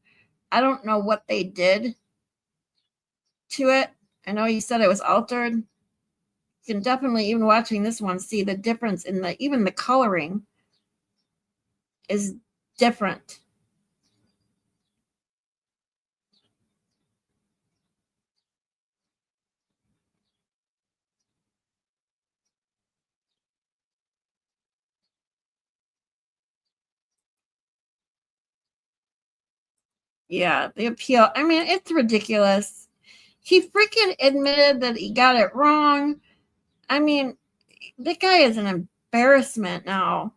I don't know what they did to it. I know you said it was altered. You can definitely, even watching this one, see the difference in even the coloring is different. Yeah, the appeal. I mean, it's ridiculous. He freaking admitted that he got it wrong. I mean, the guy is an embarrassment now.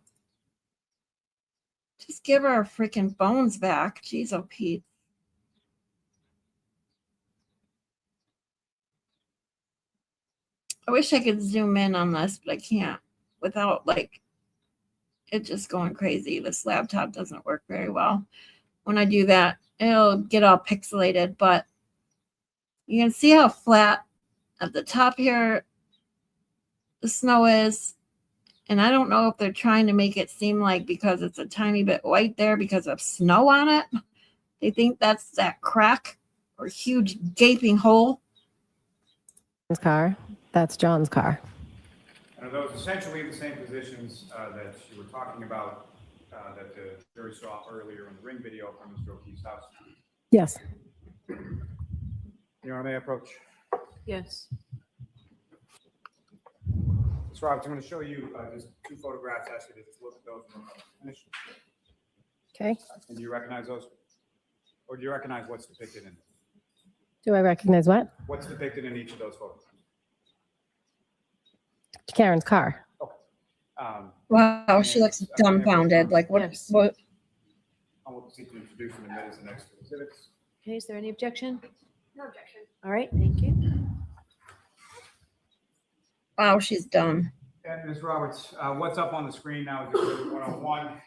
Just give her freaking bones back. Jeez, oh Pete. I wish I could zoom in on this, but I can't without it just going crazy. This laptop doesn't work very well. When I do that, it'll get all pixelated, but you can see how flat at the top here the snow is. And I don't know if they're trying to make it seem like because it's a tiny bit white there because of snow on it, they think that's that crack or huge gaping hole. Car. That's John's car. And are those essentially the same positions that you were talking about that the jury saw earlier in the ring video from Mr. O'Keefe's house? Yes. Your Honor, may I approach? Yes. Mr. Roberts, I'm going to show you just two photographs. Ask you to just look at those when I'm finished. Okay. And do you recognize those? Or do you recognize what's depicted in them? Do I recognize what? What's depicted in each of those photos? Karen's car. Wow, she looks dumbfounded. Like what? Yes. What? I will seek to introduce and admit as the next exhibits. Okay, is there any objection? No objection. All right, thank you. Wow, she's dumb. And Ms. Roberts, what's up on the screen now is exhibit 101.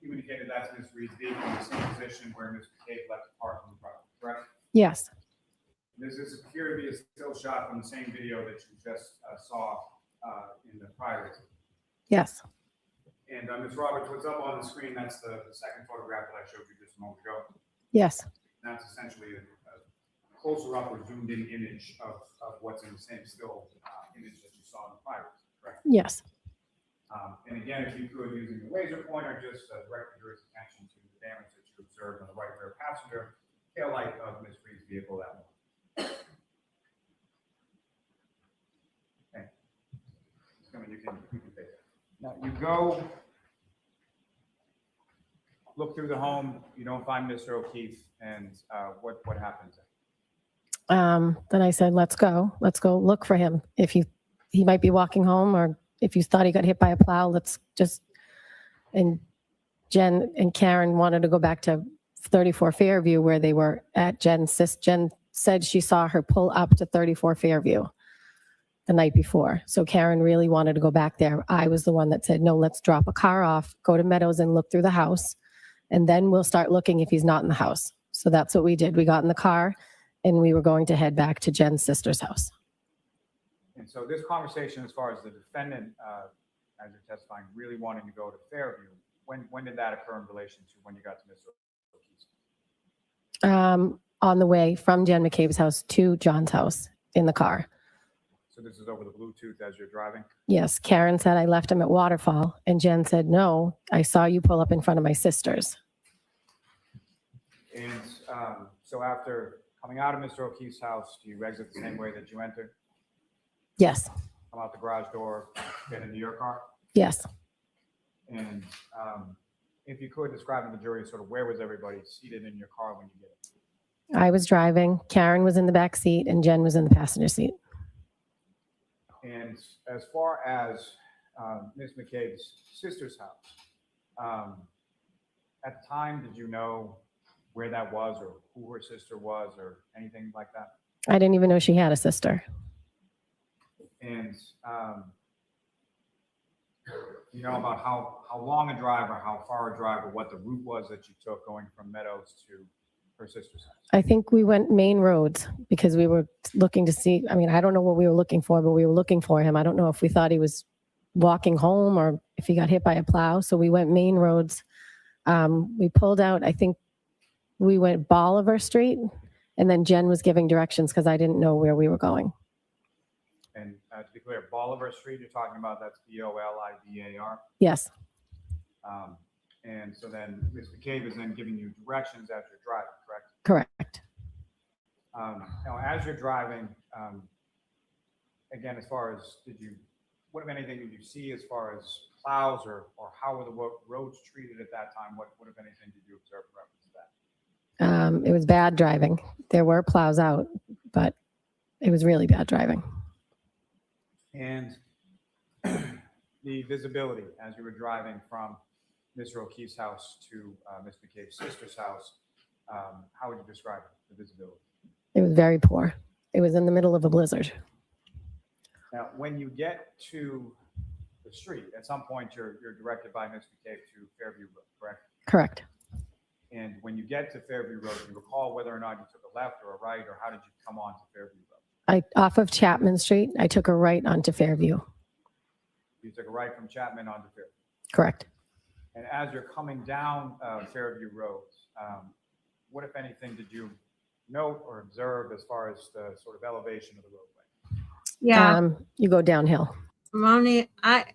You indicated that's Ms. Reed's vehicle in the same position where Ms. McCabe left the car from the property, correct? Yes. This is appear to be a still shot from the same video that you just saw in the prior exhibit. Yes. And Ms. Roberts, what's up on the screen, that's the second photograph that I showed you just a moment ago. Yes. That's essentially a closer up or zoomed in image of what's in the same still image that you saw in the prior, correct? Yes. And again, if you could, using the laser pointer, just direct your attention to the damage that you observed on the right rear passenger tail light of Ms. Reed's vehicle that one. Okay. Come in, you can face it. Now you go look through the home, you don't find Mr. O'Keefe, and what happens? Then I said, let's go look for him. If he might be walking home, or if you thought he got hit by a plow, let's just, and Jen and Karen wanted to go back to 34 Fairview where they were at. Jen said she saw her pull up to 34 Fairview the night before. So Karen really wanted to go back there. I was the one that said, no, let's drop a car off, go to Meadows and look through the house, and then we'll start looking if he's not in the house. So that's what we did. We got in the car and we were going to head back to Jen's sister's house. And so this conversation, as far as the defendant, as you're testifying, really wanting to go to Fairview, when did that occur in relation to when you got to Mr. O'Keefe's? On the way from Jen McCabe's house to John's house in the car. So this is over the Bluetooth as you're driving? Yes, Karen said I left him at Waterfall, and Jen said, no, I saw you pull up in front of my sister's. And so after coming out of Mr. O'Keefe's house, do you exit the same way that you entered? Yes, Come out the garage door, get into your car? yes. And if you could describe to the jury sort of where was everybody seated in your car when you did it? I was driving, Karen was in the back seat, and Jen was in the passenger seat. And as far as Ms. McCabe's sister's house, at the time, did you know where that was or who her sister was or anything like that? I didn't even know she had a sister. And you know about how long a drive or how far a drive or what the route was that you took going from Meadows to her sister's house? I think we went main roads because we were looking to see, I mean, I don't know what we were looking for, but we were looking for him. I don't know if we thought he was walking home or if he got hit by a plow. So we went main roads. We pulled out, I think we went Bolivar Street, and then Jen was giving directions because I didn't know where we were going. And to be clear, Bolivar Street, you're talking about, that's Bolivar? Yes, And so then Ms. McCabe is then giving you directions as you're driving, correct? correct. Now, as you're driving, again, as far as what, if anything, did you see as far as plows or how were the roads treated at that time? What, if anything, did you observe in reference to that? It was bad driving. There were plows out, but it was really bad driving. And the visibility as you were driving from Mr. O'Keefe's house to Ms. McCabe's sister's house, how would you describe the visibility? It was very poor. It was in the middle of a blizzard. Now, when you get to the street, at some point you're directed by Ms. McCabe to Fairview Road, correct? Correct. And when you get to Fairview Road, do you recall whether or not you took a left or a right, or how did you come on to Fairview Road? Off of Chapman Street, I took a right onto Fairview. You took a right from Chapman onto Fairview. Correct. And as you're coming down Fairview Road, what, if anything, did you note or observe as far as the sort of elevation of the roadway? Yeah. You go downhill. Moni, I'm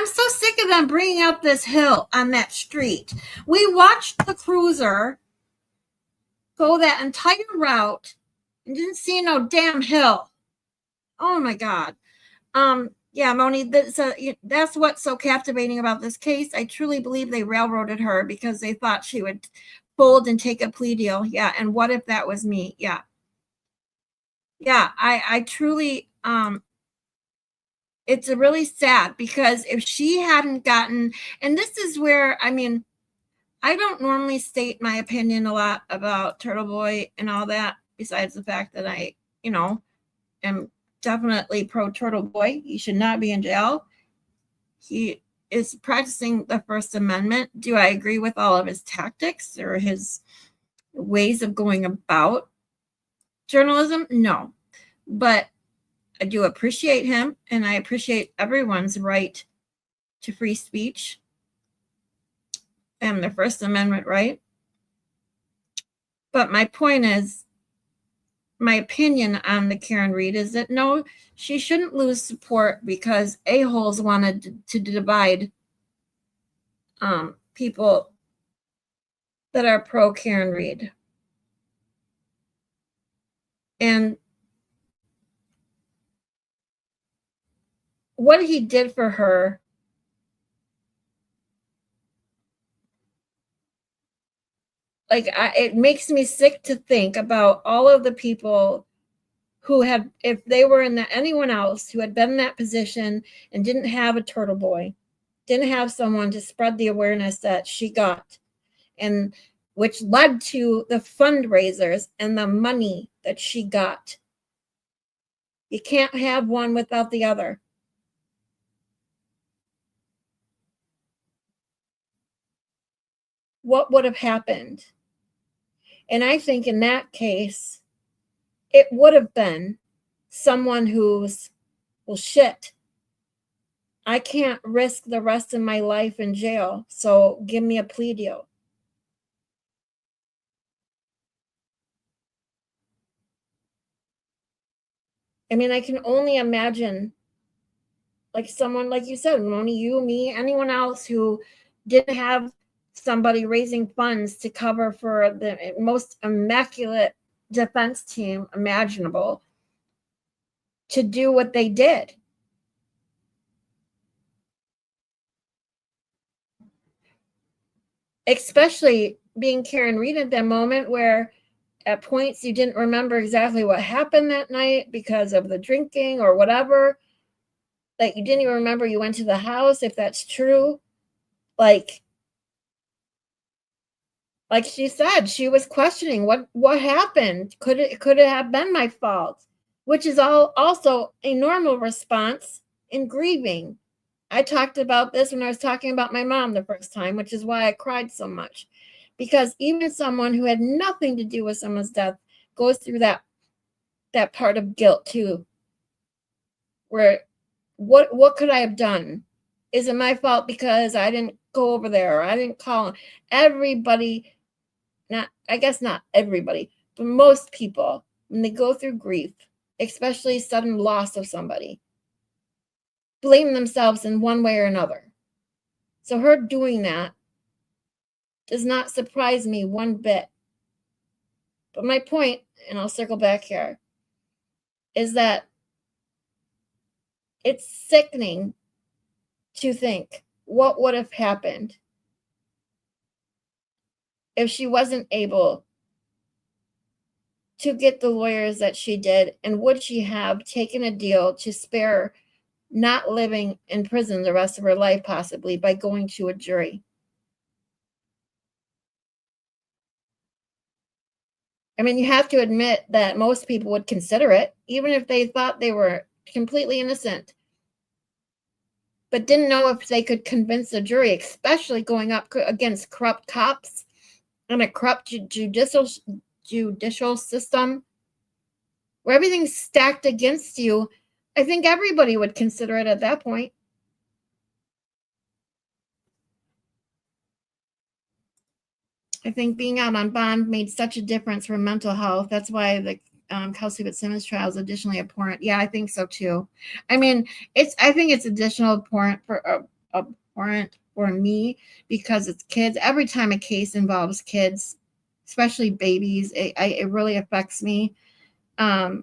so sick of them bringing up this hill on that street. We watched the cruiser go that entire route and didn't see no damn hill. Oh my God. Yeah, Moni, that's what's so captivating about this case. I truly believe they railroaded her because they thought she would fold and take a plea deal. Yeah, and what if that was me? Yeah. Yeah, I truly, it's really sad because if she hadn't gotten, and this is where, I mean, I don't normally state my opinion a lot about Turtle Boy and all that, besides the fact that I, am definitely pro Turtle Boy. He should not be in jail. He is practicing the First Amendment. Do I agree with all of his tactics or his ways of going about journalism? No. But I do appreciate him, and I appreciate everyone's right to free speech and the First Amendment right. But my point is, my opinion on the Karen Reed is that no, she shouldn't lose support because a-holes wanted to divide people that are pro Karen Reed. And what he did for her, it makes me sick to think about all of the people who had, if they were in anyone else who had been in that position and didn't have a Turtle Boy, didn't have someone to spread the awareness that she got, and which led to the fundraisers and the money that she got. You can't have one without the other. What would have happened? And I think in that case, it would have been someone who's, well, shit, I can't risk the rest of my life in jail, so give me a plea deal. I mean, I can only imagine, like someone, like you said, only you, me, anyone else who didn't have somebody raising funds to cover for the most immaculate defense team imaginable to do what they did. Especially being Karen Reed at that moment where at points you didn't remember exactly what happened that night because of the drinking or whatever. That you didn't even remember you went to the house, if that's true. Like she said, she was questioning what happened. Could it have been my fault? Which is also a normal response in grieving. I talked about this when I was talking about my mom the first time, which is why I cried so much. Because even someone who had nothing to do with someone's death goes through that part of guilt too. Where what could I have done? Is it my fault because I didn't go over there or I didn't call? Everybody, I guess not everybody, but most people, when they go through grief, especially sudden loss of somebody, blame themselves in one way or another. So her doing that does not surprise me one bit. But my point, and I'll circle back here, is that it's sickening to think what would have happened if she wasn't able to get the lawyers that she did, and would she have taken a deal to spare not living in prison the rest of her life possibly by going to a jury? I mean, you have to admit that most people would consider it, even if they thought they were completely innocent, but didn't know if they could convince a jury, especially going up against corrupt cops and a corrupt judicial system where everything's stacked against you. I think everybody would consider it at that point. I think being out on bond made such a difference for mental health. That's why the Kelsey Fitzsimmons trial is additionally abhorrent. Yeah, I think so too. I mean, I think it's additional abhorrent for me because it's kids. Every time a case involves kids, especially babies, it really affects me. I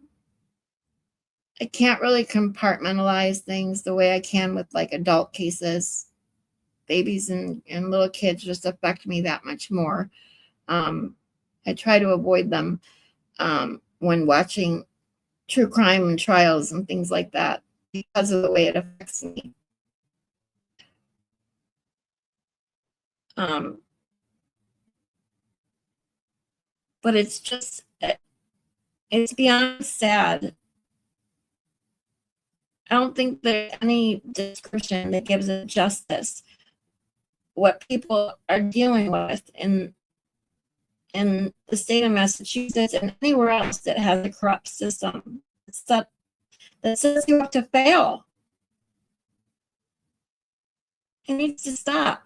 can't really compartmentalize things the way I can with like adult cases. Babies and little kids just affect me that much more. I try to avoid them when watching true crime and trials and things like that because of the way it affects me. But it's beyond sad. I don't think there's any description that gives it justice what people are dealing with in the state of Massachusetts and anywhere else that has a corrupt system that says you have to fail. It needs to stop.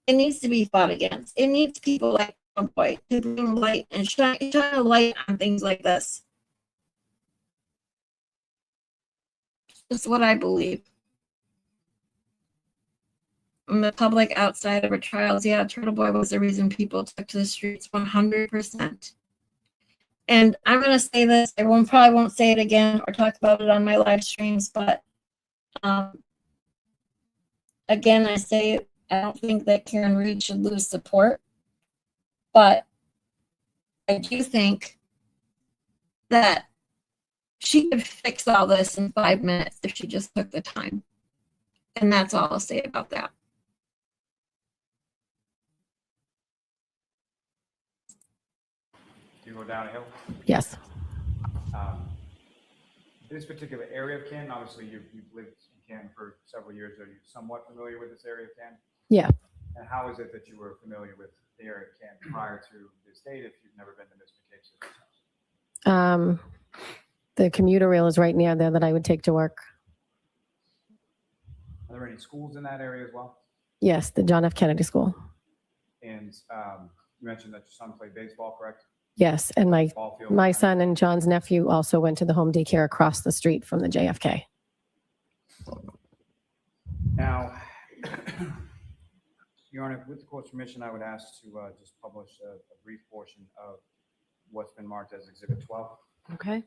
It needs to be fought against. It needs people like oh boy to bring light and shine a light on things like this. That's what I believe. And the public outside of her trials, yeah, Turtle Boy was the reason people took to the streets 100%. And I'm going to say this, I probably won't say it again or talk about it on my live streams, but again, I say I don't think that Karen Reed should lose support, but I do think that she could fix all this in 5 minutes if she just took the time. And that's all I'll say about that. Do you go down a hill? Yes. This particular area of Canton, obviously you've lived in Canton for several years. Are you somewhat familiar with this area of Canton? Yeah. And how is it that you were familiar with the area of Canton prior to this date if you've never been to Ms. McCabe's house? The commuter rail is right near there that I would take to work. Are there any schools in that area as well? Yes, the John F. Kennedy School. And you mentioned that your son played baseball, correct? Yes, and Ball field? my son and John's nephew also went to the home daycare across the street from the JFK. Now, Your Honor, with the court's permission, I would ask to just publish a brief portion of what's been marked as Exhibit 12. Okay.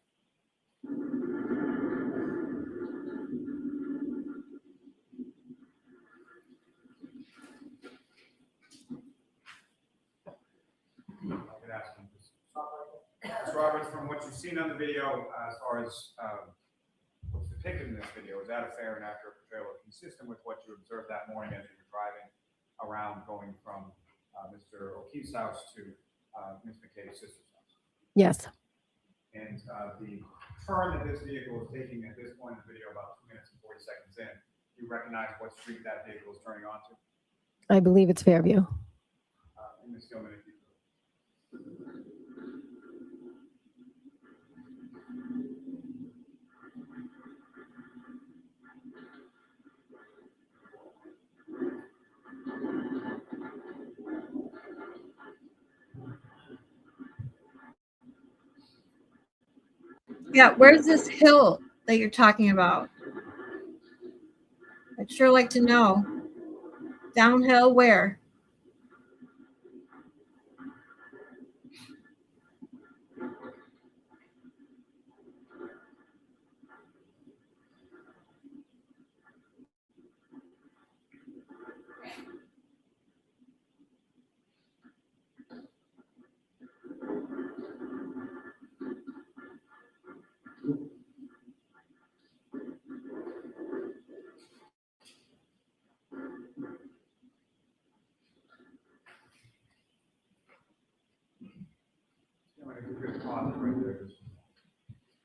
I could ask him to stop right there. Ms. Roberts, from what you've seen on the video, as far as what's depicted in this video, is that a fair and accurate portrayal, consistent with what you observed that morning as you were driving around, going from Mr. O'Keefe's house to Ms. McCabe's sister's house? Yes, And the turn that this vehicle is taking at this point in the video, about 2 minutes and 40 seconds in, you recognize what street that vehicle is turning onto? I believe it's Fairview. And Ms. Gilman, if you could. Yeah, where's this hill that you're talking about? I'd sure like to know. Downhill where?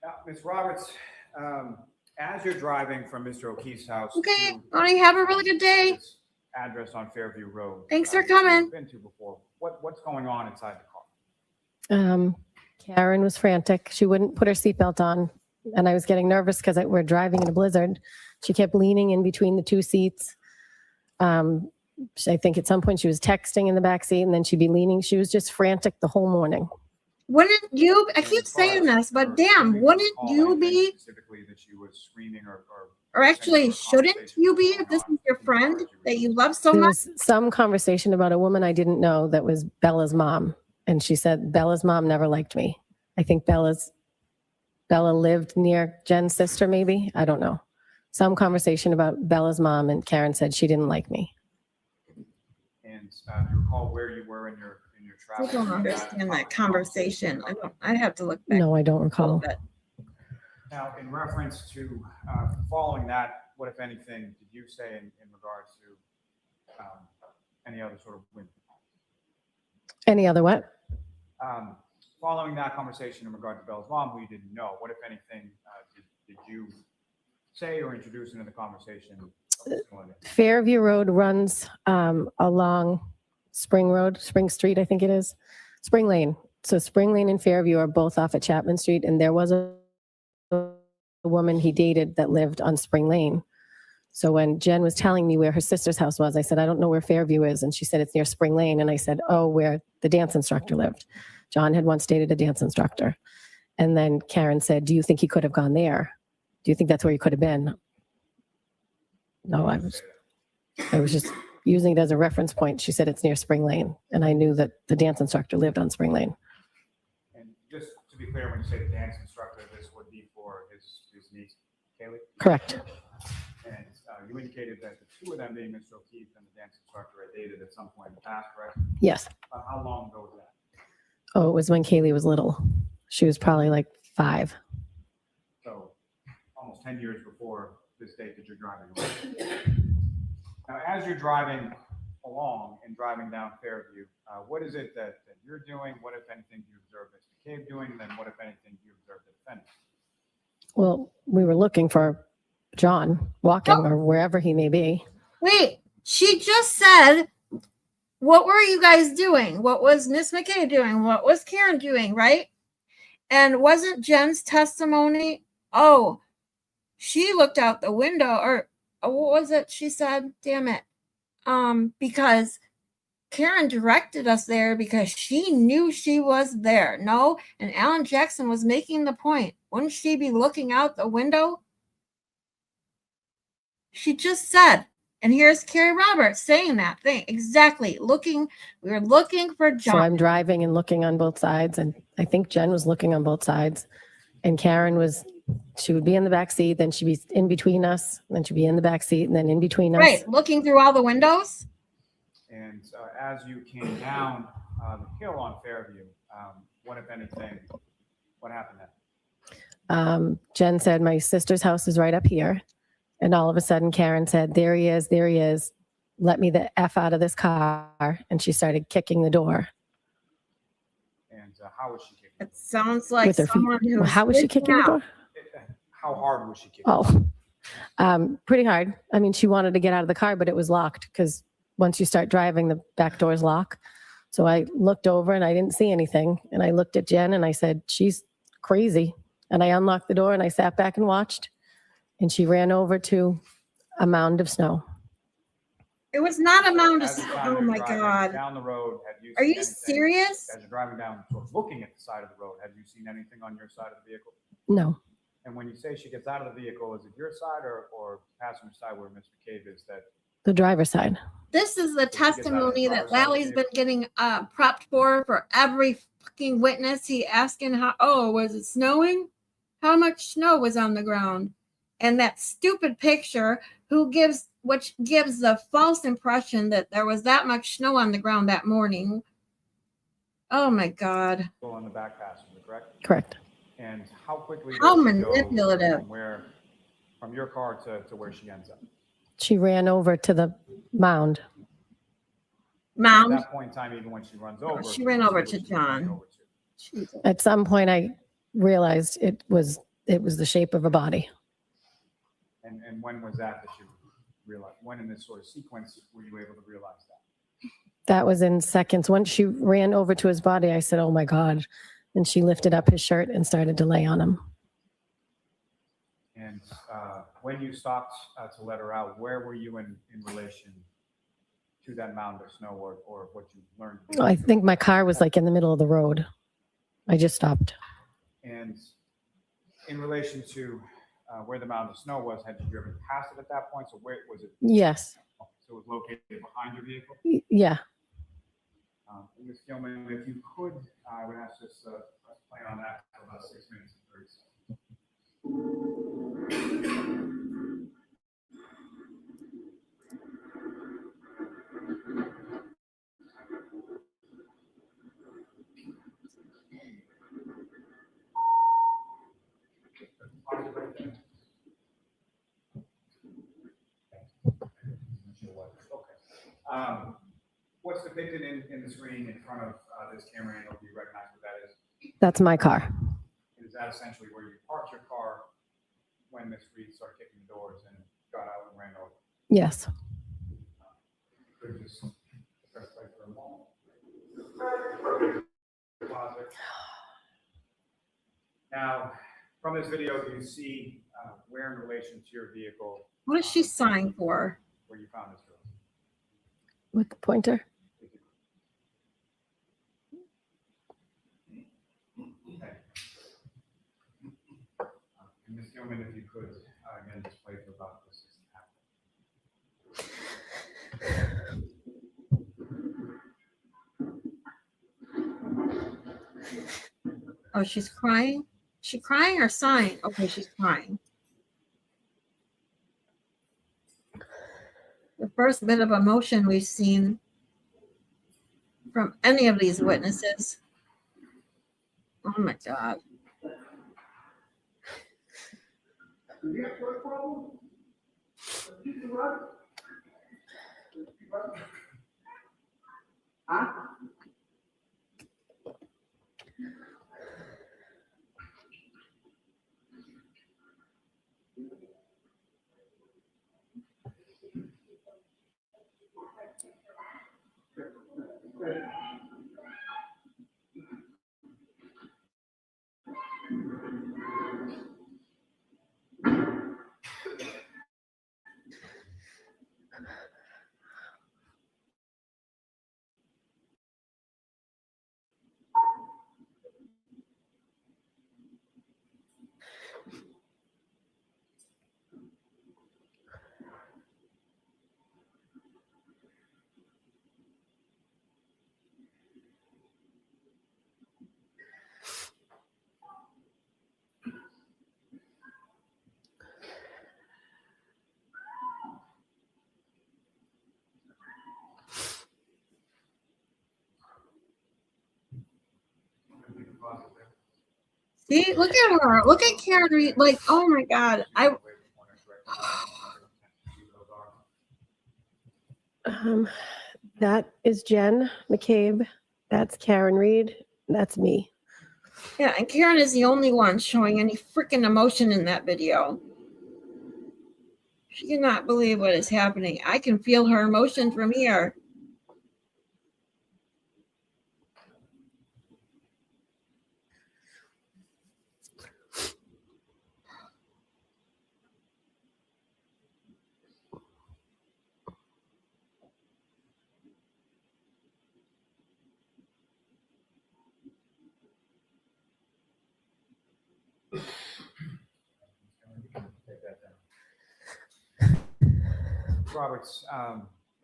Now, Ms. Roberts, as you're driving from Mr. O'Keefe's house Okay, to Bonnie, have a really good day. this address on Fairview Road, Thanks for which coming. you've been to before, what's going on inside the car? Karen was frantic. She wouldn't put her seatbelt on. And I was getting nervous because we're driving in a blizzard. She kept leaning in between the two seats. I think at some point she was texting in the back seat and then she'd be leaning. She was just frantic the whole morning. Wouldn't you, I keep As far saying as this, but her damn, screaming, wouldn't recall you anything be, specifically that she was screaming or actually, any sort of shouldn't conversation you be going if this on is your in the car friend as you were that you driving? love so There much? was some conversation about a woman I didn't know that was Bella's mom. And she said, Bella's mom never liked me. I think Bella lived near Jen's sister, maybe. I don't know. Some conversation about Bella's mom, and Karen said she didn't like me. And do you recall where you were in your I travel? don't understand that conversation. I have to look back No, I don't a little recall. bit. Now, in reference to following that, what, if anything, did you say in regards to any other sort of win? Any other what? Following that conversation in regard to Bella's mom, who you didn't know, what, if anything, did you say or introduce into the conversation? Fairview Road runs along Spring Street, I think it is. Spring Lane. So Spring Lane and Fairview are both off at Chapman Street. And there was a woman he dated that lived on Spring Lane. So when Jen was telling me where her sister's house was, I said, I don't know where Fairview is. And she said, it's near Spring Lane. And I said, oh, where the dance instructor lived. John had once dated a dance instructor. And then Karen said, do you think he could have gone there? Do you think that's where he could have been? No, I was just using it as a reference point. She said it's near Spring Lane. And I knew that the dance instructor lived on Spring Lane. And just to be clear, when you say the dance instructor, this would be for his niece, Kaylee? Correct. And you indicated that the two of them, being Mr. O'Keefe and the dance instructor, had dated at some point in the past, correct? Yes. How long ago was that? Oh, it was when Kaylee was little. She was probably like 5. So almost 10 years before this date that you're driving away. Now, as you're driving along and driving down Fairview, what is it that you're doing? What, if anything, do you observe Ms. McCabe doing? And then what, if anything, do you observe the defendant? Well, we were looking for John walking or wherever he may be. Wait, she just said, what were you guys doing? What was Miss McKay doing? What was Karen doing, right? And wasn't Jen's testimony, oh, she looked out the window, or what was it she said? Damn it. Because Karen directed us there because she knew she was there. No, and Alan Jackson was making the point. Wouldn't she be looking out the window? She just said, and here's Carrie Roberts saying that thing exactly. We were looking for John. So I'm driving and looking on both sides, and I think Jen was looking on both sides, and Karen she would be in the back seat, then she'd be in between us, then she'd be in the back seat, and then in between us. Right, looking through all the windows. And as you came down the hill on Fairview, what, if anything, what happened then? Jen said, my sister's house is right up here. And all of a sudden, Karen said, there he is, there he is. Let me the F out of this car. And she started kicking the door. And how was she kicking? It sounds like With her feet. someone who How was she kicking the door? How hard was she kicking? Pretty hard. I mean, she wanted to get out of the car, but it was locked because once you start driving, the back doors lock. So I looked over and I didn't see anything. And I looked at Jen and I said, she's crazy. And I unlocked the door and I sat back and watched. And she ran over to a mound of snow. It was not a mound of At the snow. time Oh you're my driving God. Down the road, have you Are seen you anything? serious? As you're driving down, sort of looking at the side of the road, have you seen anything on your side of the vehicle? No. And when you say she gets out of the vehicle, is it your side or passenger side where Ms. McCabe is that? The driver's side. This is the Did she get out of the testimony that driver's side of the Lally's been vehicle? getting prepped for every fucking witness. He asking was it snowing? How much snow was on the ground? And that stupid picture which gives the false impression that there was that much snow on the ground that morning. Oh my God. On the back passenger, correct? Correct. And how quickly How does she go manipulative. from your car to where she ends up? She ran over to the mound. At Mound. that point in time, even when she runs over, She ran over to she was running John. over to. Jesus. At some point, I realized it was the shape of a body. And when was that you realized? When in this sort of sequence were you able to realize that? That was in seconds. Once she ran over to his body, I said, oh my God. And she lifted up his shirt and started to lay on him. And when you stopped to let her out, where were you in relation to that mound of snow or what you learned? I think my car was like in the middle of the road. I just stopped. And in relation to where the mound of snow was, had you driven past it at that point? So where was it? Yes. So it was located behind your vehicle? Yeah. Ms. Gilman, if you could, I would ask this play on that for about 6 minutes and 30 seconds. What's depicted in the screen in front of this camera angle? Do you recognize what that is? That's my car. Is that essentially where you parked your car when Ms. Reed started kicking the doors and got out and ran over? Yes. Could just press play for a moment. Closet. Now, from this video, do you see where in relation to your vehicle? What does she sign for? Where you found this girl? With the pointer. Ms. Gilman, if you could, again, just play for about the 6.5. Oh, she's crying? She crying or sighing? Okay, she's crying. The first bit of emotion we've seen from any of these witnesses. Oh my God. See, look at her. Look at Karen Reed. Like, oh my God. That is Jen McCabe. That's Karen Reed. That's me. Yeah, and Karen is the only one showing any freaking emotion in that video. She cannot believe what is happening. I can feel her emotion from here. Roberts,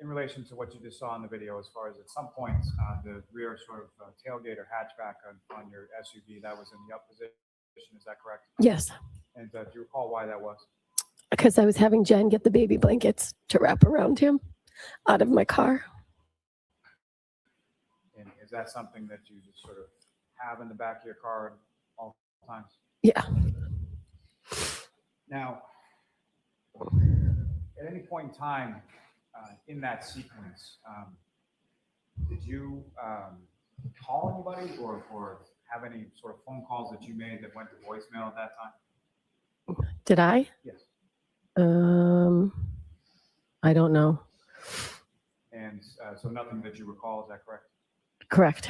in relation to what you just saw in the video, as far as at some point, the rear sort of tailgate or hatchback on your SUV, that was in the up position, is that correct? Yes, And do you recall why that was? because I was having Jen get the baby blankets to wrap around him out of my car. And is that something that you just sort of have in the back of your car at all times? Yeah. Now, at any point in time in that sequence, did you call anybody or have any sort of phone calls that you made that went to voicemail at that time? Did I? Yes. I don't know. And so nothing that you recall, is that correct? Correct.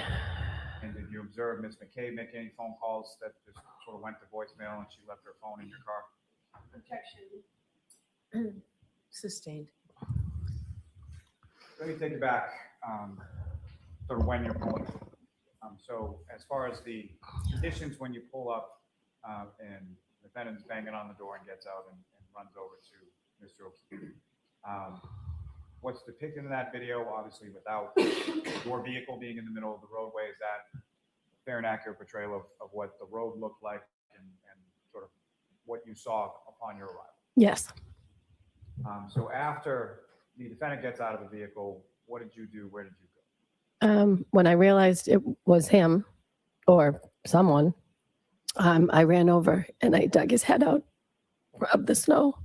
And did you observe Ms. McCabe make any phone calls that just sort of went to voicemail and she left her phone in your car? Objection. Sustained. Let me take you back sort of when you're pulling. So as far as the conditions when you pull up and the defendant's banging on the door and gets out and runs over to Mr. O'Keefe. What's depicted in that video, obviously without your vehicle being in the middle of the roadway, is that a fair and accurate portrayal of what the road looked like and sort of what you saw upon your arrival? Yes. So after the defendant gets out of the vehicle, what did you do? Where did you go? When I realized it was him or someone, I ran over and I dug his head out of the snow.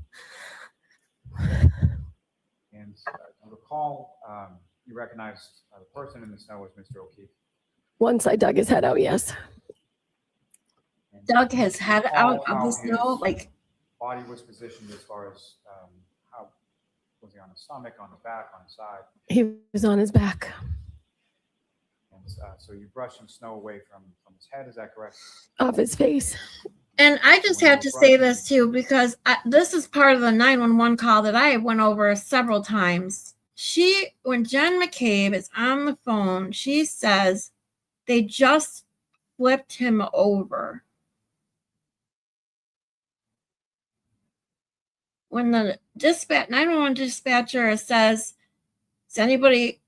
And I recall you recognized the person in the snow as Mr. O'Keefe. Once I dug his head out, yes. And Dug his head out how of the snow. his Like, body was positioned as far as how was he on the stomach, on the back, on the side? He was on his back. And so you brushed some snow away from his head, is that correct? Off his face. and I just have to say this too, because this is part of the 911 call that I went over several times. When Jen McCabe is on the phone, she says they just flipped him over. When the 911 dispatcher says, "Is anybody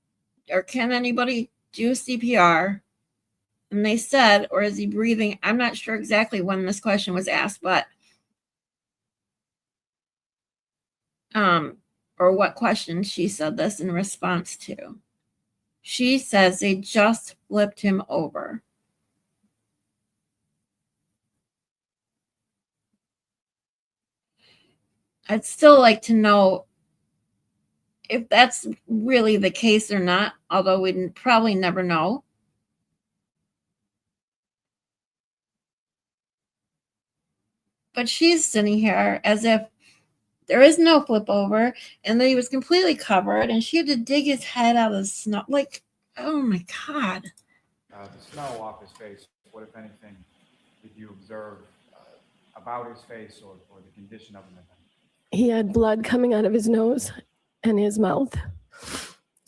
or can anybody do CPR?" And they said, "Or is he breathing?" I'm not sure exactly when this question was asked, but or what question she said this in response to. She says they just flipped him over. I'd still like to know if that's really the case or not, although we'd probably never know. But she's sitting here as if there is no flip over and that he was completely covered and she had to dig his head out of the snow. Like, oh my God. The snow off his face, what, if anything, did you observe about his face or the condition of him? He had blood coming out of his nose and his mouth.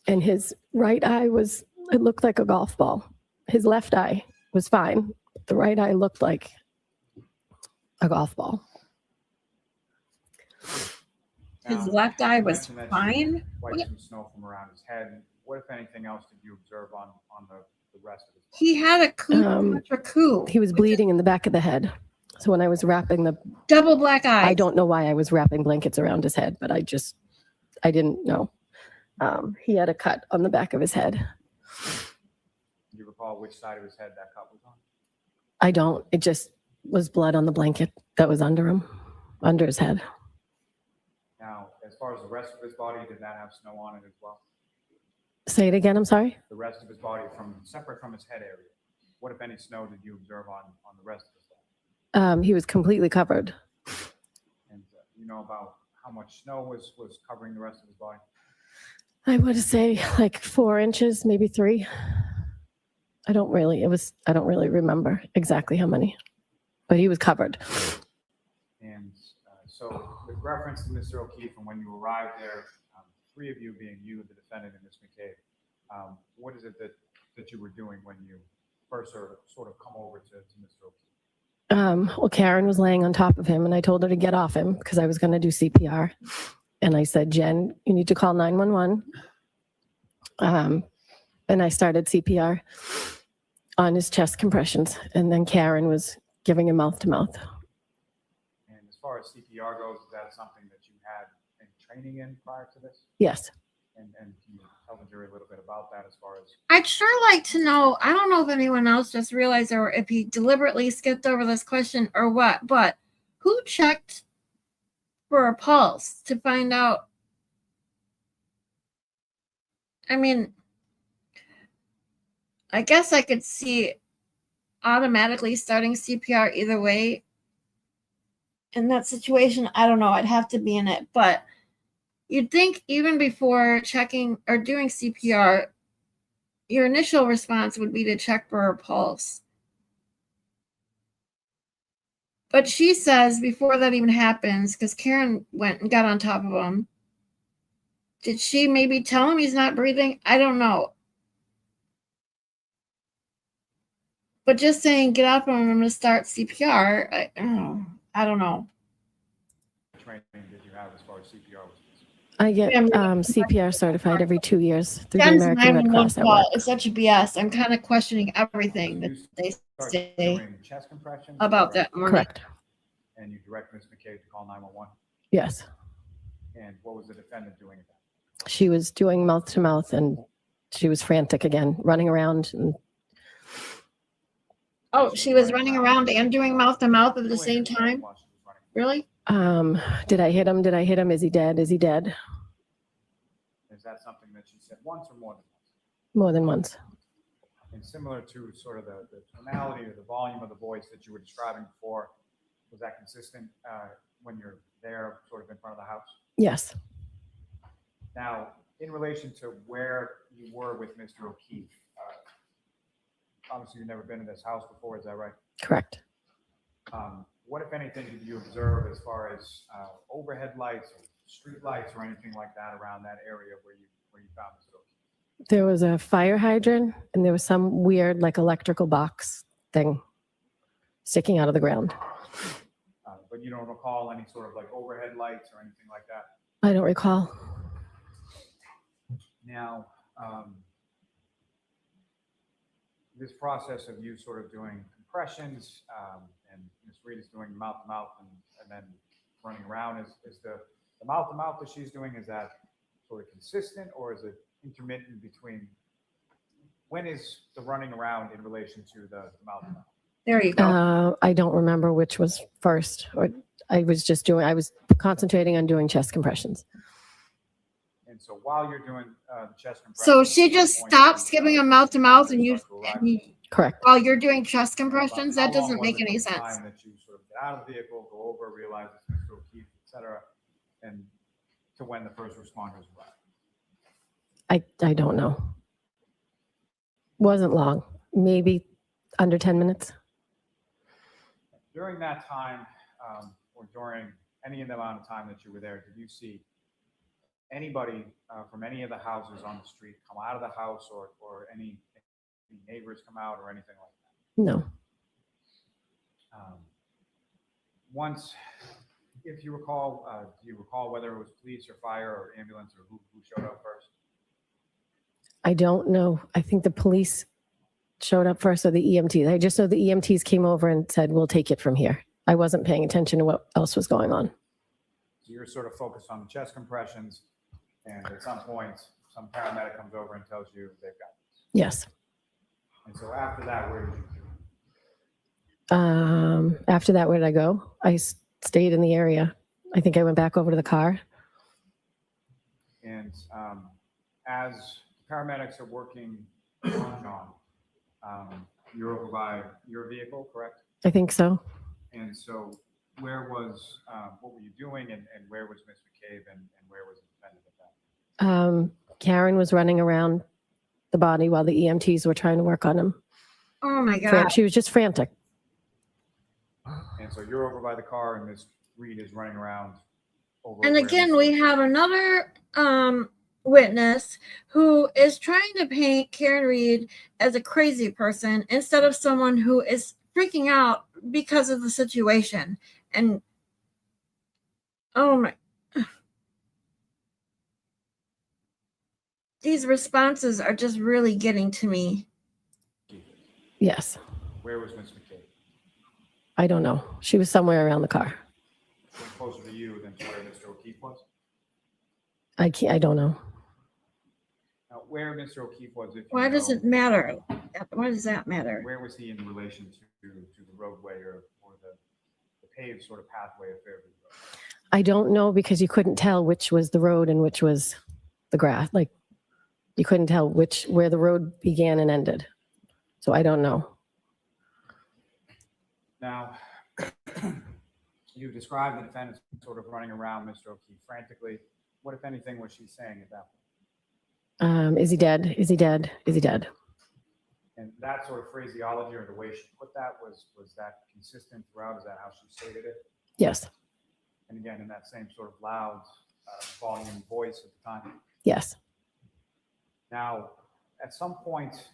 And his right eye it looked like a golf ball. His left eye was fine. The right eye looked like a golf ball. His left eye you was mentioned that you fine. wiped some snow from around his head. What, if anything else, did you observe on the rest of his body? He had a coup. He was bleeding in the back of the head. So when I was wrapping Double black eye. I don't know why I was wrapping blankets around his head, but I didn't know. He had a cut on the back of his head. Do you recall which side of his head that cut was on? I don't. It just was blood on the blanket that was under him, under his head. Now, as far as the rest of his body, did that have snow on it as well? Say it again, I'm sorry. The rest of his body, from separate from his head area, what, if any, snow did you observe on the rest of his body? He was completely covered. And you know about how much snow was covering the rest of his body? I would say like 4 inches, maybe 3. I don't really remember exactly how many, but he was covered. And so with reference to Mr. O'Keefe and when you arrived there, 3 of you being you, the defendant, and Ms. McCabe, what is it that you were doing when you first sort of come over to Mr. O'Keefe? Well, Karen was laying on top of him, and I told her to get off him because I was going to do CPR. And I said, Jen, you need to call 911. And I started CPR on his chest compressions. And then Karen was giving him mouth to mouth. And as far as CPR goes, is that something that you had any training in prior to this? Yes. And can you tell the jury a little bit about that as far as? I'd sure like to know. I don't know if anyone else just realized or if he deliberately skipped over this question or what, but who checked for a pulse to find out? I mean, I guess I could see automatically starting CPR either way. In that situation, I don't know. I'd have to be in it, but you'd think even before checking or doing CPR, your initial response would be to check for her pulse. But she says before that even happens, because Karen went and got on top of him, did she maybe tell him he's not breathing? I don't know. But just saying, get up and I'm going to start CPR, I don't know. Training did you have as far as CPR was concerned? I get CPR certified every 2 years through the Jen's American Red 911 Cross at call work. is such a BS. I'm kind of questioning everything that they Start say doing chest compressions? about or- that morning. Correct. And you direct Ms. McCabe to call 911? Yes. And what was the defendant doing at that? She was doing mouth to mouth, and she was frantic again, running around. And Oh, she was running around and doing mouth to mouth at the same time? While she was running. Really? did I hit him? Did I hit him? Is he dead? Is he dead? Is that something that she said once or more than once? More than once. And similar to sort of the tonality or the volume of the voice that you were describing before, was that consistent when you're there sort of in front of the house? Yes. Now, in relation to where you were with Mr. O'Keefe, obviously you've never been in this house before, is that right? Correct. What, if anything, did you observe as far as overhead lights, or street lights, or anything like that around that area where you found Mr. O'Keefe? There was a fire hydrant, and there was some weird, like, electrical box thing sticking out of the ground. But you don't recall any sort of like overhead lights or anything like that? I don't recall. Now, this process of you sort of doing compressions and Ms. Reed is doing mouth to mouth and then running around, is the mouth to mouth that she's doing, is that sort of consistent, or is it intermittent between? When is the running around in relation to the mouth to mouth? There you go. I don't remember which was first. Or I was concentrating on doing chest compressions. And so while you're doing the chest compressions, So she just stops giving him mouth to mouth and you Correct. while you're doing chest compressions? How That long doesn't was make it any from the sense. time that you sort of get out of the vehicle, go over, realize it's Mr. O'Keefe, et cetera, and to when the first responders arrived? I don't know. Wasn't long. Maybe under 10 minutes. During that time, or during any amount of time that you were there, did you see anybody from any of the houses on the street come out of the house, or any neighbors come out, or anything like that? No. Once, if you recall, do you recall whether it was police or fire or ambulance, or who showed up first? I don't know. I think the police showed up first, or the EMTs. I just know the EMTs came over and said, we'll take it from here. I wasn't paying attention to what else was going on. So you're sort of focused on the chest compressions, and at some point, some paramedic comes over and tells you they've got this. Yes. And so after that, where did you After that, where did I go? I stayed in the area. I think I went back over to the car. And as paramedics are working on John, you're over by your vehicle, correct? I think so. And so where was, what were you doing, and where was Ms. McCabe, and where was the defendant at that? Karen was running around the body while the EMTs were trying to work on him. Oh my God. She was just frantic. And so you're over by the car, and Ms. Reed is running around over. And where again, Mr. we have another witness who is trying to paint Karen Reed as a crazy person instead of someone who is freaking out because of the situation. And oh my, these responses are just really getting to me. Yes. Where was Ms. McCabe? I don't know. She was somewhere around the car. Closer to you than to where Mr. O'Keefe was? I don't know. Now, where Mr. O'Keefe was, if you Why does know, it matter? Why does that matter? where was he in relation to the roadway or the paved sort of pathway of Fairview Road? I don't know because you couldn't tell which was the road and which was the grass. Like you couldn't tell where the road began and ended. So I don't know. Now, you described the defendant sort of running around Mr. O'Keefe frantically. What, if anything, was she saying at that point? Is he dead? Is he dead? Is he dead? And that sort of phraseology, or the way she put that, was that consistent throughout? Is that how she stated it? Yes. And again, in that same sort of loud volume voice at the time? Yes. Now, at some point,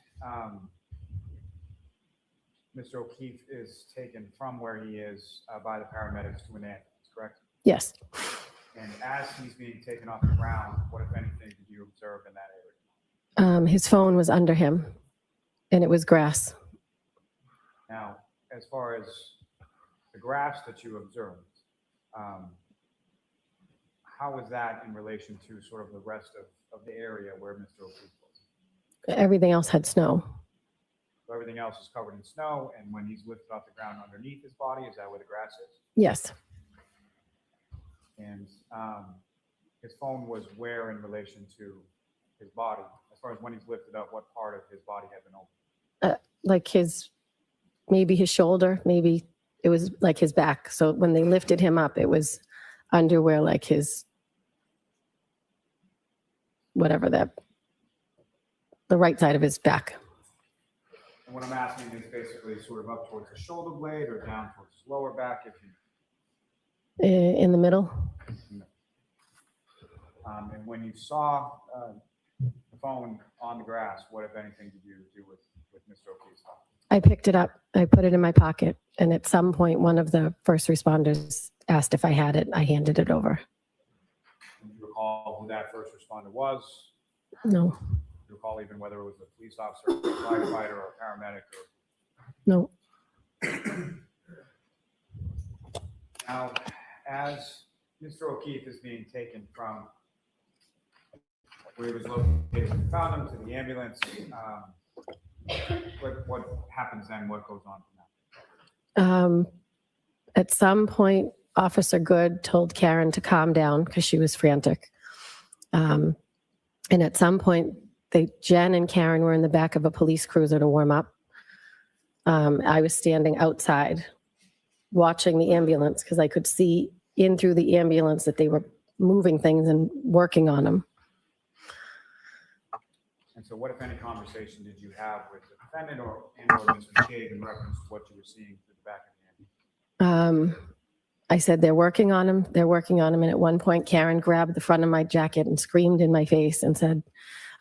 Mr. O'Keefe is taken from where he is by the paramedics to an ambulance, correct? Yes. And as he's being taken off the ground, what, if anything, did you observe in that area? His phone was under him and it was grass. Now, as far as the grass that you observed, how was that in relation to sort of the rest of the area where Mr. O'Keefe was? Everything else had snow. So everything else is covered in snow, and when he's lifted off the ground underneath his body, is that where the grass is? Yes. And his phone was where in relation to his body? As far as when he's lifted up, what part of his body had been opened? Like maybe his shoulder, maybe it was like his back. So when they lifted him up, it was under where like his, whatever that, the right side of his back. And what I'm asking is basically sort of up towards the shoulder blade or down towards his lower back, if you. In the middle. And when you saw the phone on the grass, what, if anything, did you do with Mr. O'Keefe's phone? I picked it up. I put it in my pocket. And at some point, one of the first responders asked if I had it. I handed it over. Do you recall who that first responder was? No. Do you recall even whether it was a police officer, a firefighter, or a paramedic? No. Now, as Mr. O'Keefe is being taken from where he was located when we found him to the ambulance, what happens then? What goes on from that? At some point, Officer Good told Karen to calm down because she was frantic. And at some point, Jen and Karen were in the back of a police cruiser to warm up. I was standing outside watching the ambulance because I could see in through the ambulance that they were moving things and working on them. And so what, if any, conversation did you have with the defendant or Ms. McCabe in reference to what you were seeing through the back of the ambulance? I said, they're working on him. They're working on him. And at one point, Karen grabbed the front of my jacket and screamed in my face and said,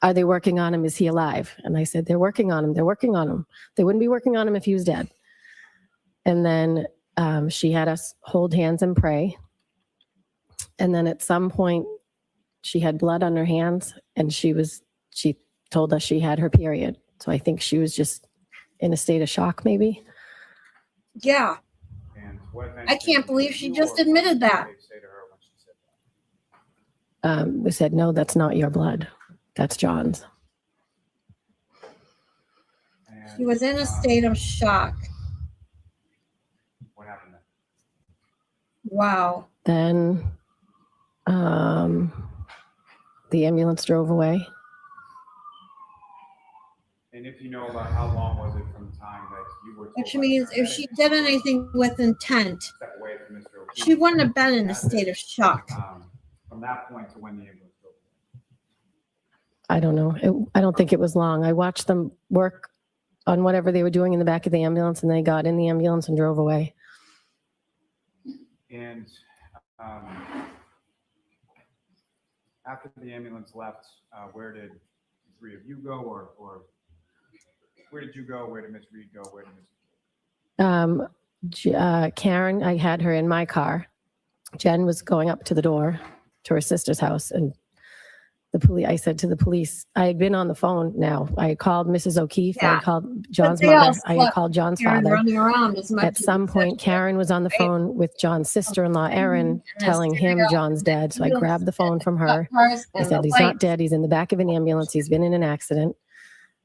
are they working on him? Is he alive? And I said, they're working on him. They're working on him. They wouldn't be working on him if he was dead. And then she had us hold hands and pray. And then at some point, she had blood on her hands and she told us she had her period. So I think she was just in a state of shock, maybe. Yeah. And what, if I anything, can't believe she did you just or admitted that. Did they say to her when she said that? We said, no, that's not your blood. That's John's. She was in a state of shock. Wow. Then the ambulance drove away. And if you know about how long was it from the time that you were told Which by the means if she paramedics did to anything with intent, step away from Mr. O'Keefe, she wouldn't have been in a state of shock. from that point to when the ambulance drove away? I don't know. I don't think it was long. I watched them work on whatever they were doing in the back of the ambulance, and they got in the ambulance and drove away. And after the ambulance left, where did the three of you go, or where did you go? Where did Miss Reed go? Where did Miss? Karen, I had her in my car. Jen was going up to the door to her sister's house, and I said to the police, I had been on the phone now. I had called Mrs. O'Keefe. I Yeah. had called John's they all mother. I had slept called John's Karen father. running around as much At as some point, sister. Karen was on the phone with John's sister-in-law, Erin, And telling him hysteria. John's dead. So I grabbed the phone from her. Cars I and said, the he's not lights. dead. He's in the back of an ambulance. He's been in an accident.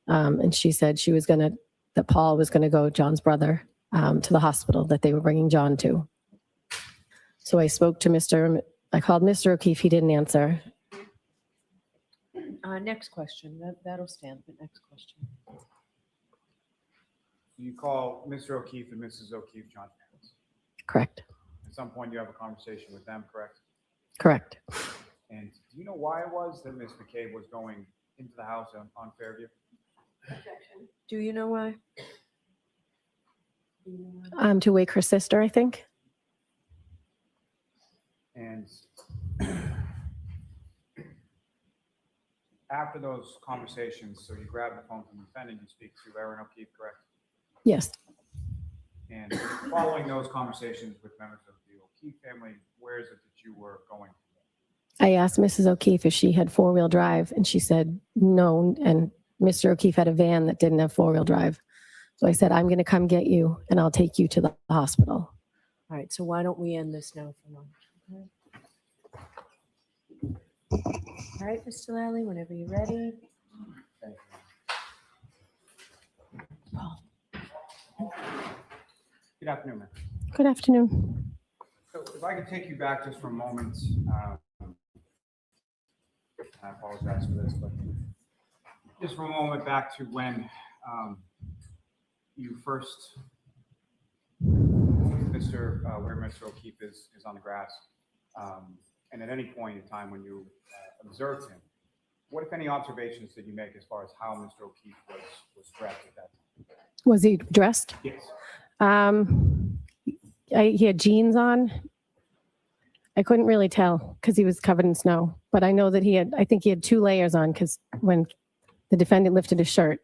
And she said that Paul was going to go, John's brother, to the hospital that they were bringing John to. So I spoke to I called Mr. O'Keefe. He didn't answer. Next question. That'll stand. But next question. You call Mr. O'Keefe and Mrs. O'Keefe John's parents. Correct. At some point, you have a conversation with them, correct? Correct. And do you know why it was that Miss McCabe was going into the house on Fairview? Do you know why? To wake her sister, I think. And after those conversations, so you grab the phone from the defendant, you speak to Erin O'Keefe, correct? Yes. And following those conversations with members of the O'Keefe family, where is it that you were going? I asked Mrs. O'Keefe if she had four-wheel drive, and she said no. And Mr. O'Keefe had a van that didn't have four-wheel drive. So I said, I'm going to come get you, and I'll take you to the hospital. All right. So why don't we end this now for lunch? Okay. All right, Mr. Lally, whenever you're ready. Thank you. Good afternoon, ma'am. Good afternoon. So if I could take you back just for a moment, I apologize for this, but just for a moment back to when you first, where Mr. O'Keefe is on the grass, and at any point in time when you observed him, what, if any, observations did you make as far as how Mr. O'Keefe was dressed at that time? Was he dressed? Yes. He had jeans on. I couldn't really tell because he was covered in snow, but I know that I think he had 2 layers on because when the defendant lifted his shirt.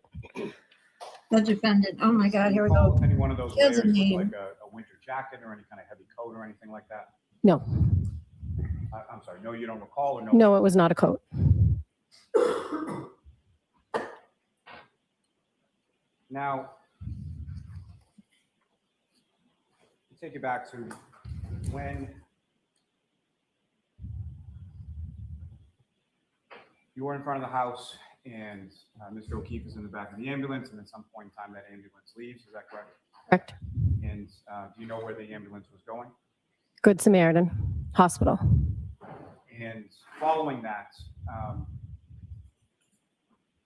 The defendant. Oh my God, here we Recall go. any one of those He has a layers with name. like a winter jacket or any kind of heavy coat or anything like that? No, I'm sorry, no, you don't recall, or no? no, it was not a coat. Now, to take you back to when you were in front of the house and Mr. O'Keefe is in the back of the ambulance, and at some point in time that ambulance leaves, is that correct? Correct. And do you know where the ambulance was going? Good Samaritan Hospital. And following that,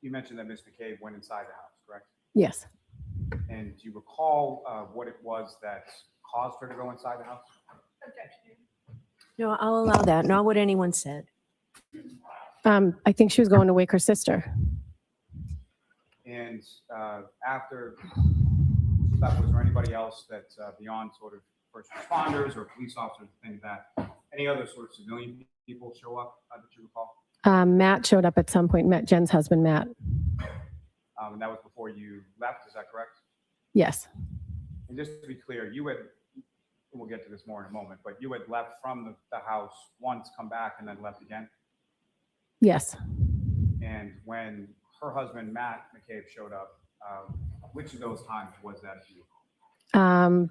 you mentioned that Ms. McCabe went inside the house, correct? Yes. And do you recall what it was that caused her to go inside the house? No, I'll allow that. Not what anyone said. I think she was going to wake her sister. And after that, was there anybody else that beyond sort of first responders or police officers, things that any other sort of civilian people show up that you recall? Matt showed up at some point, Jen's husband, Matt. And that was before you left, is that correct? Yes. And just to be clear, you had, we'll get to this more in a moment, but you had left from the house once, come back, and then left again? Yes. And when her husband, Matt McCabe, showed up, which of those times was that, if you recall?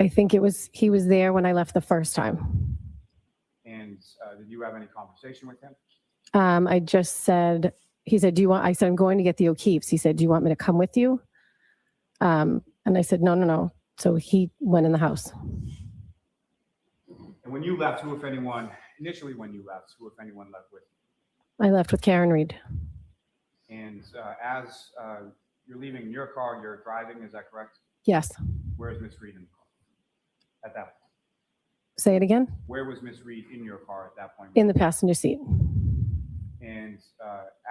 I think he was there when I left the first time. And did you have any conversation with him? I just said, he said, I said, I'm going to get the O'Keefes. He said, do you want me to come with you? And I said, no. So he went in the house. And when you left, who, if anyone, initially when you left, who, if anyone, left with I left with Karen Reed. you? And as you're leaving your car, you're driving, is that correct? Yes. Where is Miss Reed in the car at that point? Say it again. Where was Miss Reed in your car at that point? In the passenger seat. And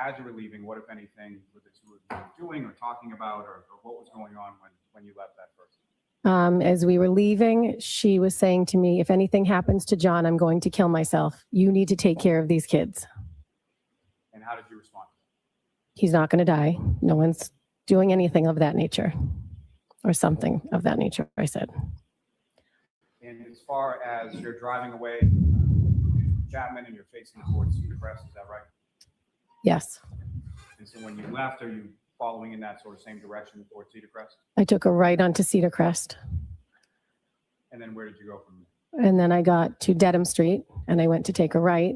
as you were leaving, what, if anything, were the two of you doing or talking about, or what was going on when you left that first? As we were leaving, she was saying to me, if anything happens to John, I'm going to kill myself. You need to take care of these kids. And how did you respond? He's not going to die. No one's doing anything of that nature or something of that nature, I said. And as far as you're driving away, Chapman, and you're facing towards Cedar Crest, is that right? Yes. And so when you left, are you following in that sort of same direction towards Cedar Crest? I took a right onto Cedar Crest. And then where did you go from there? And then I got to Dedham Street and I went to take a right.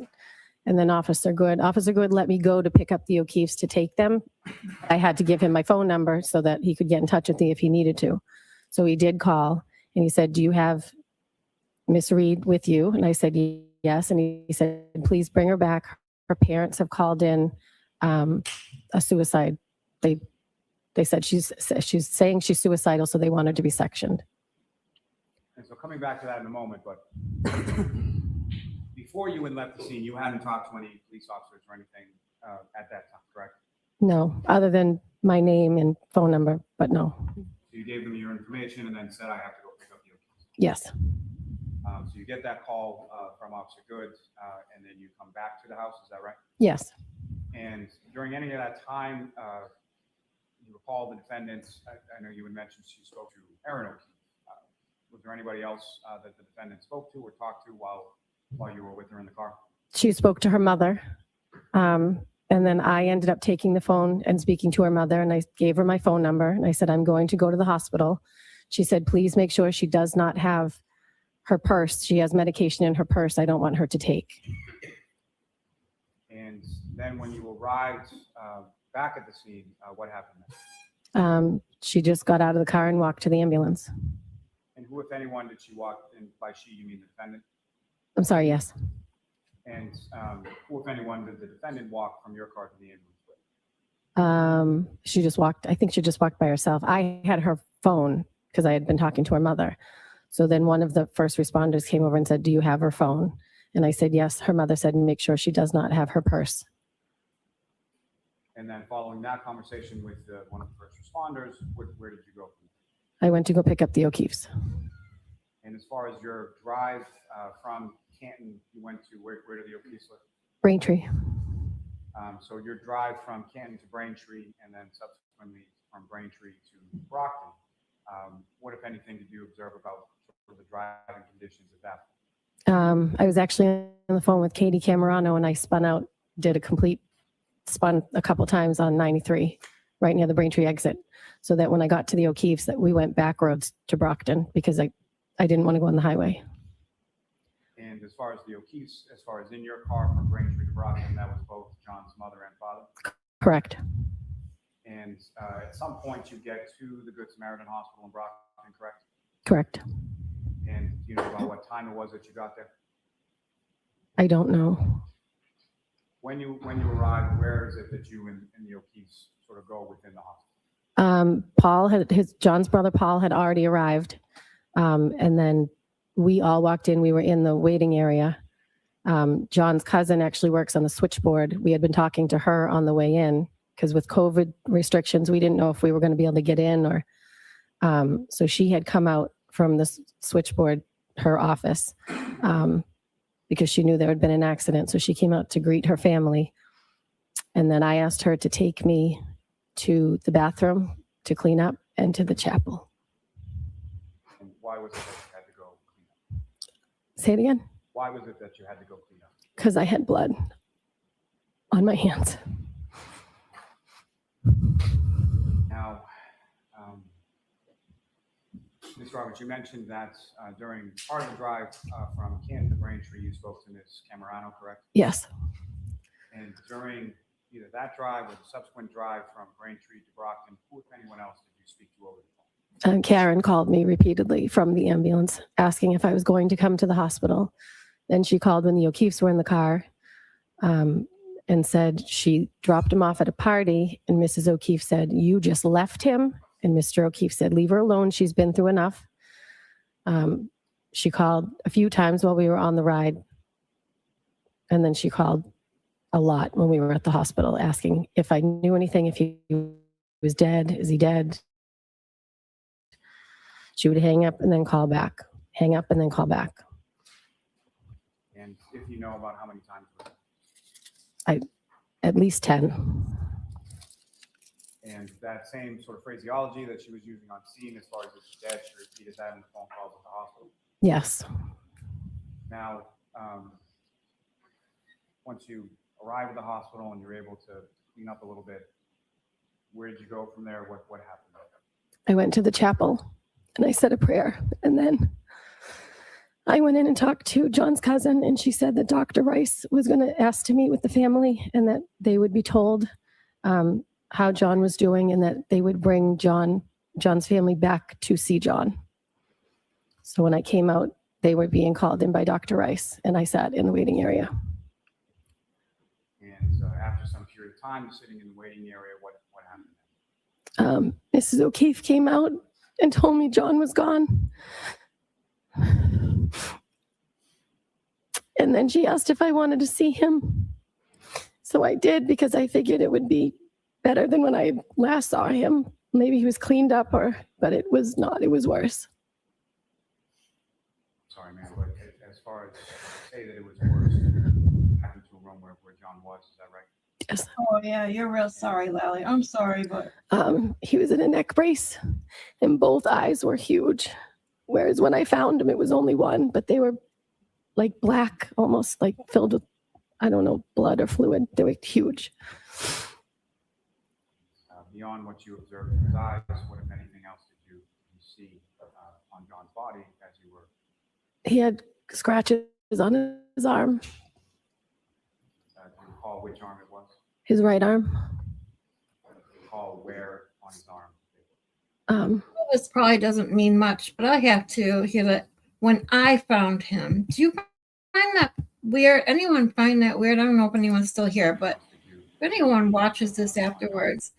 And then Officer Good let me go to pick up the O'Keefes to take them. I had to give him my phone number so that he could get in touch with me if he needed to. So he did call and he said, do you have Miss Reed with you? And I said, yes. And he said, please bring her back. Her parents have called in a suicide. They said she's saying she's suicidal, so they want her to be sectioned. And so coming back to that in a moment, but before you had left the scene, you hadn't talked to any police officers or anything at that time, correct? No, other than my name and phone number, but no. So you gave them your information and then said, I have to go pick up the O'Keefes. Yes. So you get that call from Officer Good, and then you come back to the house, is that right? Yes. And during any of that time, you recall the defendants, I know you had mentioned she spoke to Erin O'Keefe. Was there anybody else that the defendant spoke to or talked to while you were with her in the car? She spoke to her mother. And then I ended up taking the phone and speaking to her mother, and I gave her my phone number. And I said, I'm going to go to the hospital. She said, please make sure she does not have her purse. She has medication in her purse. I don't want her to take. And then when you arrived back at the scene, what happened then? She just got out of the car and walked to the ambulance. And who, if anyone, did she walk in? By she, you mean the defendant? I'm sorry, yes. And who, if anyone, did the defendant walk from your car to the ambulance with? She just walked. I think she just walked by herself. I had her phone because I had been talking to her mother. So then one of the first responders came over and said, do you have her phone? And I said, yes. Her mother said, make sure she does not have her purse. And then following that conversation with one of the first responders, where did you go from I went to go pick up the O'Keefes. there? And as far as your drive from Canton, you went to where do the O'Keefes live? Braintree. So your drive from Canton to Braintree and then subsequently from Braintree to Brockton, what, if anything, did you observe about sort of the driving conditions at that point? I was actually on the phone with Katie Camerano and I did a complete spun a couple times on 93 right near the Braintree exit, so that when I got to the O'Keefes that we went back roads to Brockton because I didn't want to go on the highway. And as far as the O'Keefes, as far as in your car from Braintree to Brockton, that was both John's mother and father? Correct. And at some point you get to the Good Samaritan Hospital in Brockton, correct? Correct. And do you know about what time it was that you got there? I don't know. When you arrived, where is it that you and the O'Keefes sort of go within the hospital? John's brother Paul had already arrived. And then we all walked in. We were in the waiting area. John's cousin actually works on the switchboard. We had been talking to her on the way in because with COVID restrictions, we didn't know if we were going to be able to get in or, so she had come out from the switchboard, her office, because she knew there had been an accident. So she came out to greet her family. And then I asked her to take me to the bathroom to clean up and to the chapel. And why was it that you had to go clean up? Say it again. Why was it that you had to go clean up? Because I had blood on my hands. Now, Ms. Roberts, you mentioned that during part of the drive from Canton to Braintree, you spoke to Ms. Camerano, correct? Yes. And during either that drive or the subsequent drive from Braintree to Brockton, who, if anyone else, did you speak to over the phone? Karen called me repeatedly from the ambulance asking if I was going to come to the hospital. Then she called when the O'Keefes were in the car and said she dropped him off at a party. And Mrs. O'Keefe said, "You just left him." And Mr. O'Keefe said, "Leave her alone. She's been through enough." She called a few times while we were on the ride. And then she called a lot when we were at the hospital asking if I knew anything, if he was dead, is he dead? She would hang up and then call back, hang up and then call back. And if you know about how many times was it? At least 10. And that same sort of phraseology that she was using on scene as far as if she's dead, she repeated that in the phone calls at the hospital. Yes. Now, once you arrive at the hospital and you're able to clean up a little bit, where did you go from there? What happened? I went to the chapel and I said a prayer. And then I went in and talked to John's cousin, and she said that Dr. Rice was going to ask to meet with the family and that they would be told how John was doing and that they would bring John's family back to see John. So when I came out, they were being called in by Dr. Rice, and I sat in the waiting area. And after some period of time sitting in the waiting area, what happened? Mrs. O'Keefe came out and told me John was gone. And then she asked if I wanted to see him. So I did, because I figured it would be better than when I last saw him. Maybe he was cleaned up, but it was not. It was worse. Sorry, ma'am, but as far as say that it was worse, happened to a room where John was, is that right? Yes. Oh, yeah, you're real sorry, Lally. I'm sorry, but He was in a neck brace and both eyes were huge. Whereas when I found him, it was only one, but they were like black, almost like filled with, I don't know, blood or fluid. They were huge. Beyond what you observed in his eyes, what, if anything else, did you see on John's body as you were? He had scratches on his arm, Do you recall which arm it was? his right arm. Do you recall where on his arm? This probably doesn't mean much, but I have to hear that when I found him. Do you find that weird? Anyone find that weird? I don't know if anyone's still here, but if anyone watches this afterwards,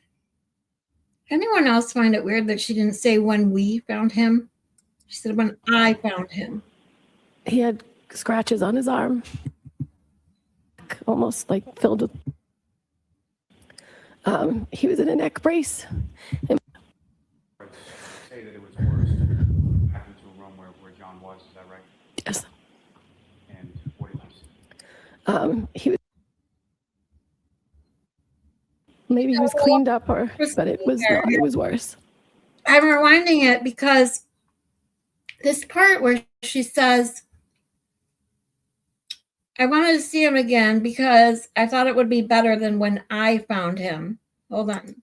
anyone else find it weird that she didn't say when we found him? She said when I found him. He had scratches on his arm, almost like filled with. He was in a neck brace. Say that it was worse, happened to a room where John was, is that right? Yes. And what did you see? He was. Maybe he was cleaned up, but it was not. It was worse. I'm rewinding it because this part where she says, I wanted to see him again because I thought it would be better than when I found him. Hold on.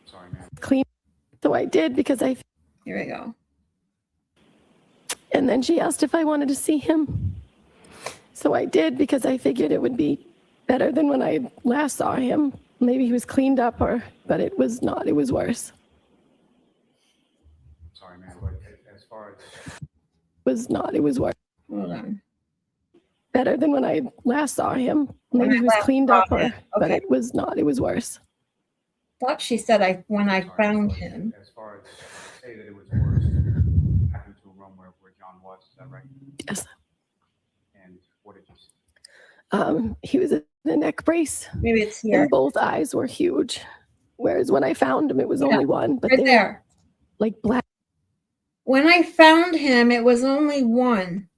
Sorry, ma'am. Clean. So I did, because Here we go. and then she asked if I wanted to see him. So I did, because I figured it would be better than when I last saw him. Maybe he was cleaned up, but it was not. It was worse. Sorry, ma'am, but as far as Was not. It was worse. Hold on. Better than when I last saw him. When Maybe I he was last cleaned saw up, him. but Okay. it was not. It was worse. Thought she said when I sorry, found but him. as far as say that it was worse, happened to a room where John was, is that right? Yes. And what did you see? He was in a neck brace Maybe it's here. and both eyes were huge. Whereas when I found him, it was only one, but Right they were there. like black. When I found him, it was only one.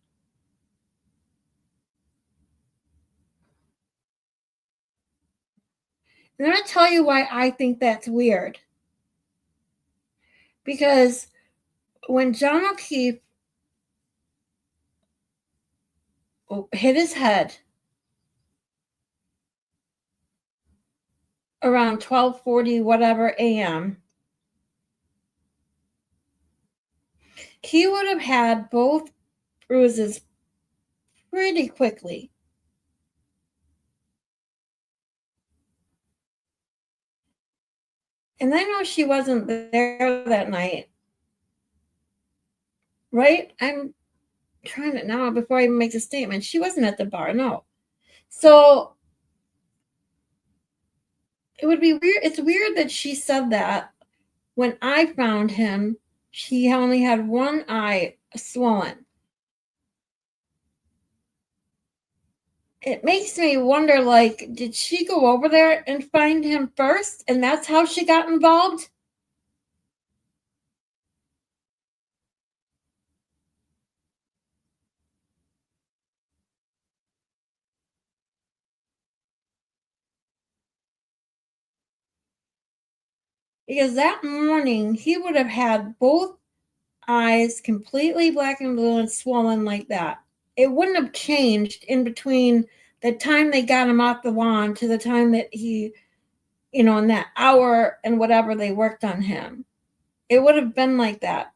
And I'm going to tell you why I think that's weird. Because when John O'Keefe hit his head around 12:40 whatever a.m., he would have had both bruises pretty quickly. And I know she wasn't there that night, right? I'm trying it now before I even make a statement. She wasn't at the bar, no. So it would be weird. It's weird that she said that when I found him, he only had one eye swollen. It makes me wonder, like, did she go over there and find him first, and that's how she got involved? Because that morning he would have had both eyes completely black and blue and swollen like that. It wouldn't have changed in between the time they got him off the lawn to the time that he, in that hour and whatever they worked on him. It would have been like that.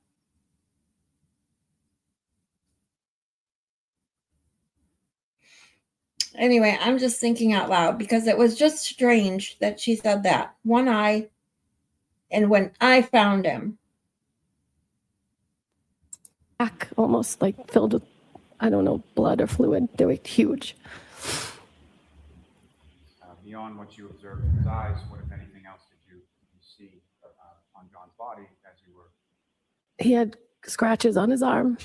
Anyway, I'm just thinking out loud because it was just strange that she said that. One eye, and when I found him. Back almost like filled with, I don't know, blood or fluid. They were huge. Beyond what you observed in his eyes, what, if anything else, did you see on John's body as you were? He had scratches on his arm, Do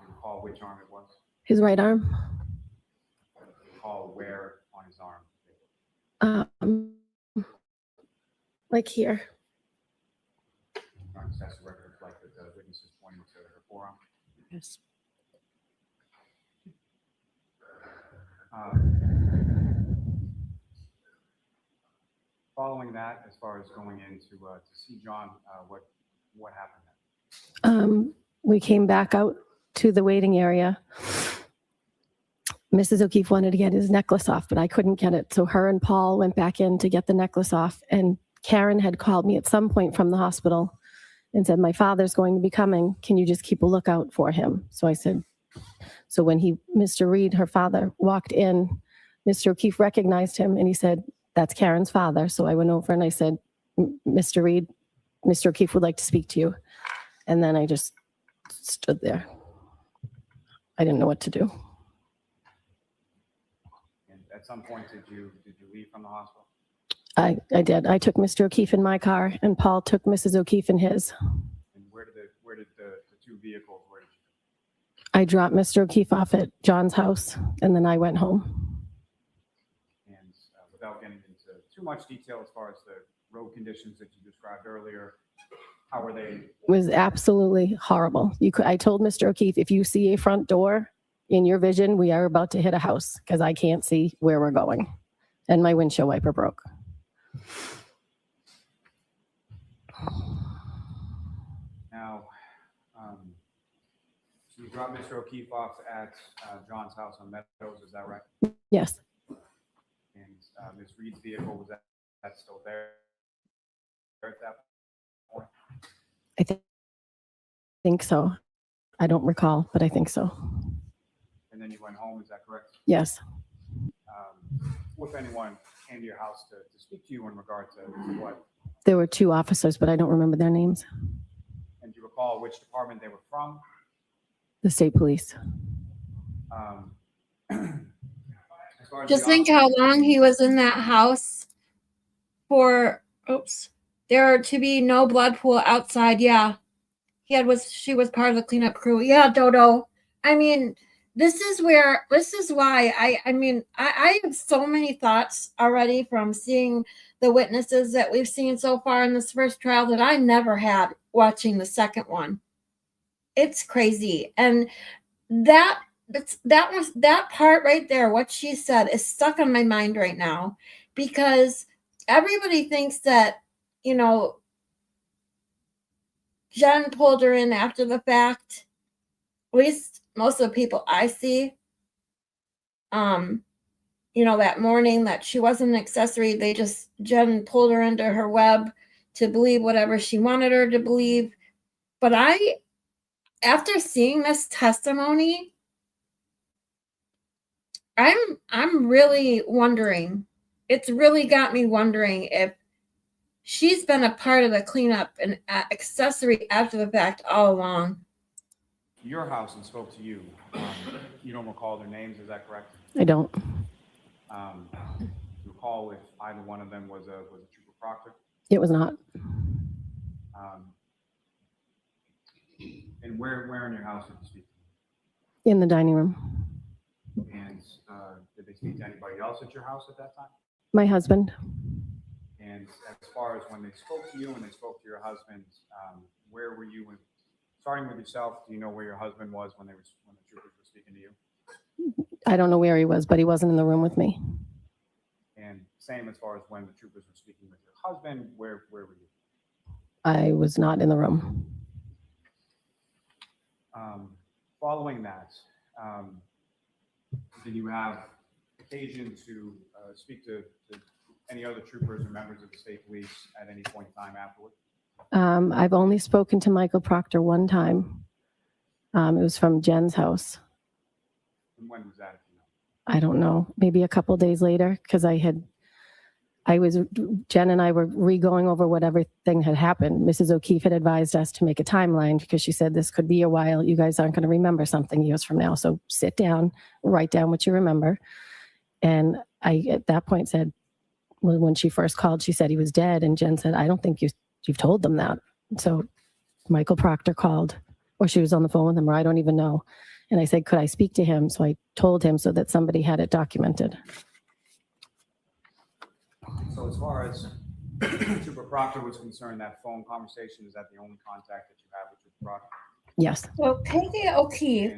you recall which arm it was? his right arm. Do you recall where on his arm? Like here. That's the record reflect that the witness is pointing to her forearm. Yes. Following that, as far as going in to see John, what happened then? We came back out to the waiting area. Mrs. O'Keefe wanted to get his necklace off, but I couldn't get it. So her and Paul went back in to get the necklace off. And Karen had called me at some point from the hospital and said, my father's going to be coming. Can you just keep a lookout for him? So I said, so when Mr. Reed, her father, walked in, Mr. O'Keefe recognized him and he said, that's Karen's father. So I went over and I said, Mr. Reed, Mr. O'Keefe would like to speak to you. And then I just stood there. I didn't know what to do. And at some point, did you leave from the hospital? I did. I took Mr. O'Keefe in my car and Paul took Mrs. O'Keefe in his. And where did the two vehicles, where did you? I dropped Mr. O'Keefe off at John's house and then I went home. And without getting into too much detail as far as the road conditions that you described earlier, how were they? It was absolutely horrible. I told Mr. O'Keefe, if you see a front door in your vision, we are about to hit a house because I can't see where we're going. And my windshield wiper broke. Now, so you dropped Mr. O'Keefe off at John's house on Meadows, is that right? Yes. And Ms. Reed's vehicle, was that still there at that point? I think so. I don't recall, but I think so. And then you went home, is that correct? Yes. If anyone came to your house to speak to you in regard to what? There were two officers, but I don't remember their names. And do you recall which department they were from? The state police. As far as Just the think officers- how long he was in that house for, there to be no blood pool outside. Yeah. She was part of the cleanup crew. Yeah, Dodo. I mean, this is why I have so many thoughts already from seeing the witnesses that we've seen so far in this first trial that I never had watching the second one. It's crazy. And that part right there, what she said, is stuck on my mind right now because everybody thinks that, Jen pulled her in after the fact. At least most of the people I see, that morning that she wasn't an accessory, Jen pulled her into her web to believe whatever she wanted her to believe. But after seeing this testimony, I'm really wondering. It's really got me wondering if she's been a part of the cleanup and accessory after the fact all along. Your house and spoke to you. You don't recall their names, is that correct? I don't. Do you recall if either one of them was a Trooper Proctor? It was not. And where in your house did you speak? In the dining room. And did they speak to anybody else at your house at that time? My husband. And as far as when they spoke to you and they spoke to your husband, where were you? Starting with yourself, do you know where your husband was when the troopers were speaking to you? I don't know where he was, but he wasn't in the room with me. And same as far as when the troopers were speaking with your husband, where were you? I was not in the room. Following that, did you have occasion to speak to any other troopers or members of the state police at any point in time afterward? I've only spoken to Michael Proctor one time. It was from Jen's house. And when was that? I don't know, maybe a couple days later, because Jen and I were re-going over what everything had happened. Mrs. O'Keefe had advised us to make a timeline because she said this could be a while. You guys aren't going to remember something years from now. So sit down, write down what you remember. And I, at that point, said, well, when she first called, she said he was dead. And Jen said, I don't think you've told them that. So Michael Proctor called, or she was on the phone with him, or I don't even know. And I said, could I speak to him? So I told him so that somebody had it documented. So as far as Trooper Proctor was concerned, that phone conversation, is that the only contact that you have with Trooper Proctor? Yes. So Peggy O'Keefe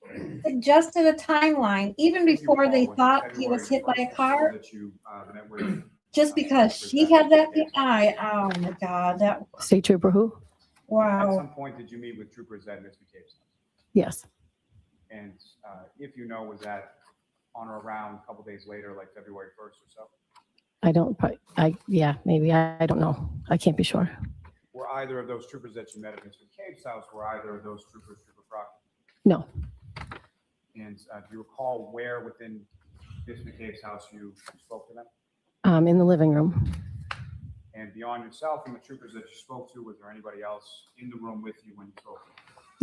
And suggested a timeline even if you before they recall, was it thought he was hit by February a 1st car. that you met with, Just because she had that eye. Oh my God, that State Trooper who? at wow. some point, did you meet with troopers at Ms. McCabe's house? Yes. And if you know, was that on or around a couple days later, like February 1st or so? Yeah, maybe. I don't know. I can't be sure. Were either of those troopers that you met at Ms. McCabe's house, were either of those troopers Trooper Proctor? No. And do you recall where within Ms. McCabe's house you spoke to them? In the living room. And beyond yourself and the troopers that you spoke to, was there anybody else in the room with you when you spoke to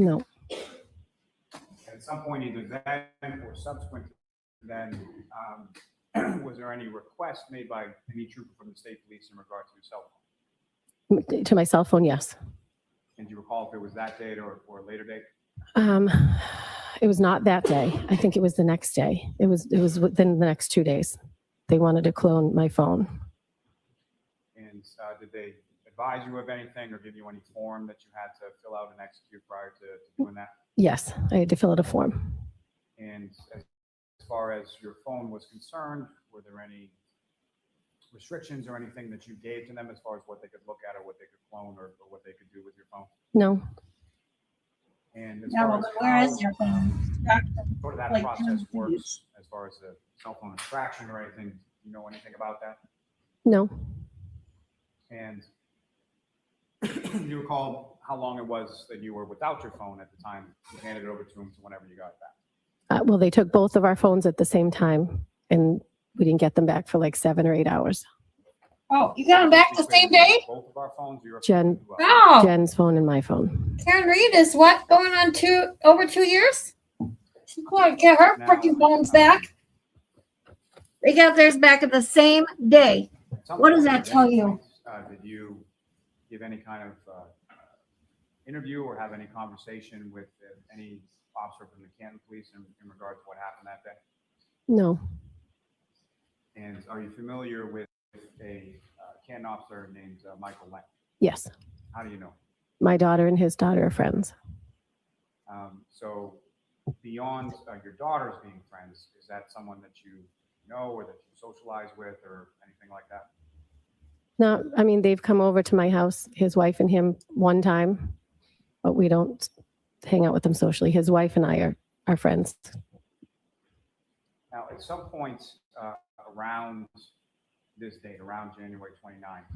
them? No. At some point, either then or subsequent to then, was there any request made by any trooper from the state police in regard to your cell phone? To my cell phone, yes. And do you recall if it was that date or a later date? It was not that day. I think it was the next day. It was within the next 2 days. They wanted to clone my phone. And did they advise you of anything or give you any form that you had to fill out and execute prior to doing that? Yes, I had to fill out a form. And as far as your phone was concerned, were there any restrictions or anything that you gave to them as far as what they could look at or what they could clone or what they could do with your phone? No. And as Yeah, far well, as but where is your phone? sort of that Like, process works as far as the cell phone extraction or anything, do you know anything about that? No. And do you recall how long it was that you were without your phone at the time you handed it over to them to whenever you got it back? Well, they took both of our phones at the same time, and we didn't get them back for like 7 or 8 hours. Oh, you got them back the same day? Both of our phones, or your Jen. phone as well? Oh, Jen's phone and my phone. Karen Reed is what, going on over 2 years? She couldn't get her Now, freaking phones back. They got theirs back at the same day. At some What does point, that at tell any you? point, did you give any kind of interview or have any conversation with any officer from the Canton Police in regard to what happened that day? No. And are you familiar with a Canton officer named Michael Lang? Yes. How do you know? My daughter and his daughter are friends. So beyond your daughters being friends, is that someone that you know or that you socialize with or anything like that? No, I mean, they've come over to my house, his wife and him, one time, but we don't hang out with them socially. His wife and I are friends. Now, at some point around this date, around January 29th,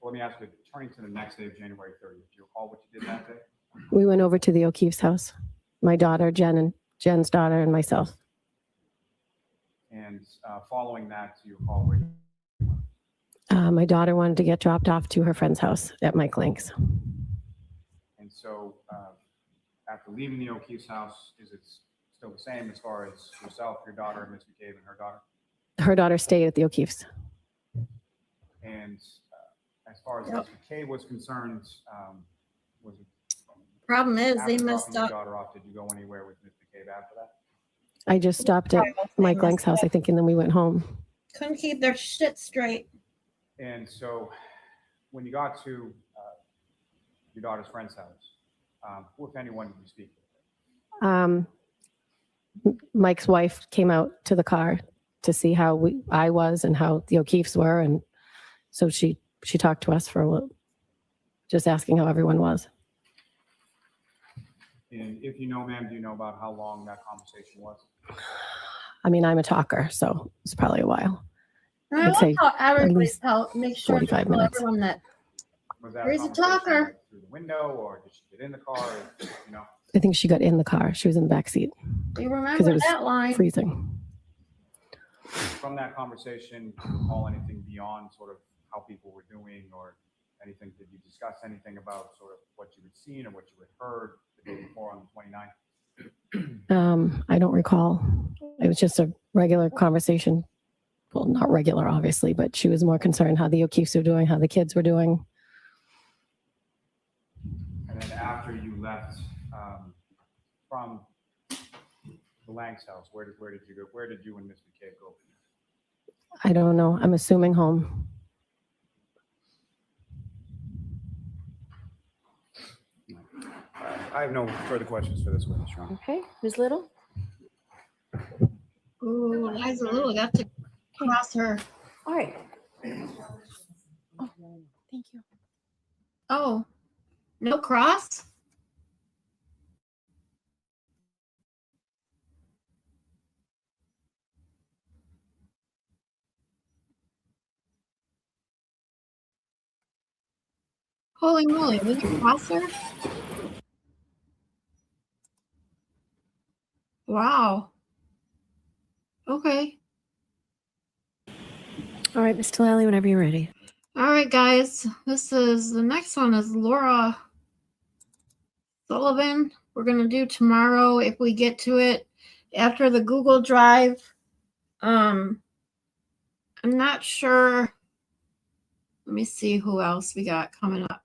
let me ask you, turning to the next day of January 30th, do you recall what you did that day? We went over to the O'Keefe's house, my daughter, Jen, and Jen's daughter, and myself. And following that, do you recall where you My daughter wanted to get dropped off to her friend's house at Mike Link's. And so after leaving the O'Keefe's house, is it still the same as far as yourself, your daughter, Ms. McCabe, and her daughter? Her daughter stayed at the O'Keefe's. And as far as Ms. McCabe was concerned, was it Problem is, they after messed dropping your up. daughter off, did you go anywhere with Ms. McCabe after that? I just stopped at Mike Link's house, I think, and then we went home. Couldn't keep their shit straight. And so when you got to your daughter's friend's house, who, if anyone, did you speak with? Mike's wife came out to the car to see how I was and how the O'Keefes were, and so she talked to us for a little, just asking how everyone was. And if you know, ma'am, do you know about how long that conversation was? I mean, I'm a talker, so it's probably a while. And I I'd like say how everybody least make sure to 45 tell minutes. everyone that Was that Here's a conversation, talker. like, through the window, or did she get in the car? Or, you know, I think she got in the car. She was in the back seat you because remember it was that line. freezing. from that conversation, do you recall anything beyond sort of how people were doing, or anything? Did you discuss anything about sort of what you had seen or what you had heard the day before on the 29th? I don't recall. It was just a regular conversation. Well, not regular, obviously, but she was more concerned how the O'Keefes were doing, how the kids were doing. And then after you left from the Lang's house, where did you go? Where did you and Miss McCabe go? I don't know. I'm assuming home. I have no further questions for this witness, Your Honor. Okay, Ms. Little? Ooh, Liza Little got to cross her. All right. Thank you. Oh, no cross? Holy moly, we can cross her? Wow. Okay. All right, Ms. Tallally, whenever you're ready. All right, guys. The next one is Laura Sullivan. We're going to do tomorrow if we get to it after the Google Drive. I'm not sure. Let me see who else we got coming up.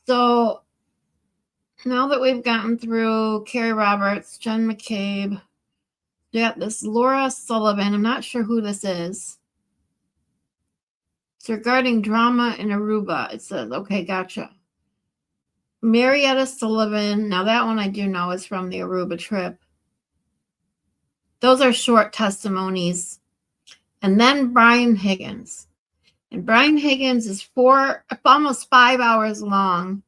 So now that we've gotten through Carrie Roberts, Jen McCabe, we got this Laura Sullivan. I'm not sure who this is. It's regarding drama in Aruba. It says, okay, gotcha. Marietta Sullivan. Now that one I do know is from the Aruba trip. Those are short testimonies. And then Brian Higgins. And Brian Higgins is almost 5 hours long.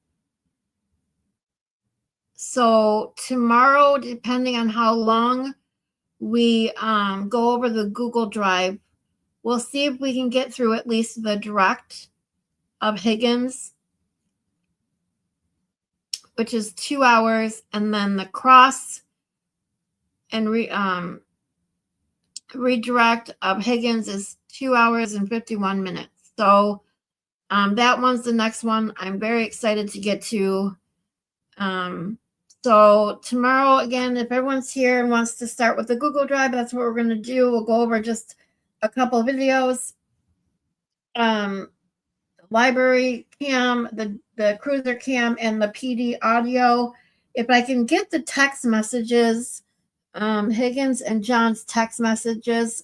So tomorrow, depending on how long we go over the Google Drive, we'll see if we can get through at least the direct of Higgins, which is 2 hours, and then the cross and redirect of Higgins is 2 hours and 51 minutes. So that one's the next one I'm very excited to get to. So tomorrow, again, if everyone's here and wants to start with the Google Drive, that's what we're going to do. We'll go over just a couple of videos. Library cam, the cruiser cam, and the PD audio. If I can get the text messages, Higgins and John's text messages,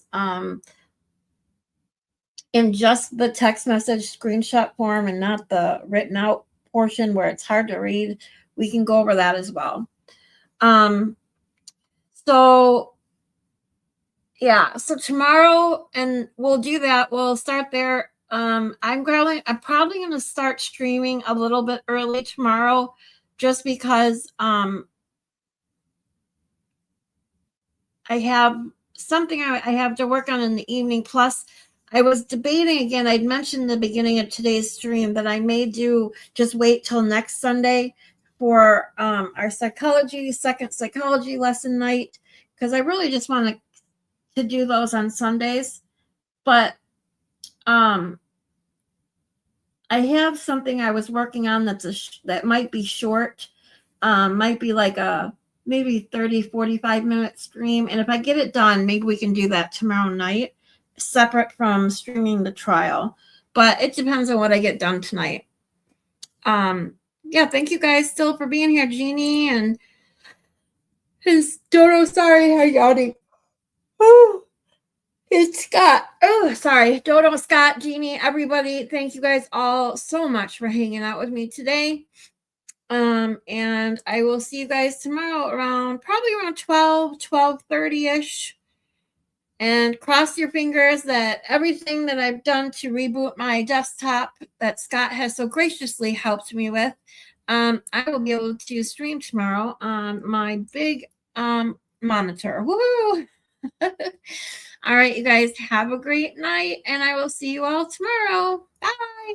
in just the text message screenshot form and not the written out portion where it's hard to read, we can go over that as well. So yeah, so tomorrow, and we'll do that. We'll start there. I'm probably going to start streaming a little bit early tomorrow, just because I have something I have to work on in the evening. Plus, I was debating again. I'd mentioned in the beginning of today's stream that I may just wait till next Sunday for our second psychology lesson night, because I really just want to do those on Sundays. But I have something I was working on that might be short. Might be like a maybe 30-45 minute stream. And if I get it done, maybe we can do that tomorrow night, separate from streaming the trial. But it depends on what I get done tonight. Yeah, thank you guys still for being here, Jeannie and his Dodo. Sorry, hi Yachty. Oh, it's Scott. Oh, sorry, Dodo, Scott, Jeannie, everybody. Thank you guys all so much for hanging out with me today. And I will see you guys tomorrow probably around 12:30ish. And cross your fingers that everything that I've done to reboot my desktop that Scott has so graciously helped me with, I will be able to stream tomorrow on my big monitor. Woo! All right, you guys have a great night, and I will see you all tomorrow. Bye.